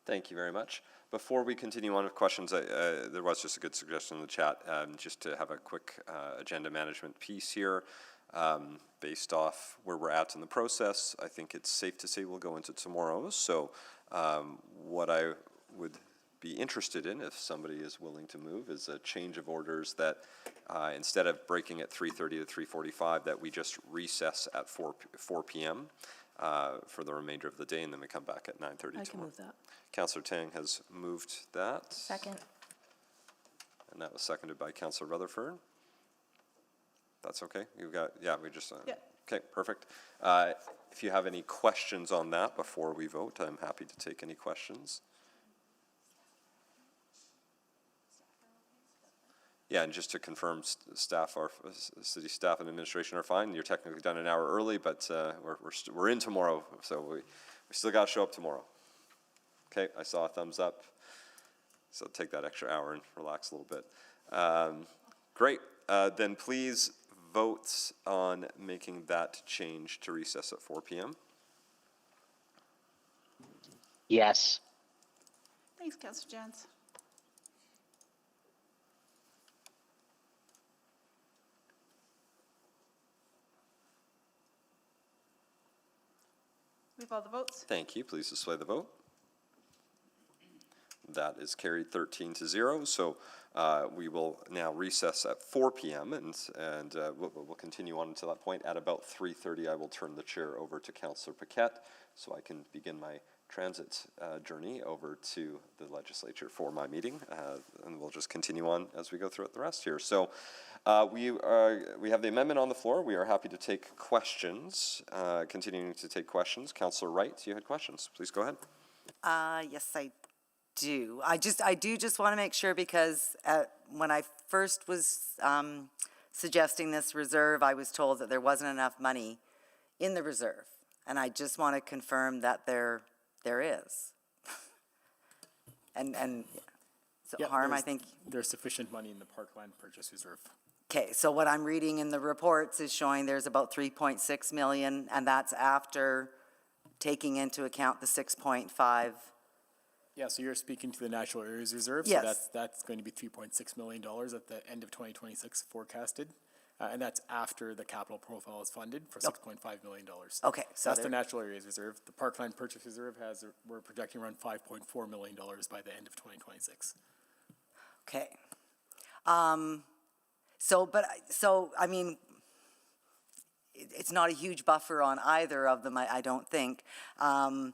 Thank you very much. Before we continue on with questions, there was just a good suggestion in the chat, just to have a quick agenda management piece here. Based off where we're at in the process, I think it's safe to say we'll go into tomorrow's. So what I would be interested in, if somebody is willing to move, is a change of orders that instead of breaking at 3:30 to 3:45, that we just recess at 4 p.m. For the remainder of the day, and then we come back at 9:30 tomorrow. I can move that. Councillor Tang has moved that. Second. And that was seconded by Councillor Rutherford. That's okay? You've got, yeah, we just, Yeah. Okay, perfect. If you have any questions on that before we vote, I'm happy to take any questions. Yeah, and just to confirm, staff, our city staff and administration are fine. You're technically done an hour early, but we're in tomorrow, so we still got to show up tomorrow. Okay, I saw a thumbs up, so take that extra hour and relax a little bit. Great, then please vote on making that change to recess at 4 p.m. Yes. Thanks, Councillor Jans. We have all the votes. Thank you. Please display the vote. That is carried 13-0. So we will now recess at 4 p.m. and we'll continue on until that point. At about 3:30, I will turn the chair over to Councillor Paquette so I can begin my transit journey over to the legislature for my meeting, and we'll just continue on as we go through the rest here. So we have the amendment on the floor. We are happy to take questions. Continuing to take questions. Councillor Wright, you had questions. Please go ahead. Yes, I do. I do just want to make sure, because when I first was suggesting this reserve, I was told that there wasn't enough money in the reserve, and I just want to confirm that there is. and so Yeah, Harm, I think. There's sufficient money in the Parkland Purchase Reserve. Okay, so what I'm reading in the reports is showing there's about 3.6 million, and that's after taking into account the 6.5. Yeah, so you're speaking to the Natural Areas Reserve. Yes. So that's going to be $3.6 million at the end of 2026 forecasted. And that's after the capital profile is funded for $6.5 million. Okay, so that's the Natural Areas Reserve. The Parkland Purchase Reserve we're projecting around $5.4 million by the end of 2026. Okay. I mean, it's not a huge buffer on either of them, I don't think. And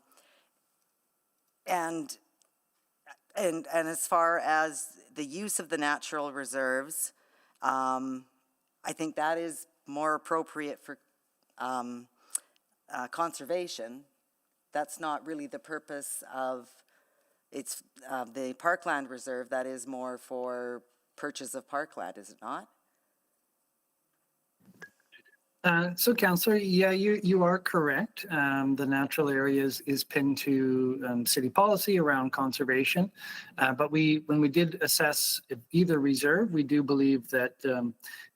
as far as the use of the natural reserves, I think that is more appropriate for conservation. That's not really the purpose of the Parkland Reserve. That is more for purchase of parkland, is it not? So, Councillor, yeah, you are correct. The natural areas is pinned to city policy around conservation. But when we did assess either reserve, we do believe that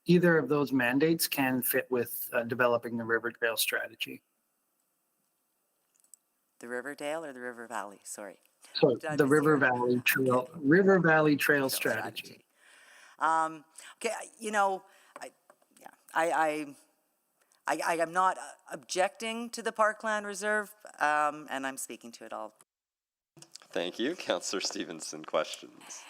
either of those mandates can fit with developing the River Trail strategy. The Riverdale or the River Valley? Sorry. So the River Valley Trail strategy. Okay, you know, I am not objecting to the Parkland Reserve, and I'm speaking to it all. Thank you. Councillor Stevenson, questions?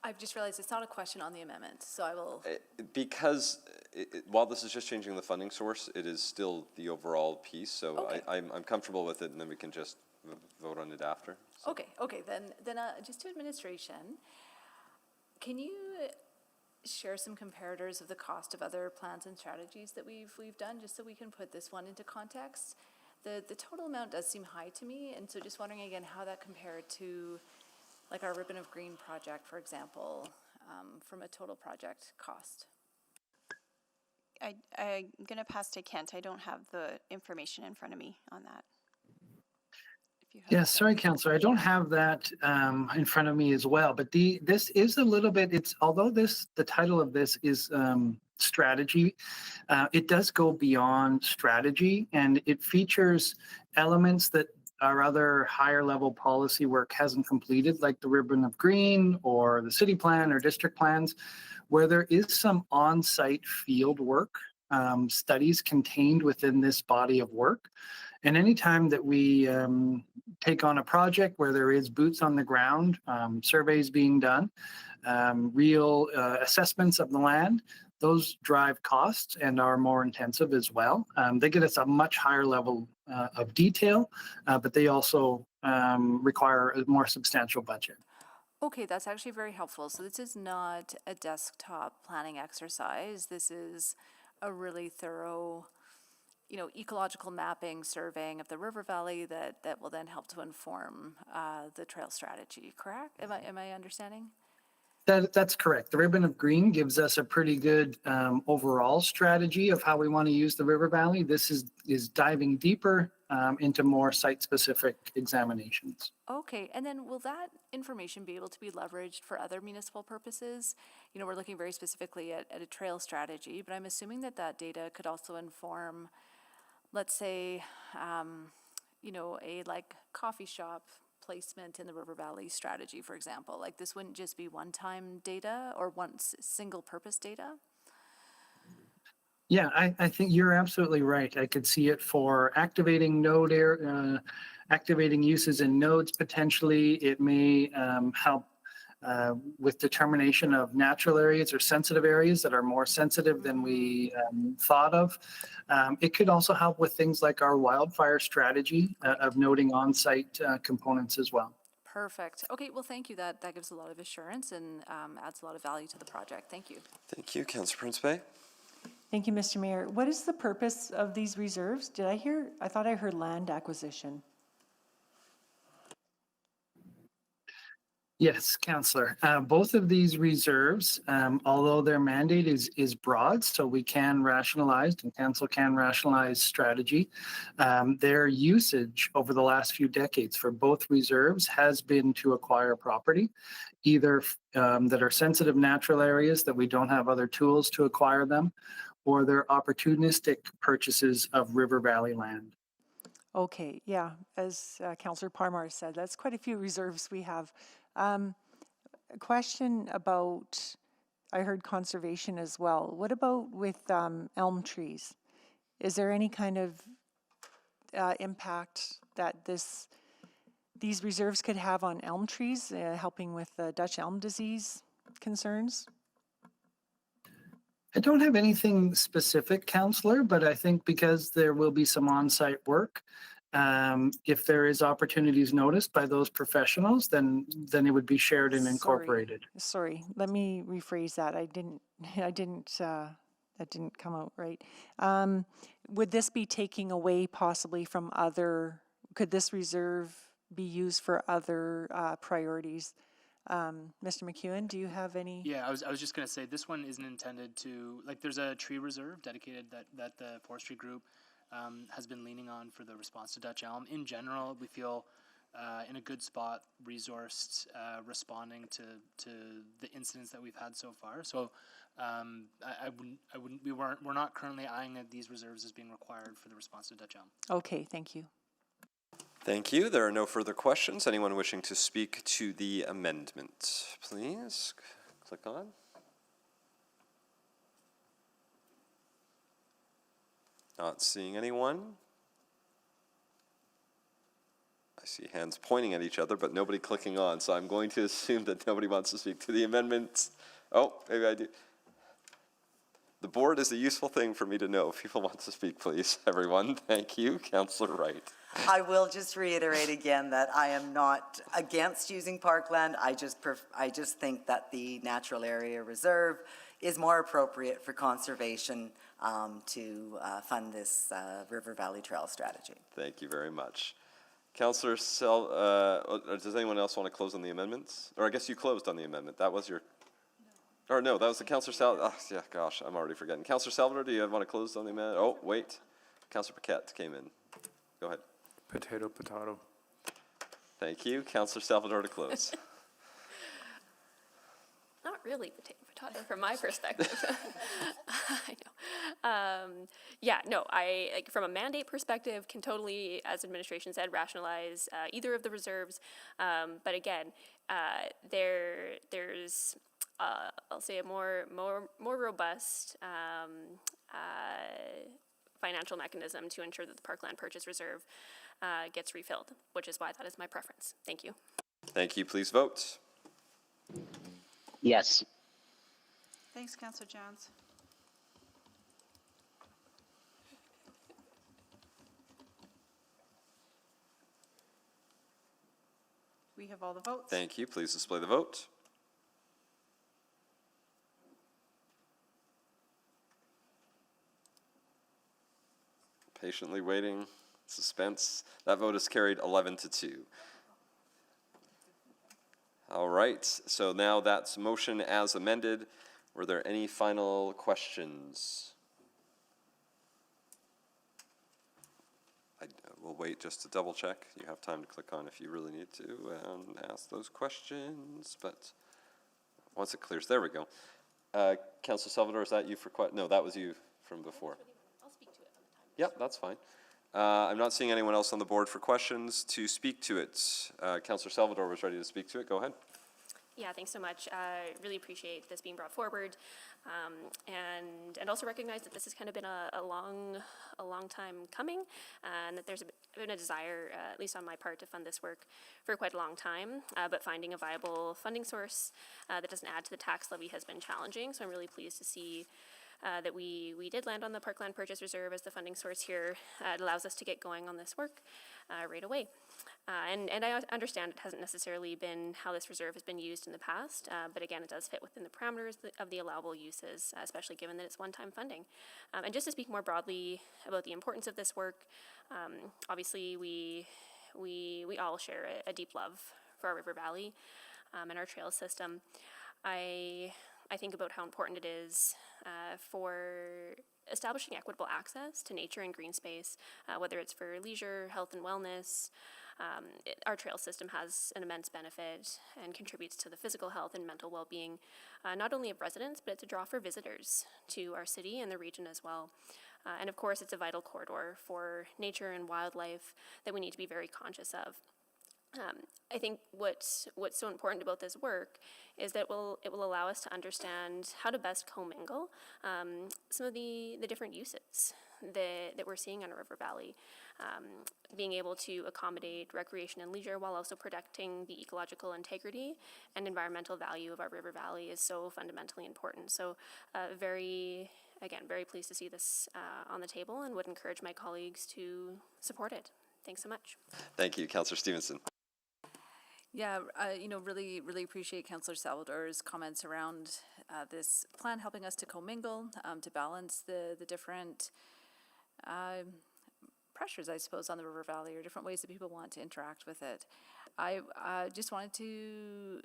I've just realized it's not a question on the amendment, so I will. Because while this is just changing the funding source, it is still the overall piece. So Okay. I'm comfortable with it, and then we can just vote on it after. So. Okay, then just to administration, can you share some comparators of the cost of other plans and strategies that we've done, just so we can put this one into context? The total amount does seem high to me, and so just wondering again how that compared to like our Ribbon of Green project, for example, from a total project cost. I'm going to pass to Kent. I don't have the information in front of me on that. Yes, sorry, Councillor, I don't have that in front of me as well, but this is a little bit, although the title of this is strategy, it does go beyond strategy, and it features elements that our other higher level policy work hasn't completed, like the Ribbon of Green or the city plan or district plans, where there is some on-site field work, studies contained within this body of work. And anytime that we take on a project where there is boots on the ground, surveys being done, real assessments of the land, those drive costs and are more intensive as well. They get us a much higher level of detail, but they also require a more substantial budget. Okay, that's actually very helpful. So this is not a desktop planning exercise. This is a really thorough, ecological mapping, surveying of the river valley that will then help to inform the trail strategy, correct? Am I understanding? That's correct. The Ribbon of Green gives us a pretty good overall strategy of how we want to use the river valley. This is diving deeper into more site-specific examinations. Okay, and then will that information be able to be leveraged for other municipal purposes? We're looking very specifically at a trail strategy, but I'm assuming that data could also inform let's say, you know, a like coffee shop placement in the River Valley strategy, for example. Like this wouldn't just be one-time data or single-purpose data? Yeah, I think you're absolutely right. I could see it for activating activating uses in nodes potentially. It may help with determination of natural areas or sensitive areas that are more sensitive than we thought of. It could also help with things like our wildfire strategy of noting on-site components as well. Perfect. Okay, well, thank you. That gives a lot of assurance and adds a lot of value to the project. Thank you. Thank you, Councillor Principe. Thank you, Mr. Mayor. What is the purpose of these reserves? I thought I heard land acquisition. Yes, Councillor. Both of these reserves, although their mandate is broad, so we can rationalize and Council can rationalize strategy, their usage over the last few decades for both reserves has been to acquire property, either that are sensitive natural areas that we don't have other tools to acquire them, or they're opportunistic purchases of River Valley land. Okay, yeah, as Councillor Parmar said, that's quite a few reserves we have. A question about, I heard conservation as well. What about with elm trees? Is there any kind of impact that these reserves could have on elm trees, helping with the Dutch elm disease concerns? I don't have anything specific, Councillor, but I think because there will be some on-site work, if there is opportunities noticed by those professionals, then it would be shared and incorporated. Sorry, let me rephrase that. That didn't come out right. Would this be taking away possibly from could this reserve be used for other priorities? Mr. McEwen, do you have any? Yeah, I was just going to say this one isn't intended to, like, there's a tree reserve dedicated that the forestry group has been leaning on for the response to Dutch elm. In general, we feel in a good spot, resourced, responding to the incidents that we've had so far. So we're not currently eyeing these reserves as being required for the response to Dutch elm. Okay, thank you. Thank you. There are no further questions. Anyone wishing to speak to the amendment, please click on. Not seeing anyone. I see hands pointing at each other, but nobody clicking on, so I'm going to assume that nobody wants to speak to the amendment. Oh, maybe I do. The board is a useful thing for me to know. If people want to speak, please, everyone. Thank you. Councillor Wright. I will just reiterate again that I am not against using parkland. I just think that the natural area reserve is more appropriate for conservation to fund this River Valley Trail strategy. Thank you very much. Councillor does anyone else want to close on the amendments? Or I guess you closed on the amendment. That was your... Or no, that was the Councillor Salvador. Oh, yeah, gosh, I'm already forgetting. Councillor Salvador, do you want to close on the amendment? Oh, wait. Councillor Paquette came in. Go ahead. Potato, potato. Thank you. Councillor Salvador to close. Not really potato from my perspective. I know. Yeah, no, like from a mandate perspective, can totally, as administration said, rationalize either of the reserves. But again, there's I'll say a more robust financial mechanism to ensure that the Parkland Purchase Reserve gets refilled, which is why that is my preference. Thank you. Thank you. Please vote. Yes. Thanks, Councillor Jones. We have all the votes. Thank you. Please display the vote. Patiently waiting, suspense. That vote is carried 11-2. All right, so now that's motion as amended. Were there any final questions? We'll wait just to double check. You have time to click on if you really need to and ask those questions, but once it clears, there we go. Councillor Salvador, is that you for no, that was you from before. I'll speak to it on the time. Yep, that's fine. I'm not seeing anyone else on the board for questions to speak to it. Councillor Salvador was ready to speak to it. Go ahead. Yeah, thanks so much. Really appreciate this being brought forward, and also recognize that this has kind of been a long time coming, and that there's been a desire, at least on my part, to fund this work for quite a long time. But finding a viable funding source that doesn't add to the tax levy has been challenging. So I'm really pleased to see that we did land on the Parkland Purchase Reserve as the funding source here. It allows us to get going on this work right away. And I understand it hasn't necessarily been how this reserve has been used in the past, but again, it does fit within the parameters of the allowable uses, especially given that it's one-time funding. And just to speak more broadly about the importance of this work, obviously we all share a deep love for our river valley and our trail system. I think about how important it is for establishing equitable access to nature and green space, whether it's for leisure, health and wellness. Our trail system has an immense benefit and contributes to the physical health and mental well-being, not only of residents, but it's a draw for visitors to our city and the region as well. And of course, it's a vital corridor for nature and wildlife that we need to be very conscious of. I think what's so important about this work is that it will allow us to understand how to best commingle some of the different uses that we're seeing in our river valley. Being able to accommodate recreation and leisure while also protecting the ecological integrity and environmental value of our river valley is so fundamentally important. So very pleased to see this on the table and would encourage my colleagues to support it. Thanks so much. Thank you, Councillor Stevenson. Yeah, really appreciate Councillor Salvador's comments around this plan helping us to commingle, to balance the different pressures, I suppose, on the river valley, or different ways that people want to interact with it. I just wanted to,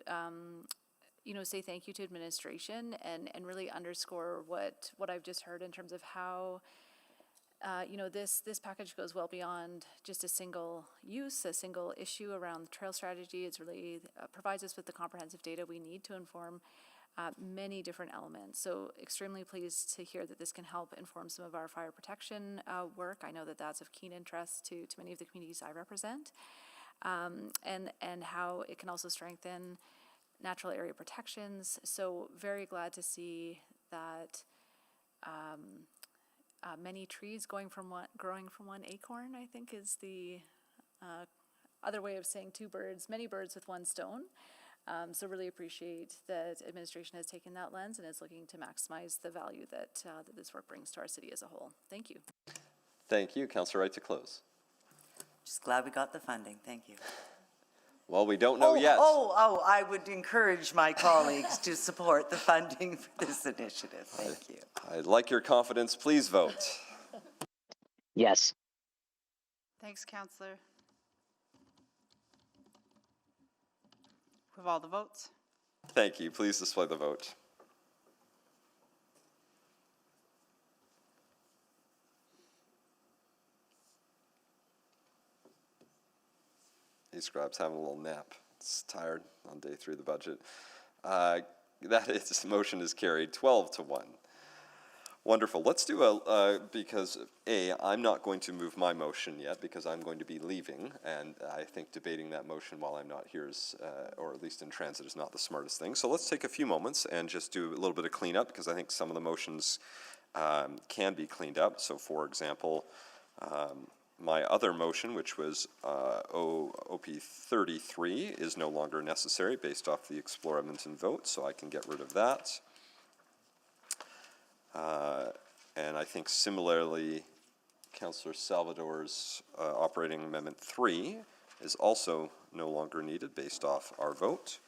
say thank you to administration and really underscore what I've just heard in terms of how this package goes well beyond just a single use, a single issue around the trail strategy. It's really provides us with the comprehensive data we need to inform many different elements. So extremely pleased to hear that this can help inform some of our fire protection work. I know that that's of keen interest to many of the communities I represent, and how it can also strengthen natural area protections. So very glad to see that many trees growing from one acorn, I think, is the other way of saying many birds with one stone. So really appreciate that administration has taken that lens and is looking to maximize the value that this work brings to our city as a whole. Thank you. Thank you. Councillor Wright to close. Just glad we got the funding. Thank you. Well, we don't know yet. I would encourage my colleagues to support the funding for this initiative. Thank you. I like your confidence. Please vote. Yes. Thanks, Councillor. We have all the votes. Thank you. Please display the vote. Scribe's having a little nap. It's tired on day 3 of the budget. Motion is carried 12-1. Wonderful. Let's do because I'm not going to move my motion yet because I'm going to be leaving, and I think debating that motion while I'm not here is, or at least in transit, is not the smartest thing. So let's take a few moments and just do a little bit of cleanup because I think some of the motions can be cleaned up. So for example, my other motion, which was OP 33, is no longer necessary based off the Explore Edmonton vote, so I can get rid of that. And I think similarly, Councillor Salvador's Operating Amendment 3 is also no longer needed based off our vote.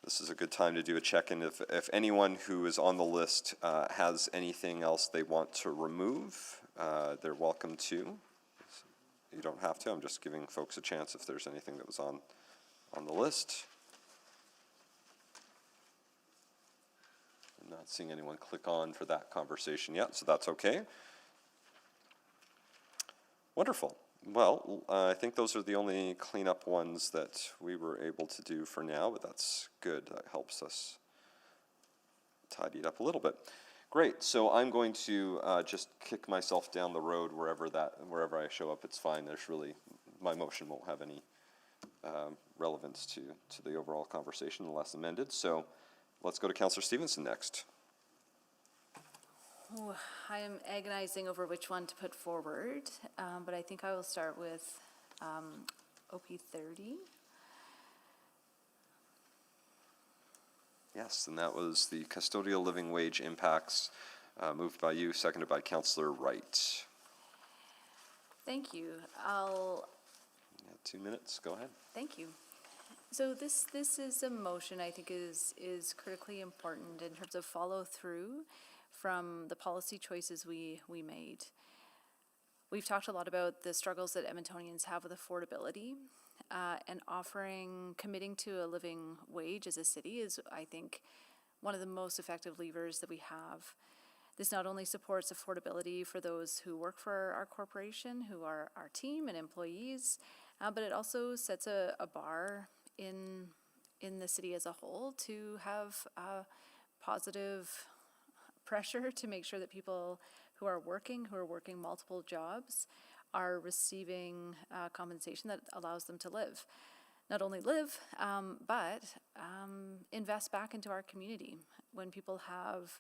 This is a good time to do a check-in. If anyone who is on the list has anything else they want to remove, they're welcome to. You don't have to. I'm just giving folks a chance if there's anything that was on the list. I'm not seeing anyone click on for that conversation yet, so that's okay. Wonderful. Well, I think those are the only cleanup ones that we were able to do for now, but that's good. That helps us tidy it up a little bit. Great, so I'm going to just kick myself down the road wherever I show up, it's fine. There's really, my motion won't have any relevance to the overall conversation unless amended. So let's go to Councillor Stevenson next. Oh, I am agonizing over which one to put forward, but I think I will start with OP 30. Yes, and that was the custodial living wage impacts, moved by you, seconded by Councillor Wright. Thank you. 2 minutes, go ahead. Thank you. So this is a motion I think is critically important in terms of follow through from the policy choices we made. We've talked a lot about the struggles that Edmontonians have with affordability, and committing to a living wage as a city is, I think, one of the most effective levers that we have. This not only supports affordability for those who work for our corporation, who are our team and employees, but it also sets a bar in the city as a whole to have positive pressure to make sure that people who are working multiple jobs, are receiving compensation that allows them to live. Not only live, but invest back into our community. When people have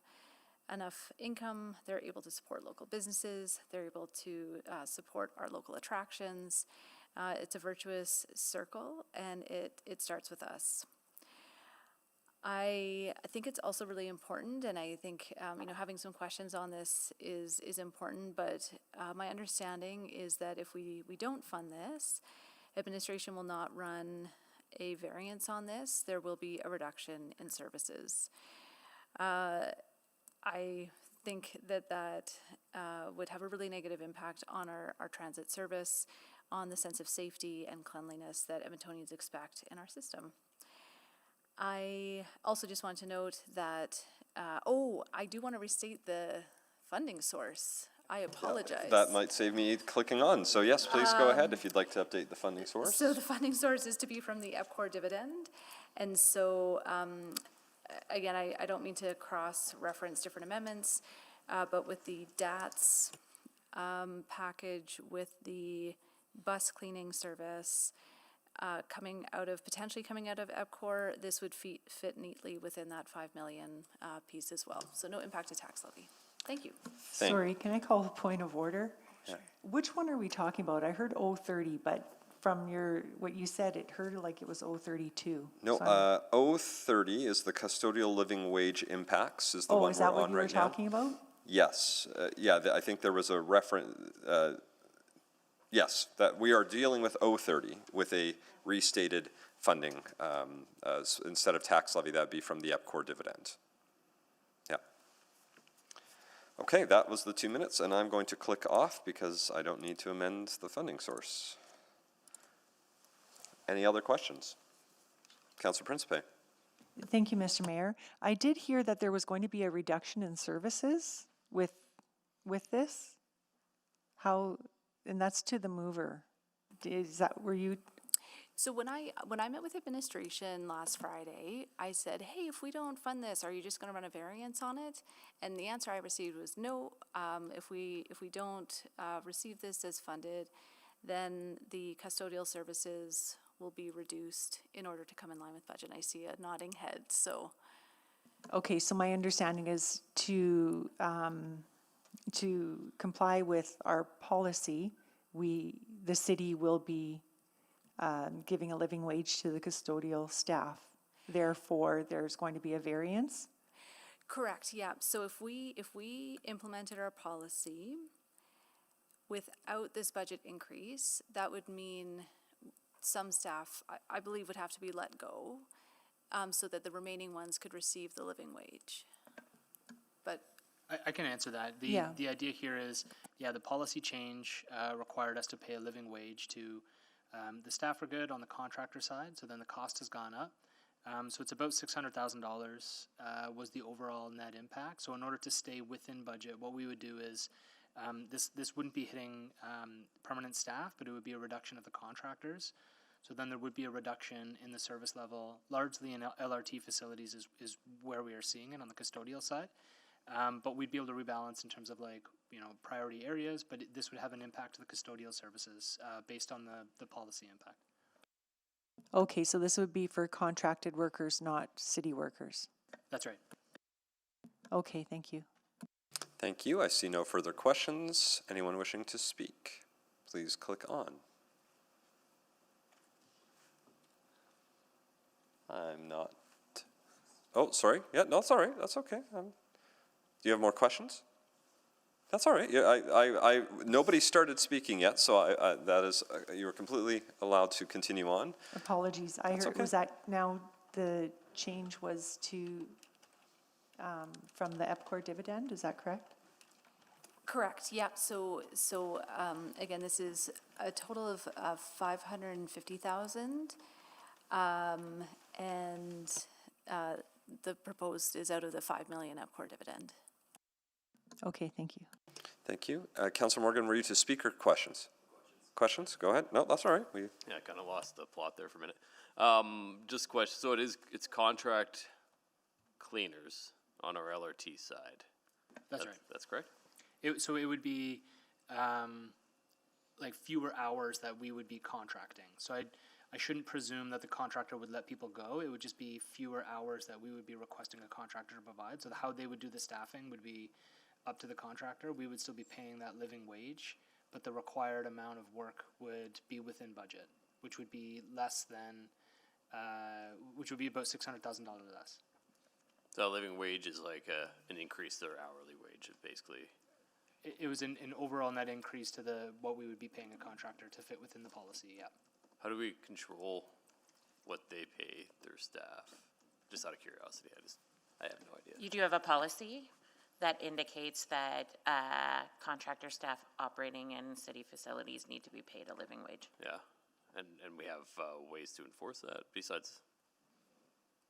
enough income, they're able to support local businesses, they're able to support our local attractions. It's a virtuous circle, and it starts with us. I think it's also really important, and I think having some questions on this is important, but my understanding is that if we don't fund this, administration will not run a variance on this. There will be a reduction in services. I think that would have a really negative impact on our transit service, on the sense of safety and cleanliness that Edmontonians expect in our system. I also just want to note that, I do want to restate the funding source. I apologize. That might save me clicking on. So yes, please go ahead if you'd like to update the funding source. So the funding source is to be from the EPCOR dividend. And so, again, I don't mean to cross-reference different amendments, but with the DATS package, with the bus cleaning service, potentially coming out of EPCOR, this would fit neatly within that 5 million piece as well. So no impact to tax levy. Thank you. Sorry, can I call a point of order? Sure. Which one are we talking about? I heard 030, but from what you said, it heard like it was 032. No, 030 is the custodial living wage impacts is the one we're on right now. Oh, is that what you were talking about? Yes, I think there was a reference, yes, that we are dealing with 030 with a restated funding. Instead of tax levy, that'd be from the EPCOR dividend. Yeah. Okay, that was the 2 minutes, and I'm going to click off because I don't need to amend the funding source. Any other questions? Councillor Principe. Thank you, Mr. Mayor. I did hear that there was going to be a reduction in services with this. And that's to the mover. Were you? So when I met with administration last Friday, I said, hey, if we don't fund this, are you just going to run a variance on it? And the answer I received was no. If we don't receive this as funded, then the custodial services will be reduced in order to come in line with budget. I see a nodding head, so. Okay, so my understanding is to comply with our policy, the city will be giving a living wage to the custodial staff. Therefore, there's going to be a variance? Correct, yeah. So if we implemented our policy without this budget increase, that would mean some staff, I believe, would have to be let go, so that the remaining ones could receive the living wage. But I can answer that. The idea here is, the policy change required us to pay a living wage to the staff are good on the contractor side, so then the cost has gone up. So it's about $600,000 was the overall net impact. So in order to stay within budget, what we would do is this wouldn't be hitting permanent staff, but it would be a reduction of the contractors. So then there would be a reduction in the service level, largely in LRT facilities is where we are seeing it on the custodial side. But we'd be able to rebalance in terms of like, you know, priority areas, but this would have an impact to the custodial services based on the policy impact. Okay, so this would be for contracted workers, not city workers. That's right. Okay, thank you. Thank you. I see no further questions. Anyone wishing to speak, please click on. I'm not. Oh, sorry. Yeah, no, it's all right. That's okay. Do you have more questions? That's all right. Yeah, nobody started speaking yet, so that is, you are completely allowed to continue on. Apologies. I heard, okay. was that now the change was to, from the EPCOR dividend, is that correct? Correct, yep. So again, this is a total of 550,000. And the proposed is out of the 5 million EPCOR dividend. Okay, thank you. Thank you. Councillor Morgan, were you to speak or questions? Questions? Go ahead. No, that's all right. Yeah, I kind of lost the plot there for a minute. Just question. So it's contract cleaners on our LRT side. That's right. That's correct. So it would be like fewer hours that we would be contracting. So I shouldn't presume that the contractor would let people go. It would just be fewer hours that we would be requesting a contractor to provide. So how they would do the staffing would be up to the contractor. We would still be paying that living wage, but the required amount of work would be within budget, which would be less than, which would be about $600,000 less. So living wage is like an increase to their hourly wage, basically. It was an overall net increase to what we would be paying a contractor to fit within the policy, yeah. How do we control what they pay their staff? Just out of curiosity, I have no idea. You do have a policy that indicates that contractor staff operating in city facilities need to be paid a living wage. Yeah, and we have ways to enforce that besides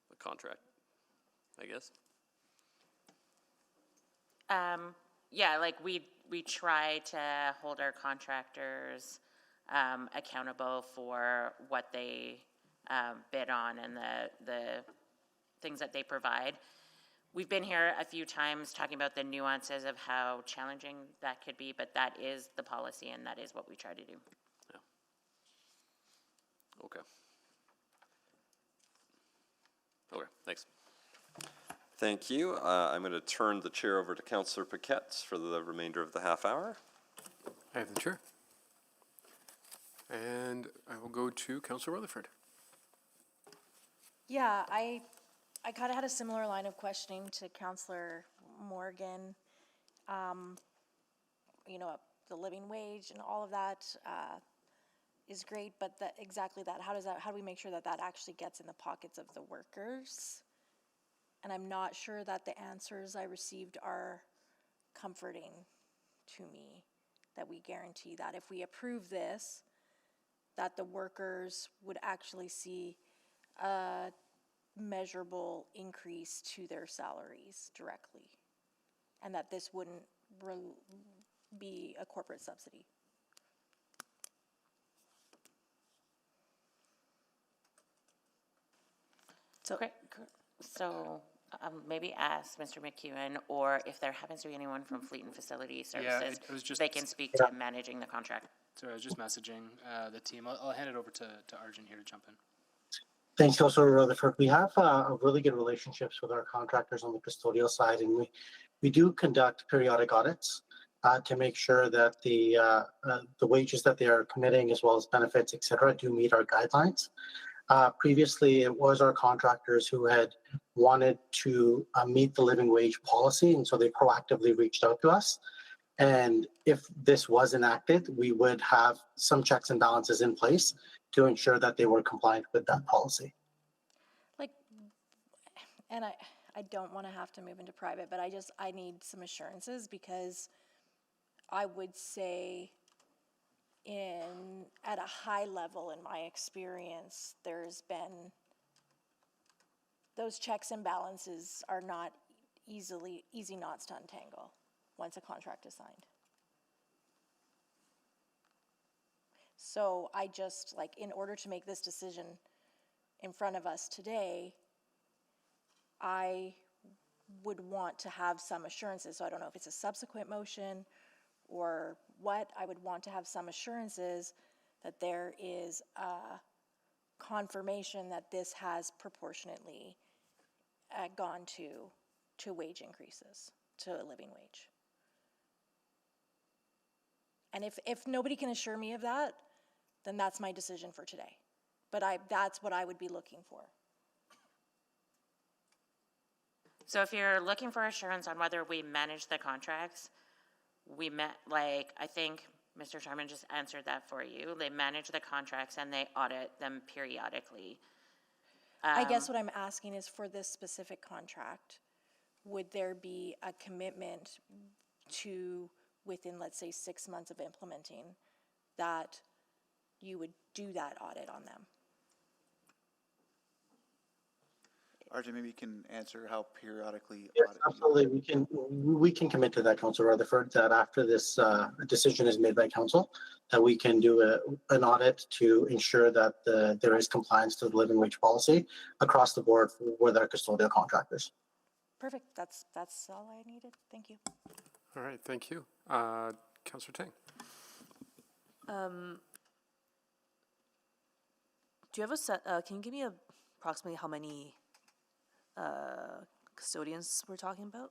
the contract, I guess. Yeah, like we try to hold our contractors accountable for what they bid on and the things that they provide. We've been here a few times talking about the nuances of how challenging that could be, but that is the policy and that is what we try to do. Yeah. Okay. Okay, thanks. Thank you. I'm going to turn the chair over to Councillor Paquette for the remainder of the half hour. I have the chair. And I will go to Councillor Rutherford. Yeah, I kind of had a similar line of questioning to Councillor Morgan. You know, the living wage and all of that is great, but exactly that, how do we make sure that actually gets in the pockets of the workers? And I'm not sure that the answers I received are comforting to me, that we guarantee that if we approve this, that the workers would actually see a measurable increase to their salaries directly, and that this wouldn't be a corporate subsidy. So, okay, so maybe ask Mr. McEwen, or if there happens to be anyone from Fleet and Facility Services, it was just, they can speak to managing the contract. Sorry, I was just messaging the team. I'll hand it over to Arjun here to jump in. Thanks, Councillor Rutherford. We have really good relationships with our contractors on the custodial side, and we do conduct periodic audits to make sure that the wages that they are committing, as well as benefits, et cetera, do meet our guidelines. Previously, it was our contractors who had wanted to meet the living wage policy, and so they proactively reached out to us. And if this was enacted, we would have some checks and balances in place to ensure that they were compliant with that policy. Like, and I don't want to have to move into private, but I need some assurances, because I would say at a high level in my experience, there's been, those checks and balances are not easy knots to untangle once a contract is signed. So I just, like, in order to make this decision in front of us today, I would want to have some assurances. So I don't know if it's a subsequent motion or what. I would want to have some assurances that there is a confirmation that this has proportionately gone to wage increases, to a living wage. And if nobody can assure me of that, then that's my decision for today. But that's what I would be looking for. So if you're looking for assurance on whether we manage the contracts, I think Mr. Sharman just answered that for you. They manage the contracts and they audit them periodically. I guess what I'm asking is for this specific contract, would there be a commitment to, within, let's say, 6 months of implementing, that you would do that audit on them? RJ, maybe you can answer how periodically. Yes, audit absolutely. We can commit to that, Councilor Rutherford, that after this decision is made by council, that we can do an audit to ensure that there is compliance to the living wage policy across the board with our custodial contractors. Perfect. That's all I needed. Thank you. All right, thank you. Councillor Tang. Do you have a set, can you give me approximately how many custodians we're talking about?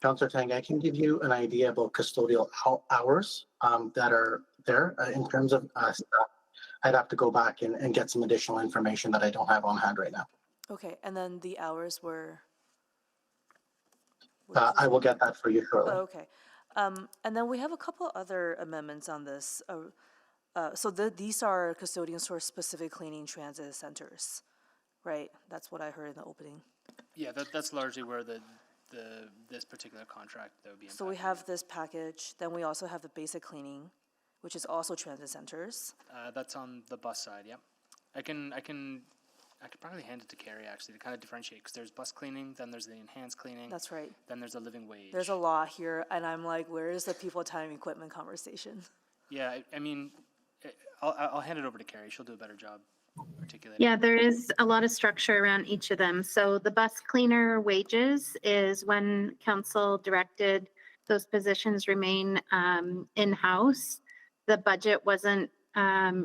Councillor Tang, I can give you an idea about custodial hours that are there in terms of staff. I'd have to go back and get some additional information that I don't have on hand right now. Okay, and then the hours were? I will get that for you shortly. Oh, okay. And then we have a couple other amendments on this. So these are custodians for specific cleaning transit centers, right? That's what I heard in the opening. Yeah, that's largely where this particular contract that would be impacted. So we have this package, then we also have the basic cleaning, which is also transit centers. That's on the bus side, yep. I could probably hand it to Carrie, actually, to kind of differentiate, because there's bus cleaning, then there's the enhanced cleaning. That's right. Then there's a living wage. There's a lot here, and I'm like, where is the people, time, equipment conversation? Yeah, I mean, I'll hand it over to Carrie. She'll do a better job articulating. Yeah, there is a lot of structure around each of them. So the bus cleaner wages is when council directed those positions remain in-house. The budget wasn't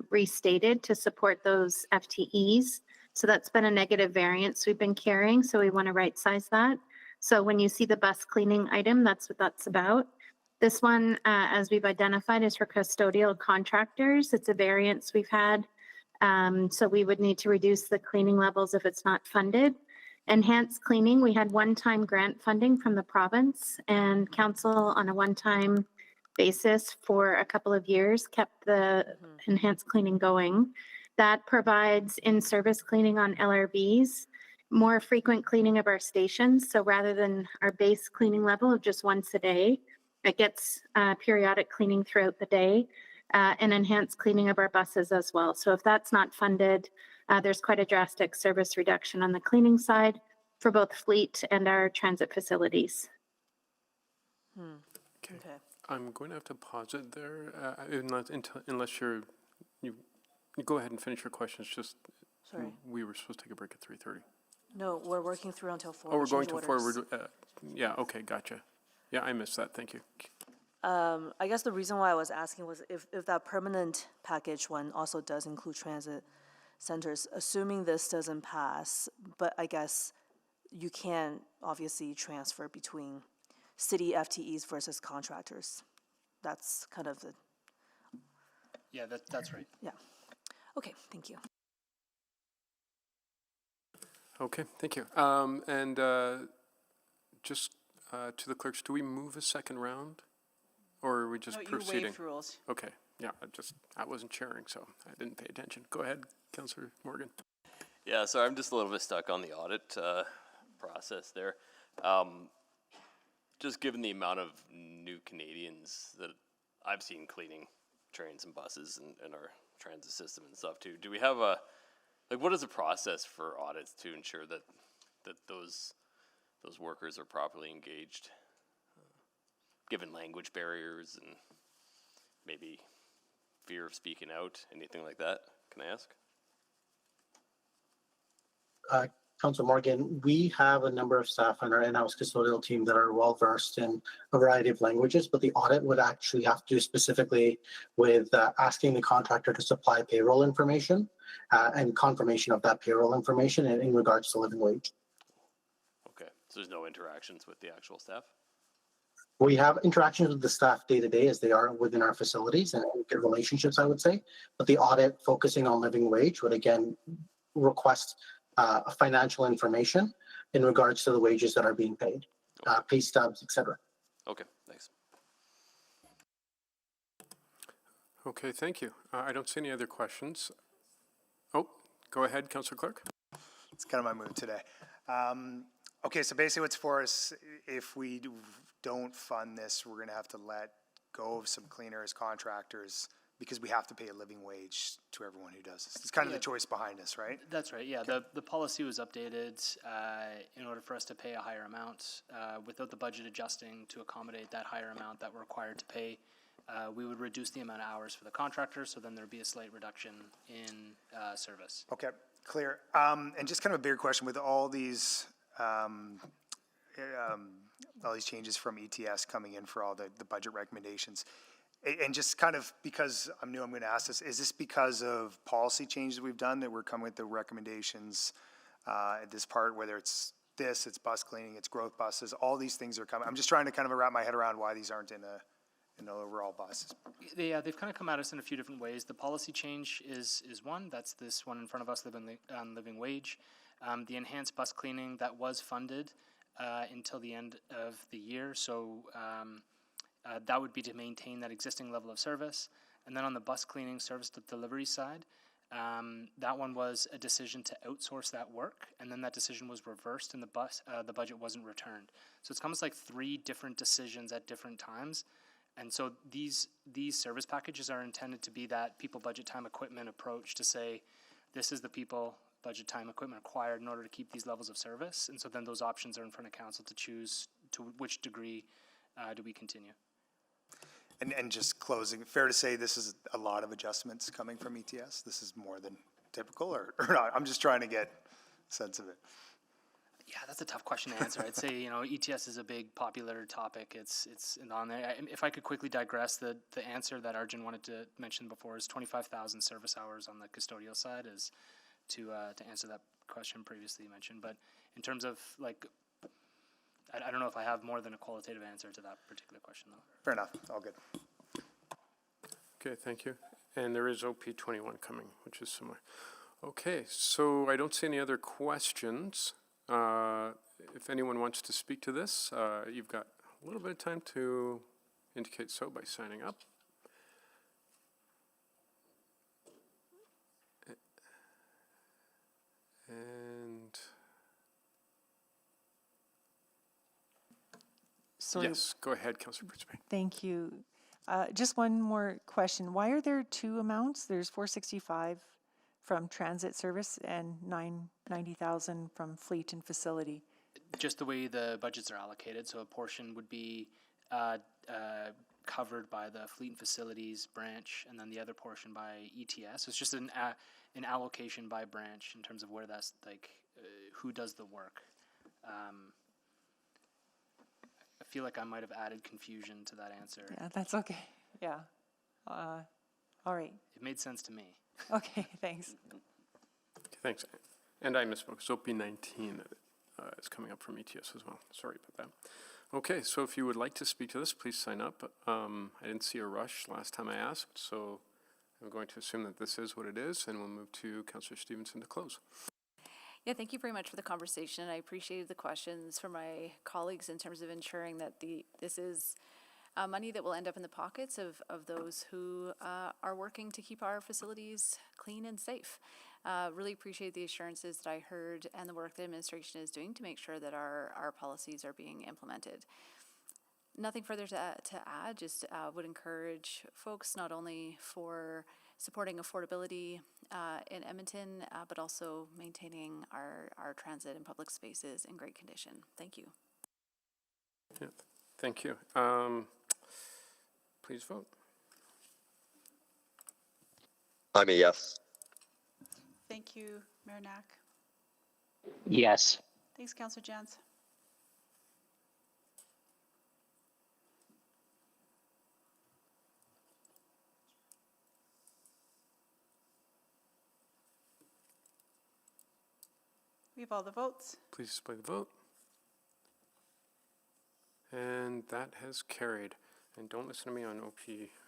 restated to support those FTEs. So that's been a negative variance we've been carrying. So we want to right size that. So when you see the bus cleaning item, that's what that's about. This one, as we've identified, is for custodial contractors. It's a variance we've had. So we would need to reduce the cleaning levels if it's not funded. Enhanced cleaning, we had one-time grant funding from the province, and council on a one-time basis for a couple of years kept the enhanced cleaning going. That provides in-service cleaning on LRVs, more frequent cleaning of our stations. So rather than our base cleaning level of just once a day, it gets periodic cleaning throughout the day, and enhanced cleaning of our buses as well. So if that's not funded, there's quite a drastic service reduction on the cleaning side for both fleet and our transit facilities. Okay. I'm going to have to pause it there, unless you go ahead and finish your questions. Just, Sorry. We were supposed to take a break at 3:30. No, we're working through until 4. Oh, we're going to 4. Yeah, okay, gotcha. Yeah, I missed that. Thank you. I guess the reason why I was asking was if that permanent package one also does include transit centers, assuming this doesn't pass, but I guess you can obviously transfer between city FTEs versus contractors. That's kind of the... Yeah, that's right. Yeah. Okay, thank you. Okay, thank you. Just to the clerks, do we move a second round? Or are we just proceeding? You waived rules. Okay, yeah, I wasn't chairing, so I didn't pay attention. Go ahead, Councillor Morgan. Yeah, so I'm just a little bit stuck on the audit process there. Just given the amount of new Canadians that I've seen cleaning trains and buses and our transit system and stuff too, do we have what is the process for audits to ensure that those workers are properly engaged, given language barriers and maybe fear of speaking out, anything like that? Can I ask? Council Morgan, we have a number of staff on our in-house custodial team that are well versed in a variety of languages, but the audit would actually have to do specifically with asking the contractor to supply payroll information and confirmation of that payroll information in regards to living wage. Okay, so there's no interactions with the actual staff? We have interactions with the staff day to day as they are within our facilities and good relationships, I would say. But the audit focusing on living wage would again request financial information in regards to the wages that are being paid, pay stubs, etc. Okay, thanks. Okay, thank you. I don't see any other questions. Oh, go ahead, Councillor Clark. It's kind of my mood today. Okay, so basically what's for us, if we don't fund this, we're gonna have to let go of some cleaners, contractors, because we have to pay a living wage to everyone who does this. It's kind of the choice behind this, right? That's right, yeah. The policy was updated in order for us to pay a higher amount. Without the budget adjusting to accommodate that higher amount that we're required to pay, we would reduce the amount of hours for the contractor, so then there'd be a slight reduction in service. Okay, clear. And just kind of a bigger question with all these changes from ETS coming in for all the budget recommendations. And just kind of because I'm new, I'm going to ask this, is this because of policy changes we've done that we're coming with the recommendations at this part, whether it's this, it's bus cleaning, it's growth buses, all these things are coming. I'm just trying to kind of wrap my head around why these aren't in an overall bus. Yeah, they've kind of come at us in a few different ways. The policy change is one. That's this one in front of us, living wage. The enhanced bus cleaning, that was funded until the end of the year. So that would be to maintain that existing level of service. And then on the bus cleaning service delivery side, that one was a decision to outsource that work, and then that decision was reversed and the budget wasn't returned. So it's almost like 3 different decisions at different times. And so these service packages are intended to be that people budget time equipment approach to say, this is the people budget time equipment required in order to keep these levels of service. And so then those options are in front of council to choose to which degree do we continue. And just closing, fair to say this is a lot of adjustments coming from ETS? This is more than typical or not? I'm just trying to get a sense of it. Yeah, that's a tough question to answer. I'd say, ETS is a big popular topic. It's on there. If I could quickly digress, the answer that Arjun wanted to mention before is 25,000 service hours on the custodial side is to answer that question previously mentioned. But in terms of I don't know if I have more than a qualitative answer to that particular question though. Fair enough, all good. Okay, thank you. And there is OP 21 coming, which is similar. Okay, so I don't see any other questions. If anyone wants to speak to this, you've got a little bit of time to indicate so by signing up. And Sorry. yes, go ahead, Councillor Principe. Thank you. Just one more question. Why are there 2 amounts? There's 465 from transit service and 990,000 from fleet and facility. Just the way the budgets are allocated, so a portion would be covered by the fleet and facilities branch, and then the other portion by ETS. So it's just an allocation by branch in terms of where that's who does the work. I feel like I might have added confusion to that answer. Yeah, that's okay. Yeah. All right. It made sense to me. Okay, thanks. Okay, thanks. And I misspoke. It's OP 19 that is coming up from ETS as well. Sorry about that. Okay, so if you would like to speak to this, please sign up. I didn't see a rush last time I asked, so I'm going to assume that this is what it is, and we'll move to Councillor Stevenson to close. Yeah, thank you very much for the conversation. I appreciated the questions from my colleagues in terms of ensuring that this is money that will end up in the pockets of those who are working to keep our facilities clean and safe. Really appreciate the assurances that I heard and the work the administration is doing to make sure that our policies are being implemented. Nothing further to add, just would encourage folks not only for supporting affordability in Edmonton, but also maintaining our transit and public spaces in great condition. Thank you. Yeah, thank you. Please vote. I'm a yes. Thank you, Mayor Knack. Yes. Thanks, Councillor Jans. We have all the votes. Please display the vote. And that has carried. And don't listen to me on OP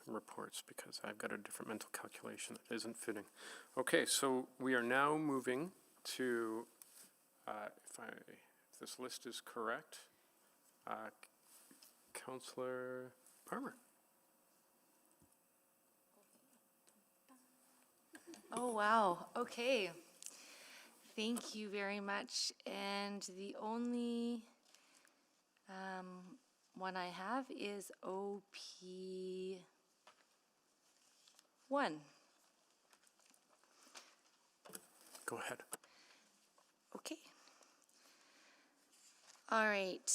reports because I've got a different mental calculation that isn't fitting. Okay, so we are now moving to, if this list is correct, Councillor Palmer. Oh, wow. Okay. Thank you very much. And the only one I have is OP1. Go ahead. Okay. All right.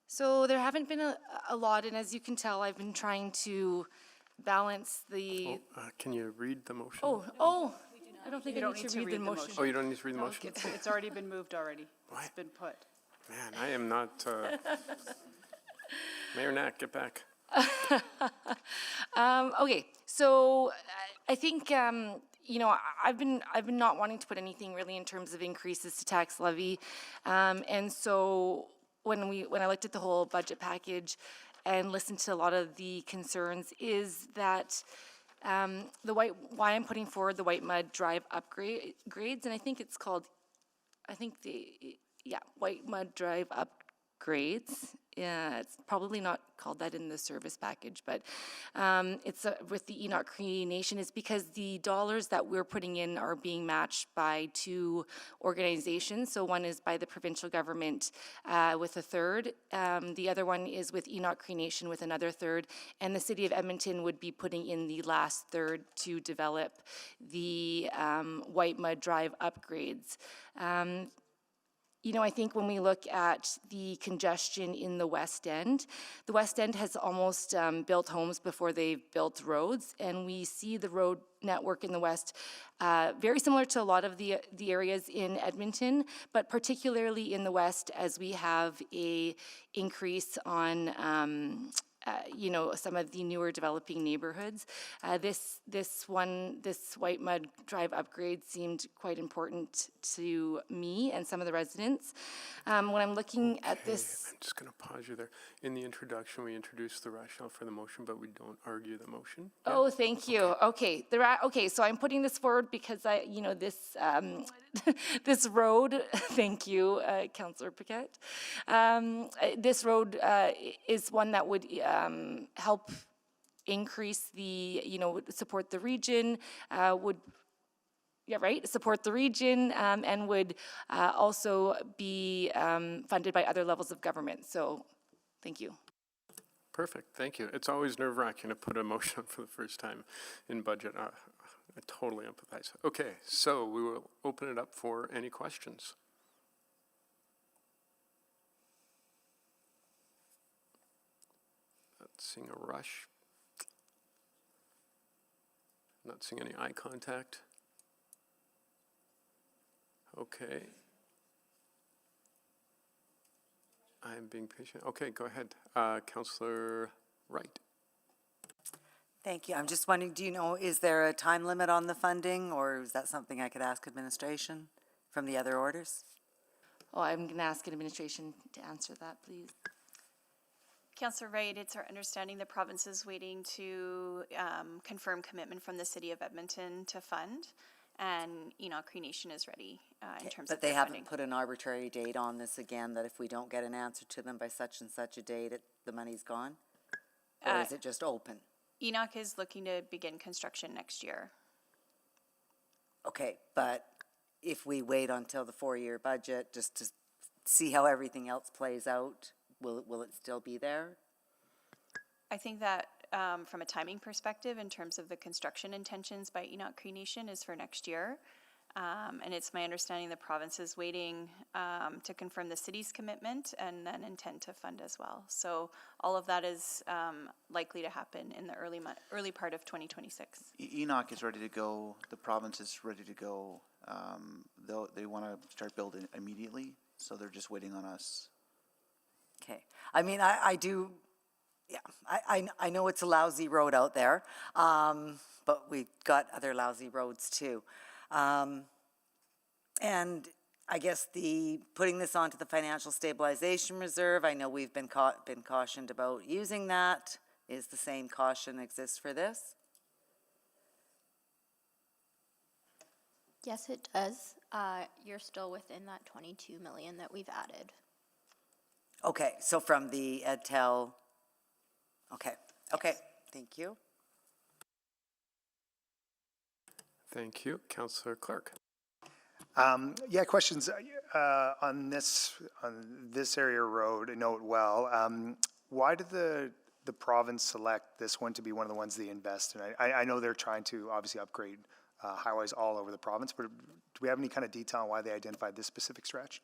So there haven't been a lot, and as you can tell, I've been trying to balance the. Can you read the motion? I don't think You I don't need to read the motion. Oh, you don't need to read the motion? It's already been moved already. It's been put. Man, I am not, Mayor Knack, get back. Okay, so I think I've been not wanting to put anything really in terms of increases to tax levy, and so when I looked at the whole budget package and listened to a lot of the concerns, is that why I'm putting forward the White Mud Drive upgrades, and I think it's called, White Mud Drive upgrades. Yeah, it's probably not called that in the service package, but it's with the Enoch Cree Nation, is because the dollars that we're putting in are being matched by two organizations. So one is by the provincial government with a third. The other one is with Enoch Cree Nation with another third. And the city of Edmonton would be putting in the last third to develop the White Mud Drive upgrades. I think when we look at the congestion in the West End has almost built homes before they've built roads, and we see the road network in the West very similar to a lot of the areas in Edmonton, but particularly in the West as we have a increase on some of the newer developing neighborhoods. This White Mud Drive upgrade seemed quite important to me and some of the residents. When I'm looking at this. I'm just going to pause you there. In the introduction, we introduced the rationale for the motion, but we don't argue the motion. Oh, thank you. Okay. So I'm putting this forward because this road, thank you, Councillor Paquette. This road is one that would help increase support the region, support the region, and would also be funded by other levels of government. So, thank you. Perfect, thank you. It's always nerve-wracking to put a motion on for the first time in budget. I totally empathize. Okay, so we will open it up for any questions. Not seeing a rush. Not seeing any eye contact. Okay. I'm being patient. Okay, go ahead. Councillor Wright. Thank you. I'm just wondering, is there a time limit on the funding, or is that something I could ask administration from the other orders? Oh, I'm going to ask administration to answer that, please. Councillor Wright, it's our understanding the province is waiting to confirm commitment from the City of Edmonton to fund, and Enoch Cree Nation is ready in terms of But they their haven't funding. put an arbitrary date on this again, that if we don't get an answer to them by such and such a date, the money's gone? Or is it just open? Enoch is looking to begin construction next year. Okay, but if we wait until the 4-year budget just to see how everything else plays out, will it still be there? I think that from a timing perspective, in terms of the construction intentions by Enoch Cree Nation, is for next year. And it's my understanding the province is waiting to confirm the city's commitment and then intend to fund as well. So all of that is likely to happen in the early part of 2026. Enoch is ready to go. The province is ready to go. They want to start building immediately, so they're just waiting on us. Okay. I mean, I do, yeah, I know it's a lousy road out there, but we've got other lousy roads too. And I guess putting this onto the financial stabilization reserve, I know we've been cautioned about using that. Is the same caution exists for this? Yes, it does. You're still within that 22 million that we've added. Okay, so from the EdTel, okay, thank you. Thank you. Councillor Clark. Yeah, questions on this area road. I know it well. Why did the province select this one to be one of the ones they invest in? I know they're trying to obviously upgrade highways all over the province, but do we have any kind of detail on why they identified this specific stretch?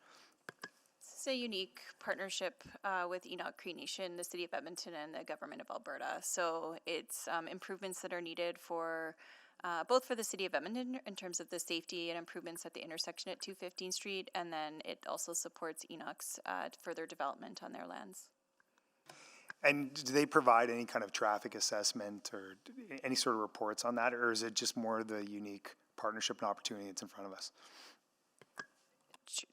It's a unique partnership with Enoch Cree Nation, the City of Edmonton, and the Government of Alberta. So it's improvements that are needed for both for the City of Edmonton in terms of the safety and improvements at the intersection at 215 Street, and then it also supports Enoch's further development on their lands. And do they provide any kind of traffic assessment or any sort of reports on that, or is it just more the unique partnership and opportunity that's in front of us?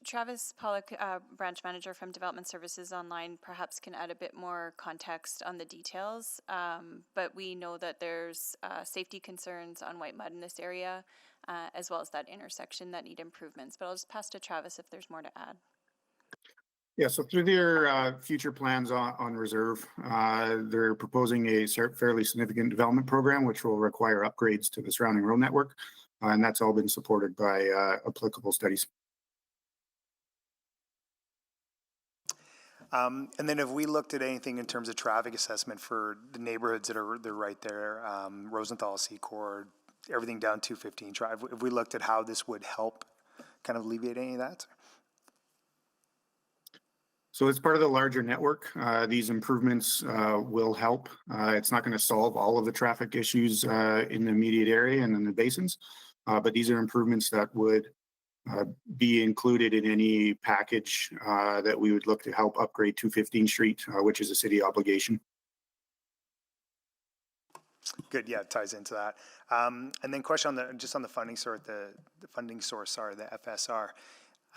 Travis Pollock, branch manager from Development Services Online, perhaps can add a bit more context on the details. But we know that there's safety concerns on white mud in this area, as well as that intersection that need improvements. But I'll just pass to Travis if there's more to add. Yeah, so through their future plans on reserve, they're proposing a fairly significant development program, which will require upgrades to the surrounding road network. And that's all been supported by applicable studies. And then have we looked at anything in terms of traffic assessment for the neighborhoods that are right there, Rosenthal, Secord, everything down 215 Drive? Have we looked at how this would help kind of alleviate any of that? So as part of the larger network, these improvements will help. It's not going to solve all of the traffic issues in the immediate area and in the basins, but these are improvements that would be included in any package that we would look to help upgrade 215 Street, which is a city obligation. Good, yeah, it ties into that. And then question on the funding source, the FSR.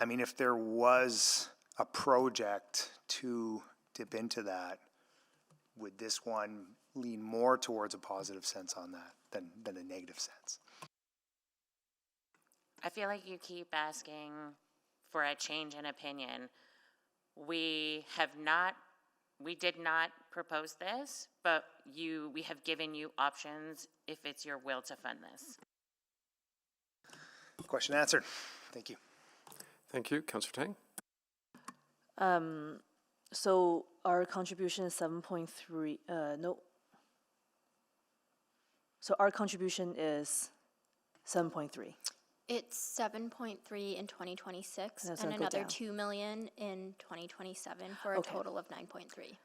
I mean, if there was a project to dip into that, would this one lean more towards a positive sense on that than a negative sense? I feel like you keep asking for a change in opinion. We did not propose this, but we have given you options if it's your will to fund this. Question answered. Thank you. Thank you. Councillor Tang. So our contribution is 7.3, no. So our contribution is 7.3. It's 7.3 in 2026 and another down. 2 million in 2027 for a total of 9.3.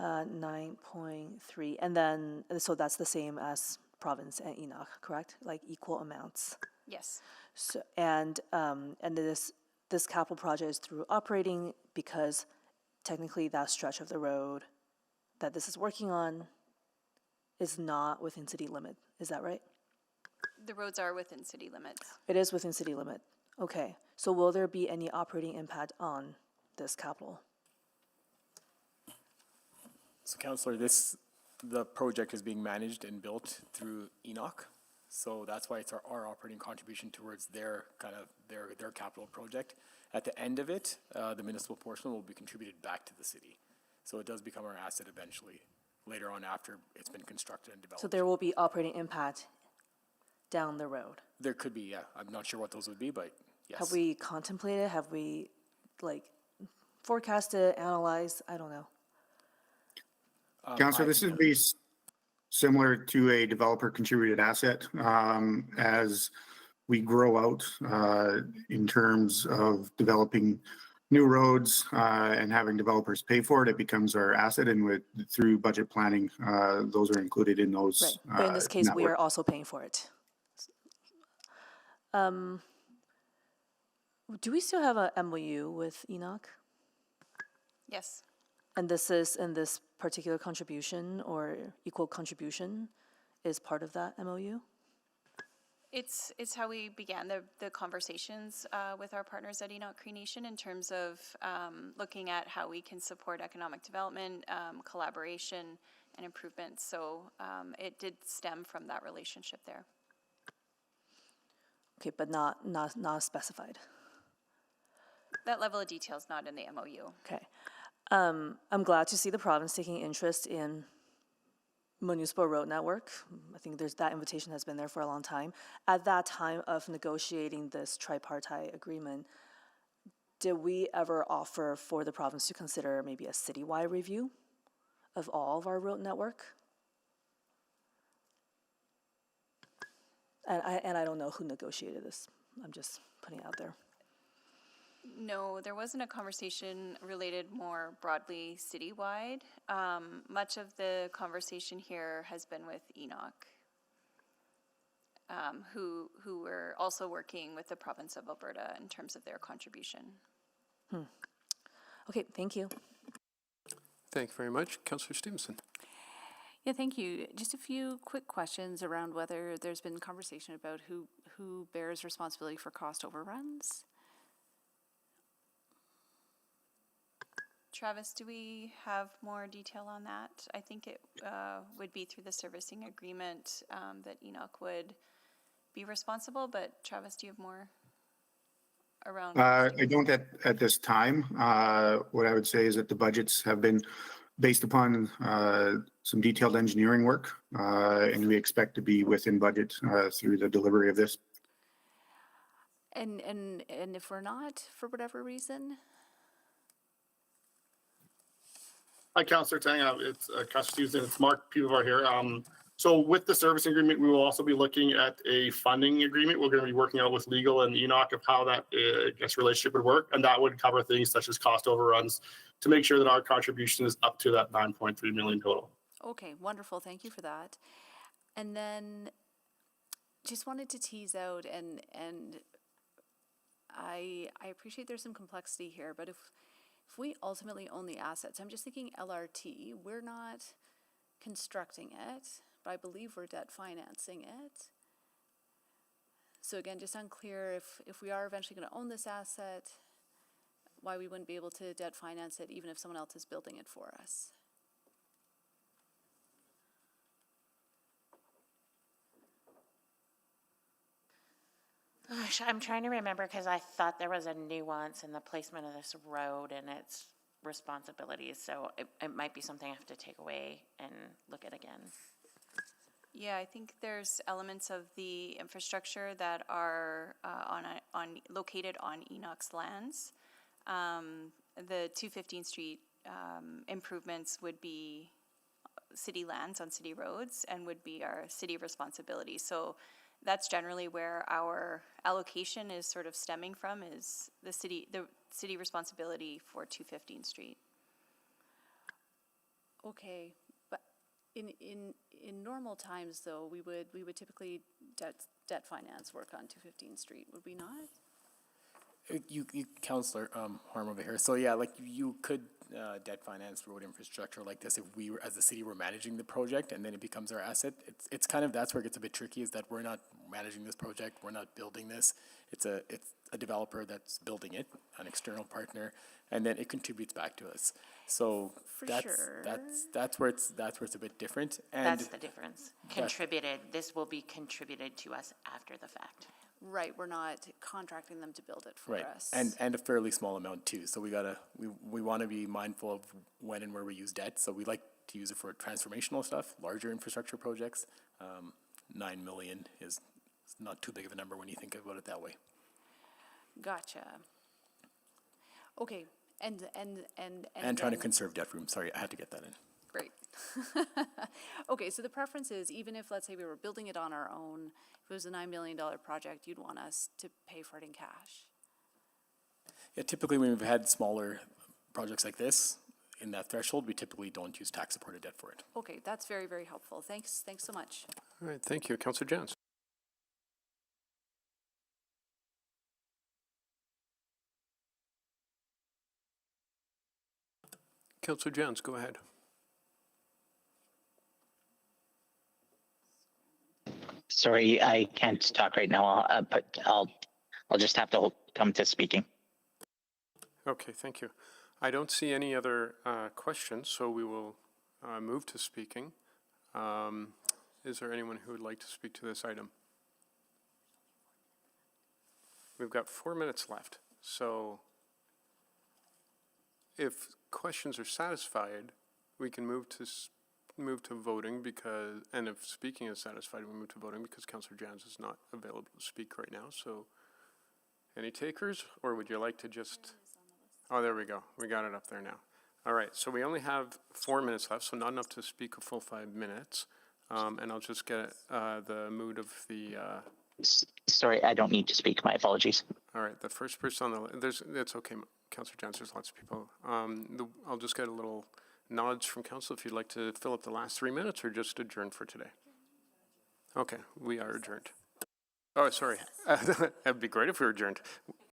9.3, and then, so that's the same as province and Enoch, correct? Like equal amounts. Yes. So, and this capital project is through operating because technically that stretch of the road that this is working on is not within city limit. Is that right? The roads are within city limits. It is within city limit. Okay. So will there be any operating impact on this capital? So Councillor, the project is being managed and built through Enoch. So that's why it's our operating contribution towards their capital project. At the end of it, the municipal portion will be contributed back to the city. So it does become our asset eventually, later on after it's been constructed and developed. So there will be operating impact down the road? There could be, yeah. I'm not sure what those would be, but yes. Have we contemplated? Have we, forecasted, analyzed? I don't know. Councillor, this would be similar to a developer contributed asset, as we grow out in terms of developing new roads and having developers pay for it, it becomes our asset. And through budget planning, those are included in those. Right, but in this case, we network. are also paying for it. Do we still have a MOU with Enoch? Yes. And this is, in this particular contribution or equal contribution is part of that MOU? It's how we began the conversations with our partners at Enoch Cree Nation in terms of looking at how we can support economic development, collaboration, and improvements. So it did stem from that relationship there. Okay, but not specified. That level of detail is not in the MOU. Okay. I'm glad to see the province taking interest in municipal road network. I think that invitation has been there for a long time. At that time of negotiating this tripartite agreement, did we ever offer for the province to consider maybe a citywide review of all of our road network? And I don't know who negotiated this. I'm just putting it out there. No, there wasn't a conversation related more broadly citywide. Much of the conversation here has been with Enoch, who were also working with the province of Alberta in terms of their contribution. Okay, thank you. Thank you very much. Councillor Stevenson. Yeah, thank you. Just a few quick questions around whether there's been conversation about who bears responsibility for cost overruns. Travis, do we have more detail on that? I think it would be through the servicing agreement that Enoch would be responsible, but Travis, do you have more around? I don't at this time. What I would say is that the budgets have been based upon some detailed engineering work, and we expect to be within budget through the delivery of this. And if we're not, for whatever reason? Hi, Councillor Tang. It's Councillor Stevenson. It's Mark Pivovar here. So with the service agreement, we will also be looking at a funding agreement. We're going to be working out with legal and Enoch of how that relationship would work, and that would cover things such as cost overruns to make sure that our contribution is up to that 9.3 million total. Okay, wonderful. Thank you for that. And then just wanted to tease out, and I appreciate there's some complexity here, but if we ultimately own the assets, I'm just thinking LRT, we're not constructing it, but I believe we're debt financing it. So again, just unclear if we are eventually going to own this asset, why we wouldn't be able to debt finance it even if someone else is building it for us. Gosh, I'm trying to remember because I thought there was a nuance in the placement of this road and its responsibilities. So it might be something I have to take away and look at again. Yeah, I think there's elements of the infrastructure that are located on Enoch's lands. The 215 Street improvements would be city lands on city roads and would be our city responsibility. So that's generally where our allocation is sort of stemming from, is the city responsibility for 215 Street. Okay, but in normal times though, we would typically debt finance work on 215 Street, would we not? You Councillor Harm over here. So yeah, like you could debt finance road infrastructure like this if we were, as the city, were managing the project, and then it becomes our asset. It's kind of, that's where it gets a bit tricky, is that we're not managing this project, we're not building this. It's a developer that's building it, an external partner, and then it contributes back to us. So that's where it's a bit different. And that's the difference. Contributed. This will be contributed to us after the fact. Right, we're not contracting them to build it for us. And a fairly small amount too. So we want to be mindful of when and where we use debt. So we like to use it for transformational stuff, larger infrastructure projects. 9 million is not too big of a number when you think about it that way. Gotcha. Okay, and trying to conserve debt room. Sorry, I had to get that in. Great. Okay, so the preference is, even if, let's say, we were building it on our own, if it was a $9 million project, you'd want us to pay for it in cash? Yeah, typically when we've had smaller projects like this, in that threshold, we typically don't use tax-supported debt for it. Okay, that's very, very helpful. Thanks so much. All right, thank you. Councillor Jans. Councillor Jans, go ahead. Sorry, I can't talk right now, but I'll just have to come to speaking. Okay, thank you. I don't see any other questions, so we will move to speaking. Is there anyone who would like to speak to this item? We've got 4 minutes left, so if questions are satisfied, we can move to voting because, and if speaking is satisfied, we move to voting because Councillor Jans is not available to speak right now. So, any takers, or would you like to just? Oh, there we go. We got it up there now. All right. So we only have 4 minutes left, so not enough to speak a full 5 minutes. And I'll just get the mood of the. Sorry, I don't need to speak. My apologies. All right. The first person on the it's okay, Councillor Jans. There's lots of people. I'll just get a little nods from council if you'd like to fill up the last 3 minutes or just adjourn for today. Okay, we are adjourned. Oh, sorry. That'd be great if we were adjourned.